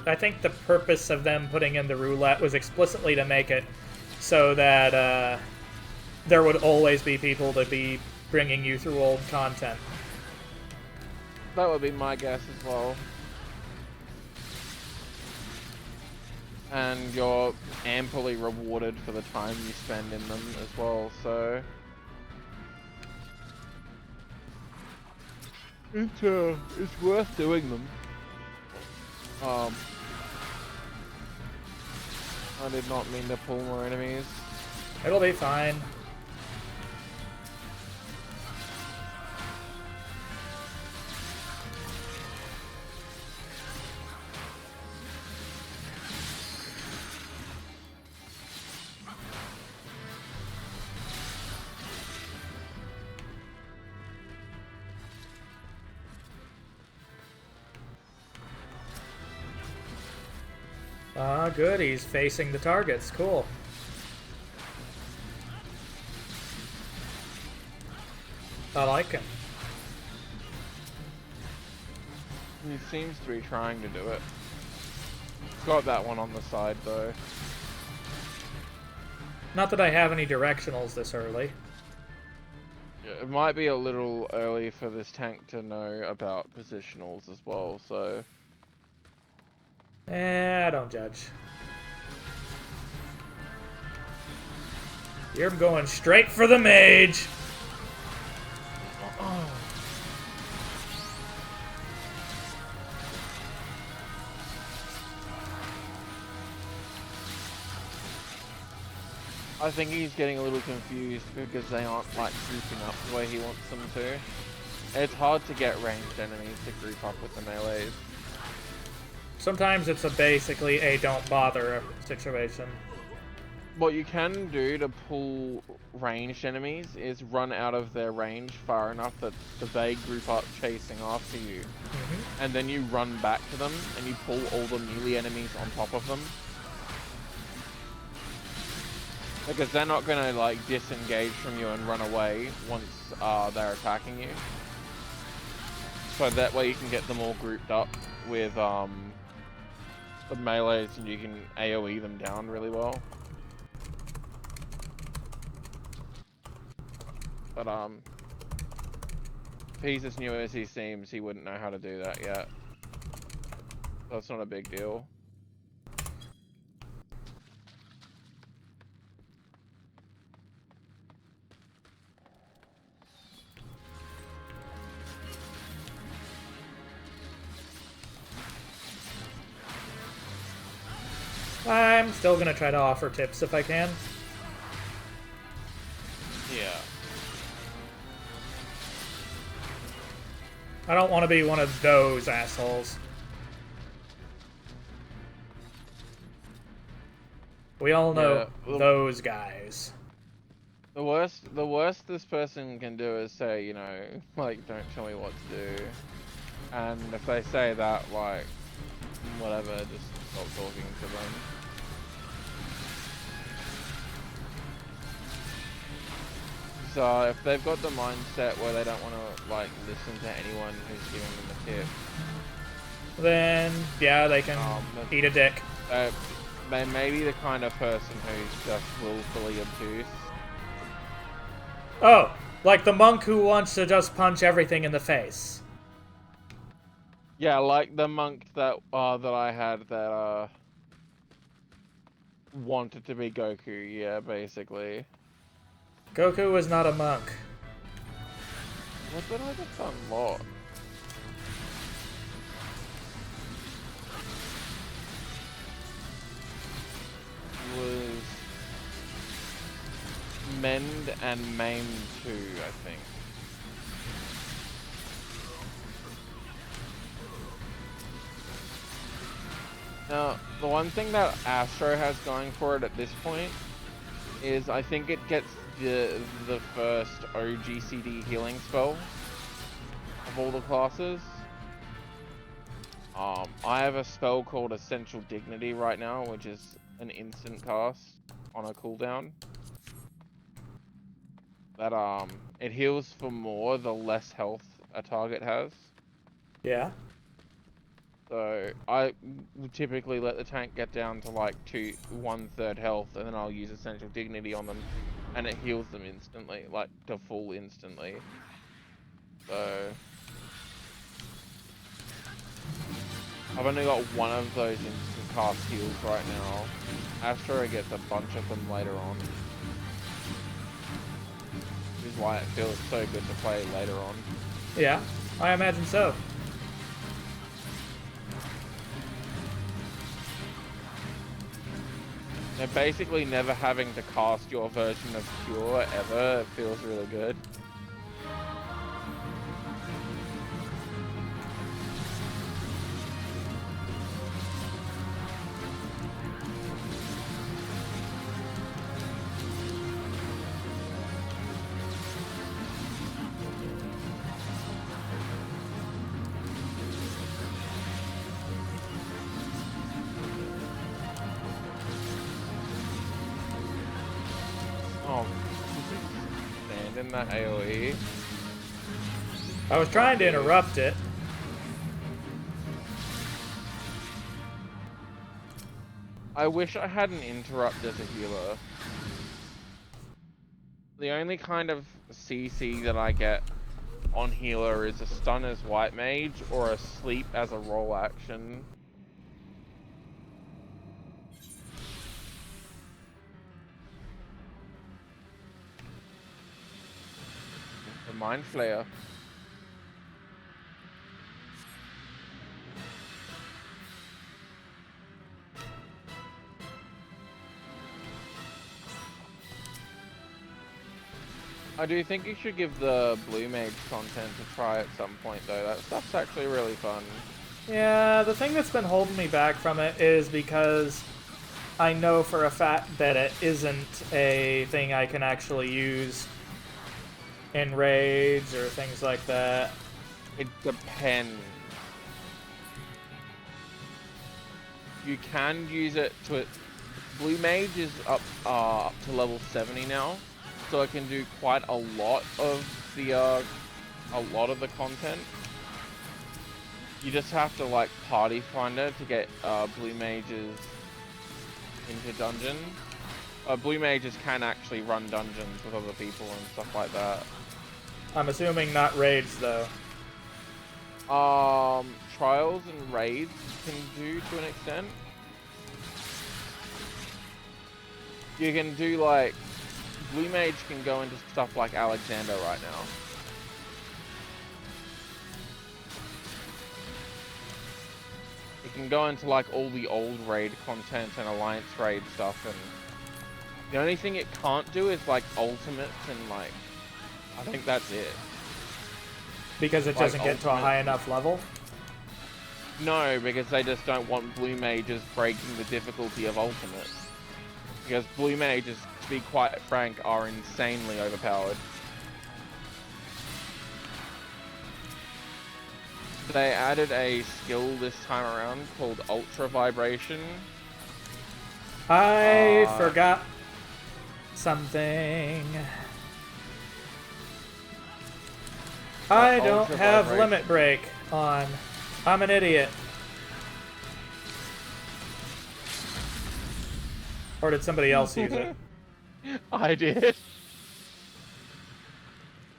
I think the purpose of them putting in the roulette was explicitly to make it so that there would always be people to be bringing you through old content. That would be my guess as well. And you're amply rewarded for the time you spend in them as well, so... It's worth doing them. I did not mean to pull more enemies. It'll be fine. Ah, good. He's facing the targets. Cool. I like him. He seems to be trying to do it. He's got that one on the side though. Not that I have any directionals this early. Yeah, it might be a little early for this tank to know about positionals as well, so... I don't judge. You're going straight for the mage! I think he's getting a little confused because they aren't like grouping up the way he wants them to. It's hard to get ranged enemies to group up with the melees. Sometimes it's basically a don't bother situation. What you can do to pull ranged enemies is run out of their range far enough that they group up chasing after you. And then you run back to them and you pull all the melee enemies on top of them. Because they're not going to like disengage from you and run away once they're attacking you. So that way you can get them all grouped up with the melees, and you can AoE them down really well. But if he's as new as he seems, he wouldn't know how to do that yet. So it's not a big deal. I'm still gonna try to offer tips if I can. Yeah. I don't want to be one of those assholes. We all know Yeah, well- those guys. The worst this person can do is say, you know, like, don't tell me what to do. And if they say that, like, whatever, just stop talking to them. So if they've got the mindset where they don't want to, like, listen to anyone who's giving them a tip, Then, yeah, they can eat a dick. they may be the kind of person who's just willfully obtuse. Oh, like the monk who wants to just punch everything in the face. Yeah, like the monk that that I had that wanted to be Goku. Yeah, basically. Goku was not a monk. What did I just unlock? Was Mend and Maim 2, I think. Now, the one thing that Astro has going for it at this point is I think it gets the first OGCD healing spell of all the classes. I have a spell called Essential Dignity right now, which is an instant cast on a cooldown. That it heals for more the less health a target has. Yeah. So I would typically let the tank get down to like 1/3 health, and then I'll use Essential Dignity on them, and it heals them instantly, like to full instantly. So I've only got one of those instant cast heals right now. Astro gets a bunch of them later on, which is why it feels so good to play later on. Yeah, I imagine so. And basically never having to cast your version of Cure ever, it feels really good. Oh, stand in that AoE. I was trying to interrupt it. I wish I had an interrupt as a healer. The only kind of CC that I get on healer is a stun as white mage or a sleep as a roll action. The Mind Flayer. I do think you should give the Blue Mage content a try at some point though. That stuff's actually really fun. Yeah, the thing that's been holding me back from it is because I know for a fact that it isn't a thing I can actually use in raids or things like that. It depends. You can use it to... Blue Mage is up to level 70 now, so it can do quite a lot of the content. You just have to like party finder to get blue mages into dungeons. Blue mages can actually run dungeons with other people and stuff like that. I'm assuming not raids though. Trials and raids can do to an extent. You can do like blue mage can go into stuff like Alexander right now. It can go into like all the old raid content and alliance raid stuff, and the only thing it can't do is like ultimates and like I think that's it. Because it Like doesn't get to a ultimate- high enough level? No, because they just don't want blue mages breaking the difficulty of ultimates. Because blue mages, to be quite frank, are insanely overpowered. They added a skill this time around called Ultra Vibration. I forgot something. I don't Ultra have vibration. limit break on. I'm an idiot. Or did somebody else use it? I did.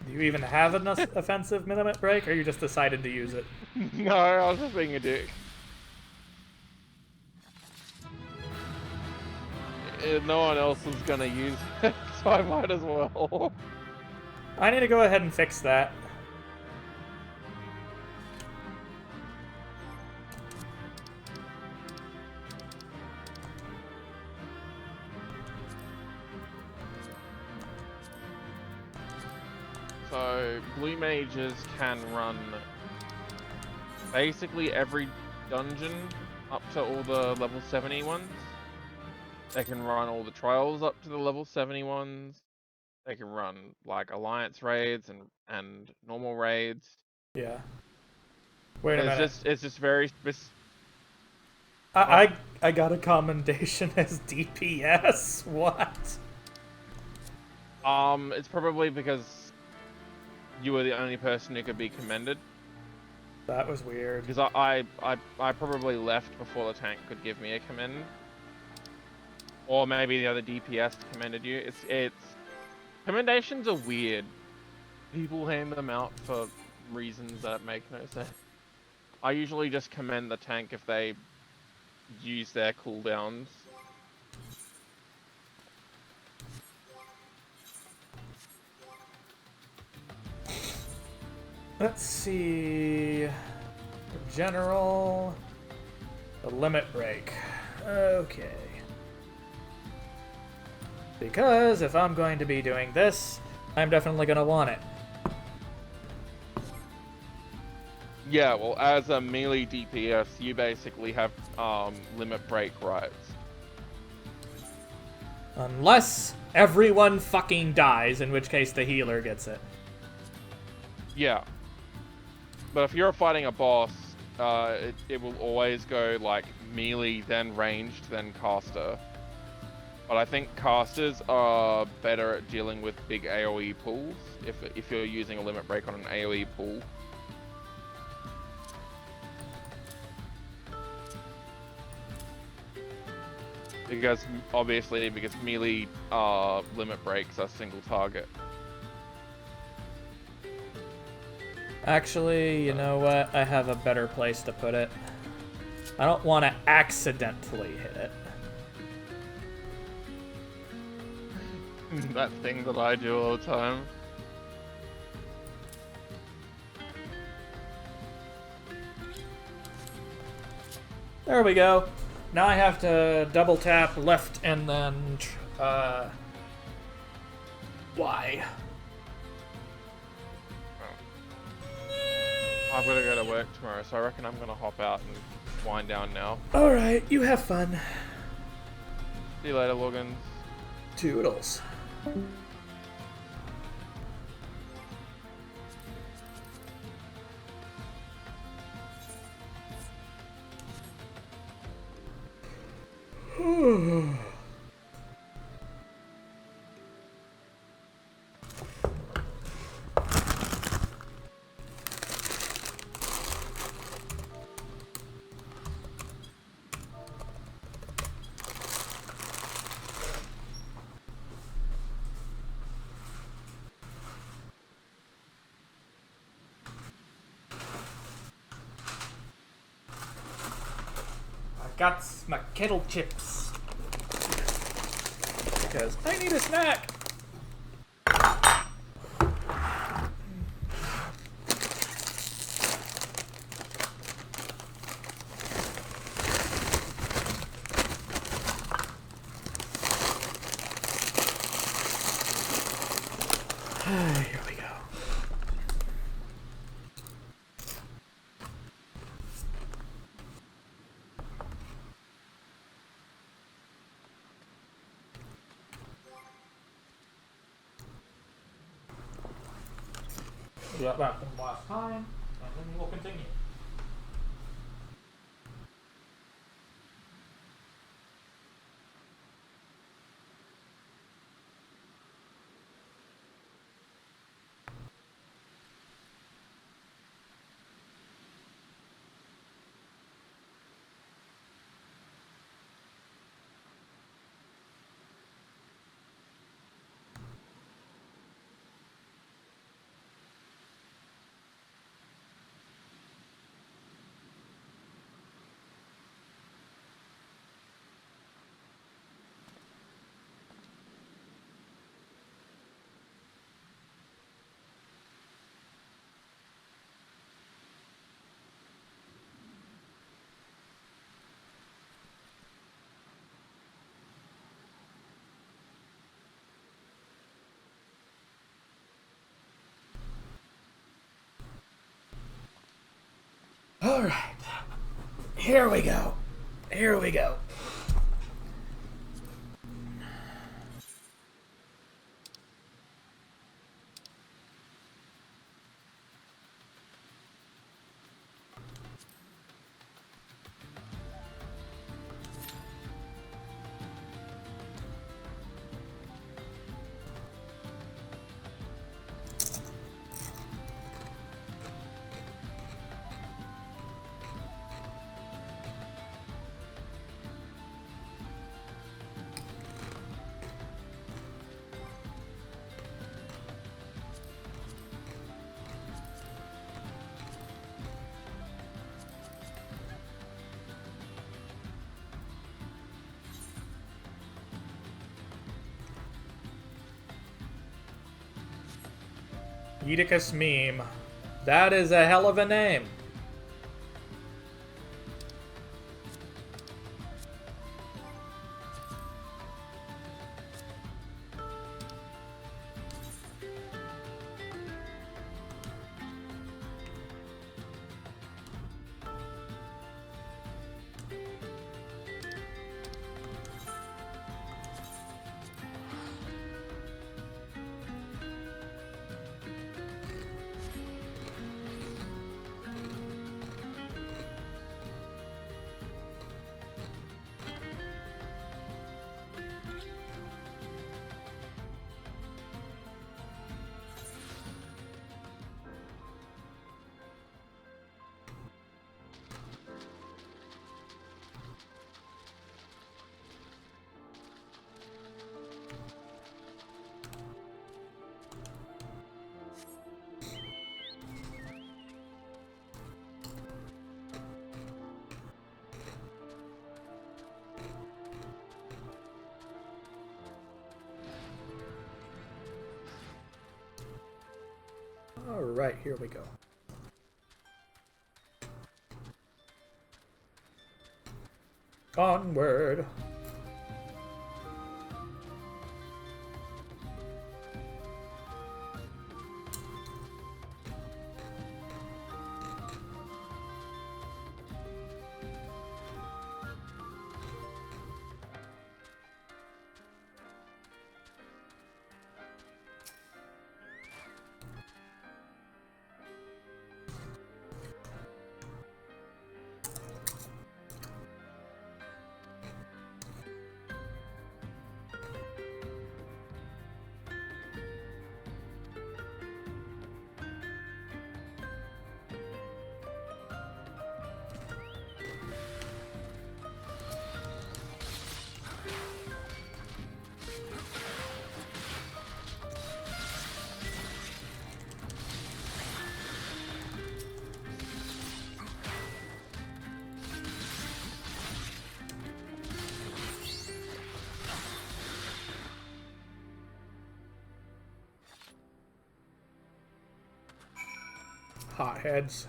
Do you even have an offensive limit break, or you just decided to use it? No, I was just being a dick. No one else is gonna use it, so I might as well. I need to go ahead and fix that. So, blue mages can run basically every dungeon up to all the level 70 ones. They can run all the trials up to the level 70 ones. They can run like alliance raids and normal raids. Yeah. Wait a minute. It's just very I got a commendation as DPS. What? It's probably because you were the only person who could be commended. That was weird. Because I probably left before the tank could give me a commend. Or maybe the other DPS commended you. It's commendations are weird. People hand them out for reasons that make no sense. I usually just commend the tank if they use their cooldowns. Let's see. General. The limit break. Okay. Because if I'm going to be doing this, I'm definitely going to want it. Yeah, well, as a melee DPS, you basically have limit break rights. Unless everyone fucking dies, in which case the healer gets it. Yeah. But if you're fighting a boss, it will always go like melee, then ranged, then caster. But I think casters are better at dealing with big AoE pools if you're using a limit break on an AoE pool. Because melee limit breaks are single target. Actually, you know what? I have a better place to put it. I don't want to accidentally hit it. That thing that I do all the time. There we go. Now I have to double tap left and then Y. I've got to go to work tomorrow, so I reckon I'm going to hop out and wind down now. Alright, you have fun. See you later, Logan. Toodles. got my kettle chips. Because I need a snack. Here we go. We got back from last time, and then we'll continue. All right. Here we go. Here we go. Oedicus meme. That is a hell of a name. All right, here we go. Onward. Hotheads.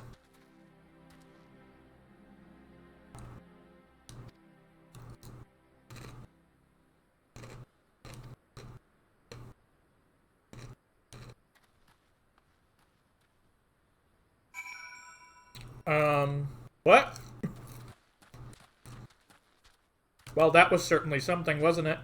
What? Well, that was certainly something, wasn't it?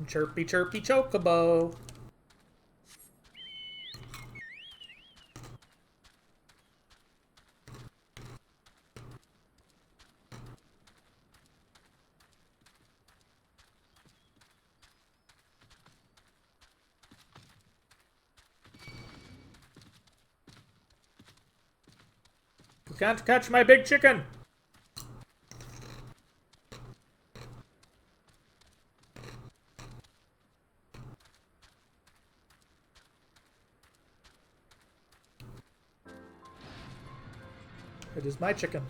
Chirpy, chirpy, chocobo. You can't catch my big chicken. It is my chicken.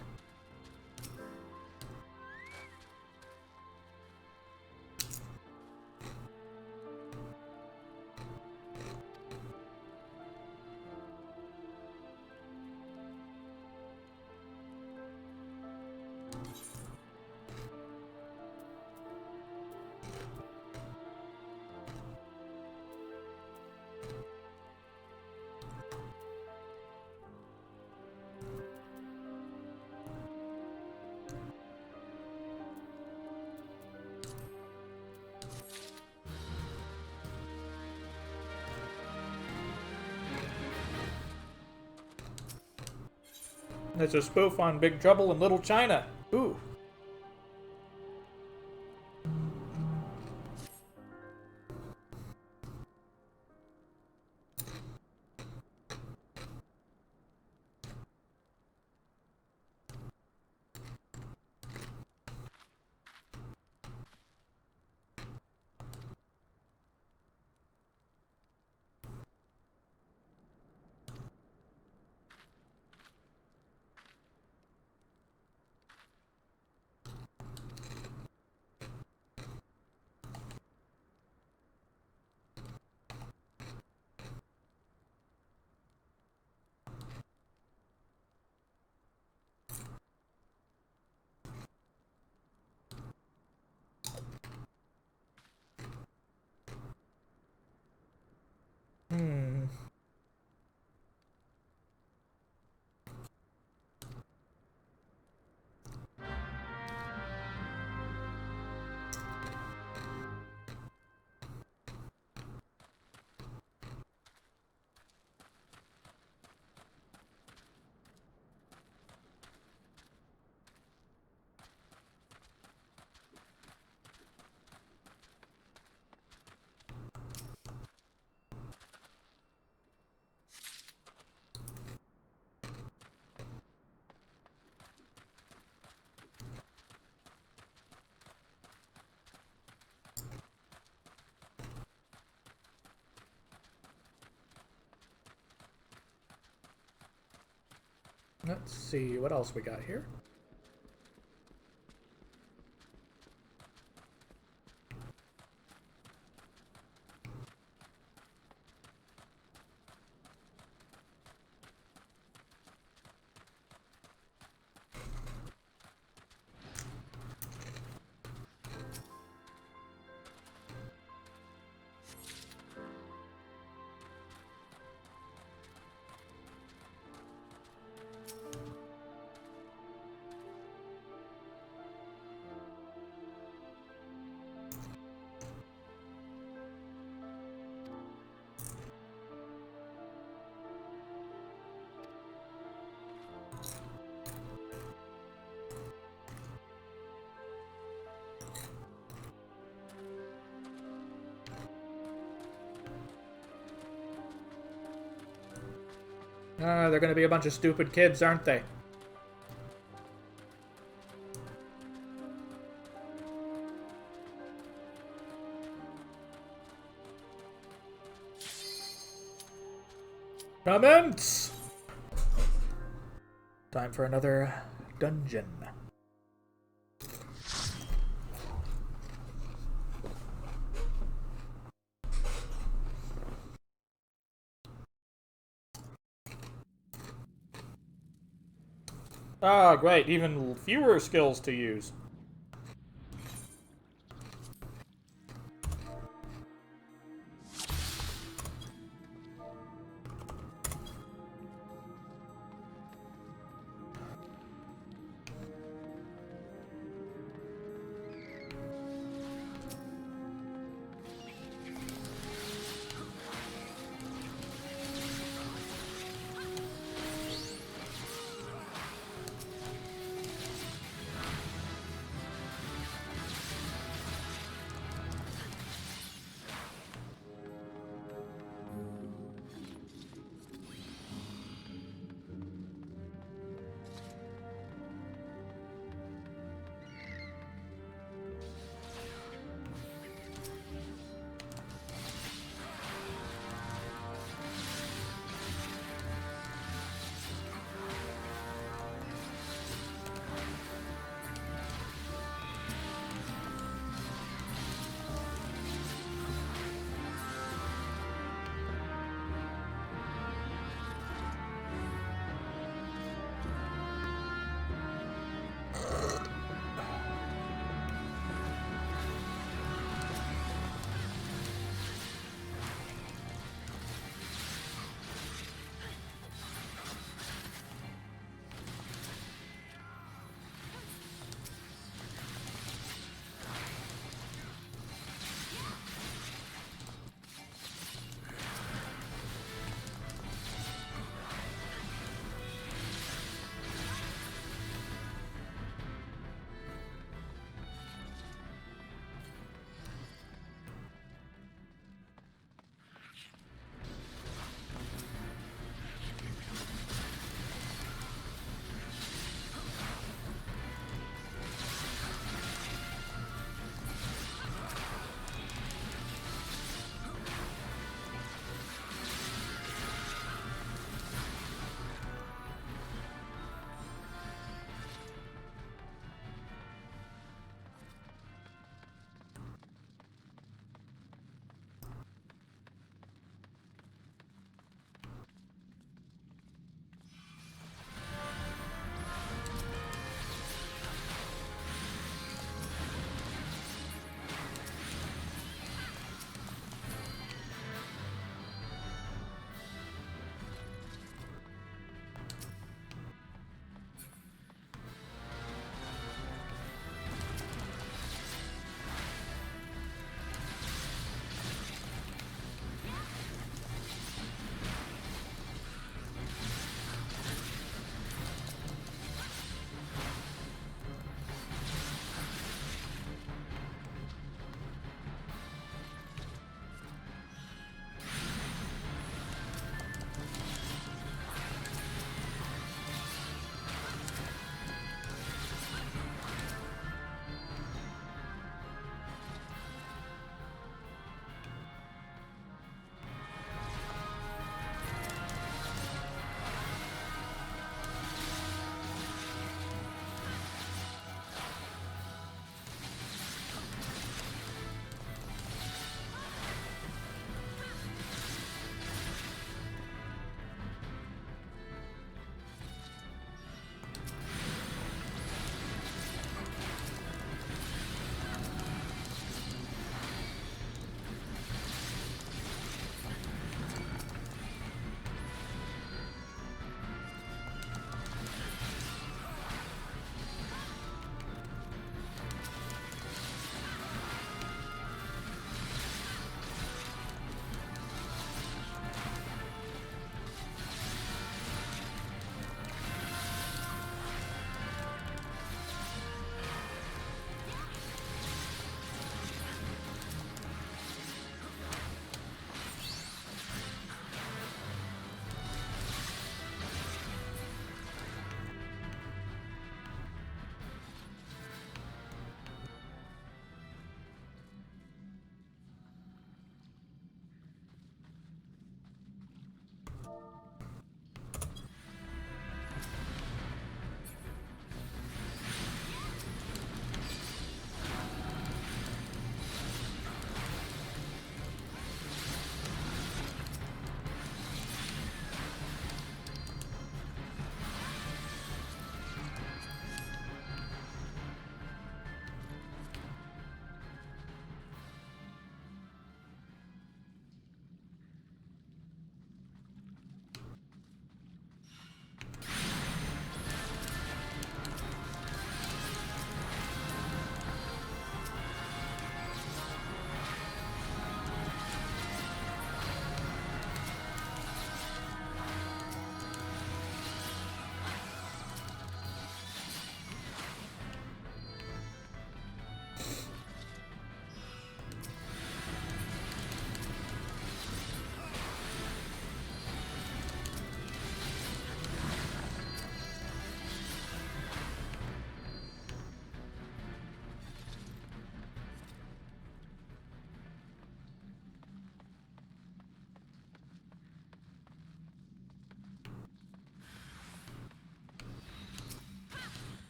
It's a spoof on Big Trouble in Little China. Ooh. Let's see what else we got here. They're gonna be a bunch of stupid kids, aren't they? Commence! Time for another dungeon. Ah, great. Even fewer skills to use.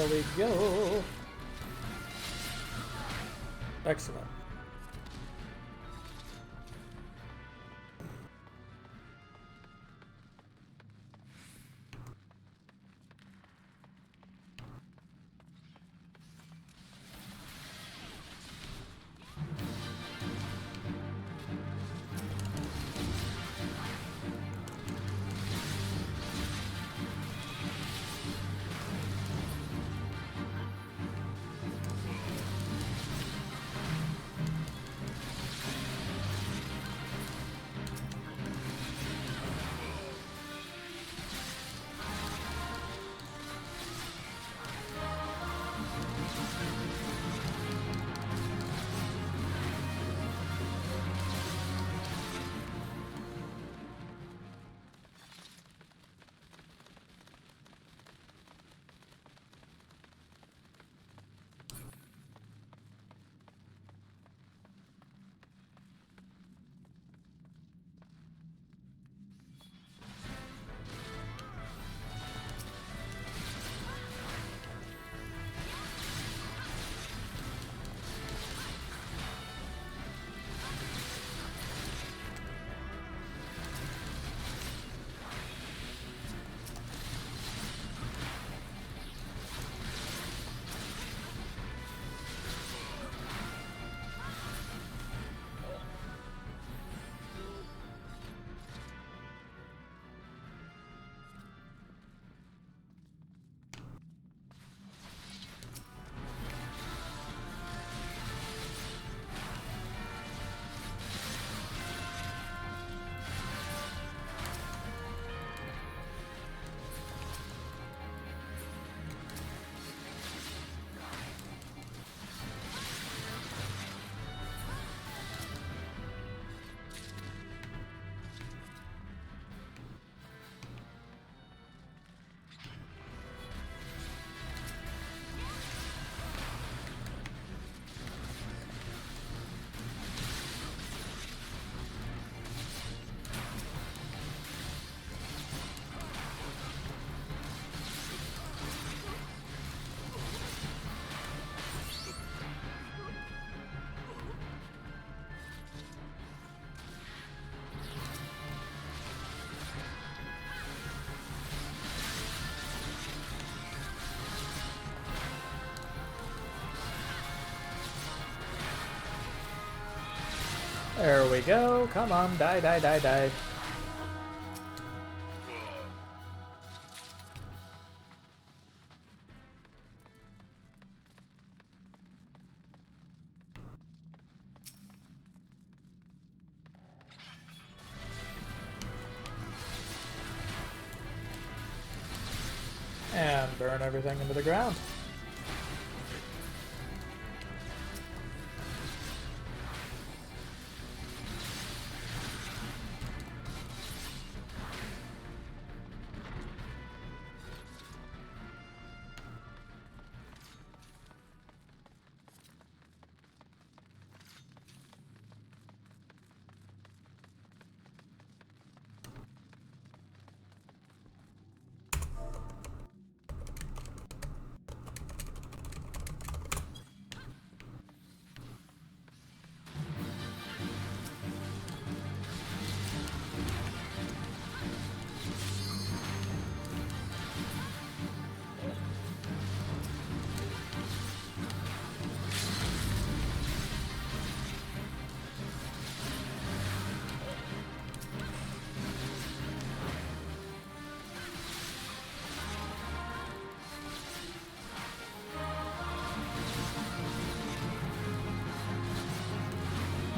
There we go. Excellent. There we go. Come on, die, die, die, die. And burn everything into the ground.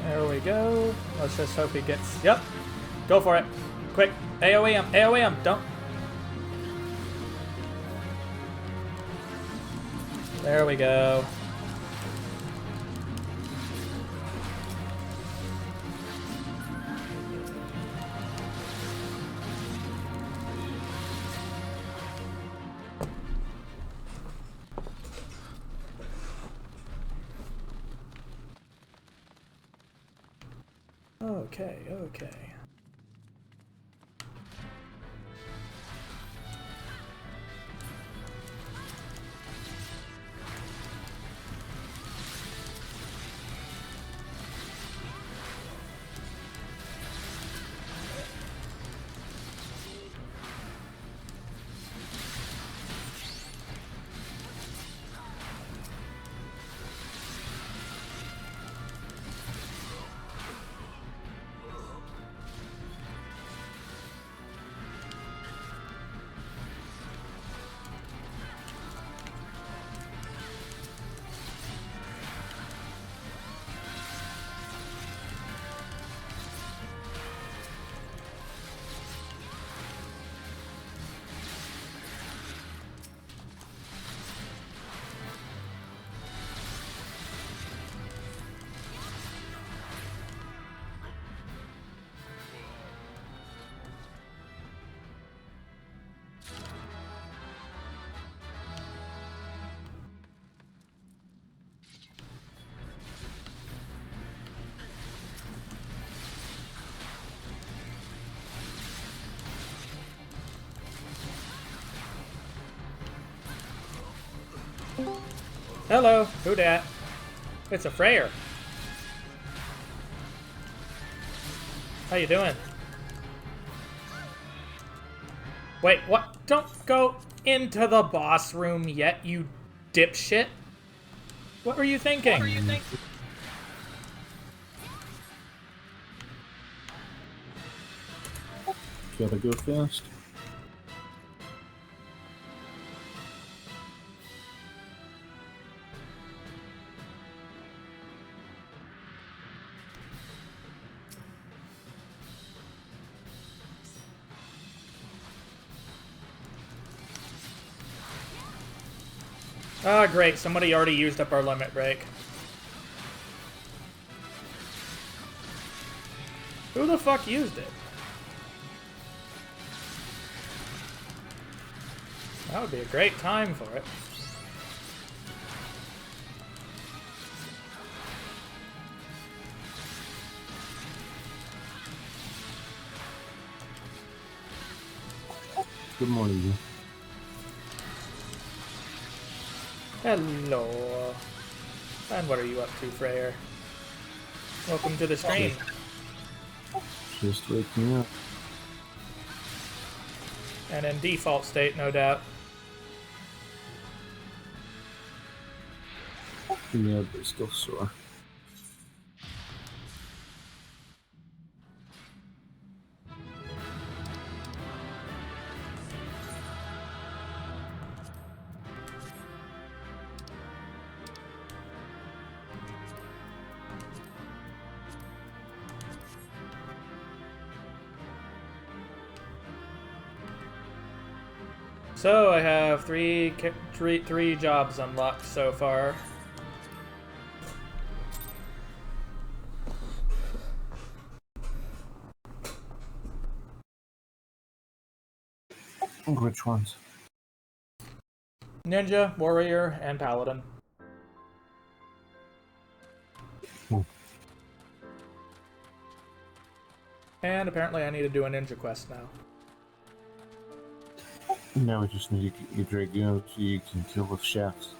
There we go. Let's just hope he gets... Yep. Go for it. Quick. AoE him. AoE him. Don't... There we go. Okay, okay. Hello, who dat? It's a Freyr. How you doing? Wait, what? Don't go into the boss room yet, you dipshit. What were you thinking? Gotta go fast. Ah, great. Somebody already used up our limit break. Who the fuck used it? That would be a great time for it. Good morning, you. Hello. And what are you up to, Freyr? Welcome to the stream. Just waking up. And in default state, no doubt. Yeah, but still sore. So I have three jobs unlocked so far. Which ones? Ninja, Warrior, and Paladin. And apparently I need to do a ninja quest now. Now we just need to get you Dragoon so you can kill with shafts.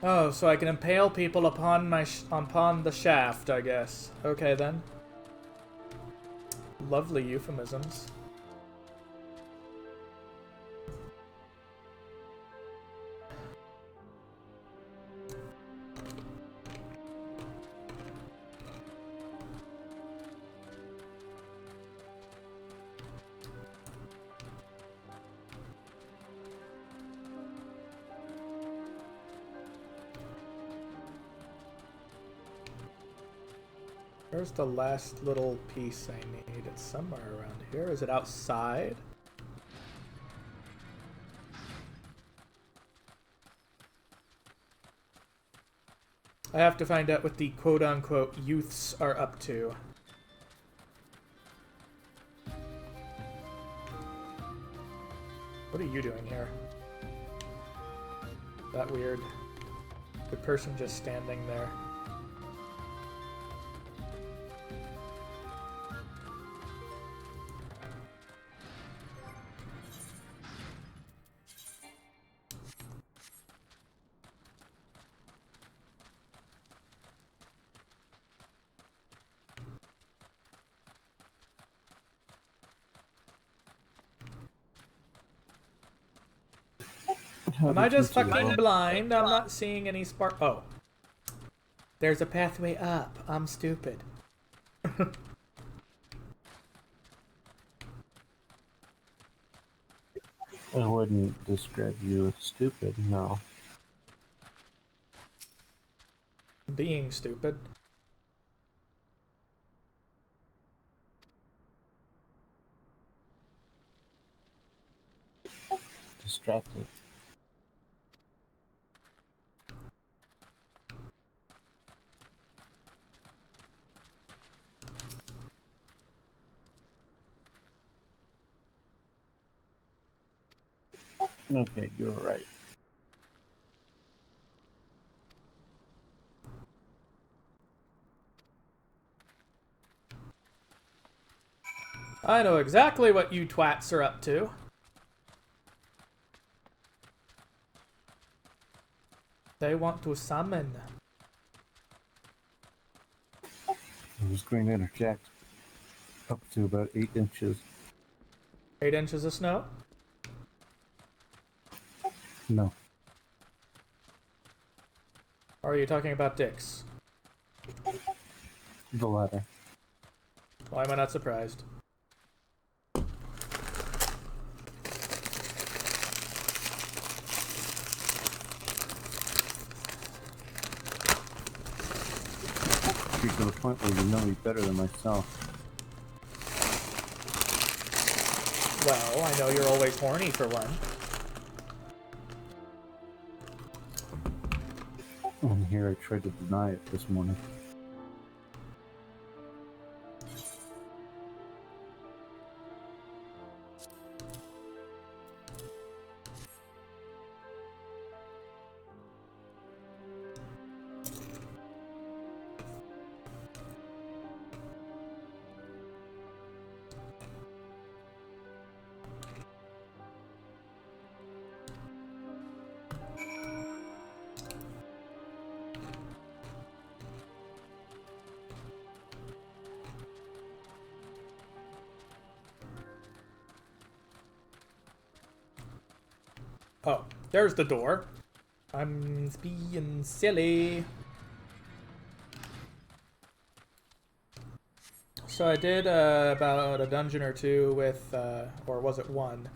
Oh, so I can impale people upon upon the shaft, I guess. Okay then. Lovely euphemisms. Where's the last little piece I need? It's somewhere around here. Is it outside? I have to find out what the quote-unquote youths are up to. What are you doing here? That weird. The person just standing there. Am I just fucking blind? I'm not seeing any spark. Oh. There's a pathway up. I'm stupid. I wouldn't describe you as stupid, no. Being stupid. Distracted. Okay, you're right. I know exactly what you twats are up to. They want to summon. I'm just going to interject. Up to about 8 inches. 8 inches of snow? No. Or are you talking about dicks? The latter. Why am I not surprised? You're to the point where you know me better than myself. Well, I know you're always horny for one. And here I tried to deny it this morning. Oh, there's the door. I'm being silly. So I did about a dungeon or two with, or was it one,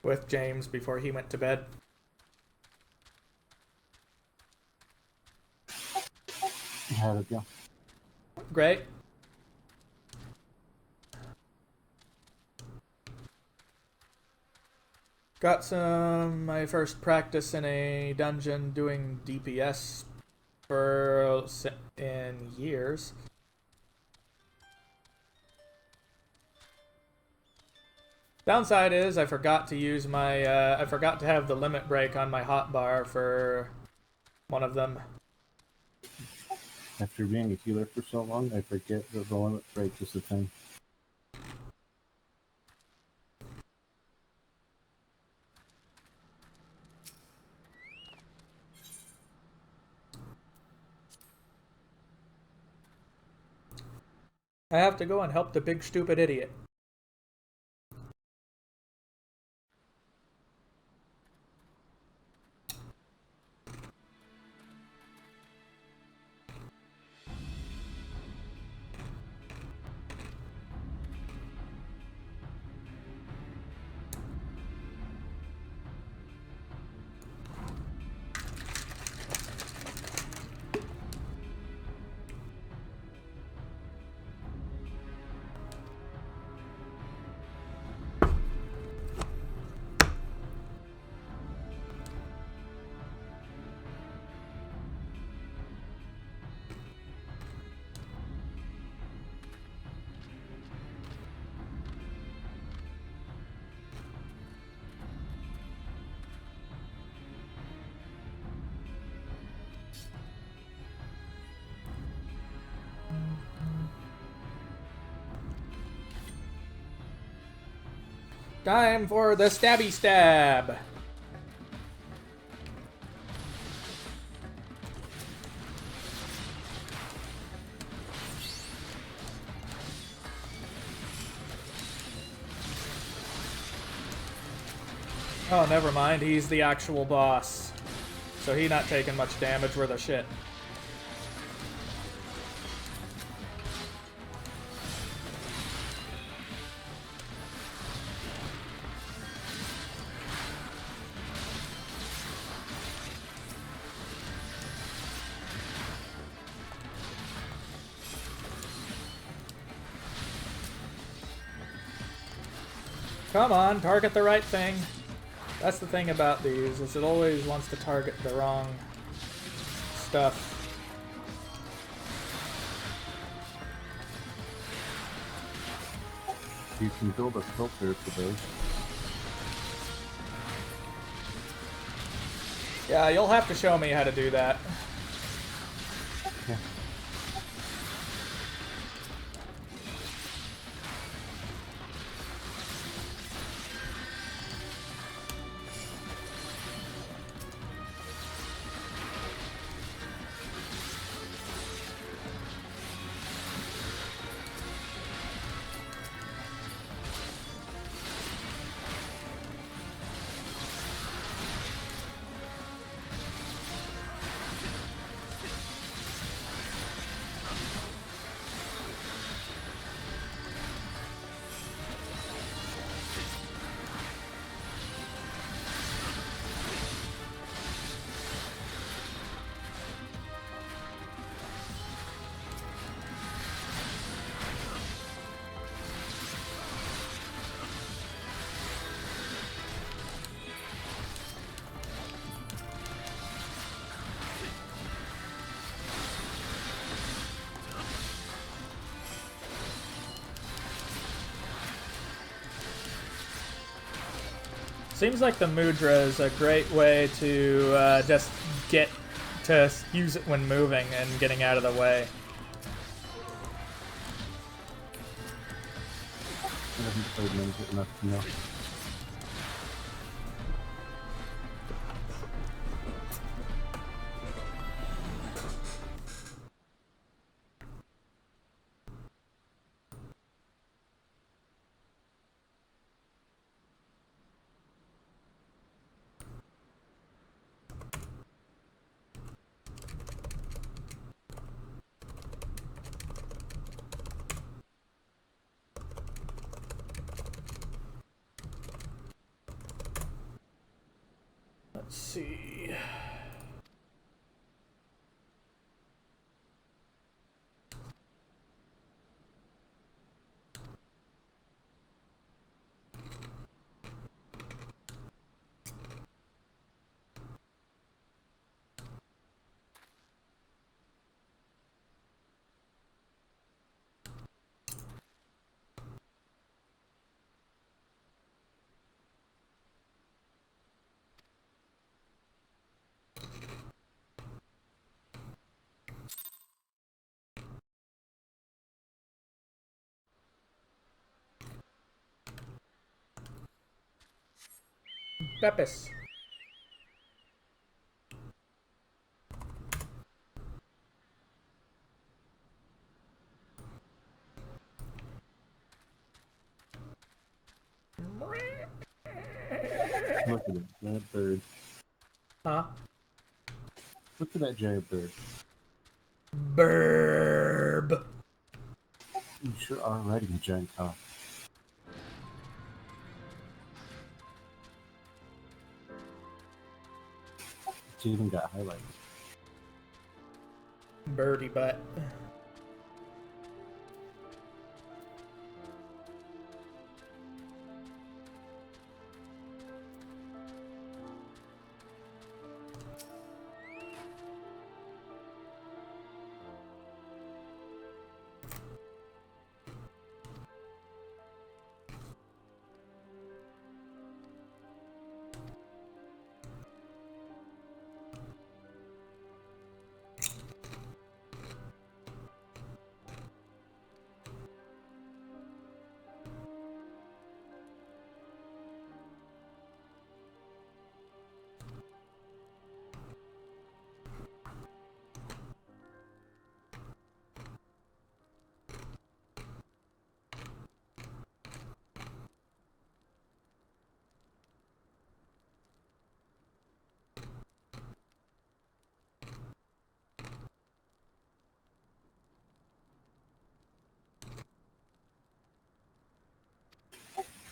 with James before he went to bed. How'd it go? Great. Got my first practice in a dungeon doing DPS in years. Downside is I forgot to use my, I forgot to have the limit break on my hotbar for one of them. After being a healer for so long, I forget that the limit break is a thing. I have to go and help the big stupid idiot. Time for the stabby stab. Oh, never mind. He's the actual boss. So he not taking much damage worth of shit. Come on, target the right thing. That's the thing about these, is it always wants to target the wrong stuff. You can build a filter for those. Yeah, you'll have to show me how to do that. Yeah. Seems like the mudra is a great way to just get to use it when moving and getting out of the way. I haven't played Minish enough to know. Let's see. Pepis. Look at it, that bird. Huh? Look at that giant bird. Burb. You sure are riding a giant cock. It's even got highlights. Birdie butt.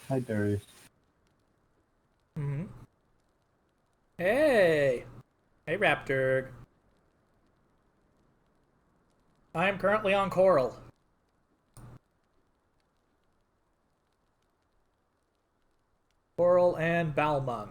Hi, Darius. Mm-hmm. Hey! Hey, Raptor. I am currently on Coral. Coral and Balmung.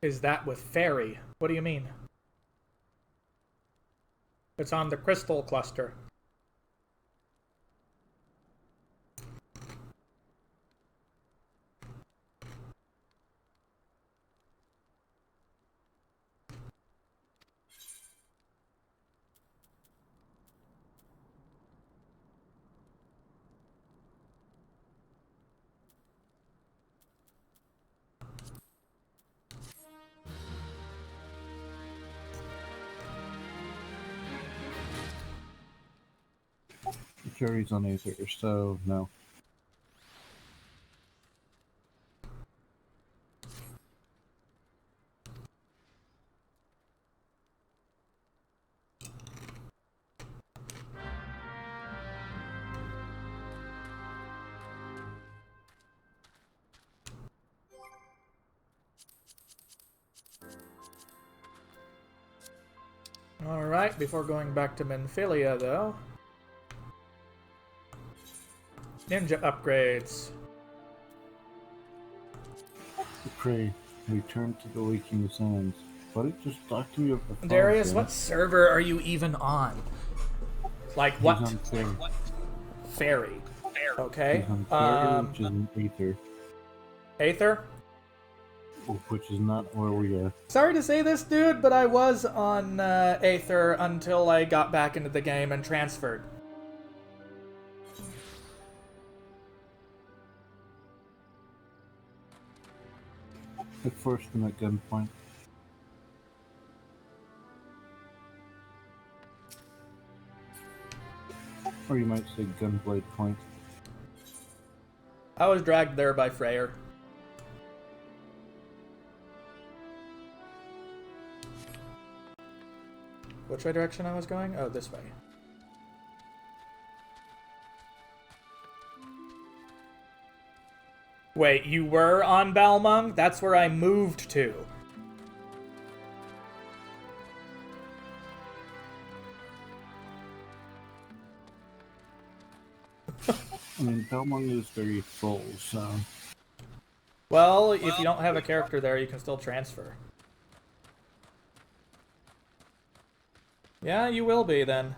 Is that with Fairy? What do you mean? It's on the Crystal Cluster. The jury's on Aether, so no. Alright, before going back to Menphilia, though. Ninja upgrades. Pray, return to the waking sands. Buddy, just talk to me of the fog, Darius, man. what server are you even on? Like He's what? on Fair. Fairy. Okay. He's on Fair, which is an Aether, Aether? which is not where we are. Sorry to say this, dude, but I was on Aether until I got back into the game and transferred. I forced him at gunpoint. Or you might say gunblade point. I was dragged there by Freyr. Which way direction I was going? Oh, this way. Wait, you were on Balmung? That's where I moved to. I mean, Belmont is very full, so... Well, if you don't have a character there, you can still transfer. Yeah, you will be then.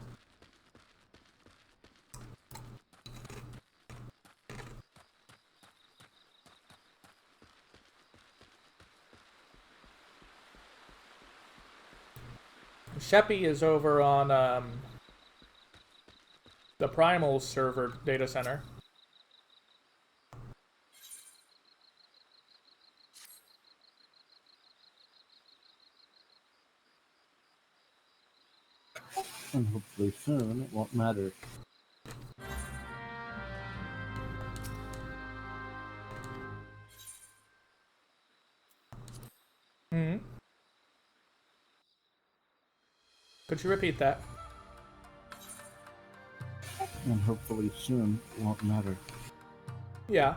Sheppy is over on the Primal server data center. And hopefully soon it won't matter. Hmm. Could you repeat that? And hopefully soon it won't matter. Yeah.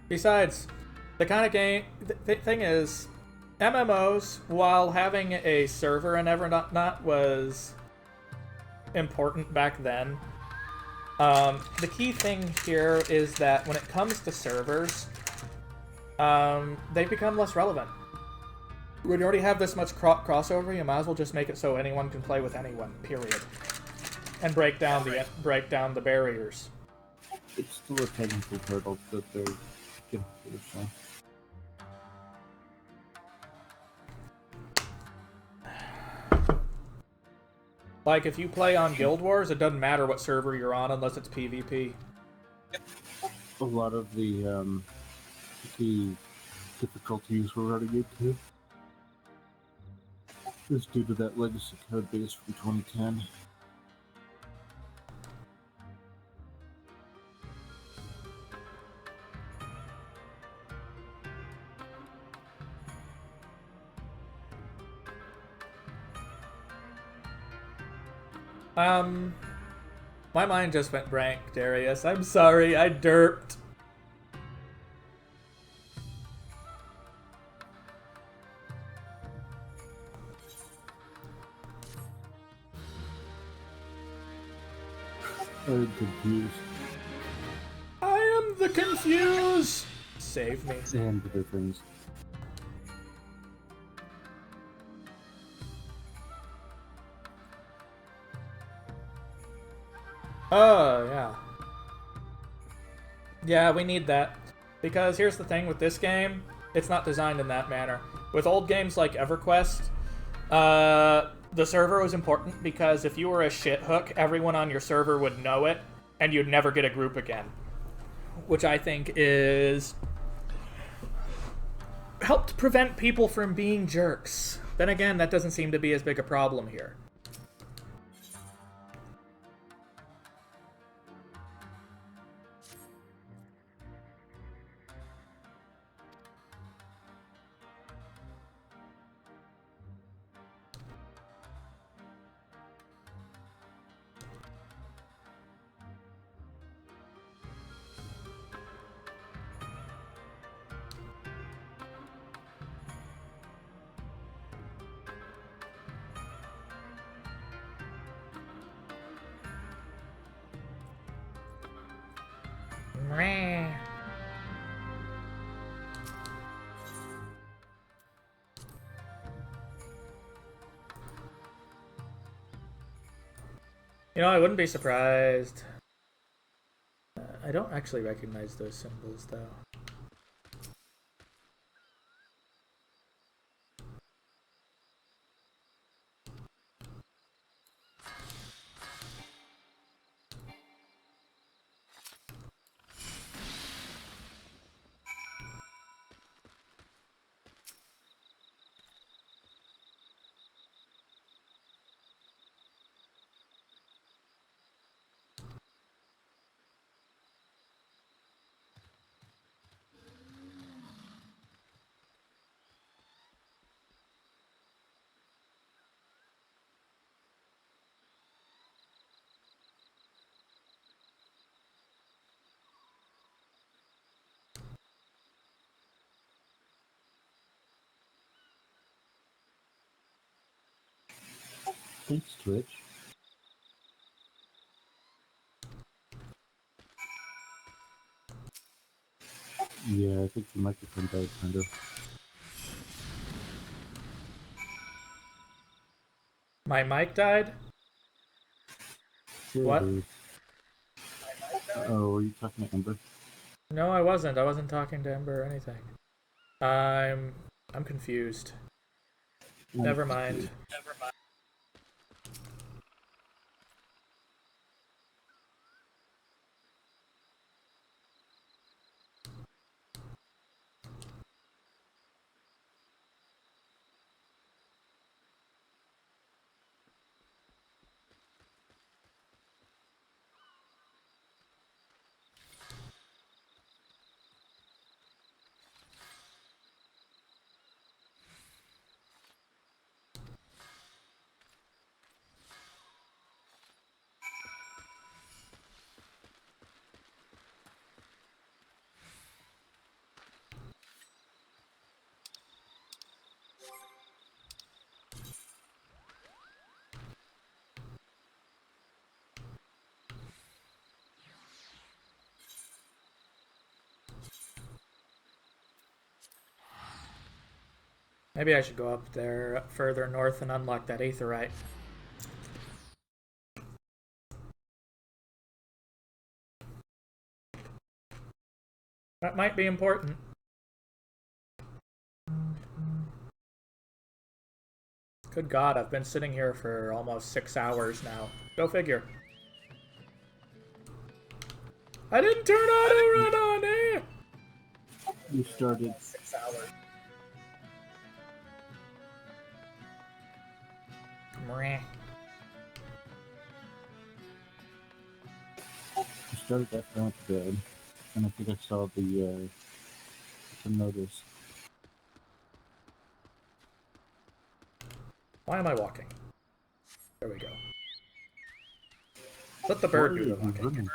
Besides, the kind of game... The thing is, MMOs, while having a server and not was important back then, the key thing here is that when it comes to servers, they become less relevant. When you already have this much crossover, you might as well just make it so anyone can play with anyone, period. And break down the barriers. It's still a technical hurdle that they're getting through, so... Like, if you play on Guild Wars, it doesn't matter what server you're on unless it's PvP. A lot of the difficulties we're running into is due to that legacy code base from 2010. My mind just went blank, Darius. I'm sorry, I derped. I'm confused. I am the confused! Save me. And other things. Oh, yeah. Yeah, we need that. Because here's the thing with this game, it's not designed in that manner. With old games like EverQuest, the server was important because if you were a shithook, everyone on your server would know it, and you'd never get a group again. Which I think is... helped prevent people from being jerks. Then again, that doesn't seem to be as big a problem here. Meh. You know, I wouldn't be surprised. I don't actually recognize those symbols, though. Thanks, Twitch. Yeah, I think the microphone died, kind of. My mic died? Yeah, What? it is. Oh, were you talking to Ember? No, I wasn't. I wasn't talking to Ember or anything. I'm confused. Never mind. Maybe I should go up there further north and unlock that aetherite. That might be important. Good God, I've been sitting here for almost 6 hours now. Go figure. I didn't turn auto run on, eh? You started. Meh. You started after I went to bed, and I think I saw the notice. Why am I walking? There we go. Let the bird do the Why are you walking. running?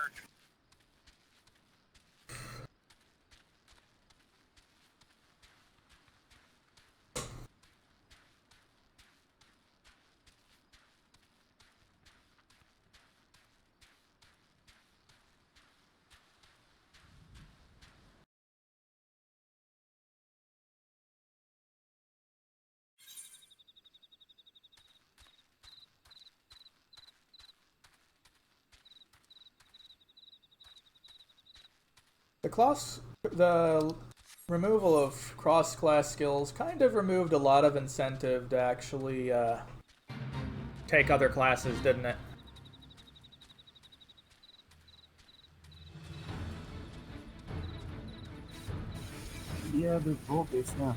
The removal of cross-class skills kind of removed a lot of incentive to actually take other classes, didn't it? Yeah, they're role-based now.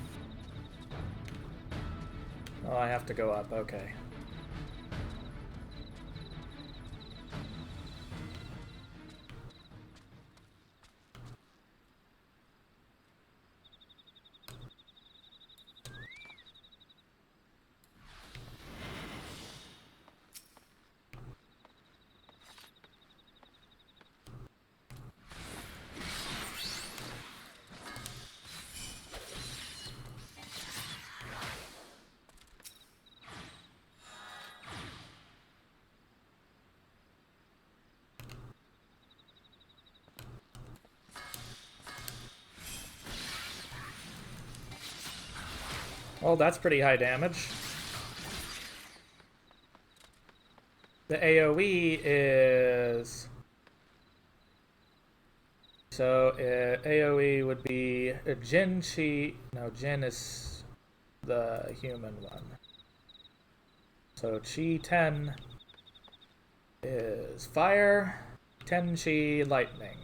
Oh, I have to go up. Okay. Well, that's pretty high damage. The AoE is... So, AoE would be Jin Chi... No, Jin is the human one. So, Chi 10 is fire, Tenchi lightning.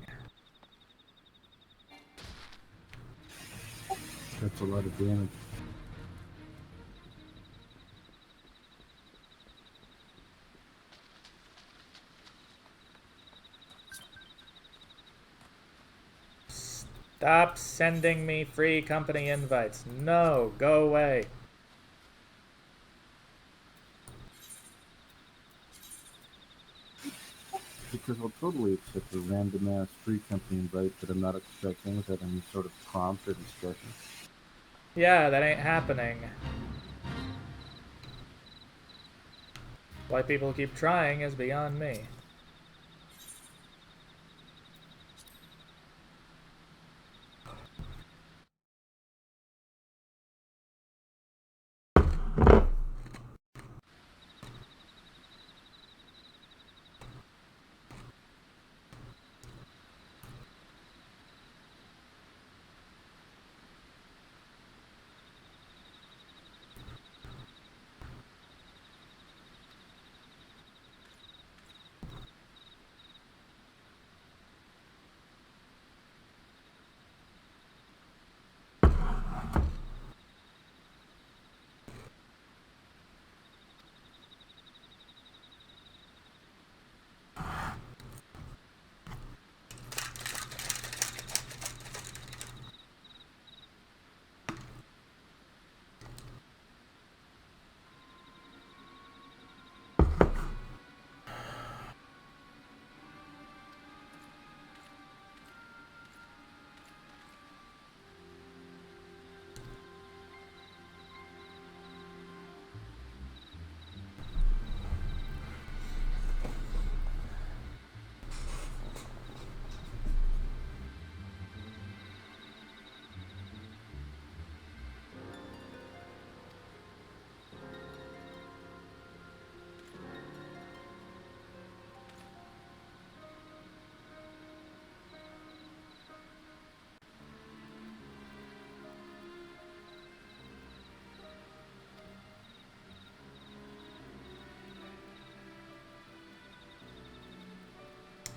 That's a lot of damage. Stop sending me free company invites. No, go away. Because I'll totally accept a random ass free company invite that I'm not expecting without any sort of prompt or discussion. Yeah, that ain't happening. Why people keep trying is beyond me.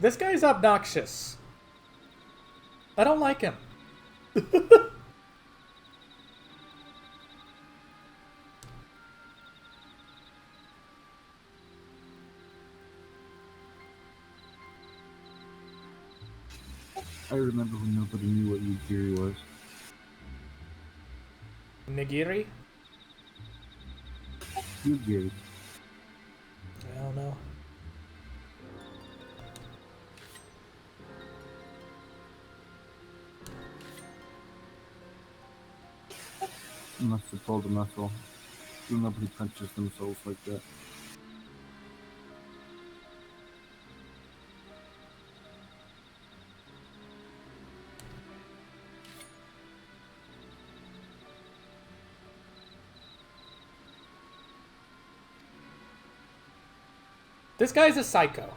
This guy's obnoxious. I don't like him. I remember when nobody knew what Yugiri was. Nigiri? Yugiri. I don't know. Must have pulled a muscle. Nobody punches themselves like that. This guy's a psycho.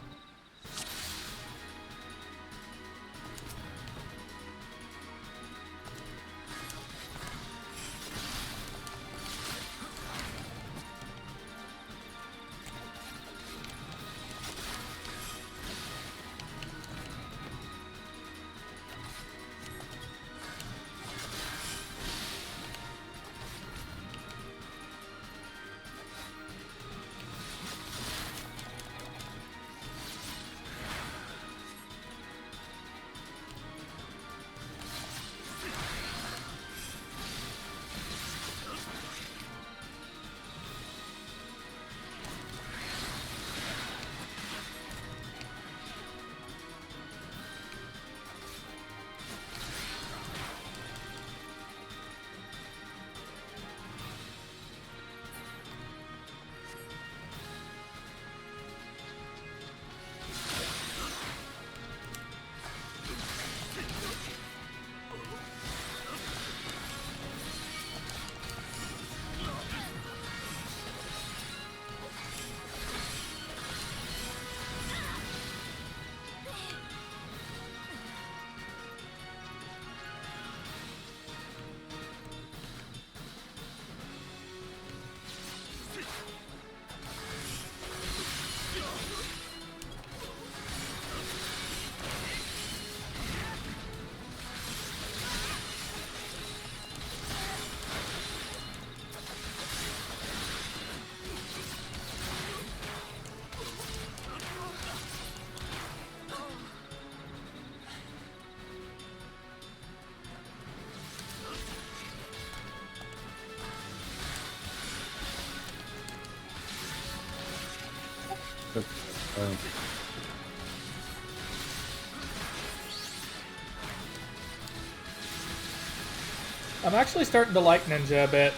Oh, I'm actually starting to like Ninja a bit.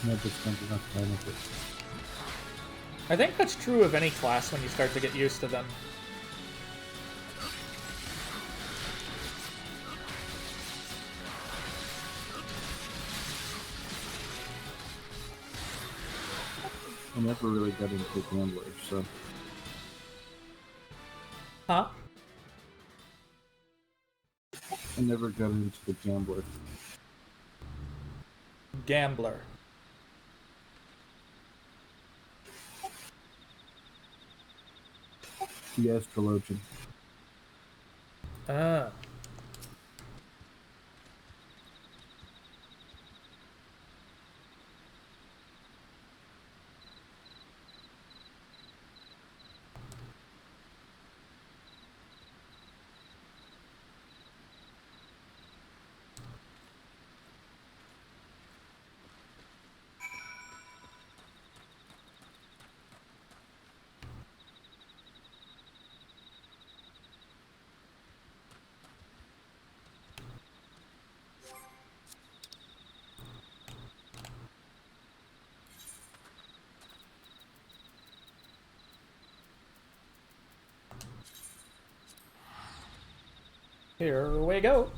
never spent enough time with it. I think that's true of any class when you start to get used to them. I never really got into the gambler, so Huh? I never got into the gambler. Gambler. The astrologian. Ah. Here we go.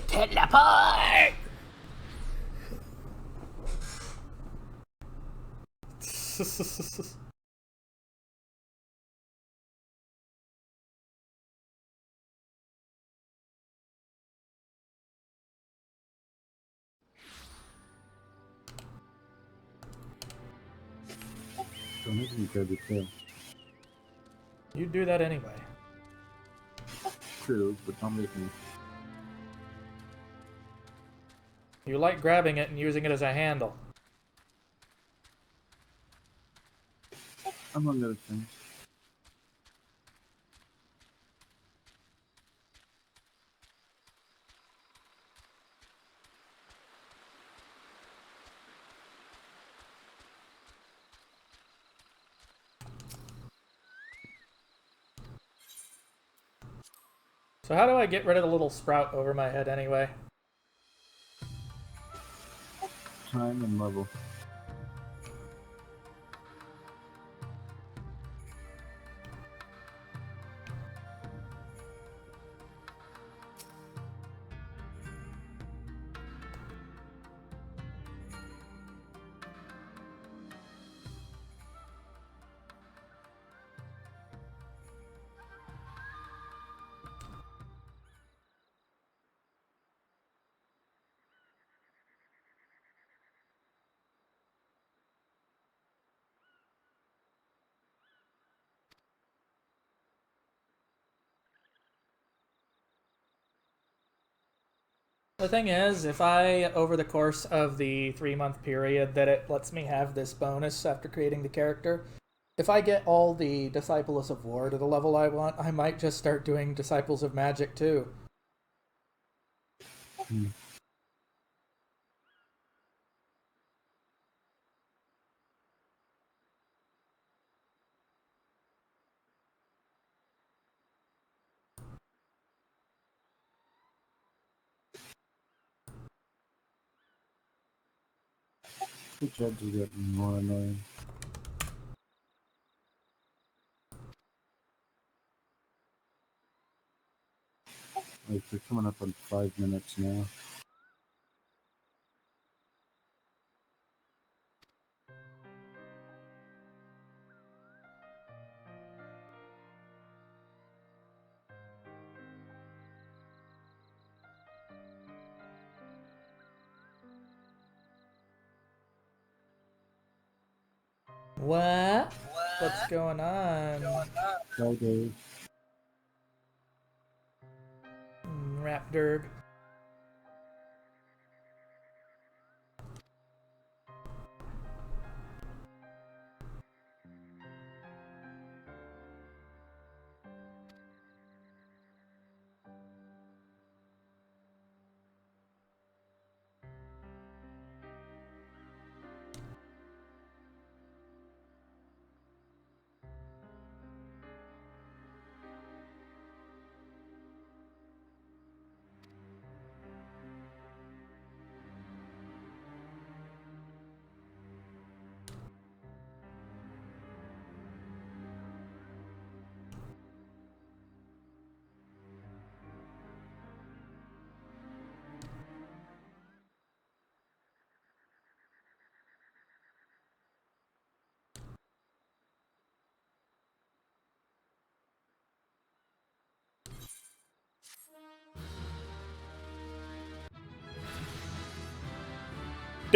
Teleport! Don't even grab your tail. You do that anyway. True, but don't make me. You like grabbing it and using it as a handle. Among other things. So how do I get rid of the little sprout over my head anyway? Time and level. The thing is, if I, over the course of the 3-month period that it lets me have this bonus after creating the character, if I get all the Disciples of War to the level I want, I might just start doing Disciples of Magic too. The judge is getting more annoying. Like, they're coming up on 5 minutes now. What? What's going on? Bye, Dave. Raptor.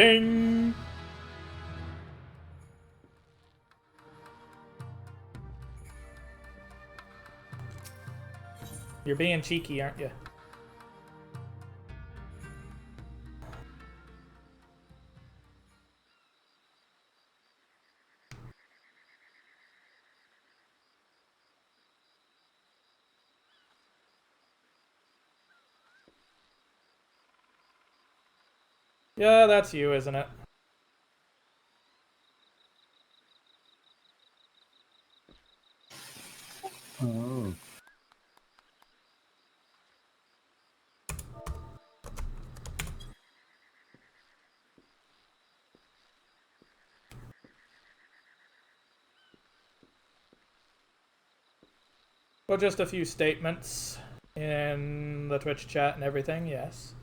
Ding! You're being cheeky, aren't you? Yeah, that's you, isn't it? Oh. Well, just a few statements in the Twitch chat and everything, yes.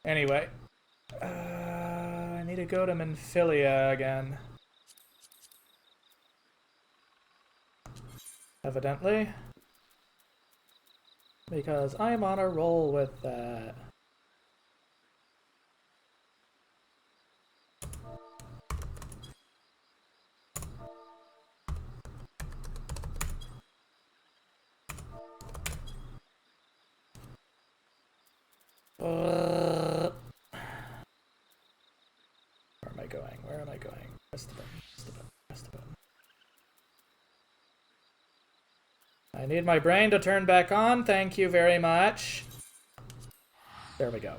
Anyway, I need to go to Minfilia again. Evidently. Because I'm on a roll with that. Where am I going? Where am I going? Press the button. Press the button. Press the button. I need my brain to turn back on. Thank you very much. There we go.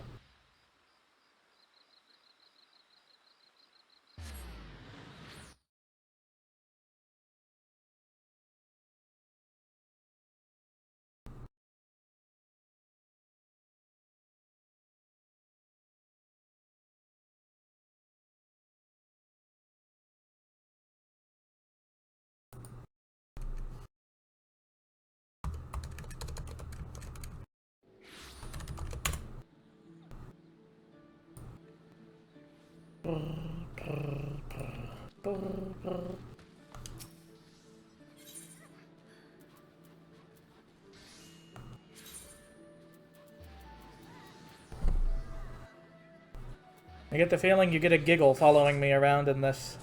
I get the feeling you get a giggle following me around in this.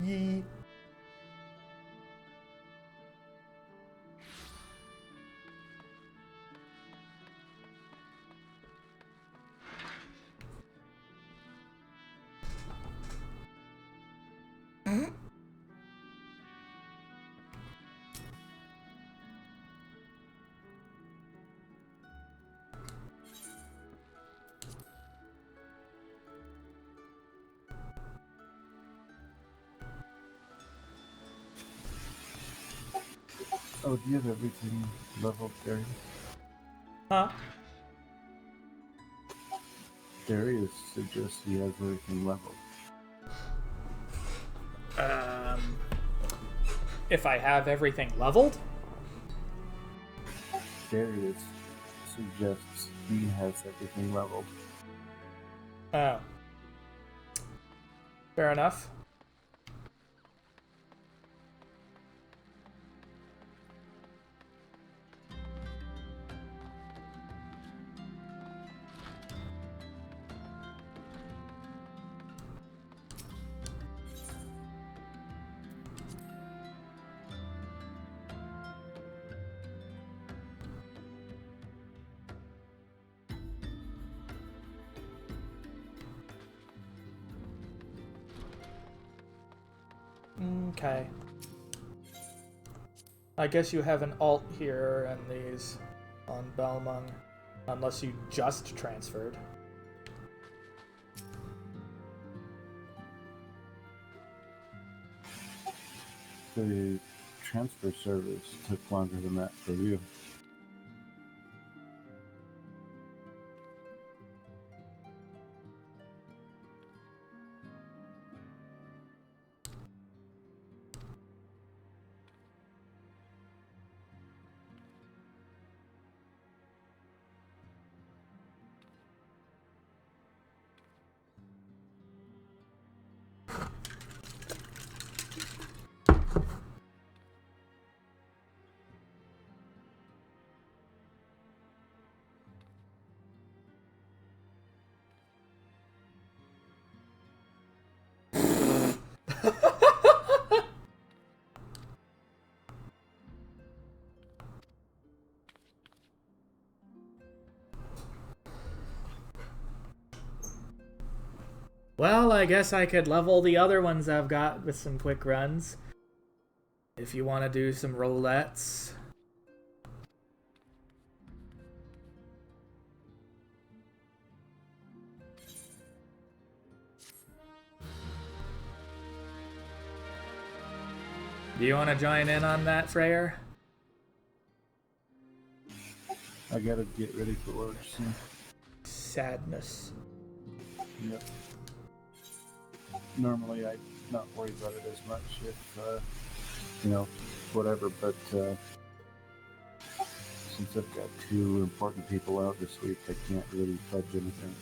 Yee. Oh, do you have everything leveled, Darius? Huh? Darius suggests he has everything leveled. If I have everything leveled? Darius suggests he has everything leveled. Oh. Fair enough. Okay. I guess you have an alt here and these on Belmung, unless you just transferred. The transfer service took longer than that for you. Well, I guess I could level the other ones I've got with some quick runs. If you want to do some roulettes. Do you want to join in on that, Freyr? I gotta get ready for work soon. Sadness. Yep. Normally I'm not worried about it as much if, whatever, but since I've got 2 important people out this week, I can't really fudge anything.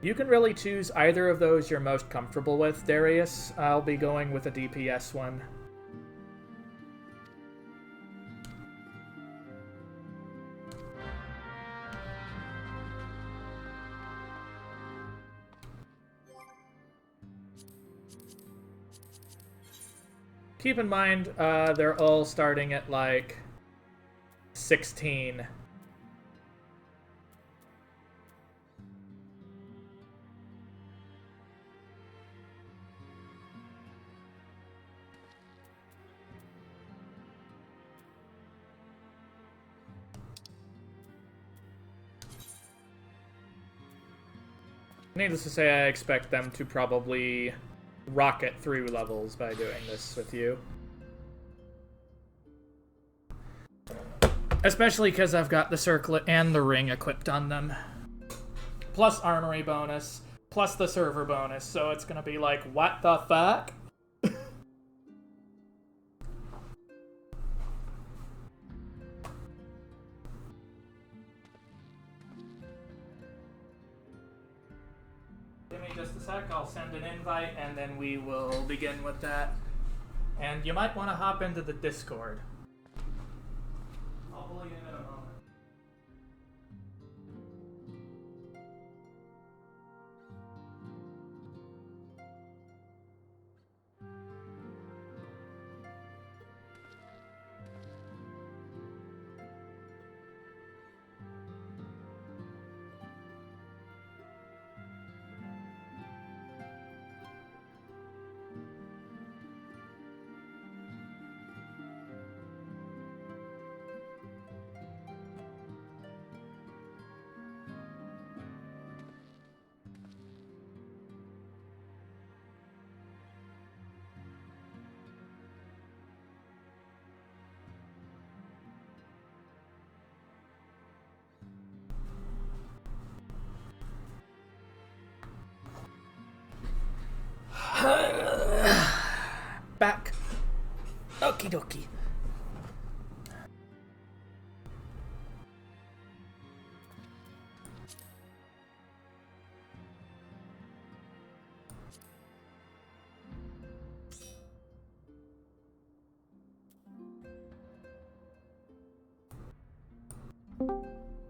You can really choose either of those you're most comfortable with, Darius. I'll be going with a DPS one. Keep in mind, they're all starting at like 16. Needless to say, I expect them to probably rocket through levels by doing this with you. Especially because I've got the circlet and the ring equipped on them. Plus armory bonus, plus the server bonus, so it's gonna be like, what the fuck? Give me just a sec, I'll send an invite and then we will begin with that. And you might want to hop into the Discord. I'll pull you in a moment. Back. Okie dokie.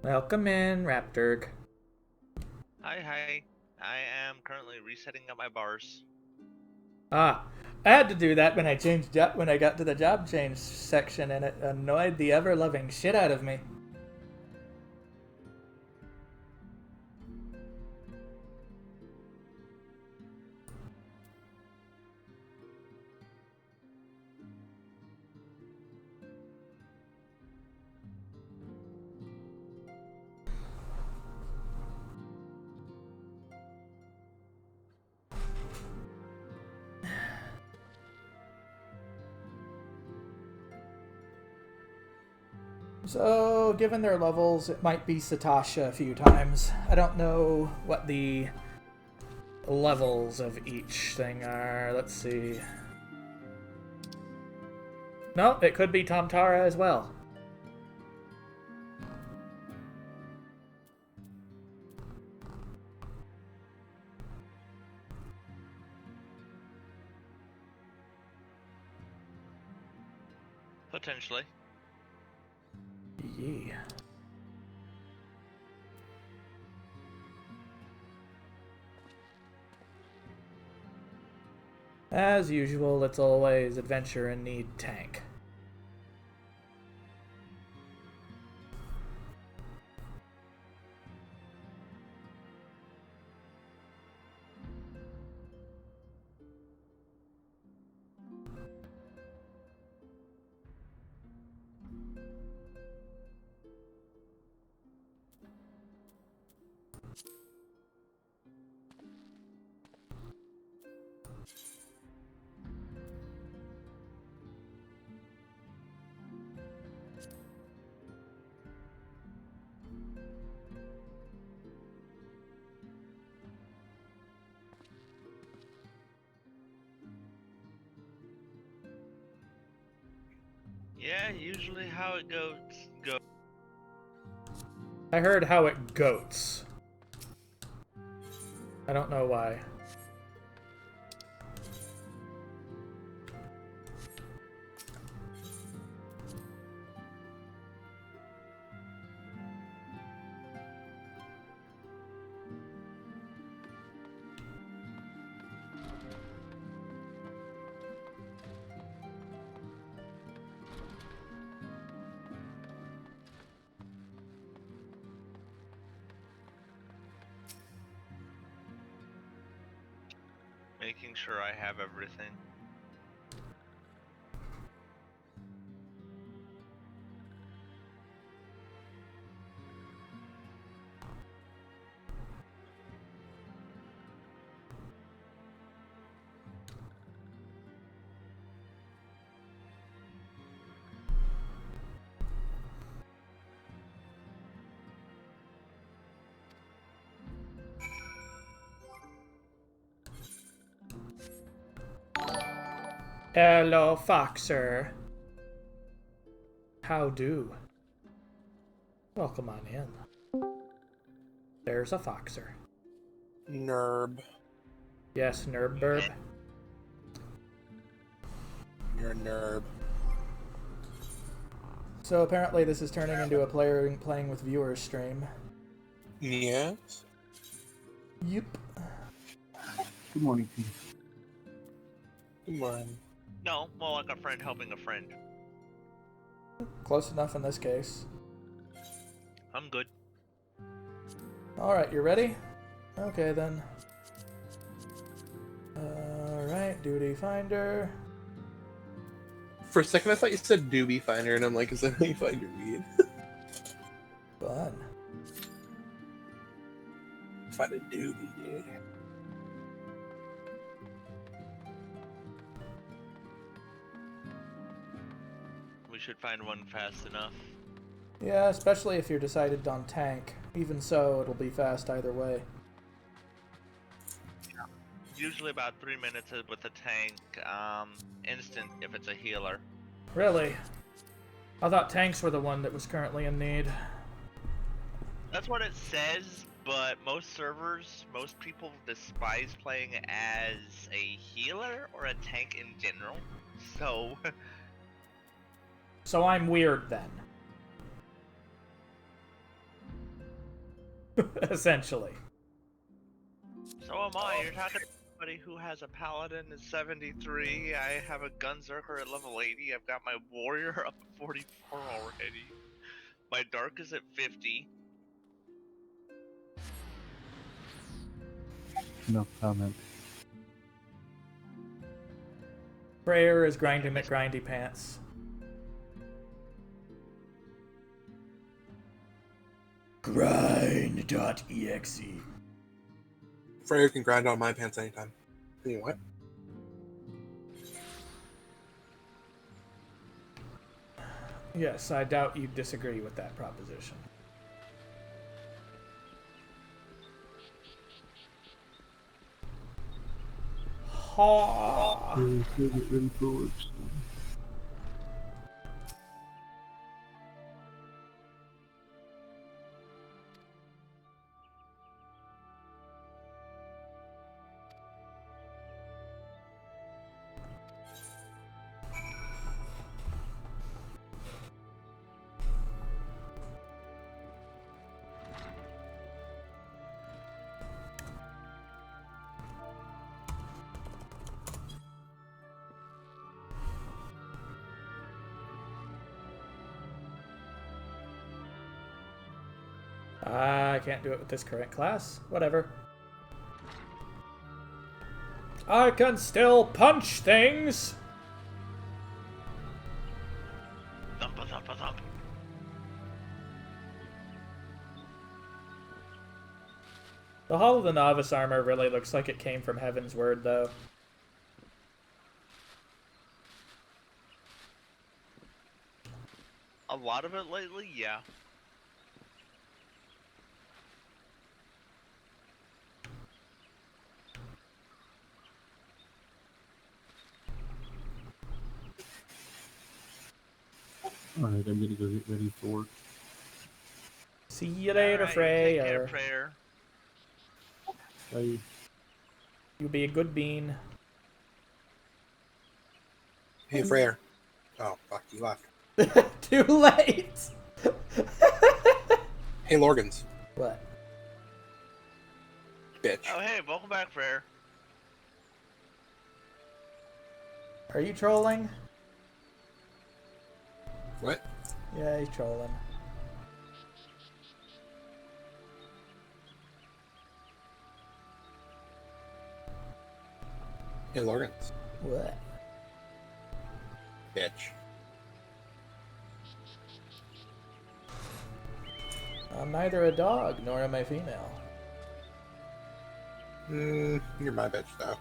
Welcome in, Raptorg. Hi. I am currently resetting up my bars. Ah, I had to do that when I changed when I got to the job change section, and it annoyed the ever-loving shit out of me. So, given their levels, it might be Satasha a few times. I don't know what the levels of each thing are. Let's see. No, it could be Tomtara as well. Potentially. Yeah. As usual, it's always adventure and need tank. Yeah, usually how it goes. I heard how it goats. I don't know why. Making sure I have everything. Hello, Foxer. How do? Welcome on in. There's a Foxer. Nerb. Yes, Nerdburb. You're a nerb. So apparently this is turning into a playing with viewers stream. Yes? Yep. Good morning, team. Good morning. No, more like a friend helping a friend. Close enough in this case. I'm good. Alright, you ready? Okay then. Alright, duty finder. For a second I thought you said doobie finder, and I'm like, is that how you find your weed? Fun. Find a doobie, dude. We should find one fast enough. Yeah, especially if you're decided on tank. Even so, it'll be fast either way. Usually about 3 minutes with a tank. Instant if it's a healer. Really? I thought tanks were the one that was currently in need. That's what it says, but most servers, most people despise playing as a healer or a tank in general. So, So I'm weird then. Essentially. so am I. You're talking to somebody who has a paladin at 73. I have a gunzerker at level 80. I've got my warrior up at 44 already. My dark is at 50. No comment. Prayer is grinding McGrindy pants. Grind.exe. Freya can grind on my pants anytime. You know what? Yes, I doubt you disagree with that proposition. Ha! I can't do it with this current class. Whatever. I can still punch things! Thumpa thumpa thump. The Hall of the Novice armor really looks like it came from Heaven's Word, though. A lot of it lately, yeah. Alright, I'm gonna go get ready for work. See you later, Alright, you take care, Frey. Prayer. Bye. You be a good bean. Hey, Freyr. Oh, fuck, you left. Too late. Hey, Lorgans. What? Bitch. Oh, hey, welcome back, Prayer. Are you trolling? What? Yeah, he's trolling. Hey, Lorgans. What? Bitch. I'm neither a dog nor am I female. You're my bitch, though.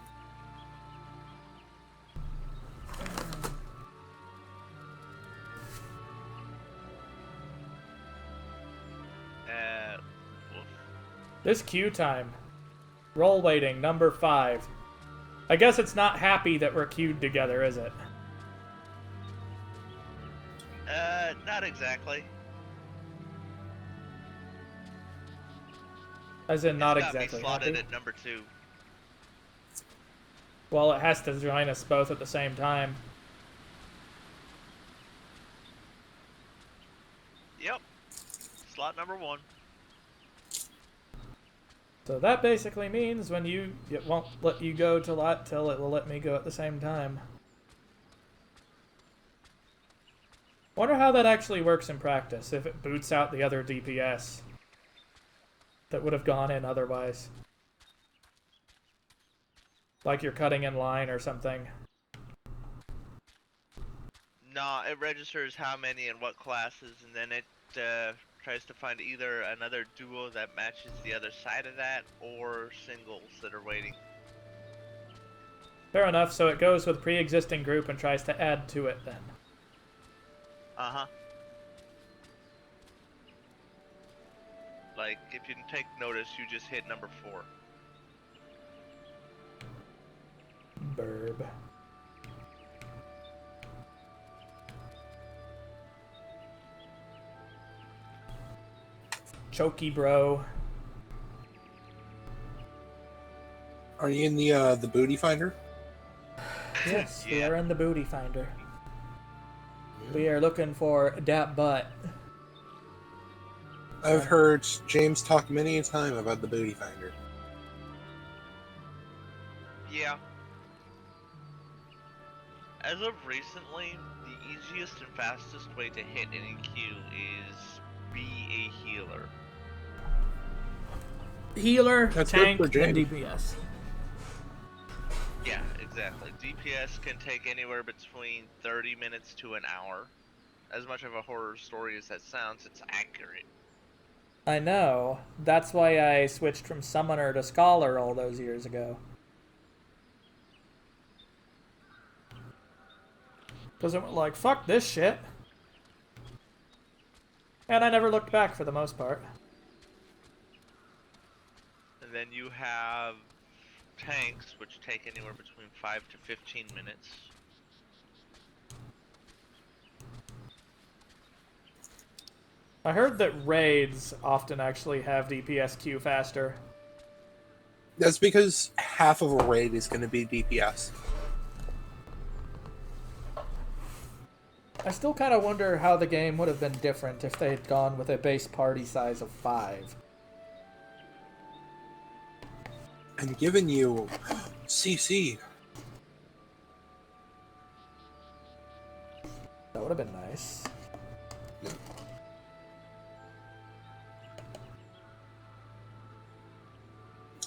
Woof. This queue time. Roll waiting, number 5. I guess it's not happy that we're queued together, is it? Not exactly. As in, not It's got exactly me slotted happy. at number 2. Well, it has to join us both at the same time. Yep. Slot number 1. So that basically means when it won't let you go till it will let me go at the same time. Wonder how that actually works in practice, if it boots out the other DPS that would have gone in otherwise. Like you're cutting in line or something. Nah, it registers how many and what classes, and then it tries to find either another duo that matches the other side of that, or singles that are waiting. Fair enough, so it goes with pre-existing group and tries to add to it then. Uh-huh. Like, if you take notice, you just hit number 4. Burb. Chokey bro. Are you in the booty finder? Yes, we Yeah. are in the booty finder. We are looking for dat butt. I've heard James talk many a time about the booty finder. Yeah. As of recently, the easiest and fastest way to hit any queue is be a healer. Healer, That's good tank, for and James. DPS. Yeah, exactly. DPS can take anywhere between 30 minutes to an hour. As much of a horror story as that sounds, it's accurate. I know. That's why I switched from summoner to scholar all those years ago. Because it went like, fuck this shit. And I never looked back for the most part. And then you have tanks, which take anywhere between 5 to 15 minutes. I heard that raids often actually have DPS queue faster. That's because half of a raid is going to be DPS. I still kind of wonder how the game would have been different if they had gone with a base party size of 5. And giving you CC. That would have been nice.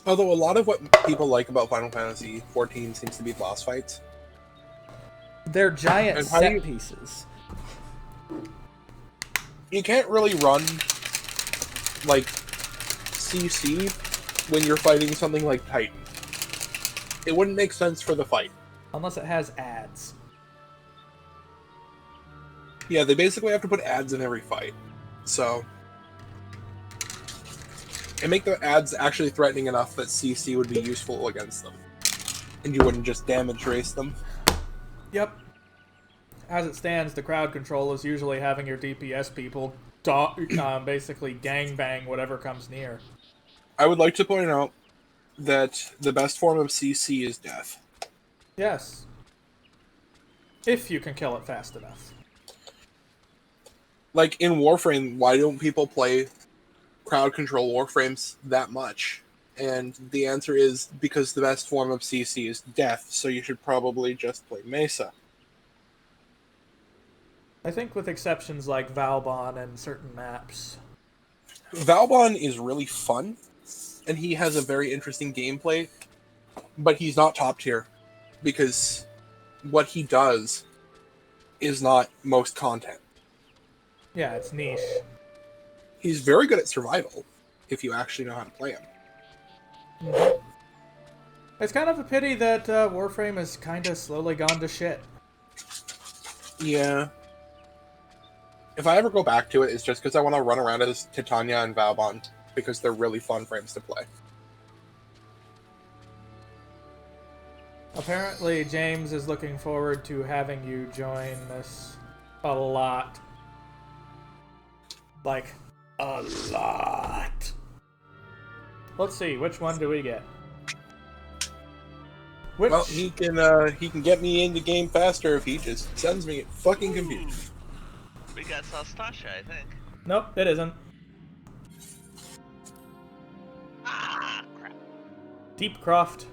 Although a lot of what people like about Final Fantasy XIV seems to be boss fights. They're giant And how do set you- pieces. You can't really run like CC when you're fighting something like Titan. It wouldn't make sense for the fight. Unless it has ads. Yeah, they basically have to put ads in every fight. So and make the ads actually threatening enough that CC would be useful against them. And you wouldn't just damage race them. Yep. as it stands, the crowd control is usually having your DPS people basically gangbang whatever comes near. I would like to point out that the best form of CC is death. Yes. If you can kill it fast enough. Like in Warframe, why don't people play crowd control Warframes that much? And the answer is because the best form of CC is death, so you should probably just play Mesa. I think with exceptions like Valbon and certain maps. Valbon is really fun, and he has a very interesting gameplay, but he's not top tier, because what he does is not most content. Yeah, it's niche. He's very good at survival, if you actually know how to play him. It's kind of a pity that Warframe has kind of slowly gone to shit. Yeah. If I ever go back to it, it's just because I want to run around as Titania and Valbon, because they're really fun frames to play. Apparently, James is looking forward to having you join this a lot. Like, a lot. Let's see, which one do we get? Which... Well, he can get me into game faster if he just sends me a fucking computer. We got Sastasha, I think. Nope, it isn't. Ah, crap. Deepcroft.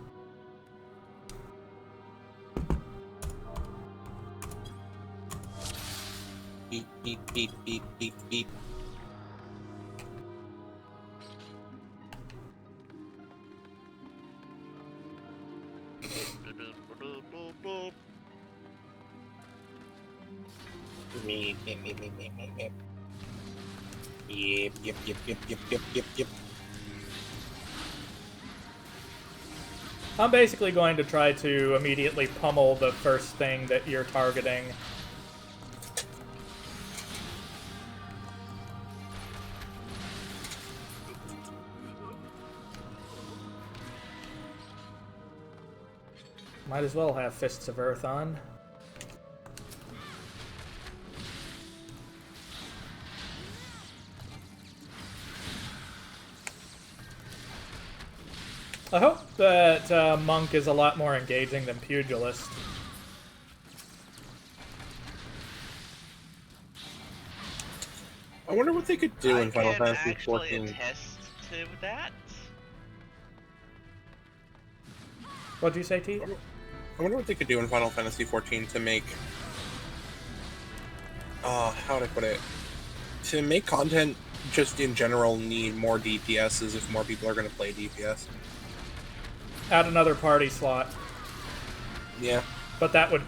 Beep, beep, beep, beep, beep, beep. Me, me, me, me, me, me, me. Yep, yep, yep, yep, yep, yep, yep, yep. I'm basically going to try to immediately pummel the first thing that you're targeting. Might as well have Fists of Earth on. I hope that Monk is a lot more engaging than Pugilist. I wonder what they could do in Final Fantasy I can XIV. actually attest to that. What'd you say, T? I wonder what they could do in Final Fantasy XIV to make... how do I put it? To make content just in general need more DPSs if more people are going to play DPS. Add another party slot. Yeah. But that would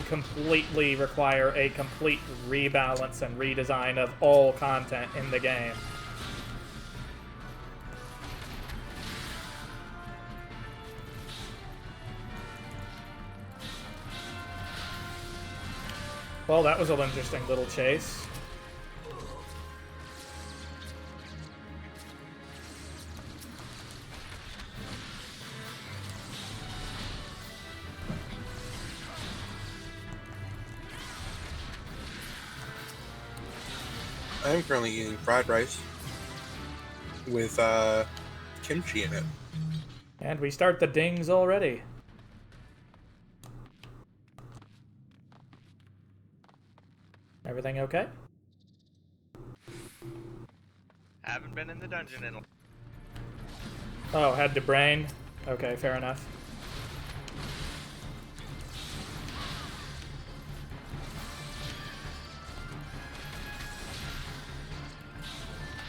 completely require a complete rebalance and redesign of all content in the game. Well, that was an interesting little chase. I am currently eating fried rice with kimchi in it. And we start the dings already. Everything okay? Haven't been in the dungeon in a... Oh, had to brain? Okay, fair enough.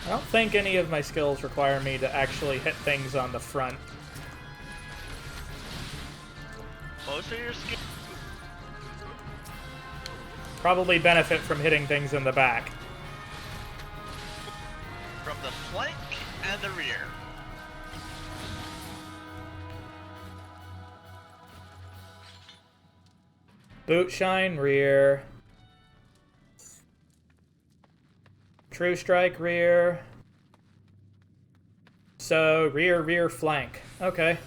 I don't think any of my skills require me to actually hit things on the front. Most of your skills... Probably benefit from hitting things in the back. from the flank and the rear. Boot shine, rear. True strike, rear. So, rear, rear, flank. Okay.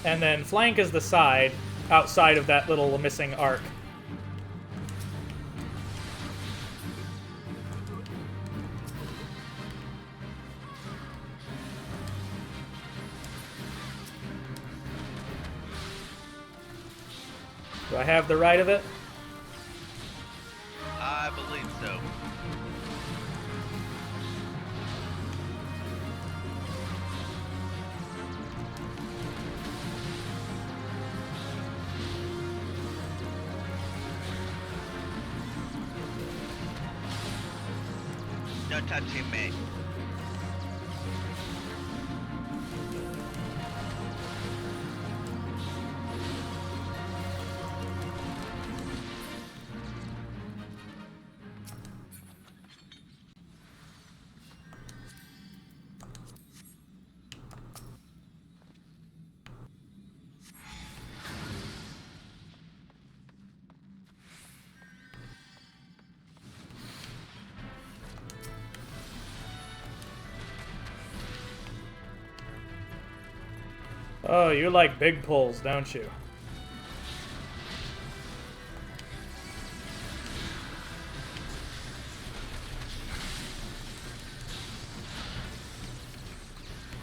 And then flank is the side outside of that little missing arc. Do I have the right of it? I believe so. No touching me. Oh, you like big pulls, don't you?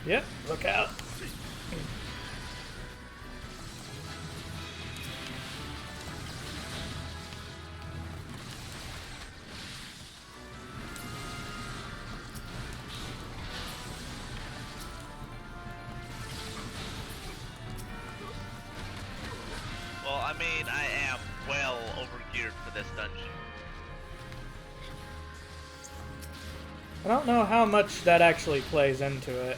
Yep, look out. Well, I mean, I am well overgeared for this dungeon. I don't know how much that actually plays into it.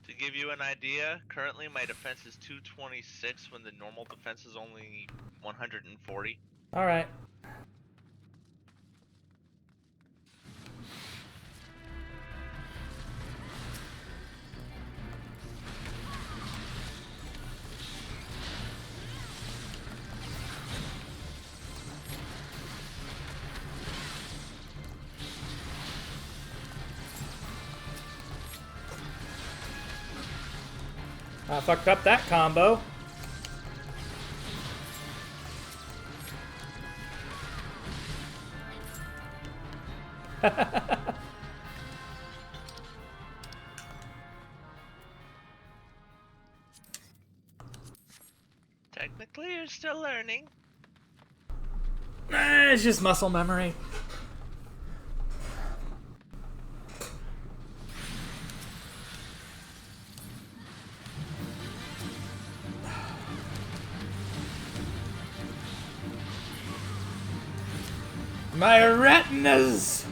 To give you an idea, currently my defense is 226 when the normal defense is only 140. Alright. I fucked up that combo. Technically, you're still learning. It's just muscle memory. My retinas!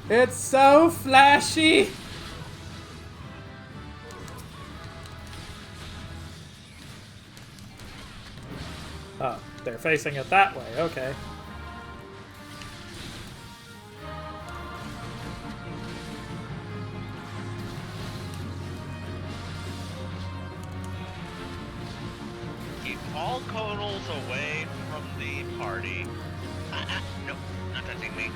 It's so flashy! Oh, they're facing it that way, okay. Keep all conals away from the party. Nope, not touching me.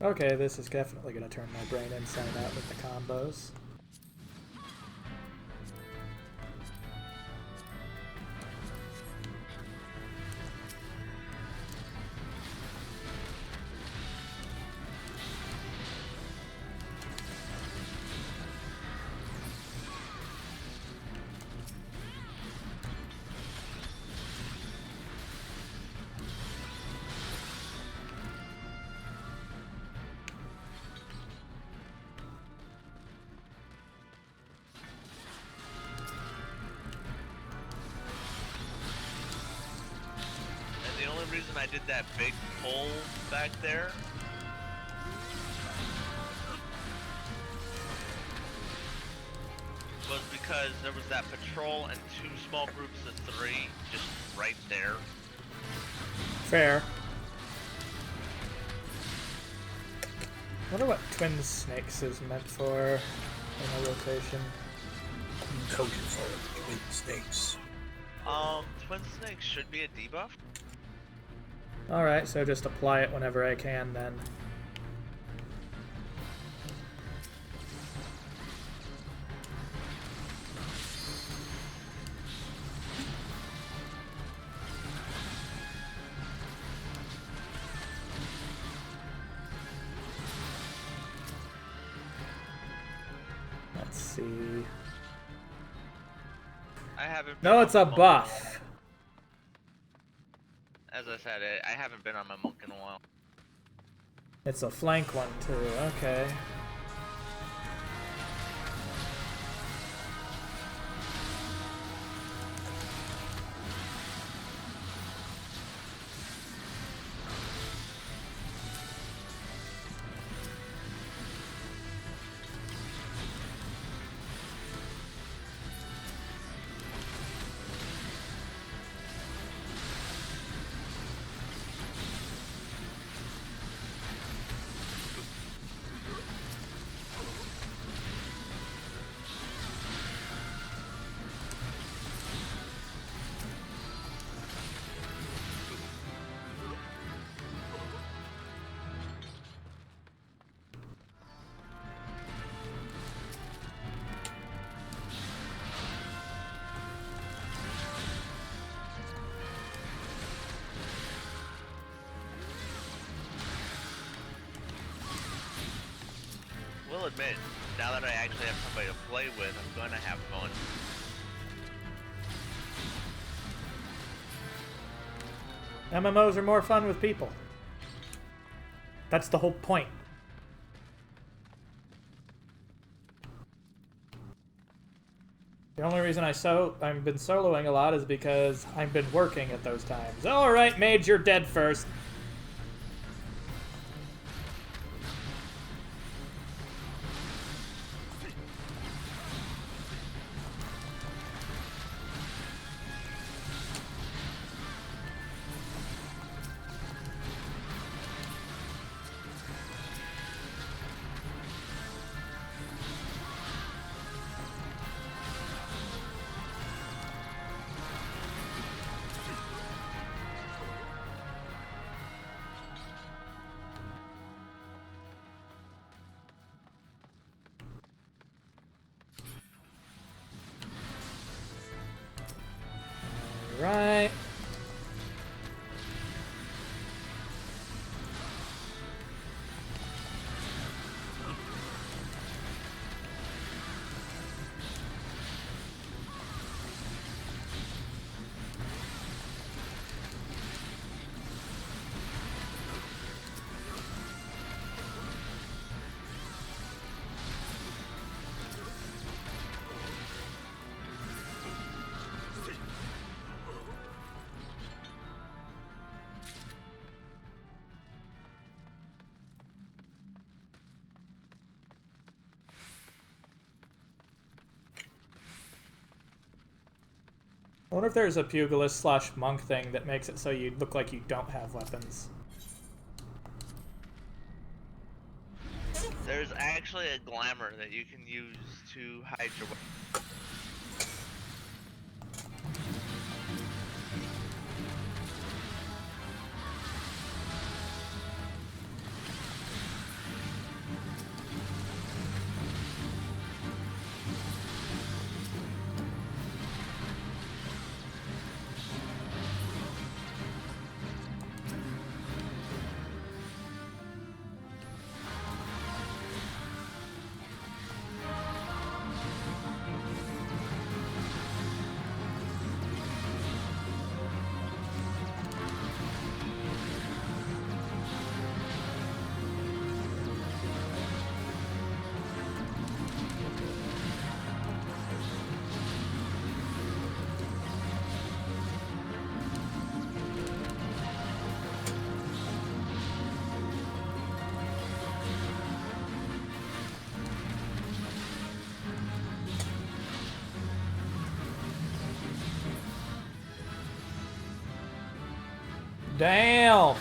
Okay, this is definitely going to turn my brain inside out with the combos. did that big pull back there. Was because there was that patrol and 2 small groups of 3 just right there. Fair. I wonder what Twin Snakes is meant for in a rotation. Token for Twin Snakes. Twin Snakes should be a debuff. Alright, so just apply it whenever I can then. Let's see. I haven't. No, it's a buff. As I said, I haven't been on my monk in a while. It's a flank one too, okay. Will admit, now that I actually have somebody to play with, I'm going to have fun. MMOs are more fun with people. That's the whole point. The only reason I've been soloing a lot is because I've been working at those times. Alright, mage, you're dead first. Right. I wonder if there's a pugilist / monk thing that makes it so you look like you don't have weapons. There's actually a glamour that you can use to hide your weapon. Damn!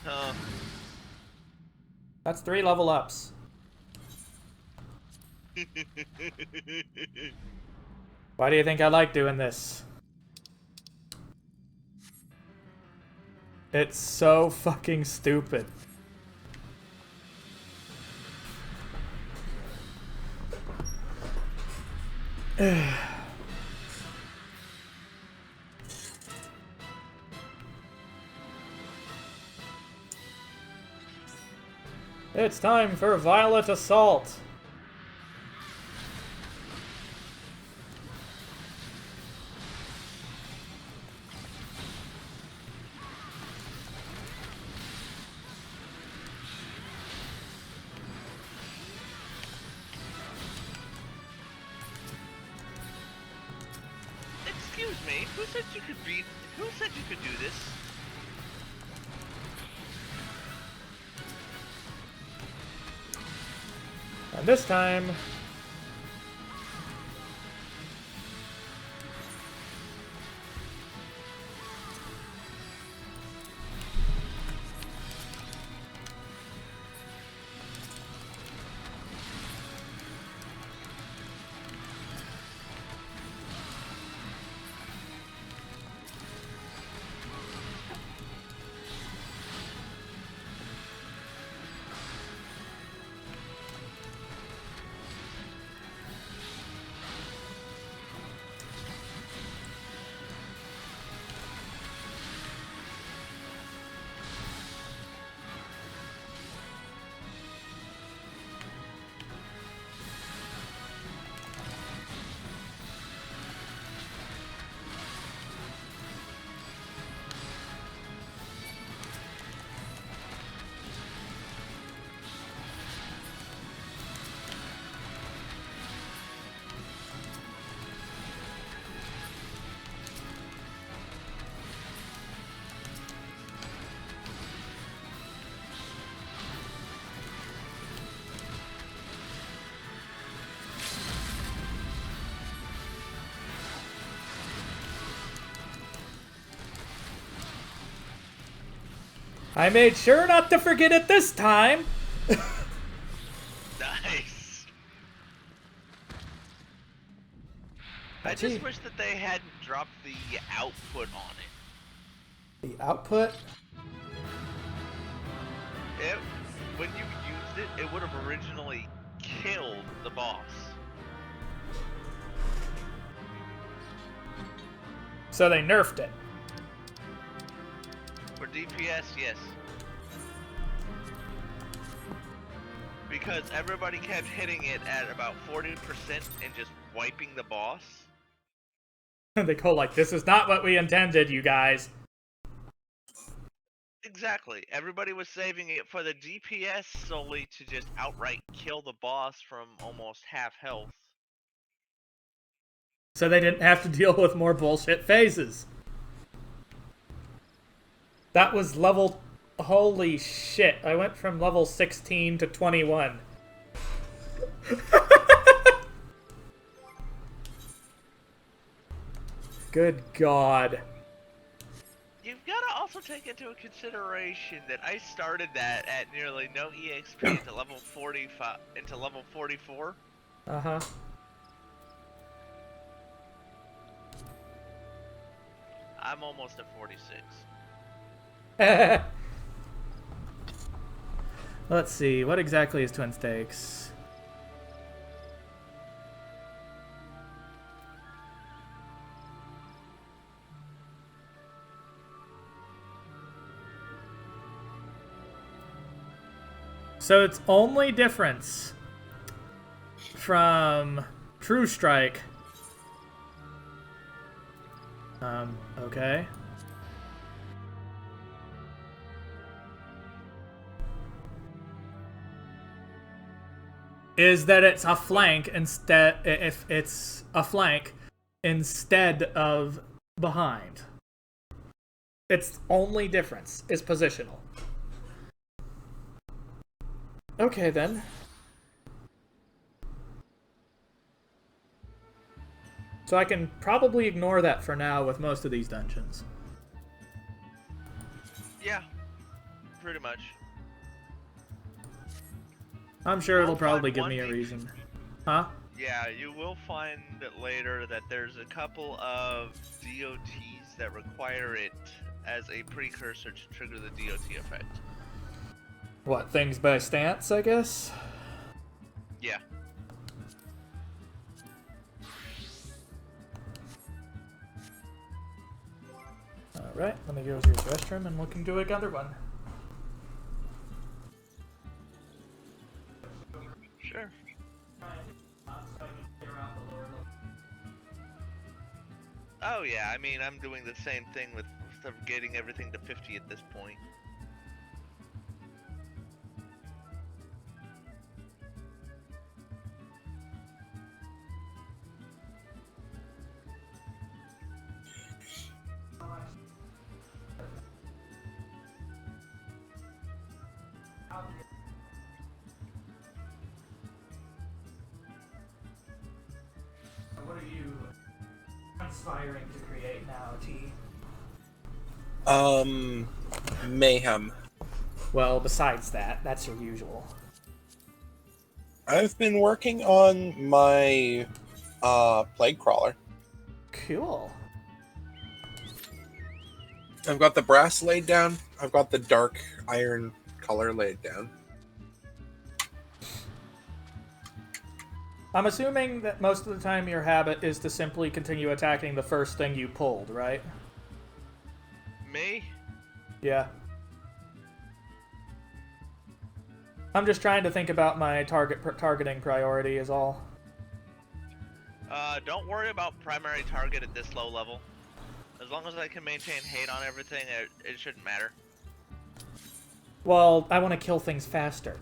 Huh. That's 3 level ups. Why do you think I like doing this? It's so fucking stupid. It's time for Violent Assault. Excuse me, who said you could beat? Who said you could do this? And this time... I made sure not to forget it this time! Nice. I Gee. just wish that they hadn't dropped the output on it. The output? When you used it, it would have originally killed the boss. So they nerfed it. For DPS, yes. Because everybody kept hitting it at about 40% and just wiping the boss. They go like, this is not what we intended, you guys. Exactly. Everybody was saving it for the DPS solely to just outright kill the boss from almost half health. So they didn't have to deal with more bullshit phases. That was level... Holy shit. I went from level 16 to 21. Good God. You've got to also take into consideration that I started that at nearly no EXP into level 45 into level 44. Uh-huh. I'm almost at 46. Let's see, what exactly is Twin Stakes? So its only difference from True Strike. Okay. Is that it's a flank instead, if it's a flank instead of behind. Its only difference is positional. Okay then. So I can probably ignore that for now with most of these dungeons. Yeah, pretty much. I'm sure You'll it'll probably find give one me a thing- reason. Huh? Yeah, you will find later that there's a couple of DOTs that require it as a precursor to trigger the DOT effect. What, things by stance, I guess? Yeah. Alright, let me go to the restroom and look into another one. Sure. Oh yeah, I mean, I'm doing the same thing with getting everything to 50 at this point. What are you aspiring to create now, T? Mayhem. Well, besides that, that's your usual. I've been working on my plague crawler. Cool. I've got the brass laid down. I've got the dark iron color laid down. I'm assuming that most of the time your habit is to simply continue attacking the first thing you pulled, right? Me? Yeah. I'm just trying to think about my targeting priority is all. Don't worry about primary target at this low level. As long as I can maintain hate on everything, it shouldn't matter. Well, I want to kill things faster.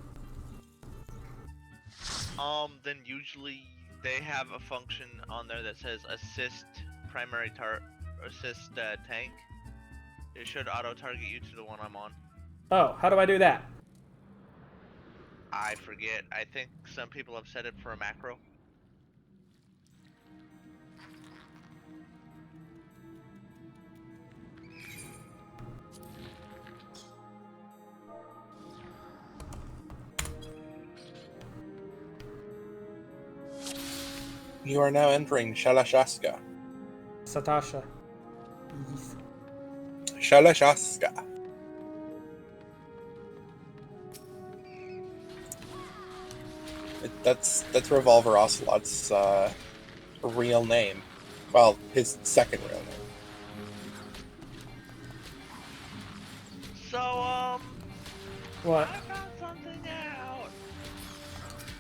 Then usually they have a function on there that says assist primary assist tank. It should auto target you to the one I'm on. Oh, how do I do that? I forget. I think some people have set it for a macro. You are now entering Shalashaska. Satasha. Shalashaska. That's Revolver Ocelot's real name. Well, his second real name. So, What? I found something out.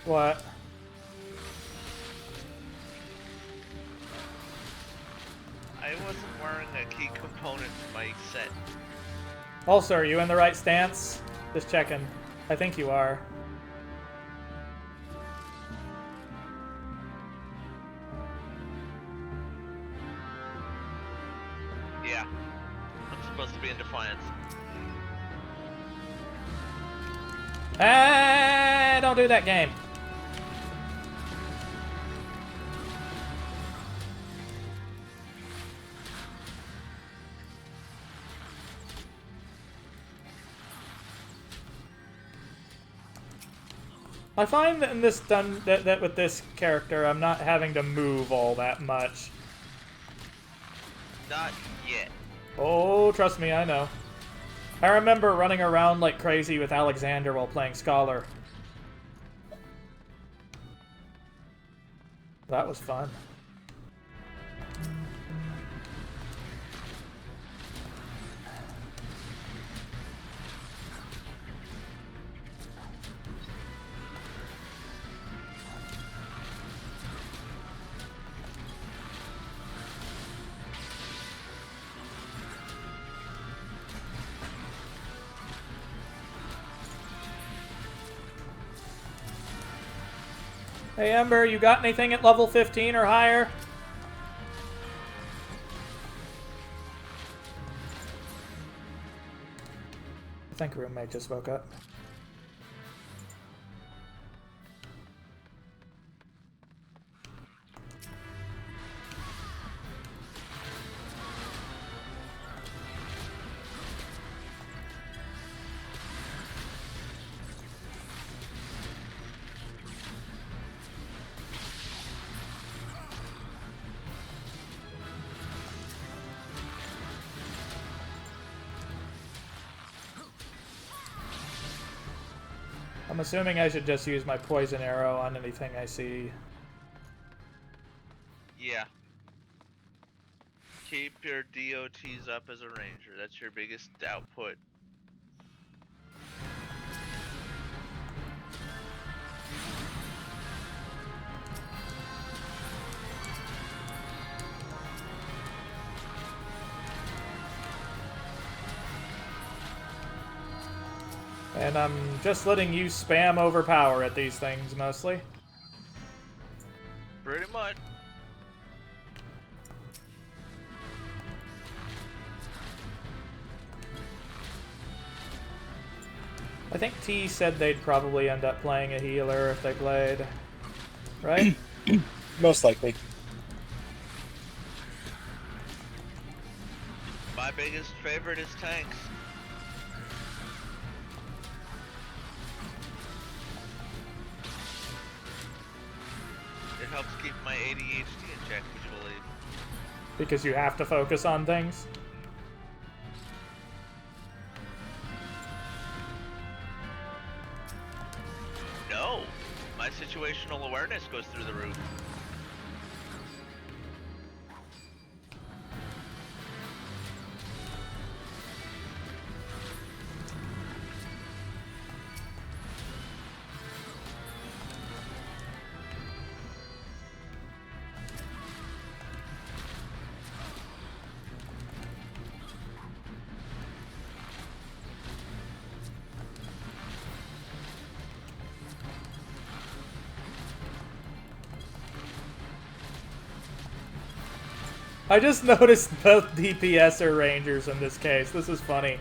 What? I wasn't wearing a key component to my set. Also, are you in the right stance? Just checking. I think you are. Yeah. I'm supposed to be in Defiance. Don't do that game. I find that in this that with this character, I'm not having to move all that much. Not yet. Oh, trust me, I know. I remember running around like crazy with Alexander while playing Scholar. That was fun. Hey Ember, you got anything at level 15 or higher? I think roommate just woke up. I'm assuming I should just use my poison arrow on anything I see. Yeah. Keep your DOTs up as a ranger. That's your biggest output. And I'm just letting you spam overpower at these things, mostly. Pretty much. I think T said they'd probably end up playing a healer if they played. Right? Most likely. My biggest favorite is tanks. It helps keep my ADHD in check, would you believe? Because you have to focus on things. No! My situational awareness goes through the roof. I just noticed both DPS are rangers in this case. This is funny.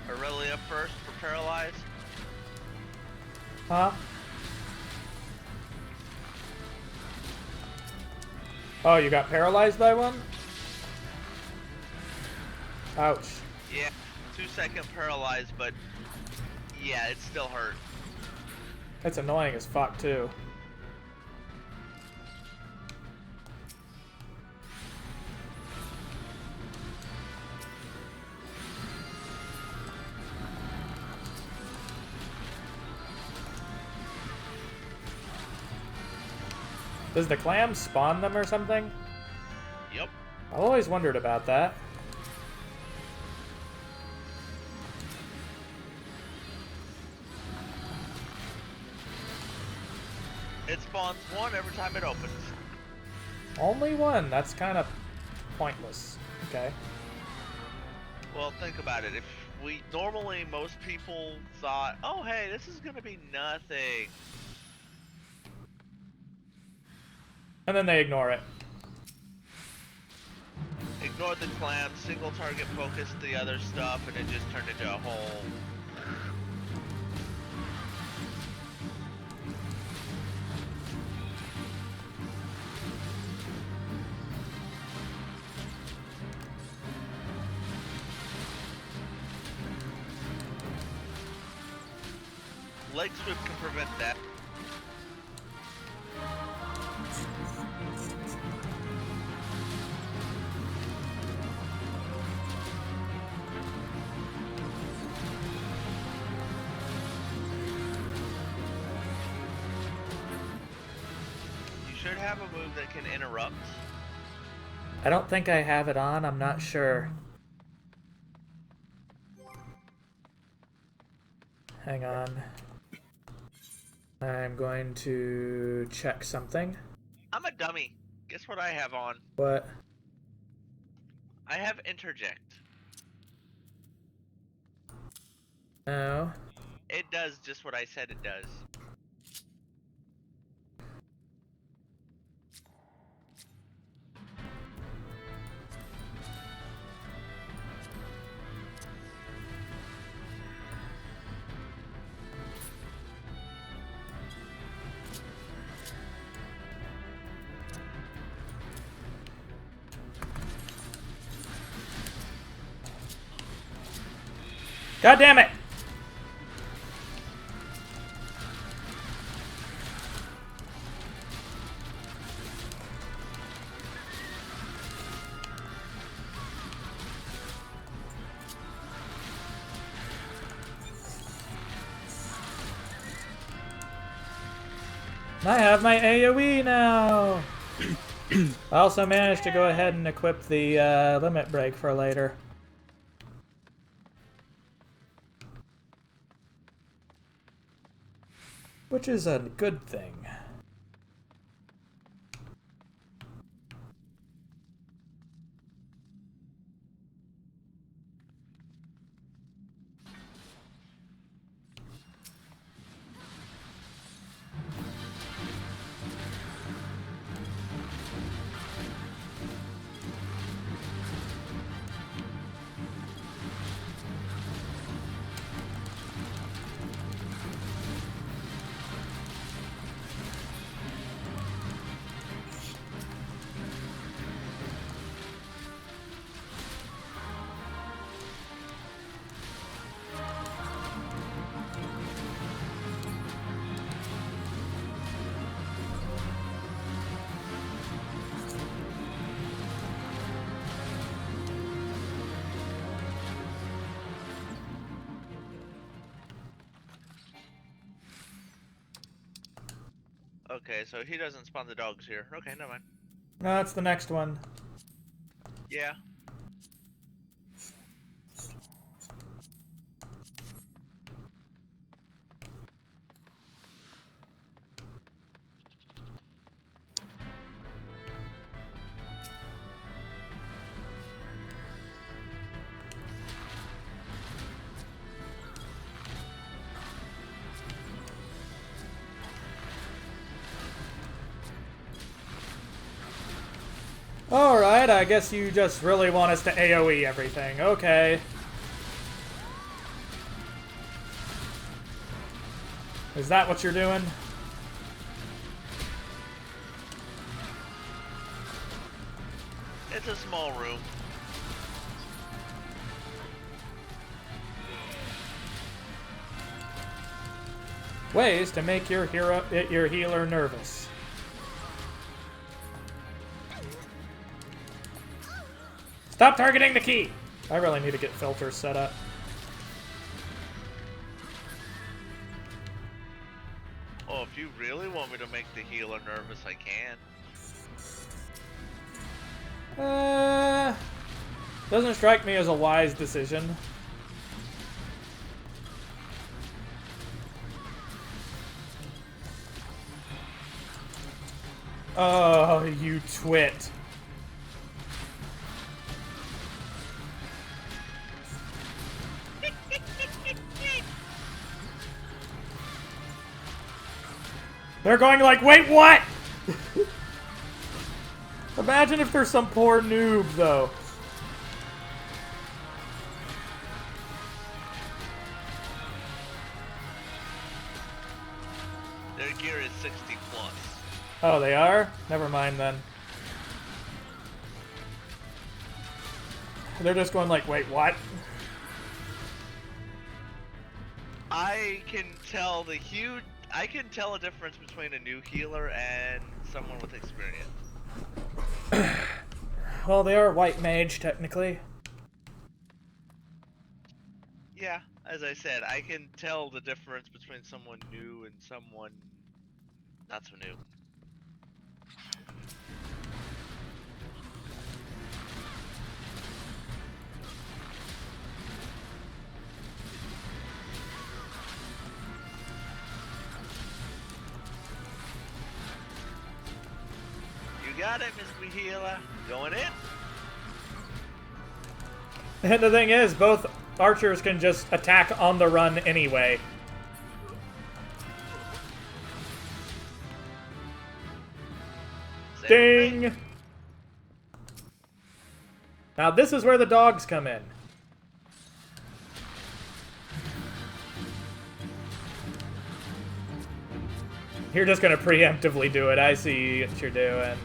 Aurelia first for paralyzed. Huh? Oh, you got paralyzed by one? Ouch. Yeah, 2-second paralyzed, but yeah, it still hurt. It's annoying as fuck, too. Does the clam spawn them or something? Yep. I've always wondered about that. It spawns one every time it opens. Only one? That's kind of pointless. Okay. Well, think about it. If we normally, most people thought, oh hey, this is gonna be nothing. And then they ignore it. Ignored the clam, single target focused the other stuff, and it just turned into a whole. Leg sweep can prevent that. You should have a move that can interrupt. I don't think I have it on. I'm not sure. Hang on. I'm going to check something. I'm a dummy. Guess what I have on? What? I have interject. No. It does just what I said it does. God damn it! I have my AoE now! I also managed to go ahead and equip the limit break for later. Which is a good thing. Okay, so he doesn't spawn the dogs here. Okay, never mind. No, that's the next one. Yeah. Alright, I guess you just really want us to AoE everything. Okay. Is that what you're doing? It's a small room. Ways to make your healer nervous. Stop targeting the key! I really need to get filters set up. Oh, if you really want me to make the healer nervous, I can. Doesn't strike me as a wise decision. Oh, you twit. They're going like, wait, what? Imagine if there's some poor noob, though. Their gear is 60 plus. Oh, they are? Never mind then. They're just going like, wait, what? I can tell a difference between a new healer and someone with experience. Well, they are white mage, technically. Yeah, as I said, I can tell the difference between someone new and someone not so new. You got it, Mr. Healer. Going in. And the thing is, both archers can just attack on the run anyway. Ding! Now this is where the dogs come in. You're just gonna preemptively do it. I see what you're doing.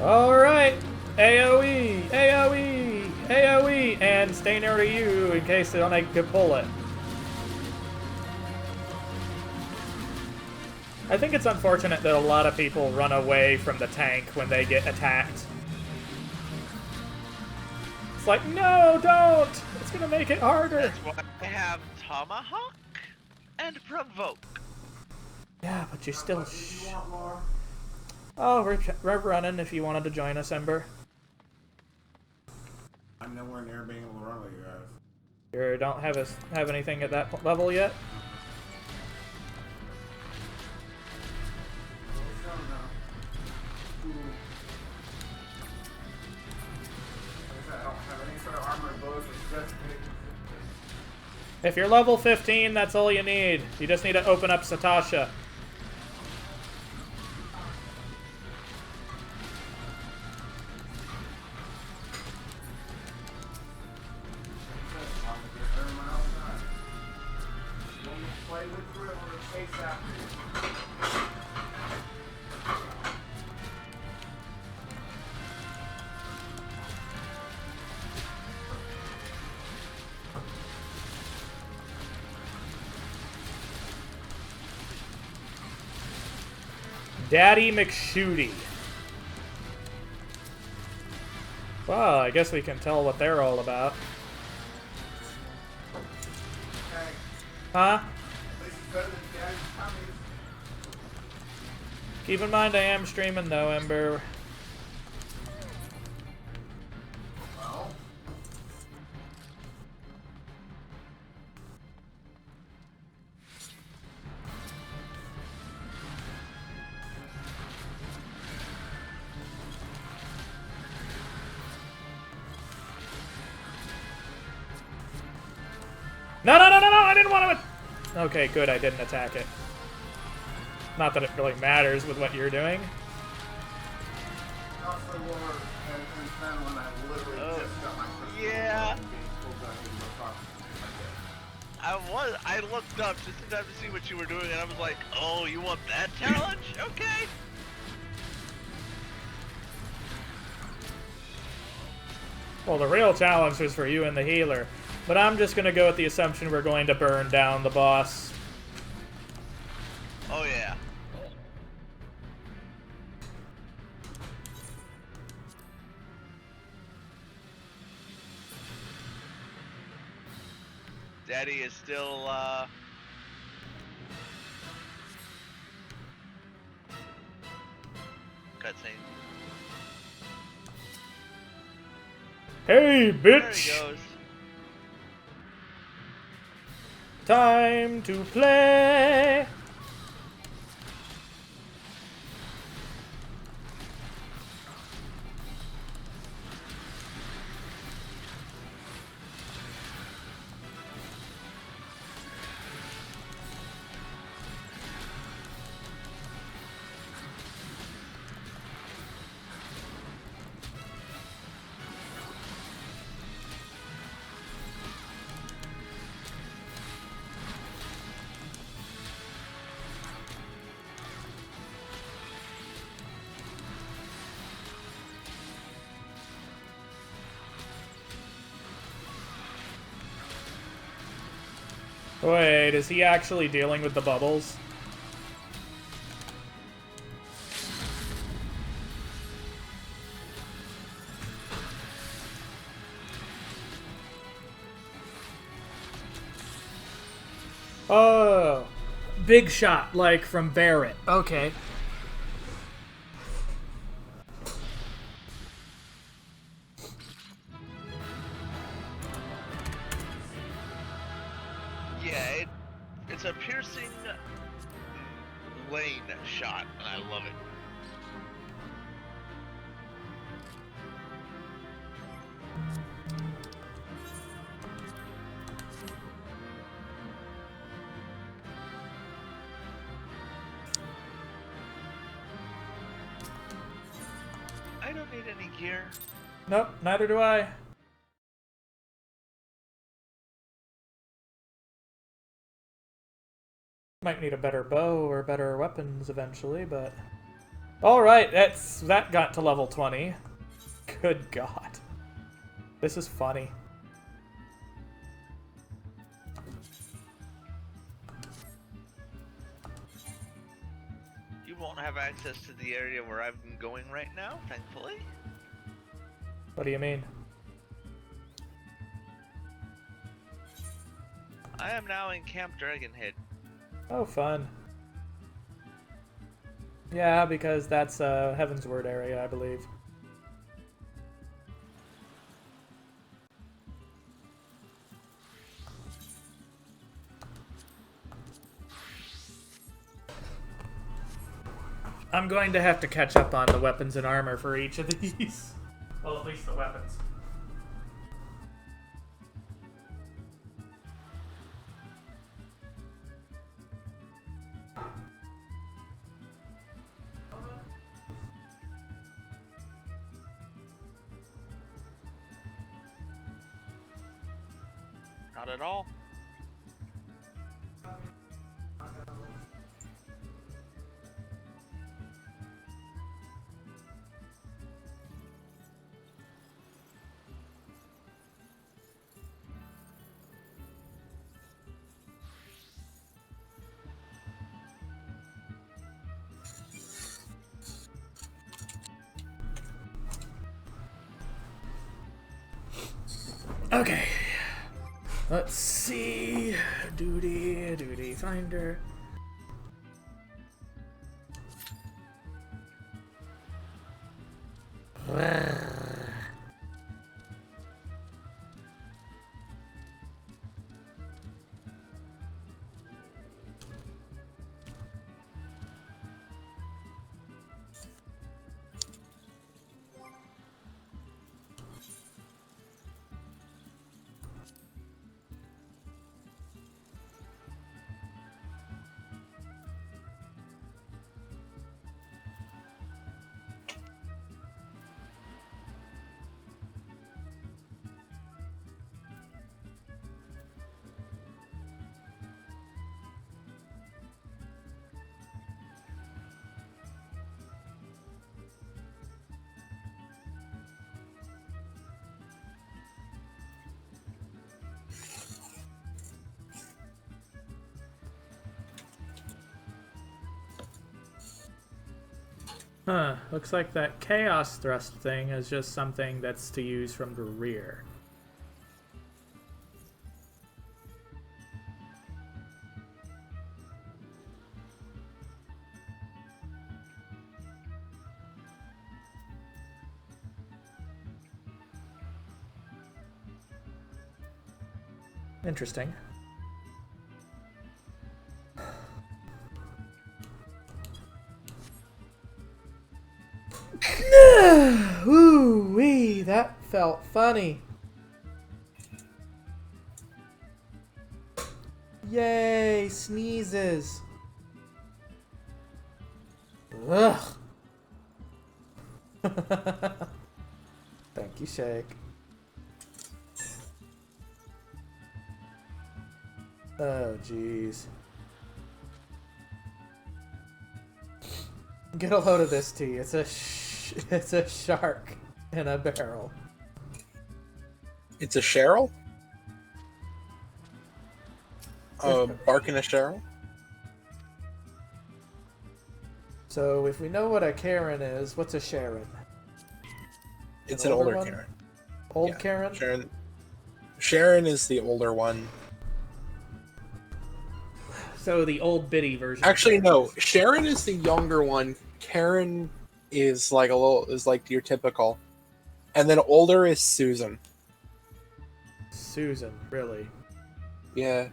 Alright! AoE! AoE! AoE! And stay near to you in case they don't make you pull it. I think it's unfortunate that a lot of people run away from the tank when they get attacked. It's like, no, don't! It's gonna make it harder! That's why I have Tomahawk and Provoke. Yeah, but you still Oh, we're running if you wanted to join us, Ember. I'm nowhere near being able to run with you guys. You don't have anything at that level yet? If you're level 15, that's all you need. You just need to open up Satasha. Daddy McShooty. Well, I guess we can tell what they're all about. Huh? Keep in mind I am streaming though, Ember. No, I didn't want to... Okay, good, I didn't attack it. Not that it really matters with what you're doing. Yeah. I looked up just in time to see what you were doing, and I was like, oh, you want that challenge? Okay. Well, the real challenge was for you and the healer. But I'm just going to go with the assumption we're going to burn down the boss. Oh, yeah. Daddy is still, cutscene. Hey, bitch! There he goes. Time to play! Wait, is he actually dealing with the bubbles? Oh, big shot, like from Barrett. Okay. Yeah, it's a piercing lane shot, and I love it. I don't need any gear. Nope, neither do I. Might need a better bow or better weapons eventually, but... All right, that got to level 20. Good God, this is funny. You won't have access to the area where I'm going right now, thankfully. What do you mean? I am now in Camp Dragonhead. Oh, fun. Yeah, because that's Heaven's Word area, I believe. I'm going to have to catch up on the weapons and armor for each of these. Well, at least the weapons. Not at all. Okay. Let's see. Duty finder. Huh, looks like that chaos thrust thing is just something that's to use from the rear. Interesting. Woo-wee, that felt funny. Yay, sneezes. Ugh. Thank you, Shake. Oh, jeez. Get a load of this tea. It's a shark in a barrel. It's a Cheryl? Barking a Cheryl? So if we know what a Karen is, what's a Sharon? It's an older one? Karen. Old Yeah, Karen? Sharon is the older one. So the old bitty version. Actually, no. Sharon is the younger one. Karen is like your typical. And then older is Susan. Susan, really? Yeah.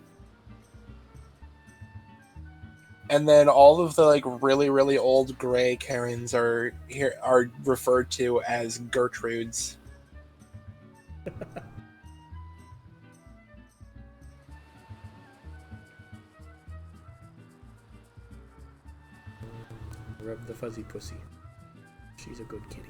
And then all of the like really, really old gray Karens are referred to as Gertrudes. Rub the fuzzy pussy. She's a good kitty.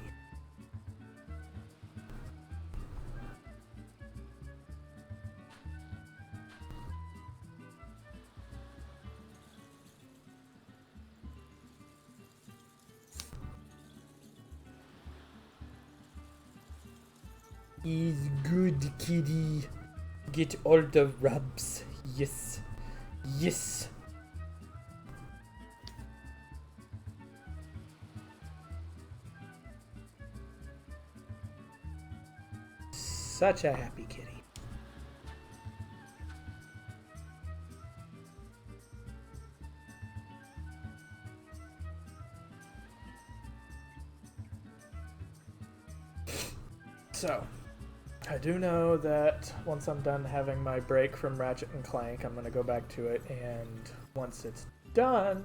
is good, kitty. Get all the rubs. Yes. Yes. Such a happy kitty. So, I do know that once I'm done having my break from Ratchet and Clank, I'm going to go back to it, and once it's done,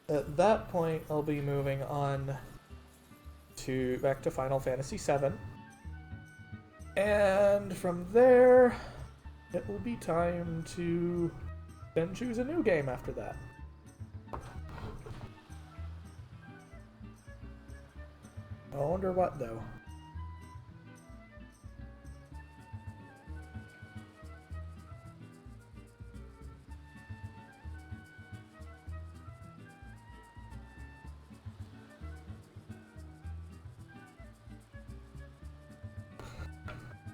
at that point, I'll be moving on to back to Final Fantasy VII. And from there, it will be time to then choose a new game after that. I wonder what, though.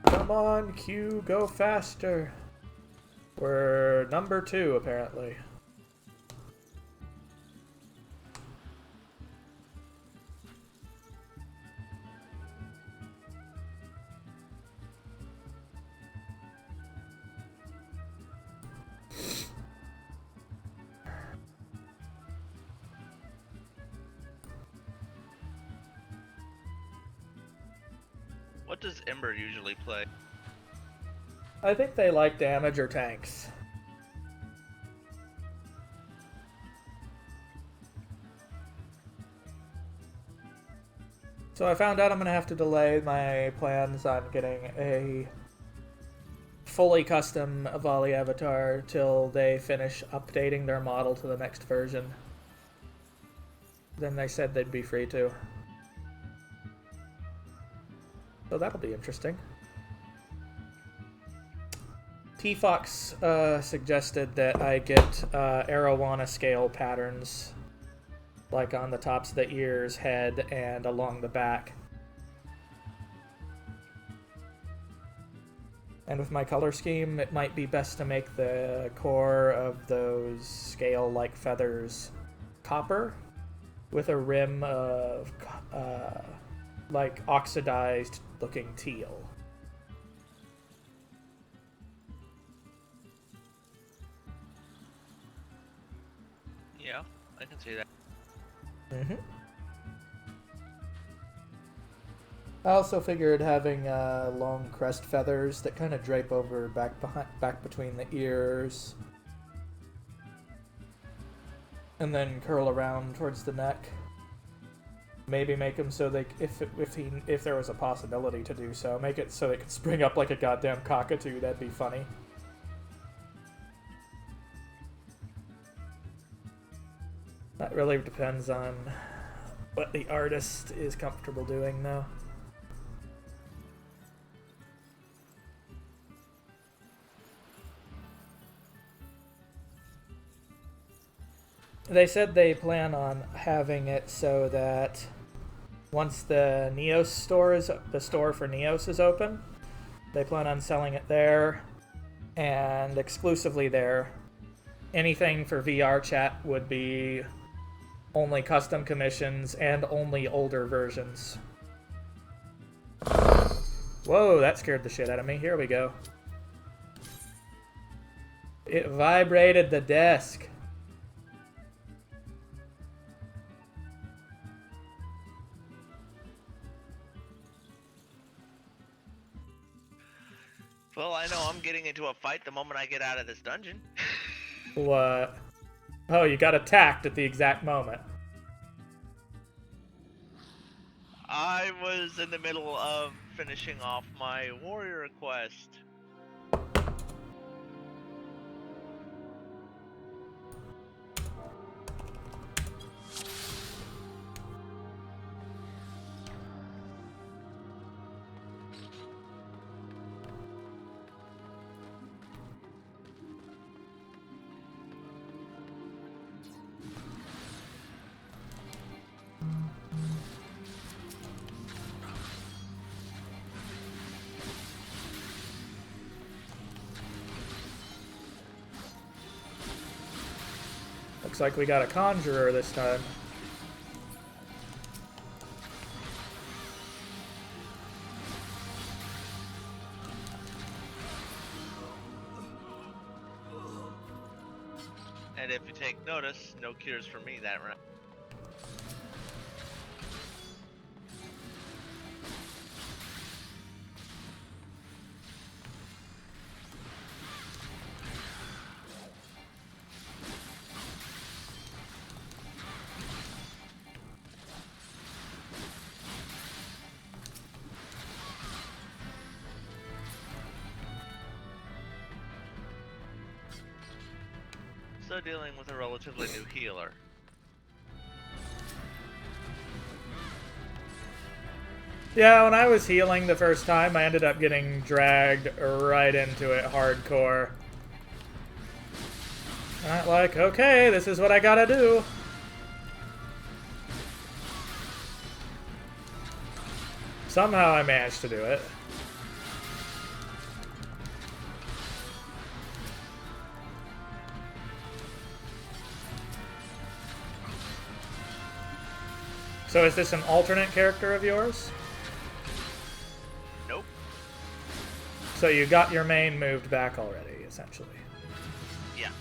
Come on, Q, go faster. We're number 2, apparently. What does Ember usually play? I think they like damage or tanks. So I found out I'm going to have to delay my plans on getting a fully custom Avali avatar till they finish updating their model to the next version. Then they said they'd be free to. So that'll be interesting. T-Fox suggested that I get arowana scale patterns, like on the tops of the ears, head, and along the back. And with my color scheme, it might be best to make the core of those scale-like feathers copper, with a rim of like oxidized looking teal. Yeah, I can see that. Mm-hmm. I also figured having long crest feathers that kind of drape over back between the ears, and then curl around towards the neck. Maybe make them so they, if there was a possibility to do so, make it so they could spring up like a goddamn cockatoo. That'd be funny. That really depends on what the artist is comfortable doing, though. They said they plan on having it so that once the Neos store the store for Neos is open, they plan on selling it there and exclusively there. Anything for VR chat would be only custom commissions and only older versions. Whoa, that scared the shit out of me. Here we go. It vibrated the desk. Well, I know I'm getting into a fight the moment I get out of this dungeon. What? Oh, you got attacked at the exact moment. I was in the middle of finishing off my warrior quest. Looks like we got a conjurer this time. And if you take notice, no cures for me that round. Still dealing with a relatively new healer. Yeah, when I was healing the first time, I ended up getting dragged right into it hardcore. Not like, okay, this is what I gotta do. Somehow I managed to do it. So is this an alternate character of yours? Nope. So you got your main moved back already, essentially. Yeah.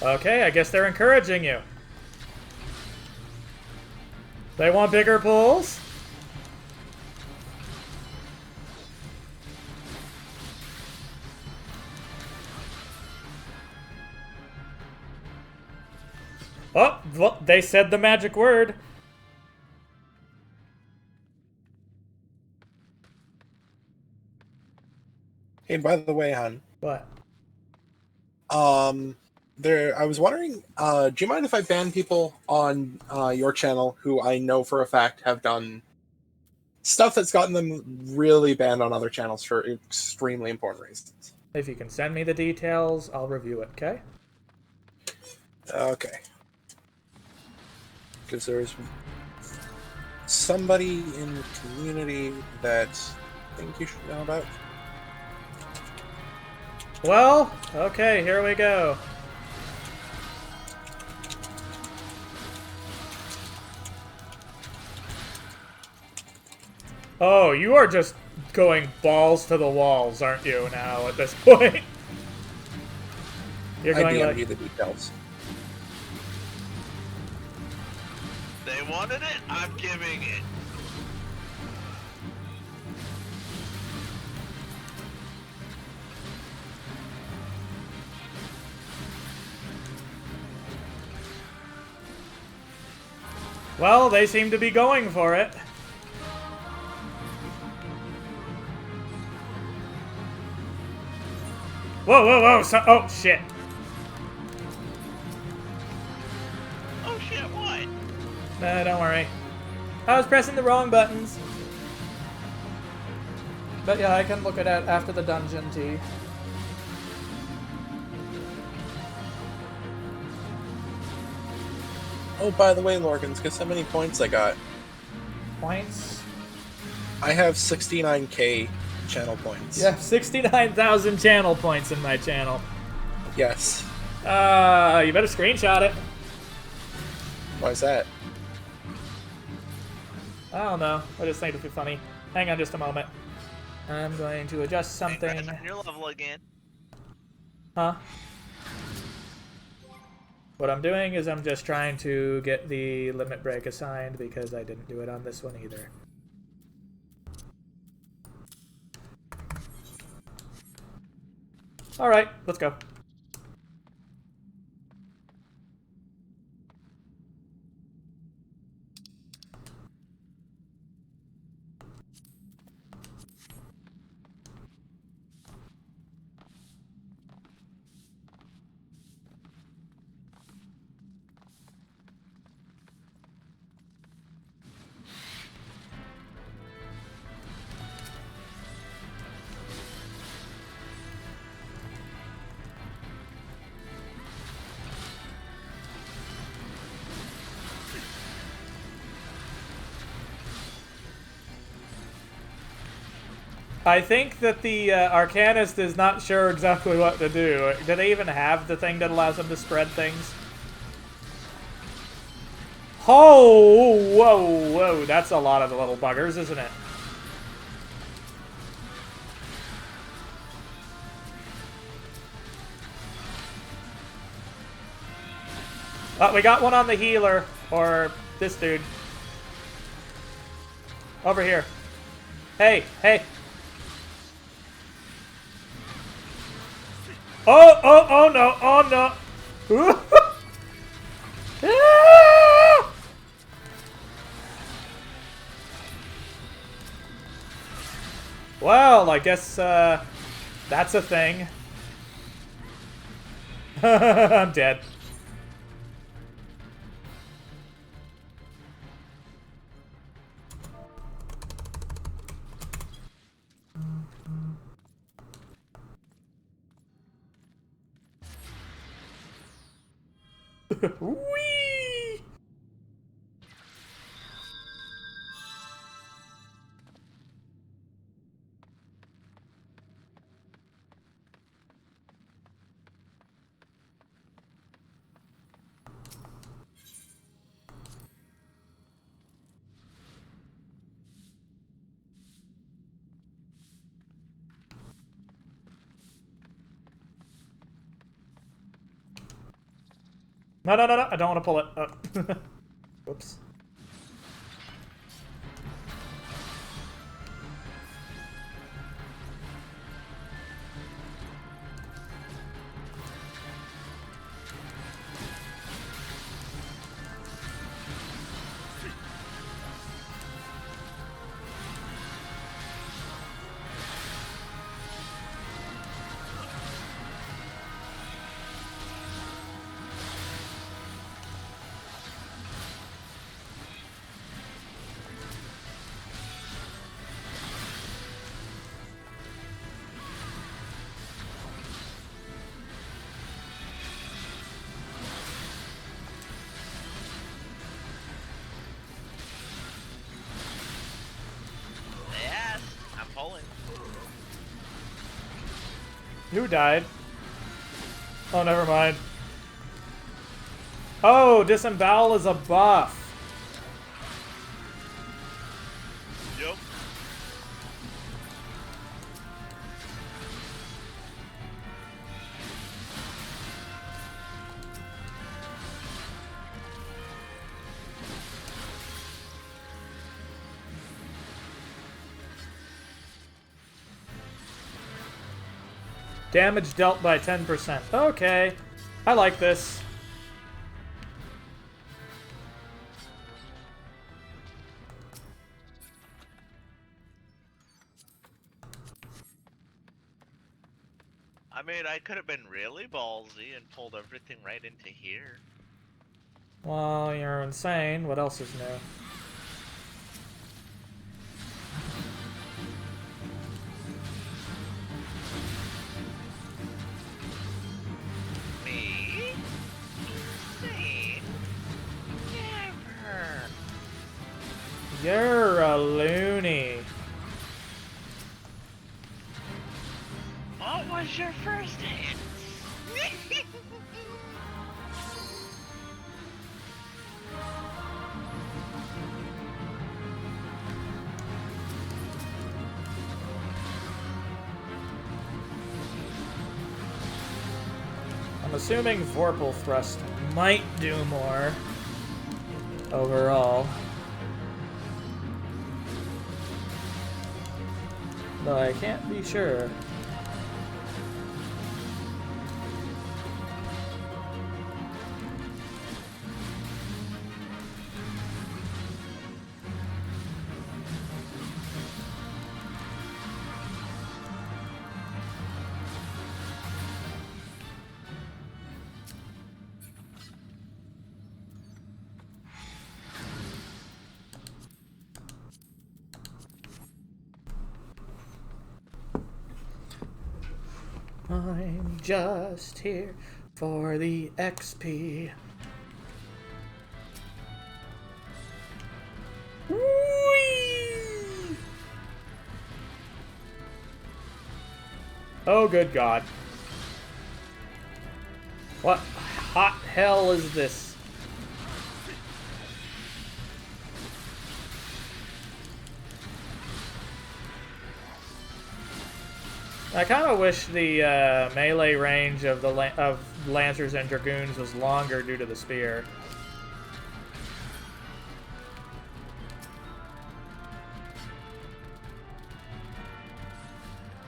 Okay, I guess they're encouraging you. They want bigger pulls? Oh, well, they said the magic word. Hey, by the way, hon. What? I was wondering, do you mind if I ban people on your channel who I know for a fact have done stuff that's gotten them really banned on other channels for extremely important reasons? If you can send me the details, I'll review it, okay? Okay. Because there's somebody in the community that I think you should know about. Well, okay, here we go. Oh, you are just going balls to the walls, aren't you, now, at this point? You're I going DM like... you the details. They wanted it, I'm giving it. Well, they seem to be going for it. Whoa, whoa, whoa! So, oh, shit. Oh shit, what? Nah, don't worry. I was pressing the wrong buttons. But yeah, I can look at it after the dungeon tea. Oh, by the way, Lorgans, guess how many points I got? Points? I have 69k channel points. You have 69,000 channel points in my channel. Yes. You better screenshot it. Why is that? I don't know. I just think it'd be funny. Hang on just a moment. I'm going to adjust something. Congrats on your level again. Huh? What I'm doing is I'm just trying to get the limit break assigned because I didn't do it on this one either. Alright, let's go. I think that the Arcanist is not sure exactly what to do. Do they even have the thing that allows them to spread things? Oh, whoa, whoa. That's a lot of the little buggers, isn't it? Oh, we got one on the healer. Or this dude. Over here. Hey, hey. Oh, oh, oh no, oh no. Ah! Well, I guess that's a thing. I'm dead. Whee! No, no, no, no. I don't want to pull it. Oh. Whoops. Yes, I'm pulling. Who died? Oh, never mind. Oh, disembowel is a buff. Yup. Damage dealt by 10%. Okay. I like this. I mean, I could have been really ballsy and pulled everything right into here. Well, you're insane. What else is new? Me? Insane? Never. You're a loony. What was your first hit? I'm assuming Vorpal Thrust might do more overall. Though I can't be sure. I'm just here for the XP. Whee! Oh, good God. What hot hell is this? I kind of wish the melee range of the Lancers and Dragoons was longer due to the spear.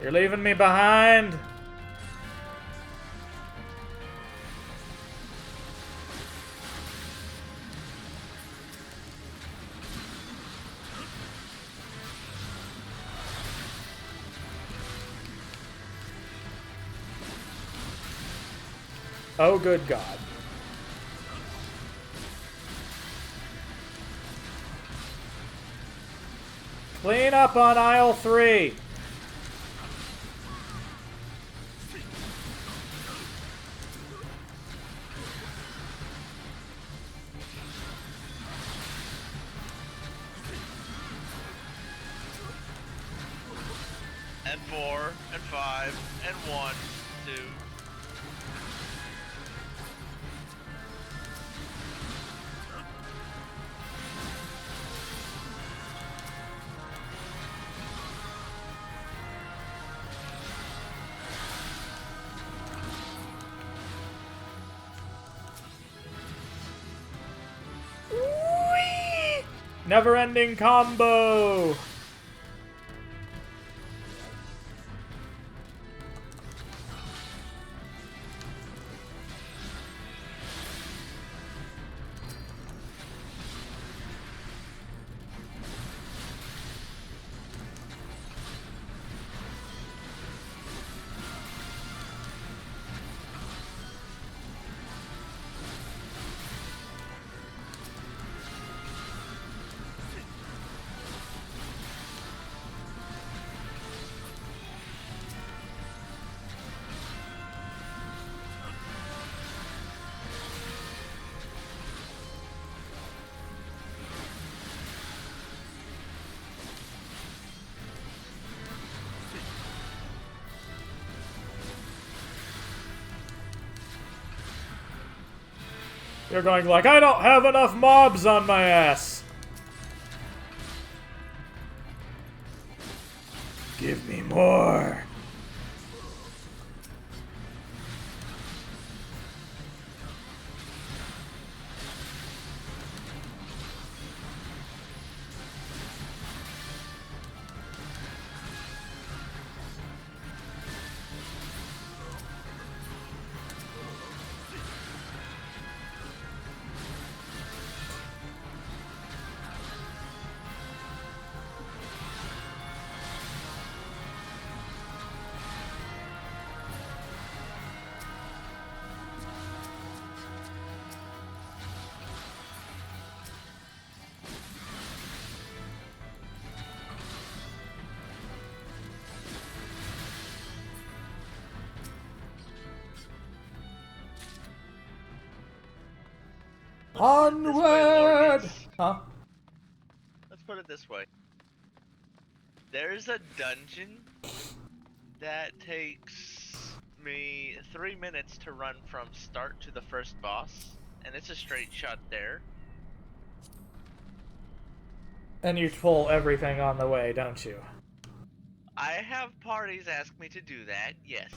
You're leaving me behind? Oh, good God. Clean up on aisle 3. And 4, and 5, and 1, 2. Never-ending combo! You're going like, I don't have enough mobs on my ass. Give me more. Onward! Huh? Let's put it this way. There's a dungeon that takes me 3 minutes to run from start to the first boss, and it's a straight shot there. And you pull everything on the way, don't you? I have parties ask me to do that, yes.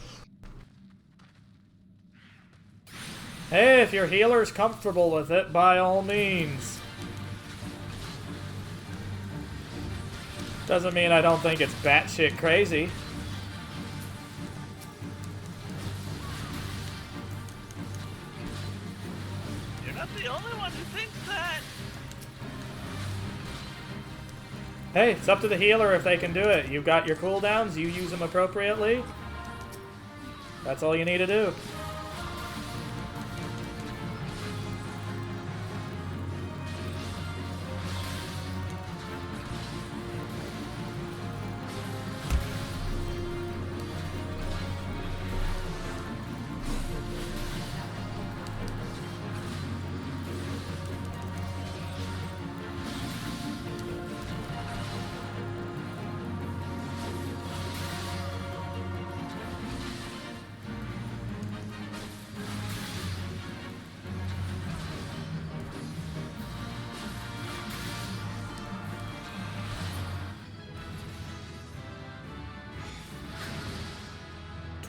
Hey, if your healer's comfortable with it, by all means. Doesn't mean I don't think it's batshit crazy. You're not the only one who thinks that. Hey, it's up to the healer if they can do it. You've got your cooldowns, you use them appropriately. That's all you need to do.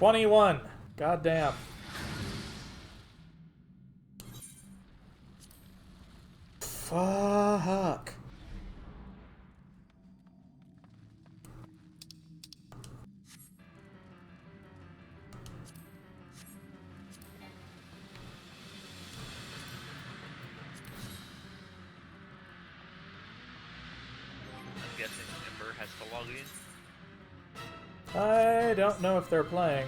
21. Goddamn. Fuck. I'm guessing Ember has to log in. I don't know if they're playing.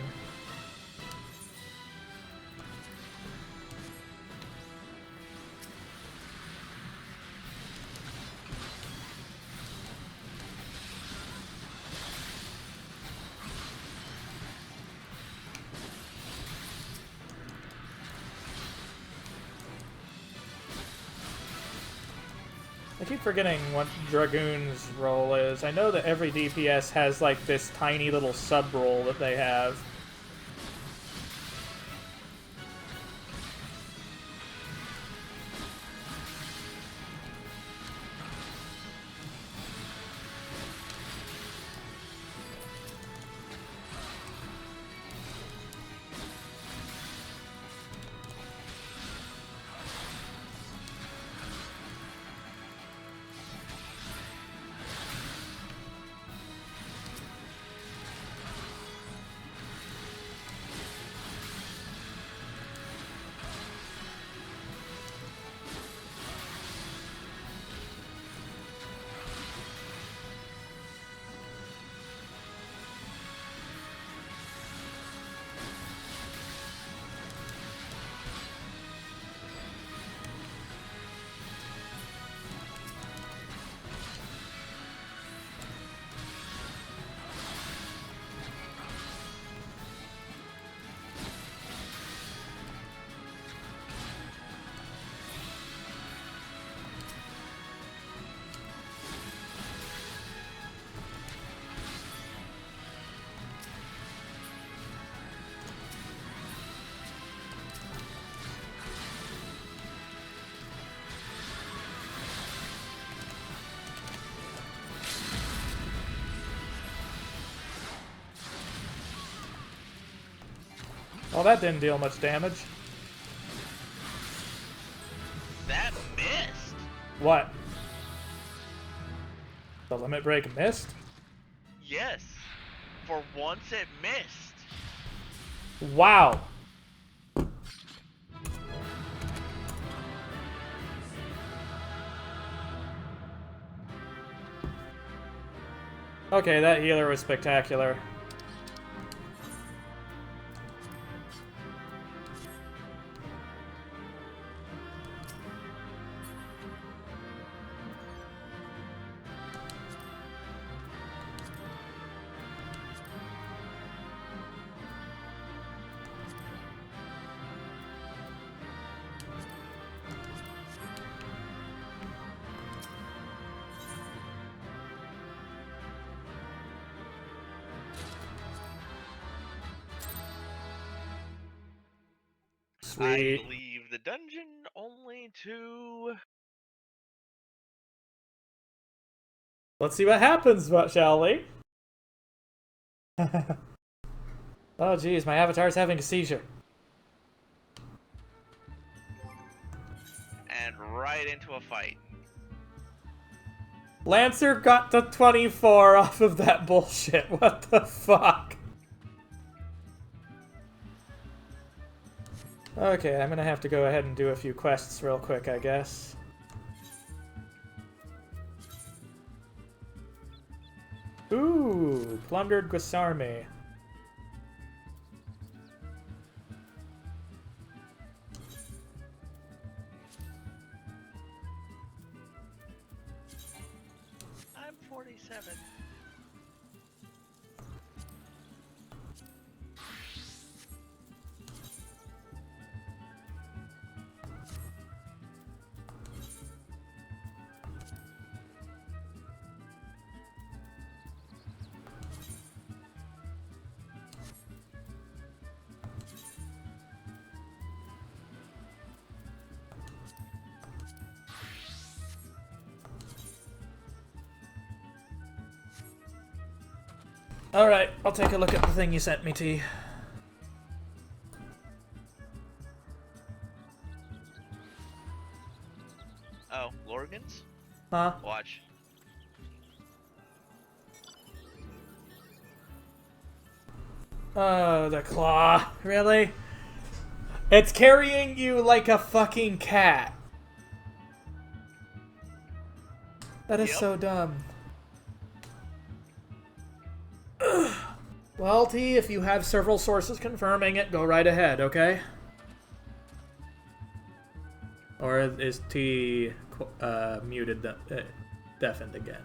I keep forgetting what Dragoon's role is. I know that every DPS has like this tiny little sub-role that they have. Well, that didn't deal much damage. That missed. What? The limit break missed? Yes. For once it missed. Wow. Okay, that healer was spectacular. Sweet. I leave the dungeon only to... Let's see what happens, shall we? Oh geez, my avatar's having a seizure. and right into a fight. Lancer got the 24 off of that bullshit. What the fuck? Okay, I'm gonna have to go ahead and do a few quests real quick, I guess. Ooh, plundered Guisarme. I'm 47. Alright, I'll take a look at the thing you sent me, T. Oh, Lorgans? Huh? Watch. Oh, the claw. Really? It's carrying you like a fucking cat. That is Yep. so dumb. Well, T, if you have several sources confirming it, go right ahead, okay? Or is T muted, deafened again?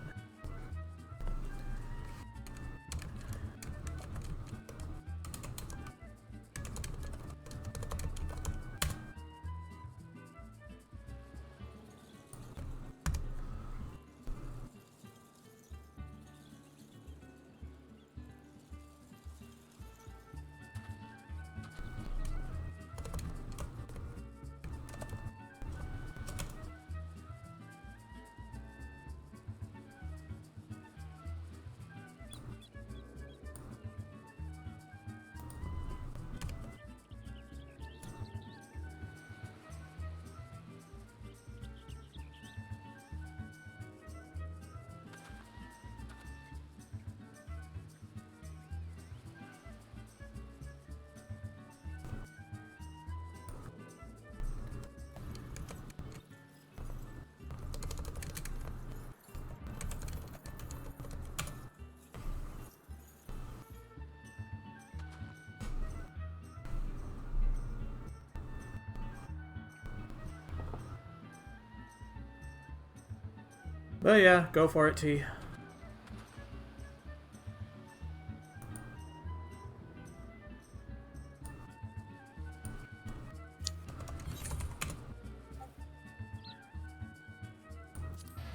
But yeah, go for it, T.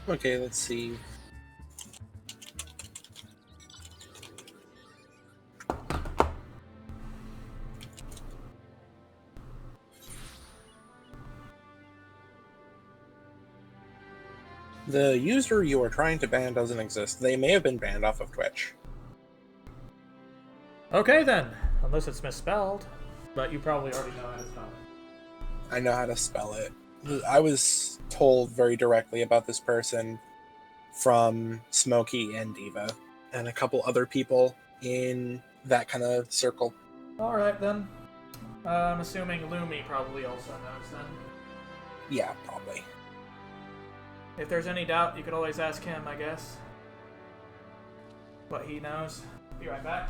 Okay, let's see. The user you are trying to ban doesn't exist. They may have been banned off of Twitch. Okay then, unless it's misspelled. But you probably already know how to spell it. I know how to spell it. I was told very directly about this person from Smokey and Diva, and a couple other people in that kind of circle. Alright then. I'm assuming Lumi probably also knows then. Yeah, probably. If there's any doubt, you could always ask him, I guess. What he knows. Be right back.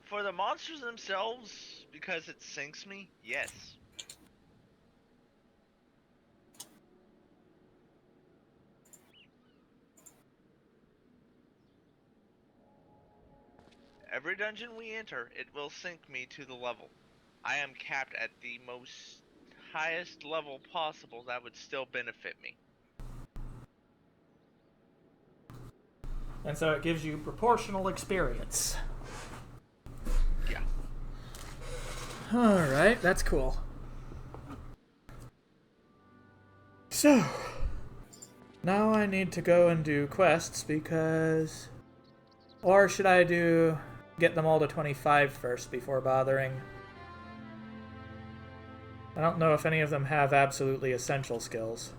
For the monsters themselves, because it sinks me, yes. Every dungeon we enter, it will sync me to the level. I am capped at the most highest level possible that would still benefit me. And so it gives you proportional experience. Yeah. Alright, that's cool. So, now I need to go and do quests because... Or should I get them all to 25 first before bothering? I don't know if any of them have absolutely essential skills.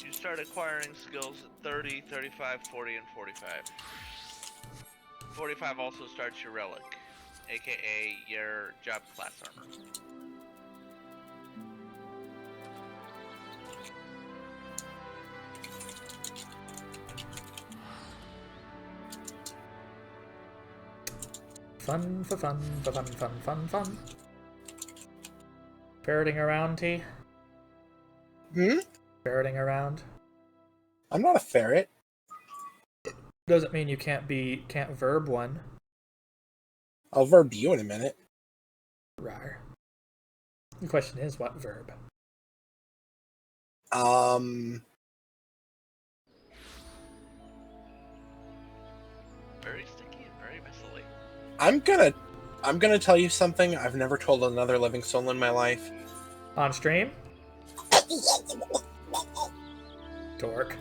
You start acquiring skills at 30, 35, 40, and 45. 45 also starts your relic, aka your job class armor. Fun for fun, for fun, fun, fun, fun. Ferreting around, T? Ferreting around? I'm not a ferret. Doesn't mean you can't verb one. I'll verb you in a minute. Rar. The question is, what verb? Very sticky and very messy. I'm gonna tell you something I've never told another living soul in my life. On stream? Dork.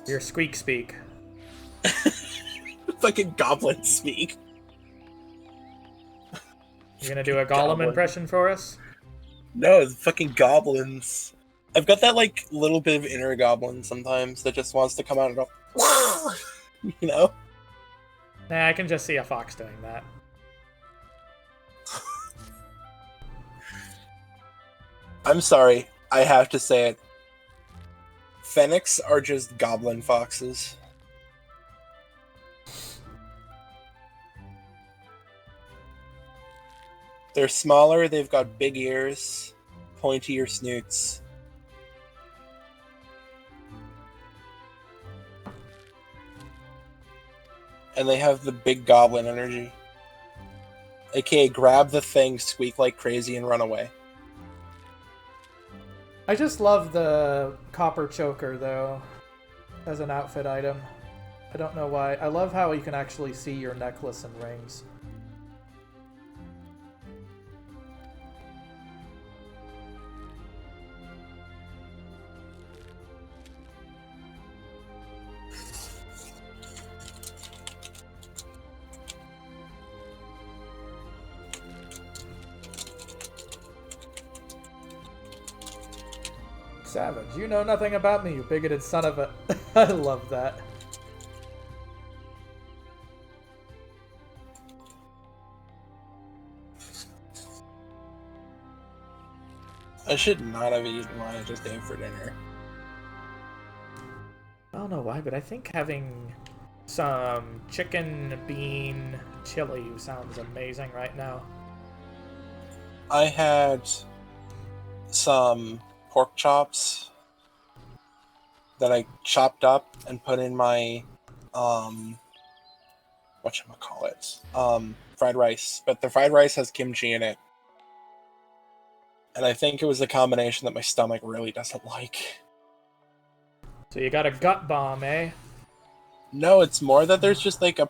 Your squeak speak. Fucking goblin speak. You gonna do a golem Goblin. impression for us? No, it's fucking goblins. I've got that like little bit of inner goblin sometimes that just wants to come out and go, you know? Nah, I can just see a fox doing that. I'm sorry, I have to say it. Fennecs are just goblin foxes. They're smaller, they've got big ears, pointier snoots. And they have the big goblin energy. AKA grab the thing, squeak like crazy, and run away. I just love the copper choker, though, as an outfit item. I don't know why. I love how you can actually see your necklace and rings. Savage, you know nothing about me, you bigoted son of a... I love that. I should not have eaten what I just ate for dinner. I don't know why, but I think having some chicken bean chili sounds amazing right now. I had some pork chops that I chopped up and put in my whatchamacallit? Fried rice. But the fried rice has kimchi in it. And I think it was a combination that my stomach really doesn't like. So you got a gut bomb, eh? No, it's more that there's just like a...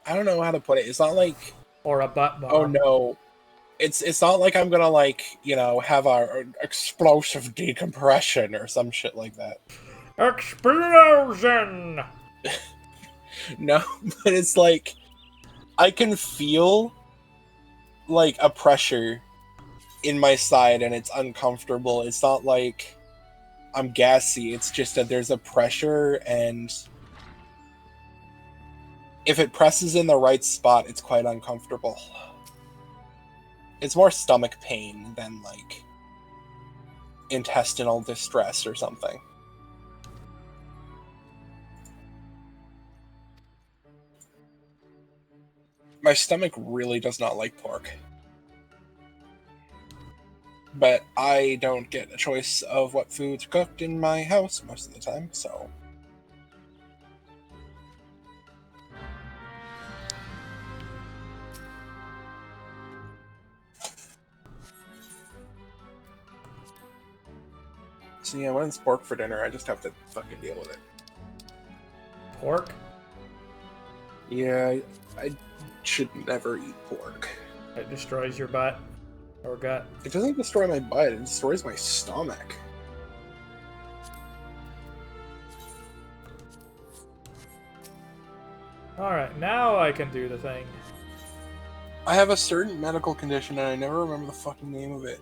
I don't know how to put it. It's not like... Or a butt bomb. Oh no. It's not like I'm gonna like, you know, have a explosive decompression or some shit like that. Explosion! No, but it's like I can feel like a pressure in my side and it's uncomfortable. It's not like I'm gassy, it's just that there's a pressure, and if it presses in the right spot, it's quite uncomfortable. It's more stomach pain than like intestinal distress or something. My stomach really does not like pork. But I don't get a choice of what foods are cooked in my house most of the time, so... So yeah, when it's pork for dinner, I just have to fucking deal with it. Pork? Yeah, I should never eat pork. It destroys your butt. Or gut. It doesn't destroy my butt, it destroys my stomach. Alright, now I can do the thing. I have a certain medical condition and I never remember the fucking name of it.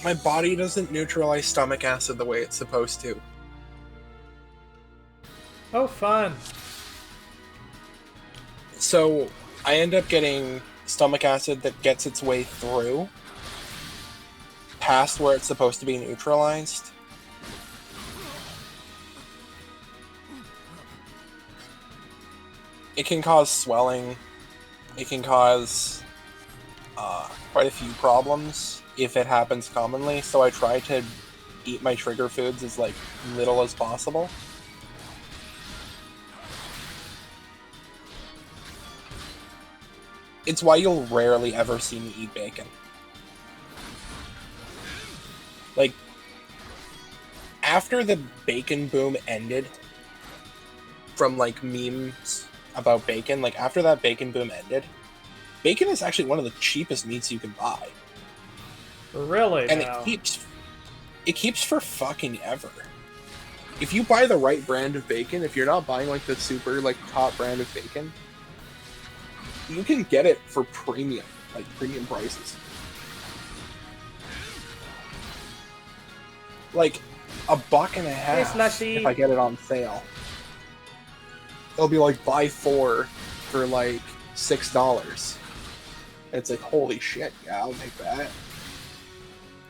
My body doesn't neutralize stomach acid the way it's supposed to. Oh, fun. So, I end up getting stomach acid that gets its way through past where it's supposed to be neutralized. It can cause swelling. It can cause quite a few problems if it happens commonly, so I try to eat my trigger foods as like little as possible. It's why you'll rarely ever see me eat bacon. Like, after the bacon boom ended, from like memes about bacon, like after that bacon boom ended, bacon is actually one of the cheapest meats you can buy. Really? And now? it keeps for fucking ever. If you buy the right brand of bacon, if you're not buying like the super like top brand of bacon, you can get it for premium prices. Like $1.50 if I get it on sale. It'll be like buy 4 for like $6. It's like holy shit, yeah, I'll take that.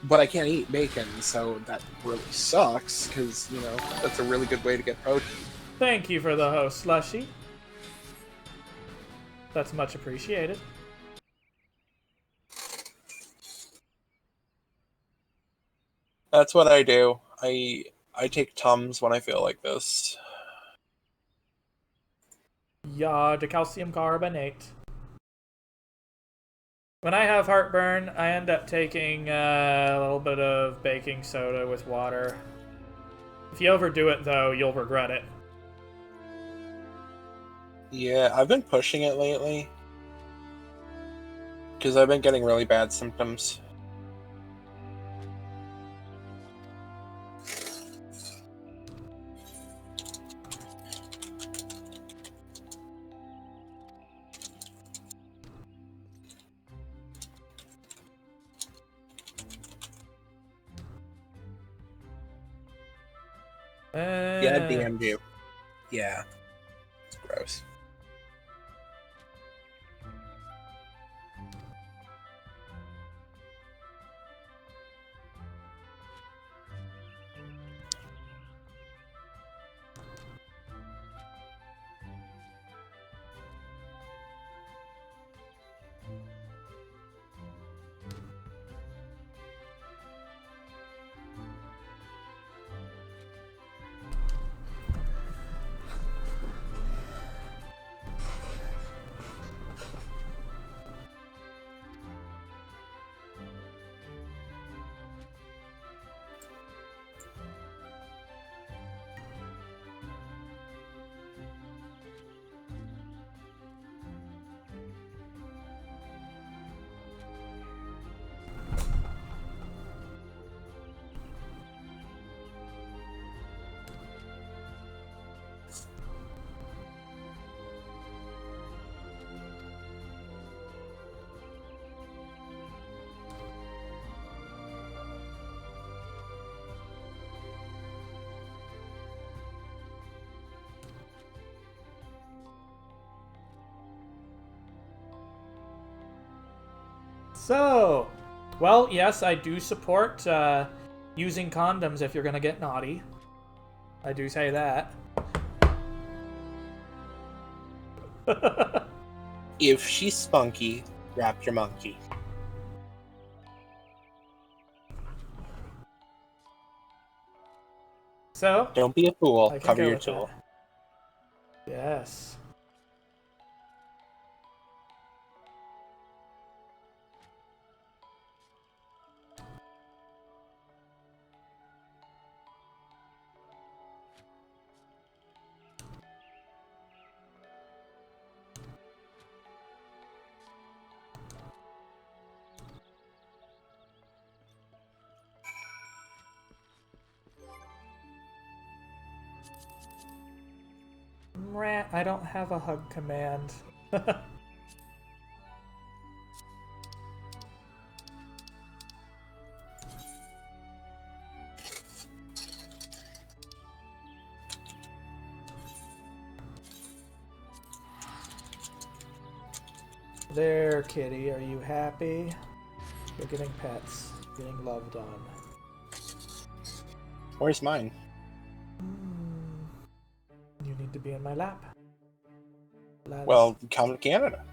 But I can't eat bacon, so that really sucks, because, you know, that's a really good way to get protein. Thank you for the host, Slushy. That's much appreciated. That's what I do. I take Tums when I feel like this. Yeah, the calcium carbonate. When I have heartburn, I end up taking a little bit of baking soda with water. If you overdo it, though, you'll regret it. Yeah, I've been pushing it lately. Because I've been getting really bad symptoms. Yeah, I DM'd you. Yeah. It's gross. So, well, yes, I do support using condoms if you're gonna get naughty. I do say that. If she's spunky, wrap your monkey. So, Don't be a fool. I can Cover go your with tool. that. Yes. Rat, I don't have a hug command. There, kitty, are you happy? You're getting pets, getting loved on. Where's mine? You need to be in my lap. Well, come to Canada.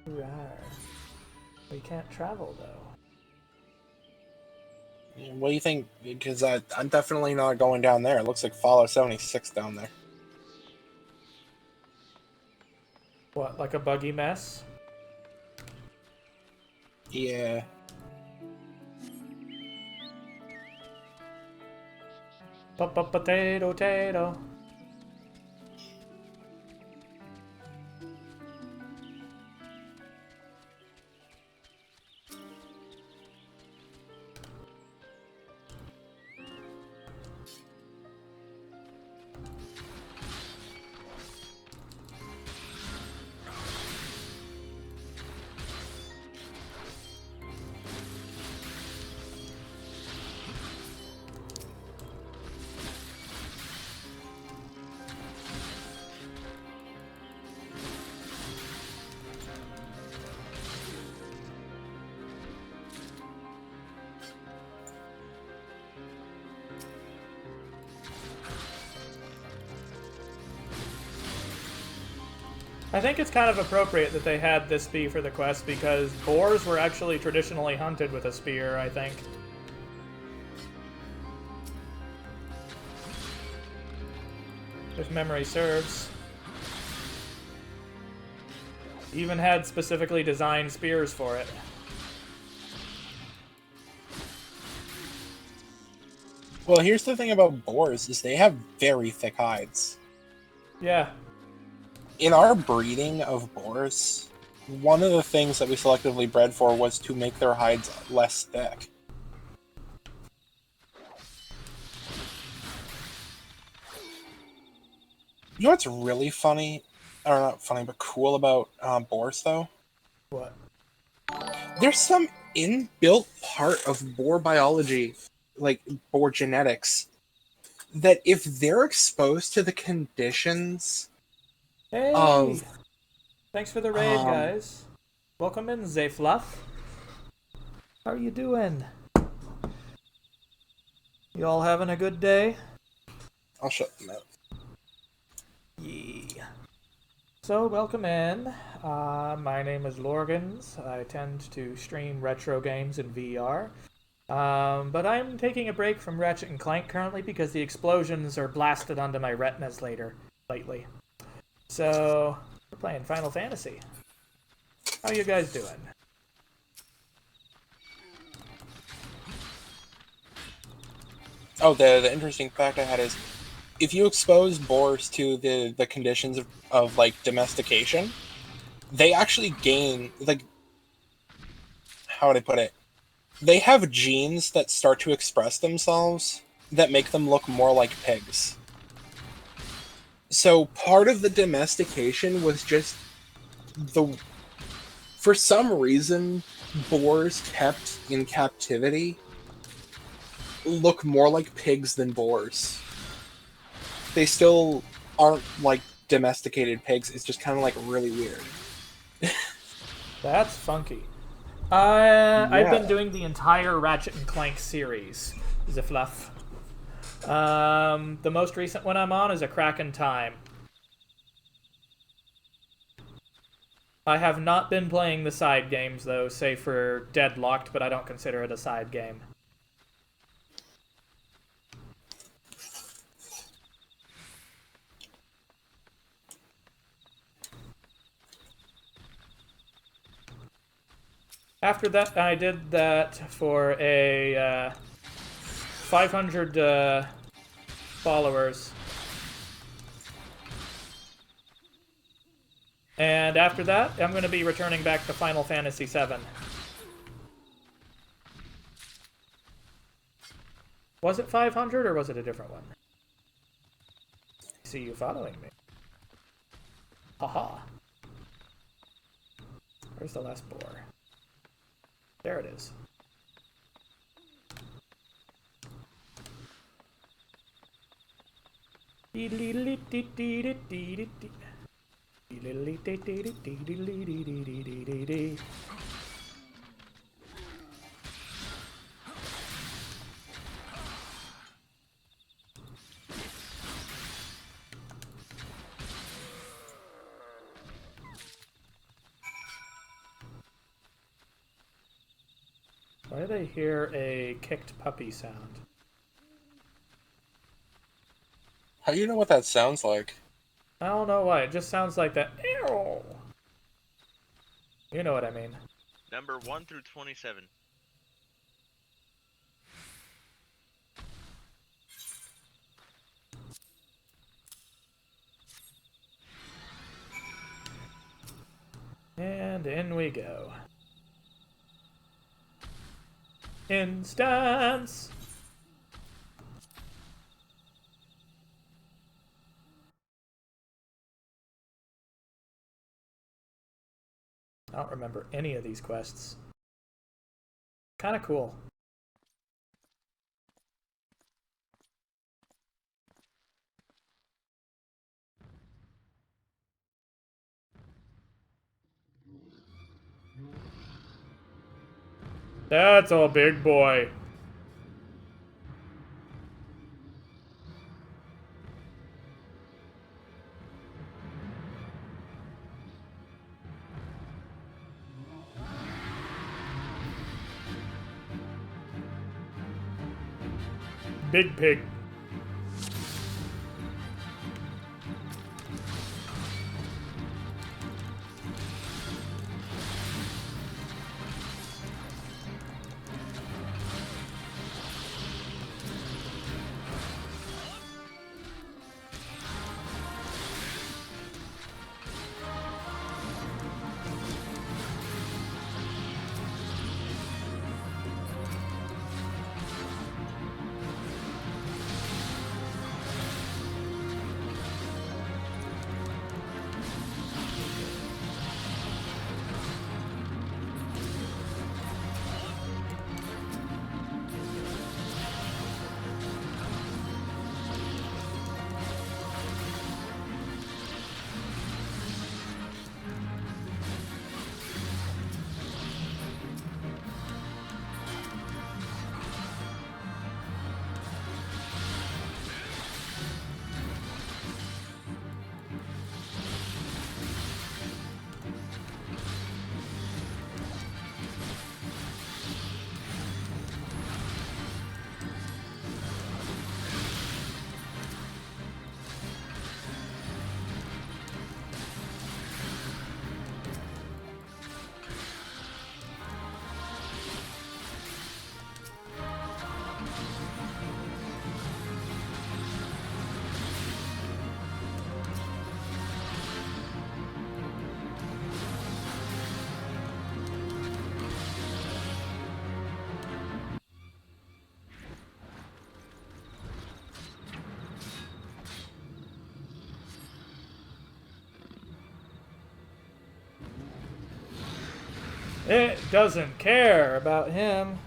Rawr. We can't travel, though. What do you think? Because I'm definitely not going down there. It looks like Fallout 76 down there. What, like a buggy mess? Yeah. Potato, potato. I think it's kind of appropriate that they had this be for the quest because boars were actually traditionally hunted with a spear, I think. If memory serves. Even had specifically designed spears for it. Well, here's the thing about boars, is they have very thick hides. Yeah. In our breeding of boars, one of the things that we selectively bred for was to make their hides less thick. You know what's really funny, or not funny, but cool about boars, though? What? There's some inbuilt part of boar biology, like boar genetics, that if they're exposed to the conditions Hey! of... Thanks for the raid, guys. Welcome in, Zayfluff. How are you doing? You all having a good day? I'll shut them out. Yeah. So, welcome in. My name is Lorgans. I tend to stream retro games in VR. But I'm taking a break from Ratchet and Clank currently because the explosions are blasted onto my retinas lately. So, we're playing Final Fantasy. How you guys doing? Oh, the interesting fact I had is, if you expose boars to the conditions of like domestication, they actually gain, like, how would I put it? They have genes that start to express themselves that make them look more like pigs. So part of the domestication was just for some reason, boars kept in captivity look more like pigs than boars. They still aren't like domesticated pigs. It's just kind of like really weird. That's funky. I've been doing the entire Ratchet and Clank series, Zifluff. The most recent one I'm on is A Crack in Time. I have not been playing the side games, though, save for Deadlocked, but I don't consider it a side game. After that, I did that for a 500 followers. And after that, I'm going to be returning back to Final Fantasy VII. Was it 500 or was it a different one? I see you following me. Haha. Where's the last boar? There it is. Why did I hear a kicked puppy sound? How do you know what that sounds like? I don't know why. It just sounds like that. Ew. You know what I mean. Number 1 through 27. And in we go. Instance! I don't remember any of these quests. Kind of cool. That's a big boy. Big pig. It doesn't care about him.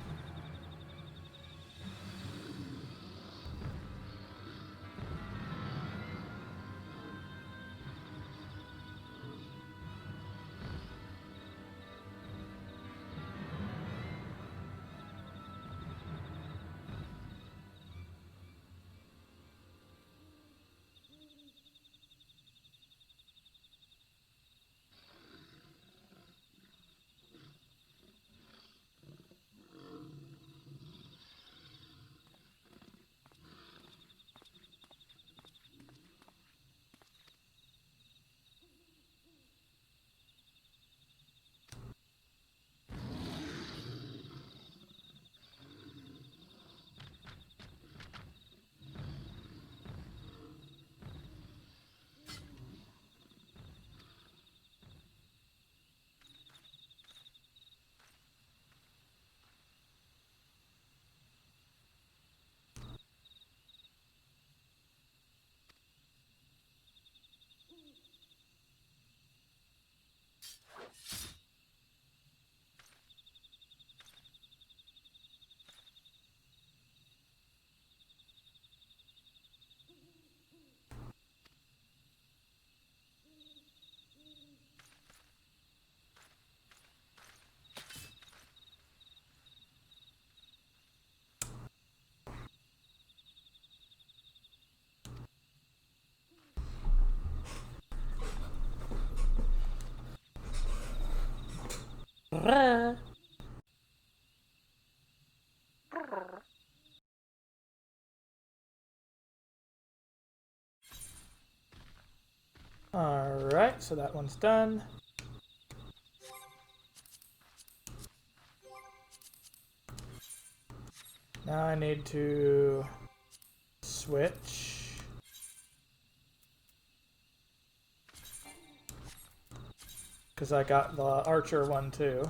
Alright, so that one's done. Now I need to switch. Because I got the archer one too.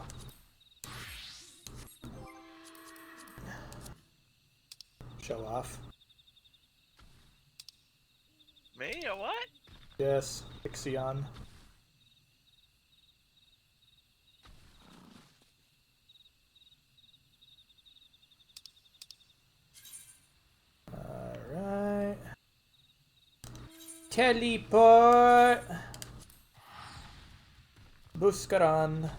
Show off. Me? A what? Yes, Ixion. Alright. Teleport! Buscaron.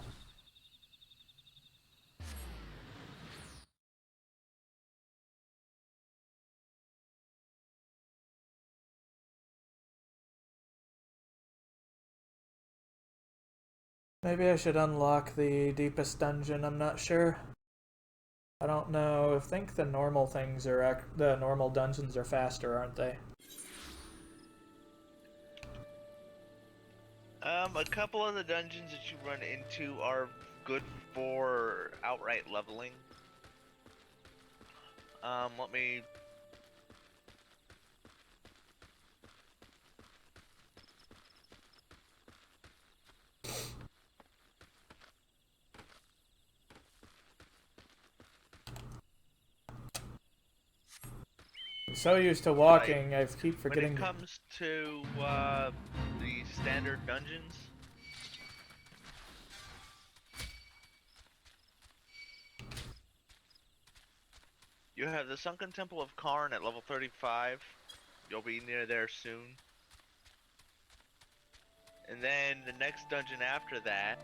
Maybe I should unlock the deepest dungeon, I'm not sure. I don't know. I think the normal things are the normal dungeons are faster, aren't they? A couple of the dungeons that you run into are good for outright leveling. Let me... I'm so used to walking, I keep forgetting. When it comes to the standard dungeons, you have the Sunken Temple of Karn at level 35. You'll be near there soon. And then the next dungeon after that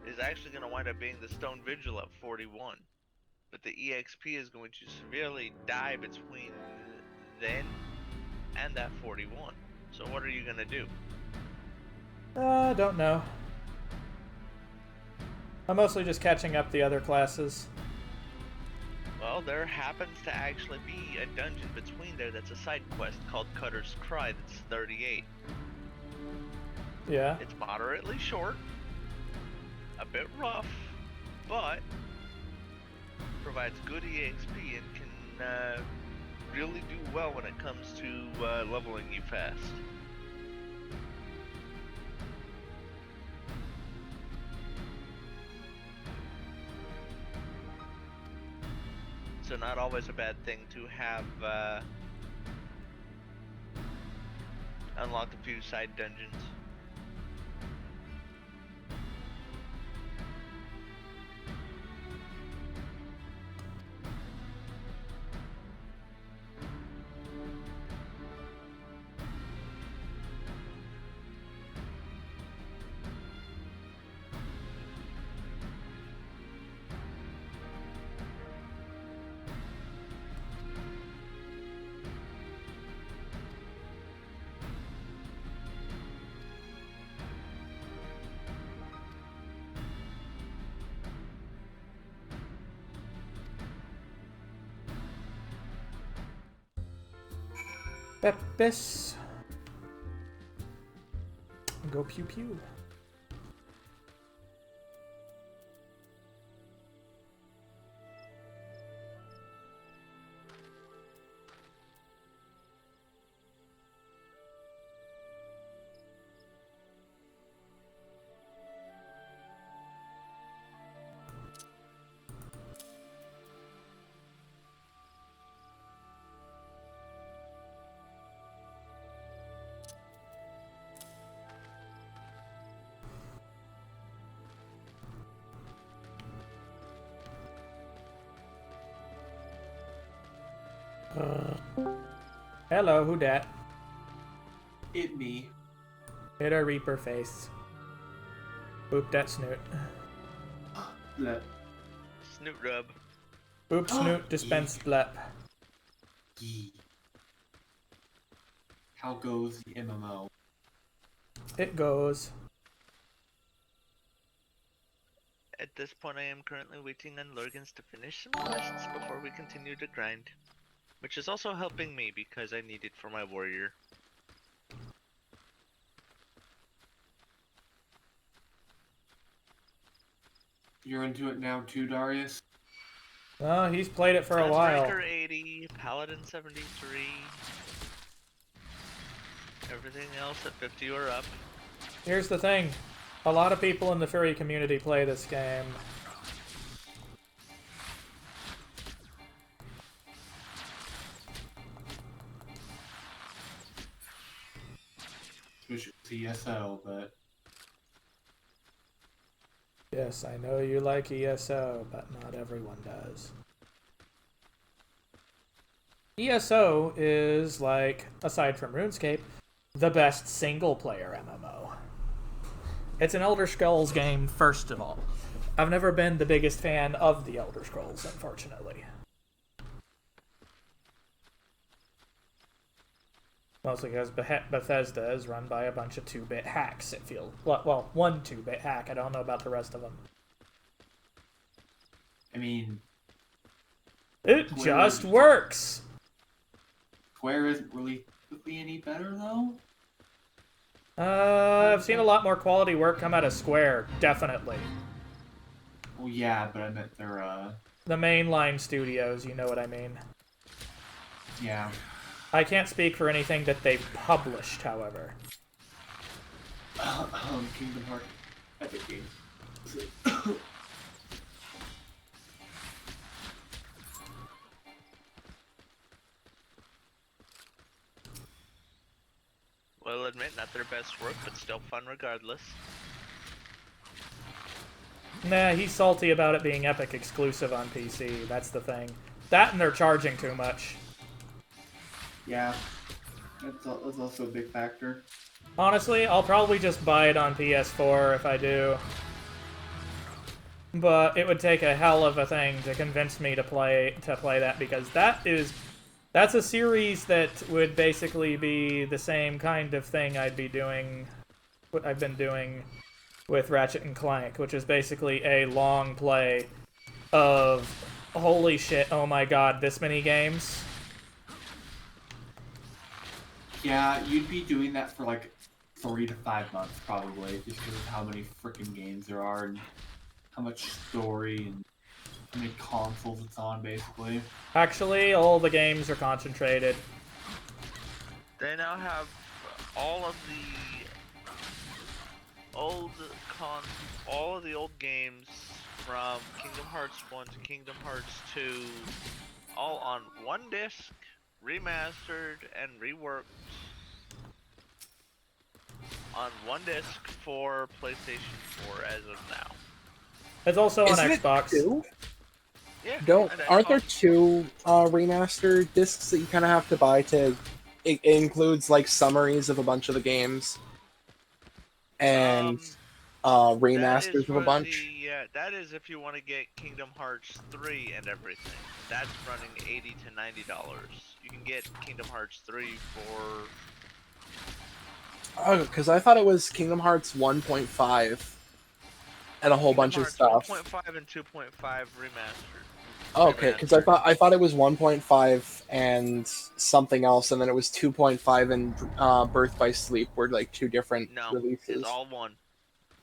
is actually going to wind up being the Stone Vigil at 41. But the EXP is going to severely die between then and that 41. So what are you going to do? Don't know. I'm mostly just catching up the other classes. Well, there happens to actually be a dungeon between there that's a side quest called Cutter's Cry that's 38. Yeah. It's moderately short, a bit rough, but provides good EXP and can really do well when it comes to leveling you fast. So not always a bad thing to have unlock a few side dungeons. Pepis. Go pew pew. Hello, who dat? It me. Hit a Reaper face. Boop that snoot. Blep. Snoot rub. Boop snoot dispense blep. Yee. How goes the MMO? It goes. At this point I am currently waiting on Lurgans to finish some quests before we continue to grind. Which is also helping me because I need it for my warrior. You're into it now too, Darius? Oh, he's played it for a while. Breaker 80, Paladin 73. Everything else at 50 or up. Here's the thing. A lot of people in the furry community play this game. Which is ESO, but Yes, I know you like ESO, but not everyone does. ESO is, like, aside from RuneScape, the best single-player MMO. It's an Elder Scrolls game, first of all. I've never been the biggest fan of the Elder Scrolls, unfortunately. Mostly because Bethesda is run by a bunch of 2-bit hacks, it feels. Well, one 2-bit hack. I don't know about the rest of them. I mean, It Square just is- works! Square isn't really any better though. I've seen a lot more quality work come out of Square, definitely. Well, yeah, but I meant their The mainline studios, you know what I mean. yeah. I can't speak for anything that they've published, however. Kingdom Hearts Epic Games. Well, I'll admit, not their best work, but still fun regardless. Nah, he's salty about it being Epic exclusive on PC, that's the thing. That and they're charging too much. Yeah, that's also a big factor. Honestly, I'll probably just buy it on PS4 if I do. But it would take a hell of a thing to convince me to play that, because that's a series that would basically be the same kind of thing I've been doing with Ratchet and Clank, which is basically a long play of holy shit, oh my god, this many games. Yeah, you'd be doing that for like 3 to 5 months probably, just because of how many freaking games there are and how much story and how many consoles it's on, basically. Actually, all the games are concentrated. They now have all of the old games from Kingdom Hearts 1 to Kingdom Hearts 2 all on one disc, remastered and reworked on one disc for PlayStation 4 as of now. It's also on Isn't it Xbox. two? Yeah. Aren't there two remaster discs that you kind of have to buy to? It includes like summaries of a bunch of the games and remasters of a bunch. That is if you want to get Kingdom Hearts 3 and everything. That's running $80 to $90. You can get Kingdom Hearts 3 for... Oh, because I thought it was Kingdom Hearts 1.5 and a whole bunch of stuff. 1.5 and 2.5 remastered. Oh, okay, because I thought it was 1.5 and something else, and then it was 2.5 and Birth by Sleep were like two different releases. It's all one.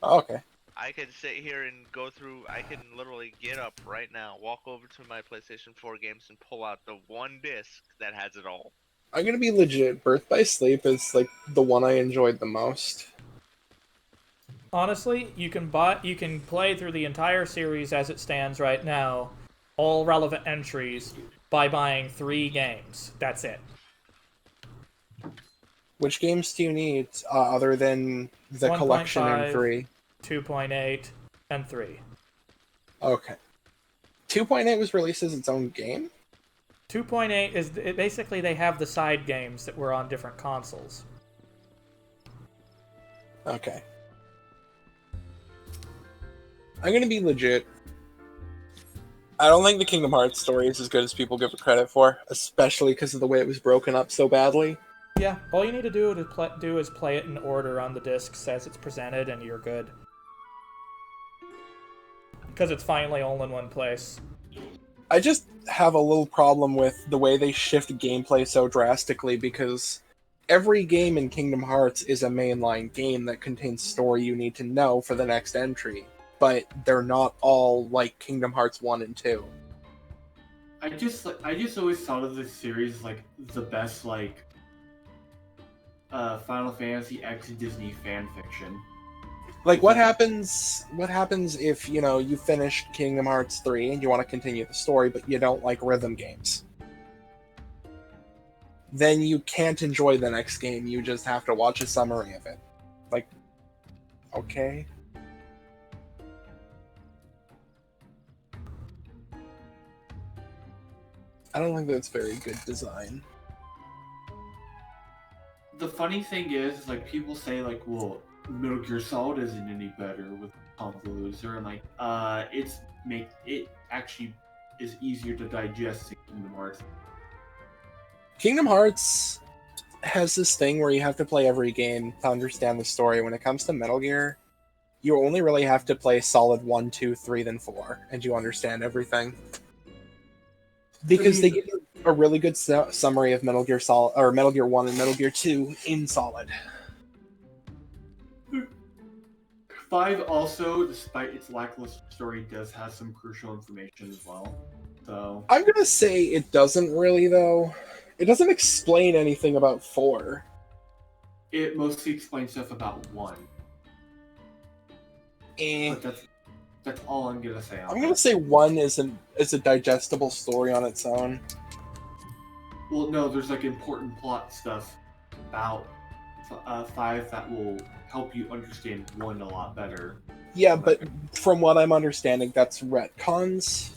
Oh, okay. I could sit here and go through. I can literally get up right now, walk over to my PlayStation 4 games, and pull out the one disc that has it all. I'm gonna be legit. Birth by Sleep is like the one I enjoyed the most. Honestly, you can play through the entire series as it stands right now, all relevant entries, by buying 3 games. That's it. Which games do you need other than the collection in 3? 2.8, and 3. Okay. 2.8 was released as its own game? 2.8 is basically they have the side games that were on different consoles. Okay. I'm gonna be legit. I don't think the Kingdom Hearts story is as good as people give it credit for, especially because of the way it was broken up so badly. Yeah, all you need to do is play it in order on the discs as it's presented, and you're good. Because it's finally all in one place. I just have a little problem with the way they shift gameplay so drastically, because every game in Kingdom Hearts is a mainline game that contains story you need to know for the next entry, but they're not all like Kingdom Hearts 1 and 2. I just always thought of this series like the best like Final Fantasy X Disney fan fiction. Like, what happens? What happens if you finished Kingdom Hearts 3 and you want to continue the story, but you don't like rhythm games? Then you can't enjoy the next game. You just have to watch a summary of it. Like, okay. I don't think that's very good design. The funny thing is like people say like, well, Metal Gear Solid isn't any better with Convoluzer, and like, it actually is easier to digest than Kingdom Hearts. Kingdom Hearts has this thing where you have to play every game to understand the story. When it comes to Metal Gear, you only really have to play Solid 1, 2, 3, then 4, and you understand everything. Because they give you a really good summary of Metal Gear Solid, or Metal Gear 1 and Metal Gear 2 in Solid. 5 also, despite its lackluster story, does have some crucial information as well. So I'm gonna say it doesn't really, though. It doesn't explain anything about 4. it mostly explains stuff about 1. But that's all I'm gonna say on I'm gonna say 1 is a digestible story on its own. Well, no, there's like important plot stuff about 5 that will help you understand 1 a lot better. Yeah, but from what I'm understanding, that's retcons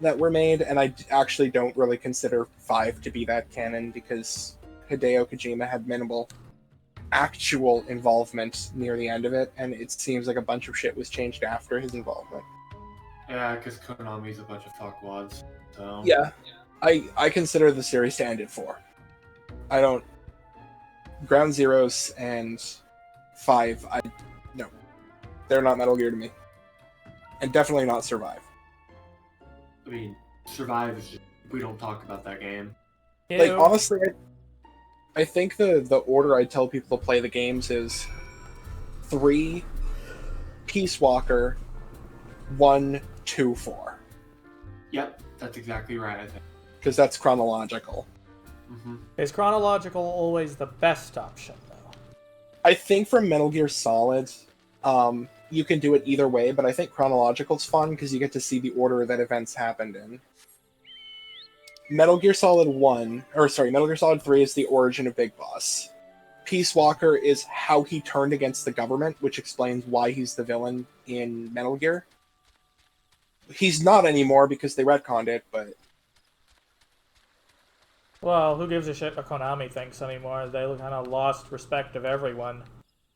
that were made, and I actually don't really consider 5 to be that canon because Hideo Kojima had minimal actual involvement near the end of it, and it seems like a bunch of shit was changed after his involvement. Yeah, because Konami's a bunch of fuckwads. So Yeah, I consider the series to end at 4. I don't. Ground Zeroes and 5, no. They're not Metal Gear to me. And definitely not Survive. I mean, Survive is just, we don't talk about that game. Like, honestly, I think the order I tell people to play the games is 3, Peace Walker, 1, 2, 4. Yep, that's exactly right, I think. Because that's chronological. Is chronological always the best option, though? I think for Metal Gear Solid, you can do it either way, but I think chronological's fun because you get to see the order that events happened in. Metal Gear Solid 3 is the origin of Big Boss. Peace Walker is how he turned against the government, which explains why he's the villain in Metal Gear. He's not anymore because they retconned it, but... Well, who gives a shit what Konami thinks anymore? They kind of lost respect of everyone.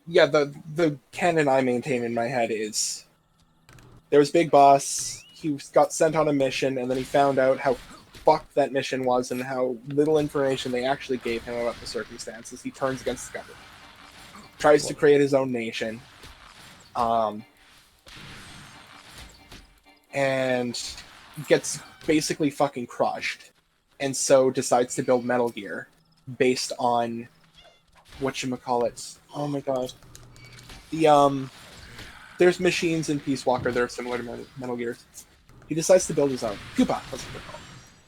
Yeah, the canon I maintain in my head is... There was Big Boss, he got sent on a mission, and then he found out how fucked that mission was and how little information they actually gave him about the circumstances. He turns against the government. Tries to create his own nation. And gets basically fucking crushed. And so decides to build Metal Gear based on whatchamacallit. Oh my god. There's machines in Peace Walker that are similar to Metal Gears. He decides to build his own. Pupa, that's what they're called.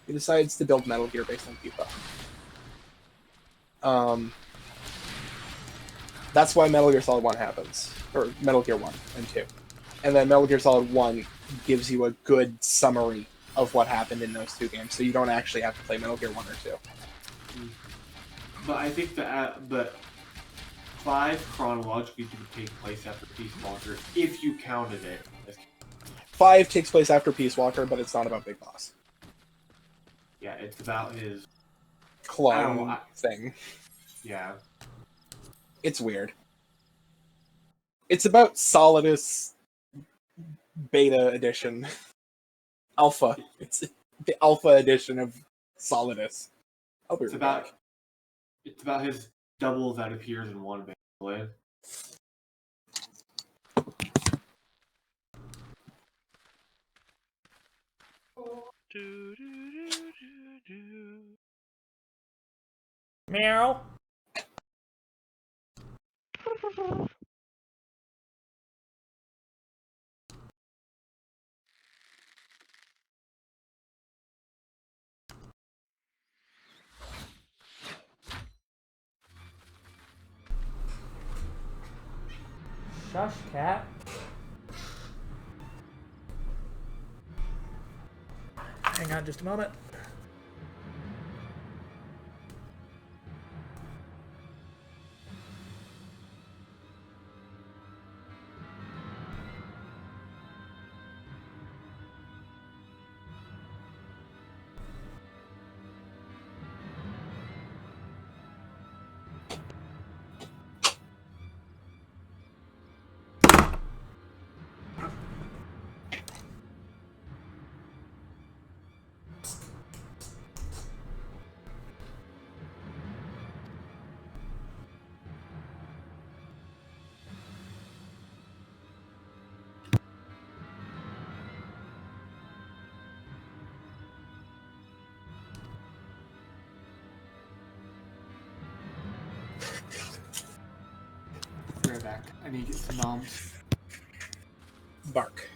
He decides to build Metal Gear based on Pupa. That's why Metal Gear Solid 1 happens. Or Metal Gear 1 and 2. And then Metal Gear Solid 1 gives you a good summary of what happened in those two games, so you don't actually have to play Metal Gear 1 or 2. But I think but 5 chronologically would take place after Peace Walker, if you counted it. 5 takes place after Peace Walker, but it's not about Big Boss. Yeah, it's about his clone thing. Yeah. It's weird. It's about Solidus Beta Edition. Alpha. It's the Alpha edition of Solidus. It's about his double that appears in one, basically. Meow. Shush, cat. Hang on just a moment. Be right back. I need to get some noms. Bark.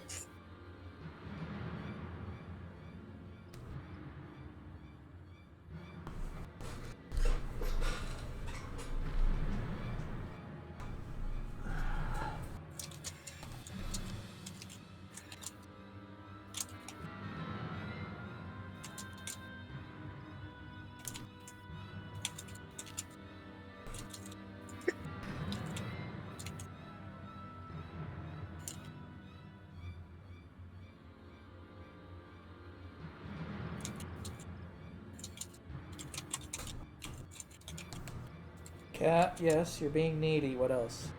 Cat, yes, you're being needy. What else?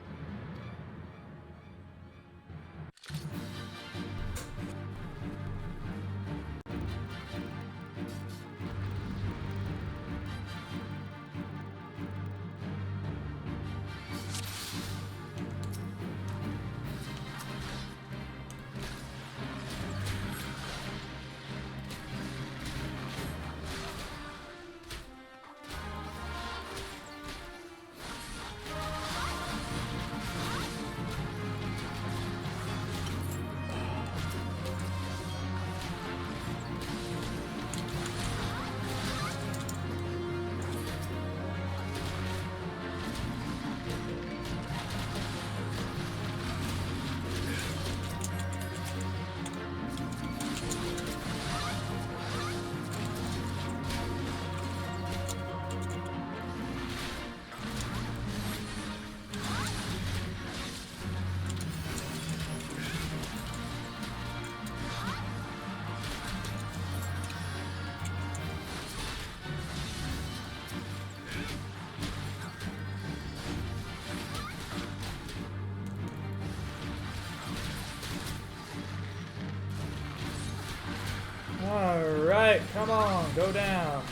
Alright, come on, go down.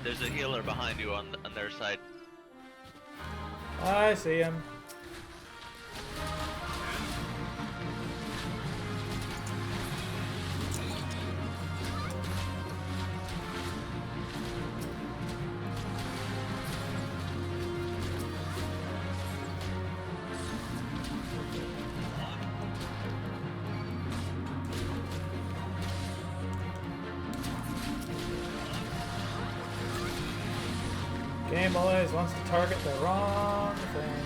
There's a healer behind you on their side. I see him. Game always wants to target the wrong thing.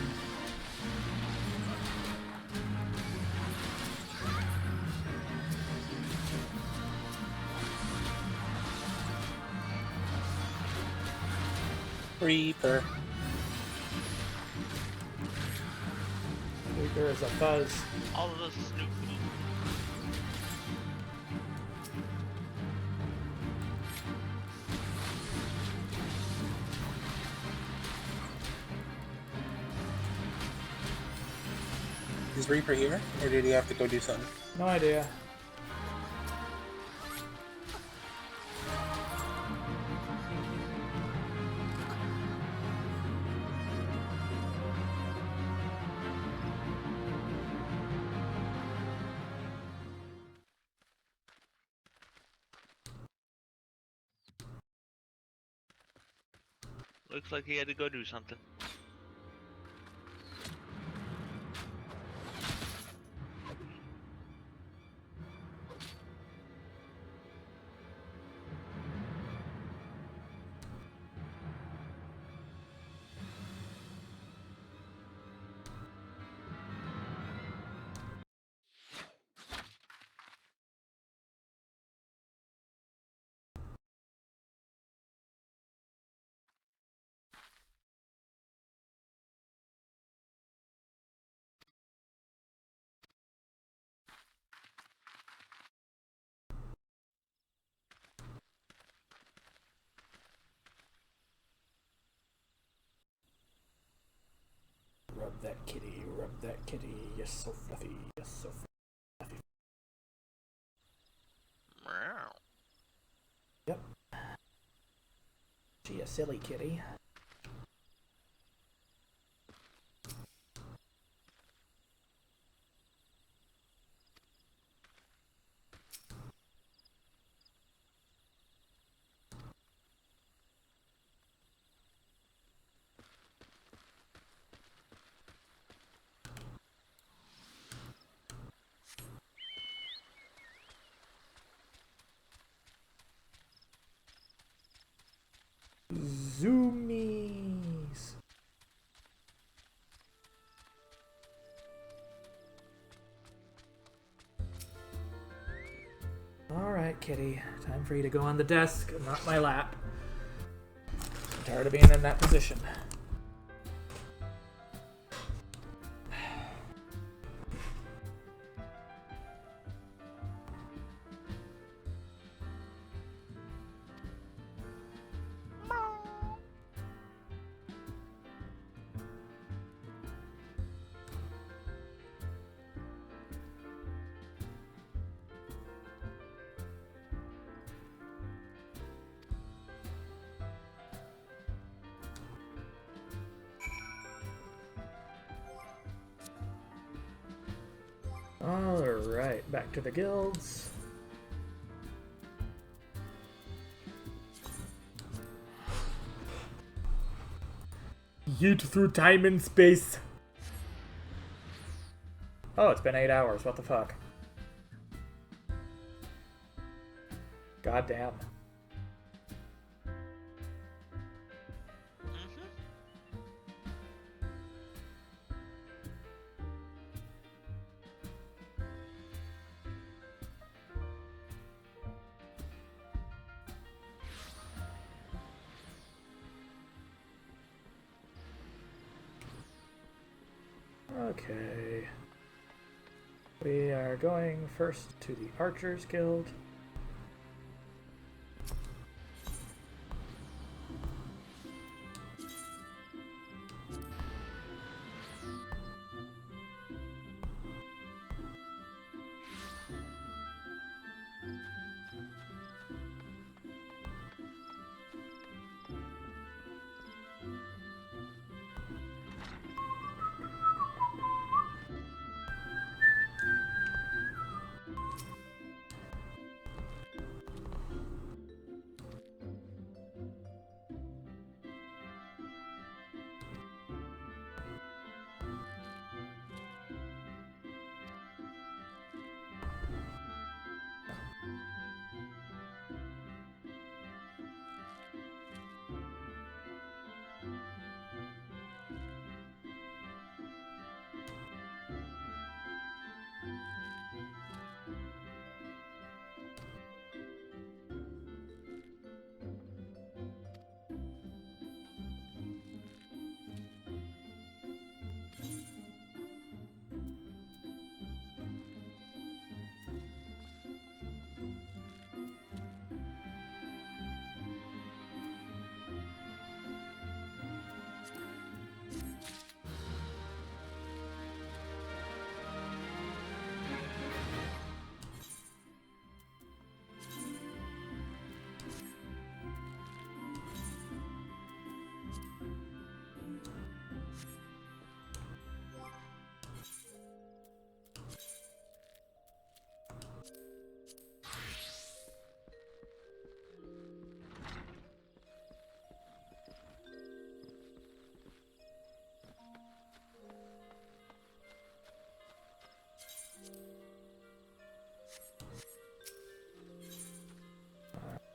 Reaper. Reaper is a fuzz. All of those snoop. Is Reaper here? Or did he have to go do something? No idea. Looks like he had to go do something. that kitty, rub that kitty. You're so fluffy, you're so fluffy. Meow. Yep. She a silly kitty. Zoomies. Alright, kitty. Time for you to go on the desk, not my lap. I'm tired of being in that position. Alright, back to the guilds. Yeet through time and space. Oh, it's been 8 hours. What the fuck? God damn. Okay. We are going first to the Archers Guild.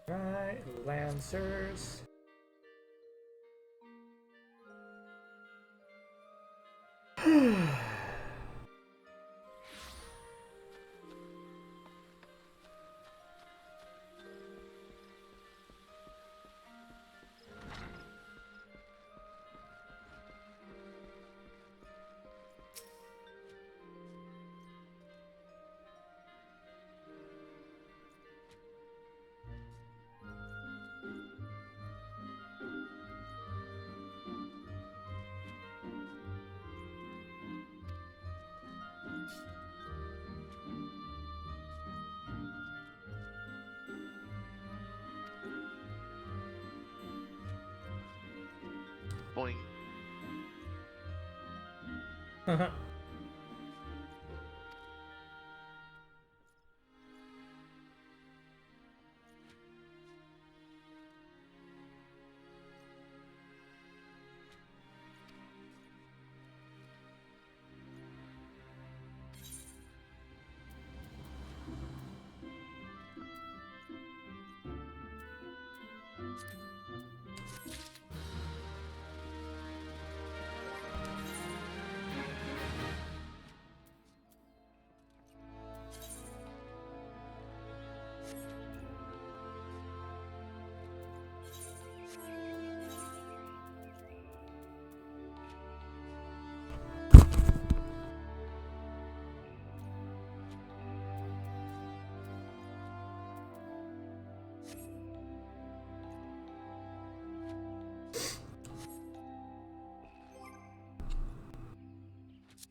Right, Lancers. Boing.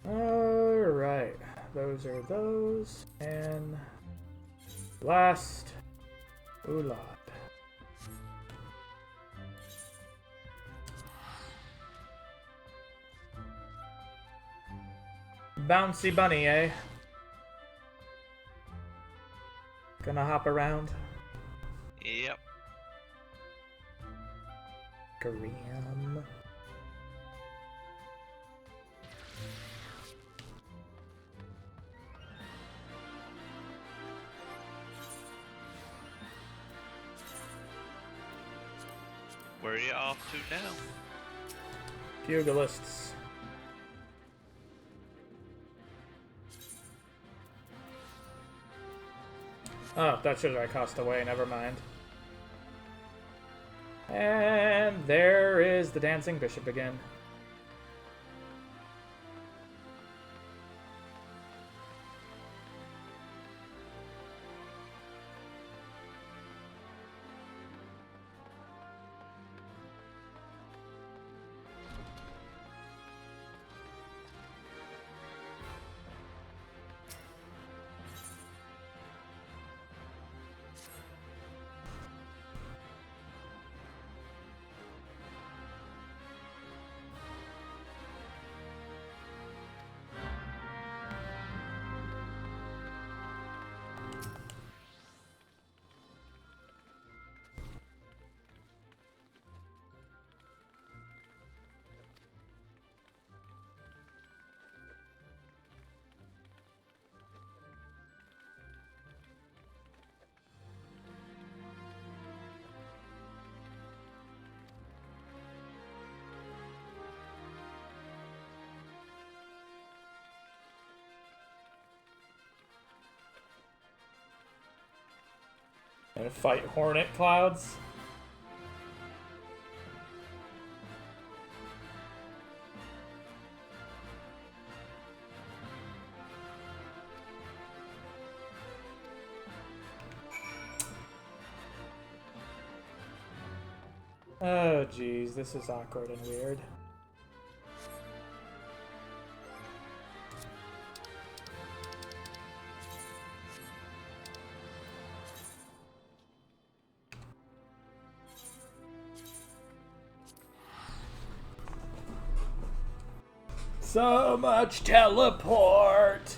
Alright, those are those, and last Ulad. Bouncy bunny, eh? Gonna hop around. Yep. Graham. Where are you off to now? Pugilists. Oh, that should have cost away, never mind. And there is the dancing bishop again. And fight hornet clouds. Oh geez, this is awkward and weird. So much teleport!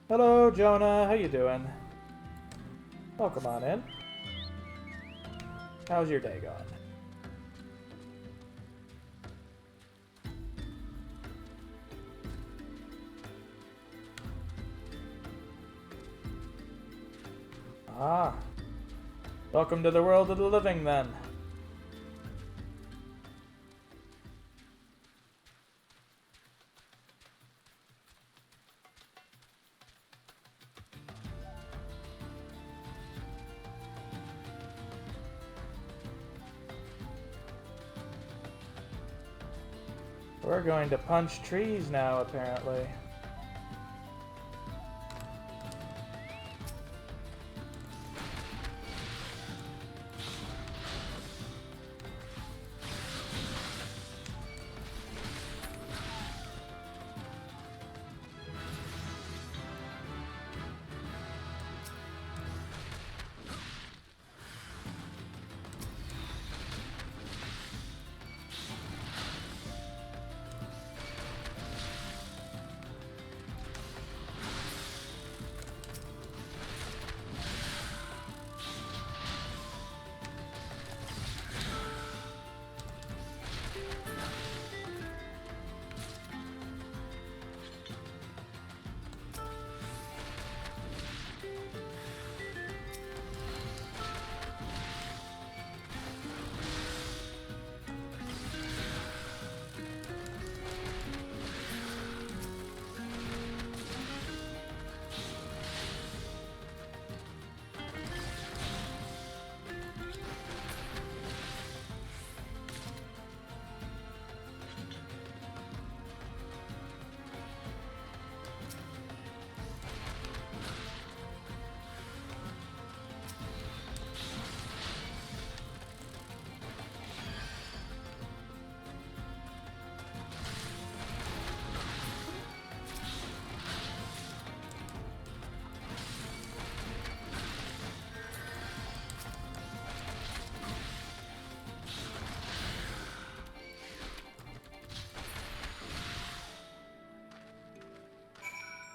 Hello, Jonah. How you doing? Welcome on in. How's your day going? Ah. Welcome to the world of the living, then. We're going to punch trees now, apparently.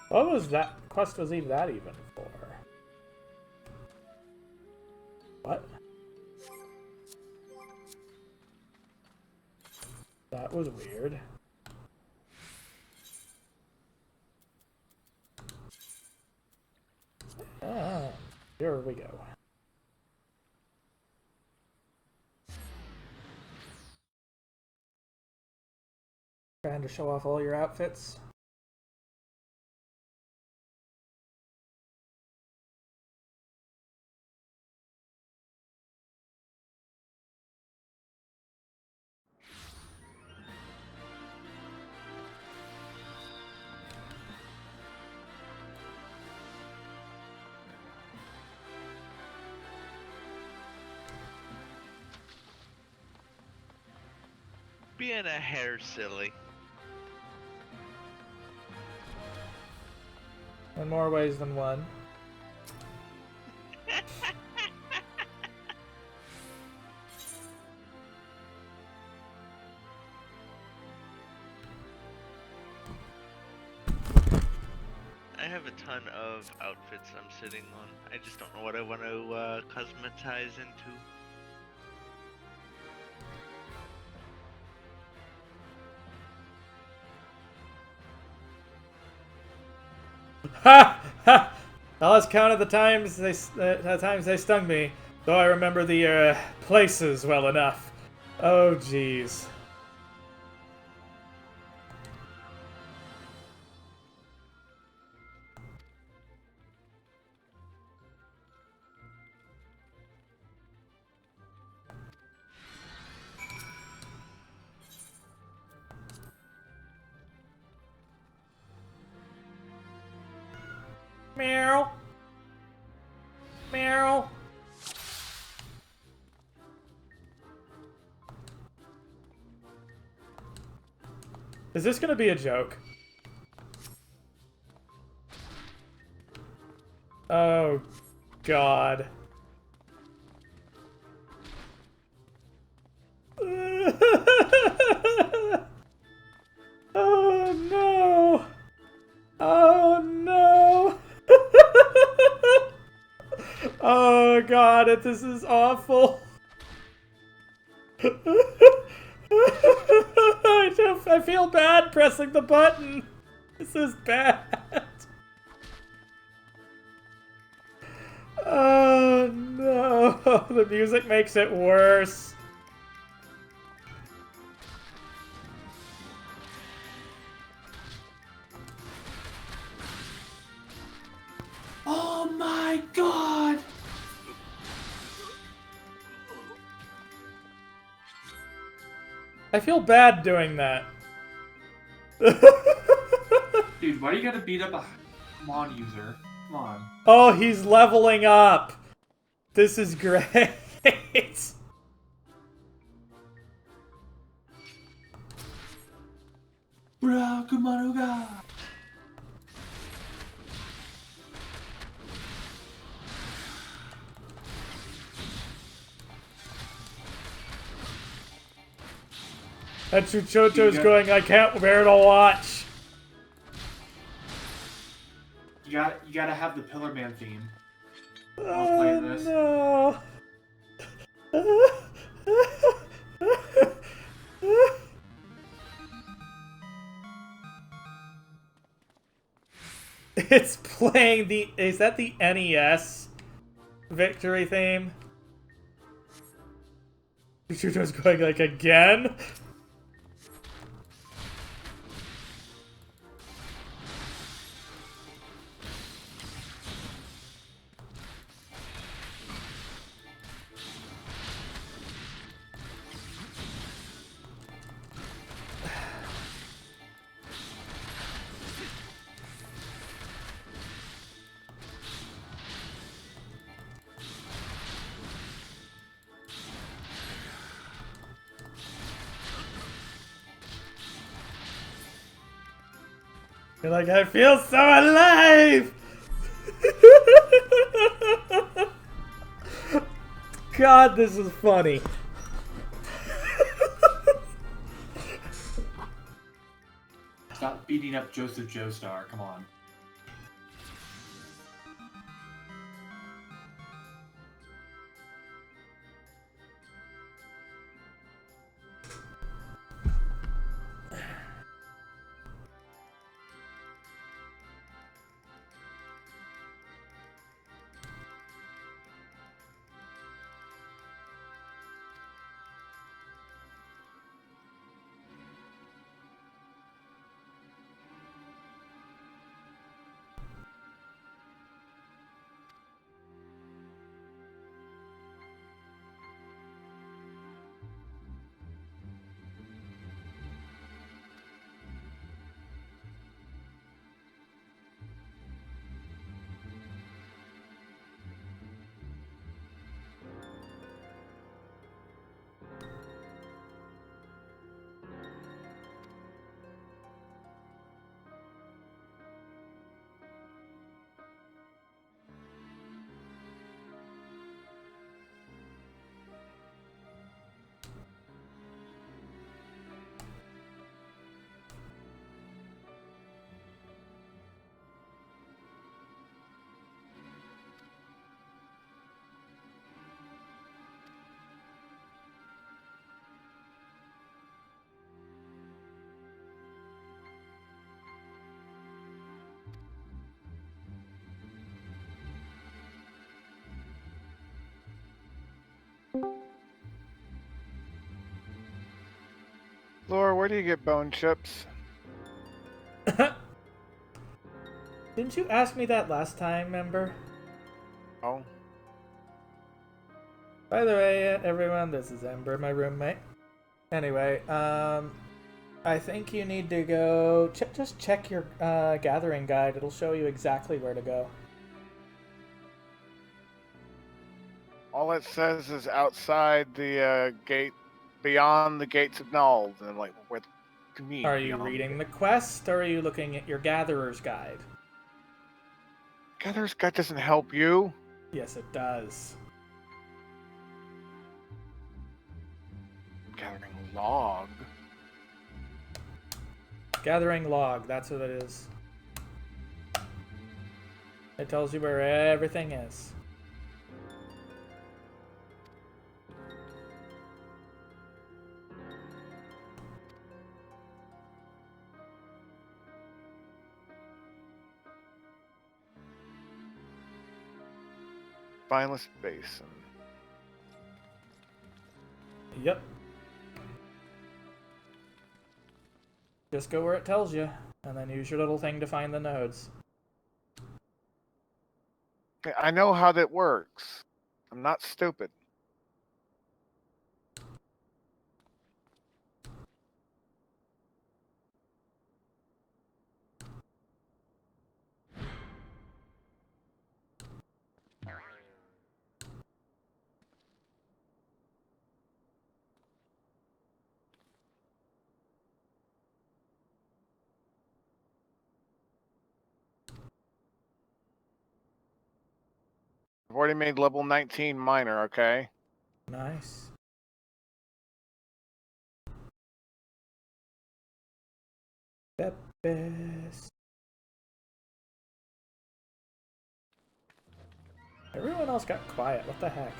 What was that quest was even that even for? What? That was weird. Ah, here we go. Trying to show off all your outfits. Being a hair silly. In more ways than one. I have a ton of outfits I'm sitting on. I just don't know what I want to cosmetize into. Ha! Ha! I lost count of the times they stung me, though I remember the places well enough. Oh, jeez. Meow. Meow. Is this gonna be a joke? Oh, God. Oh, no. Oh, no. Oh, God, this is awful. I feel bad pressing the button. This is bad. Oh, no. The music makes it worse. Oh my god! I feel bad doing that. Dude, why do you gotta beat up a Mon user? Come on. Oh, he's leveling up. This is great. Bro, come on, Uga! And Chuchoto's going, I can't bear to watch. You gotta have the Pillar Man theme. I was Oh, playing this. no. It's playing the... Is that the NES victory theme? Chuchoto's going like, again? You're like, I feel so alive! God, this is funny. Stop beating up Joseph Joestar, come on. Laura, where do you get bone chips? Didn't you ask me that last time, Ember? Oh. By the way, everyone, this is Ember, my roommate. Anyway, I think you need to go... just check your gathering guide. It'll show you exactly where to go. All it says is outside the gate, beyond the gates of Nald. And I'm like, where the fuck do you mean? Are you reading the quest, or are you looking at your gatherer's guide? Gatherer's guide doesn't help you. Yes, it does. Gathering log. Gathering log, that's what it is. It tells you where everything is. Spineless basin. Yep. Just go where it tells you, and then use your little thing to find the nodes. I know how that works. I'm not stupid. I've already made level 19 miner, okay? Nice. Peppers. Everyone else got quiet. What the heck?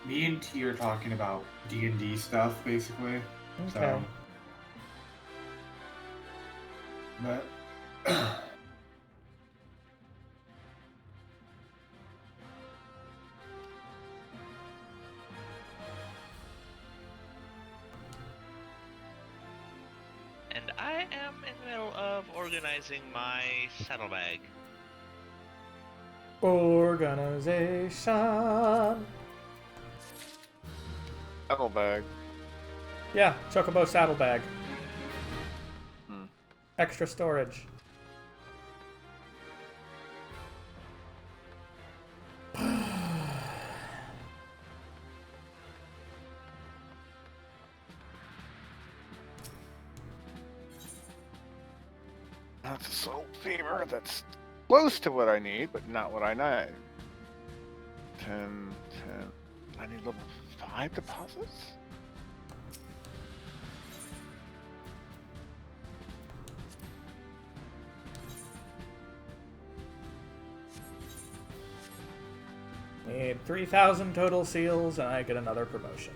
Me and T are talking about D&D stuff, basically. Okay. So, but And I am in the middle of organizing my saddlebag. Organization. Saddlebag. Yeah, Chocobo saddlebag. Hmm. Extra storage. That's a soul fever. That's close to what I need, but not what I need. 10. I need level 5 deposits? Need 3,000 total seals, and I get another promotion.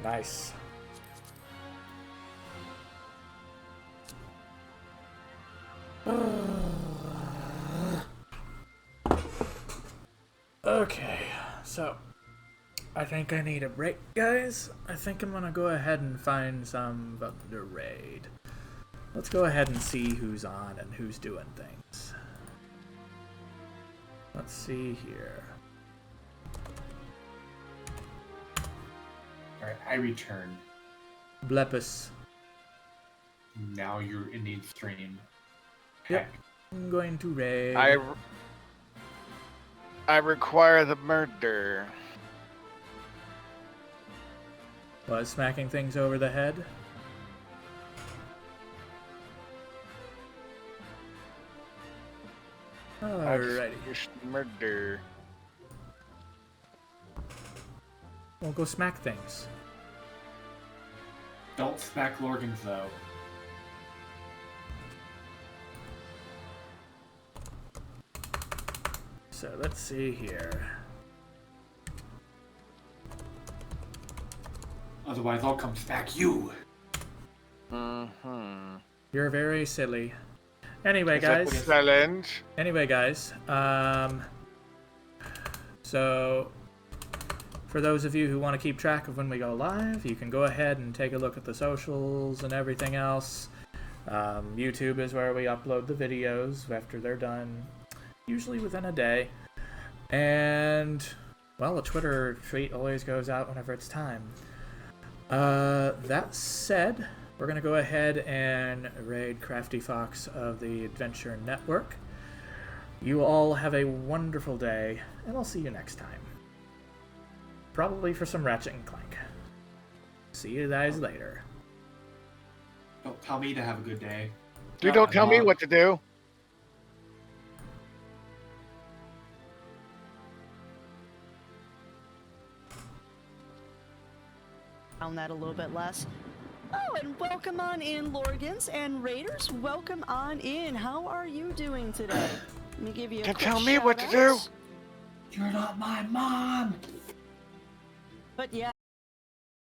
Nice. Okay, so I think I need a break, guys. I think I'm gonna go ahead and find some of the raid. Let's go ahead and see who's on and who's doing things. Let's see here. alright, I returned. Blepus. Now you're in the stream. Yep. Heck, I'm going to raid. I require the murder. Was smacking things over the head. Alrighty. Just murder. We'll go smack things. don't smack Lorgans though. So let's see here. Otherwise, I'll come smack you. Mm-hmm. You're very silly. Anyway, guys. Challenge. Anyway, guys. So, for those of you who want to keep track of when we go live, you can go ahead and take a look at the socials and everything else. YouTube is where we upload the videos after they're done, usually within a day. And, well, a Twitter tweet always goes out whenever it's time. That said, we're going to go ahead and raid Crafty Fox of the Adventure Network. You all have a wonderful day, and I'll see you next time. Probably for some Ratchet and Clank. See you guys later. Don't tell me to have a good day. You don't tell me what to do. Found that a little bit less. Oh, and welcome on in, Lorgans and Raiders. Welcome on in. How are you doing today? Let me give you a quick Tell me what to do. shout-out. You're not my mom. But yeah.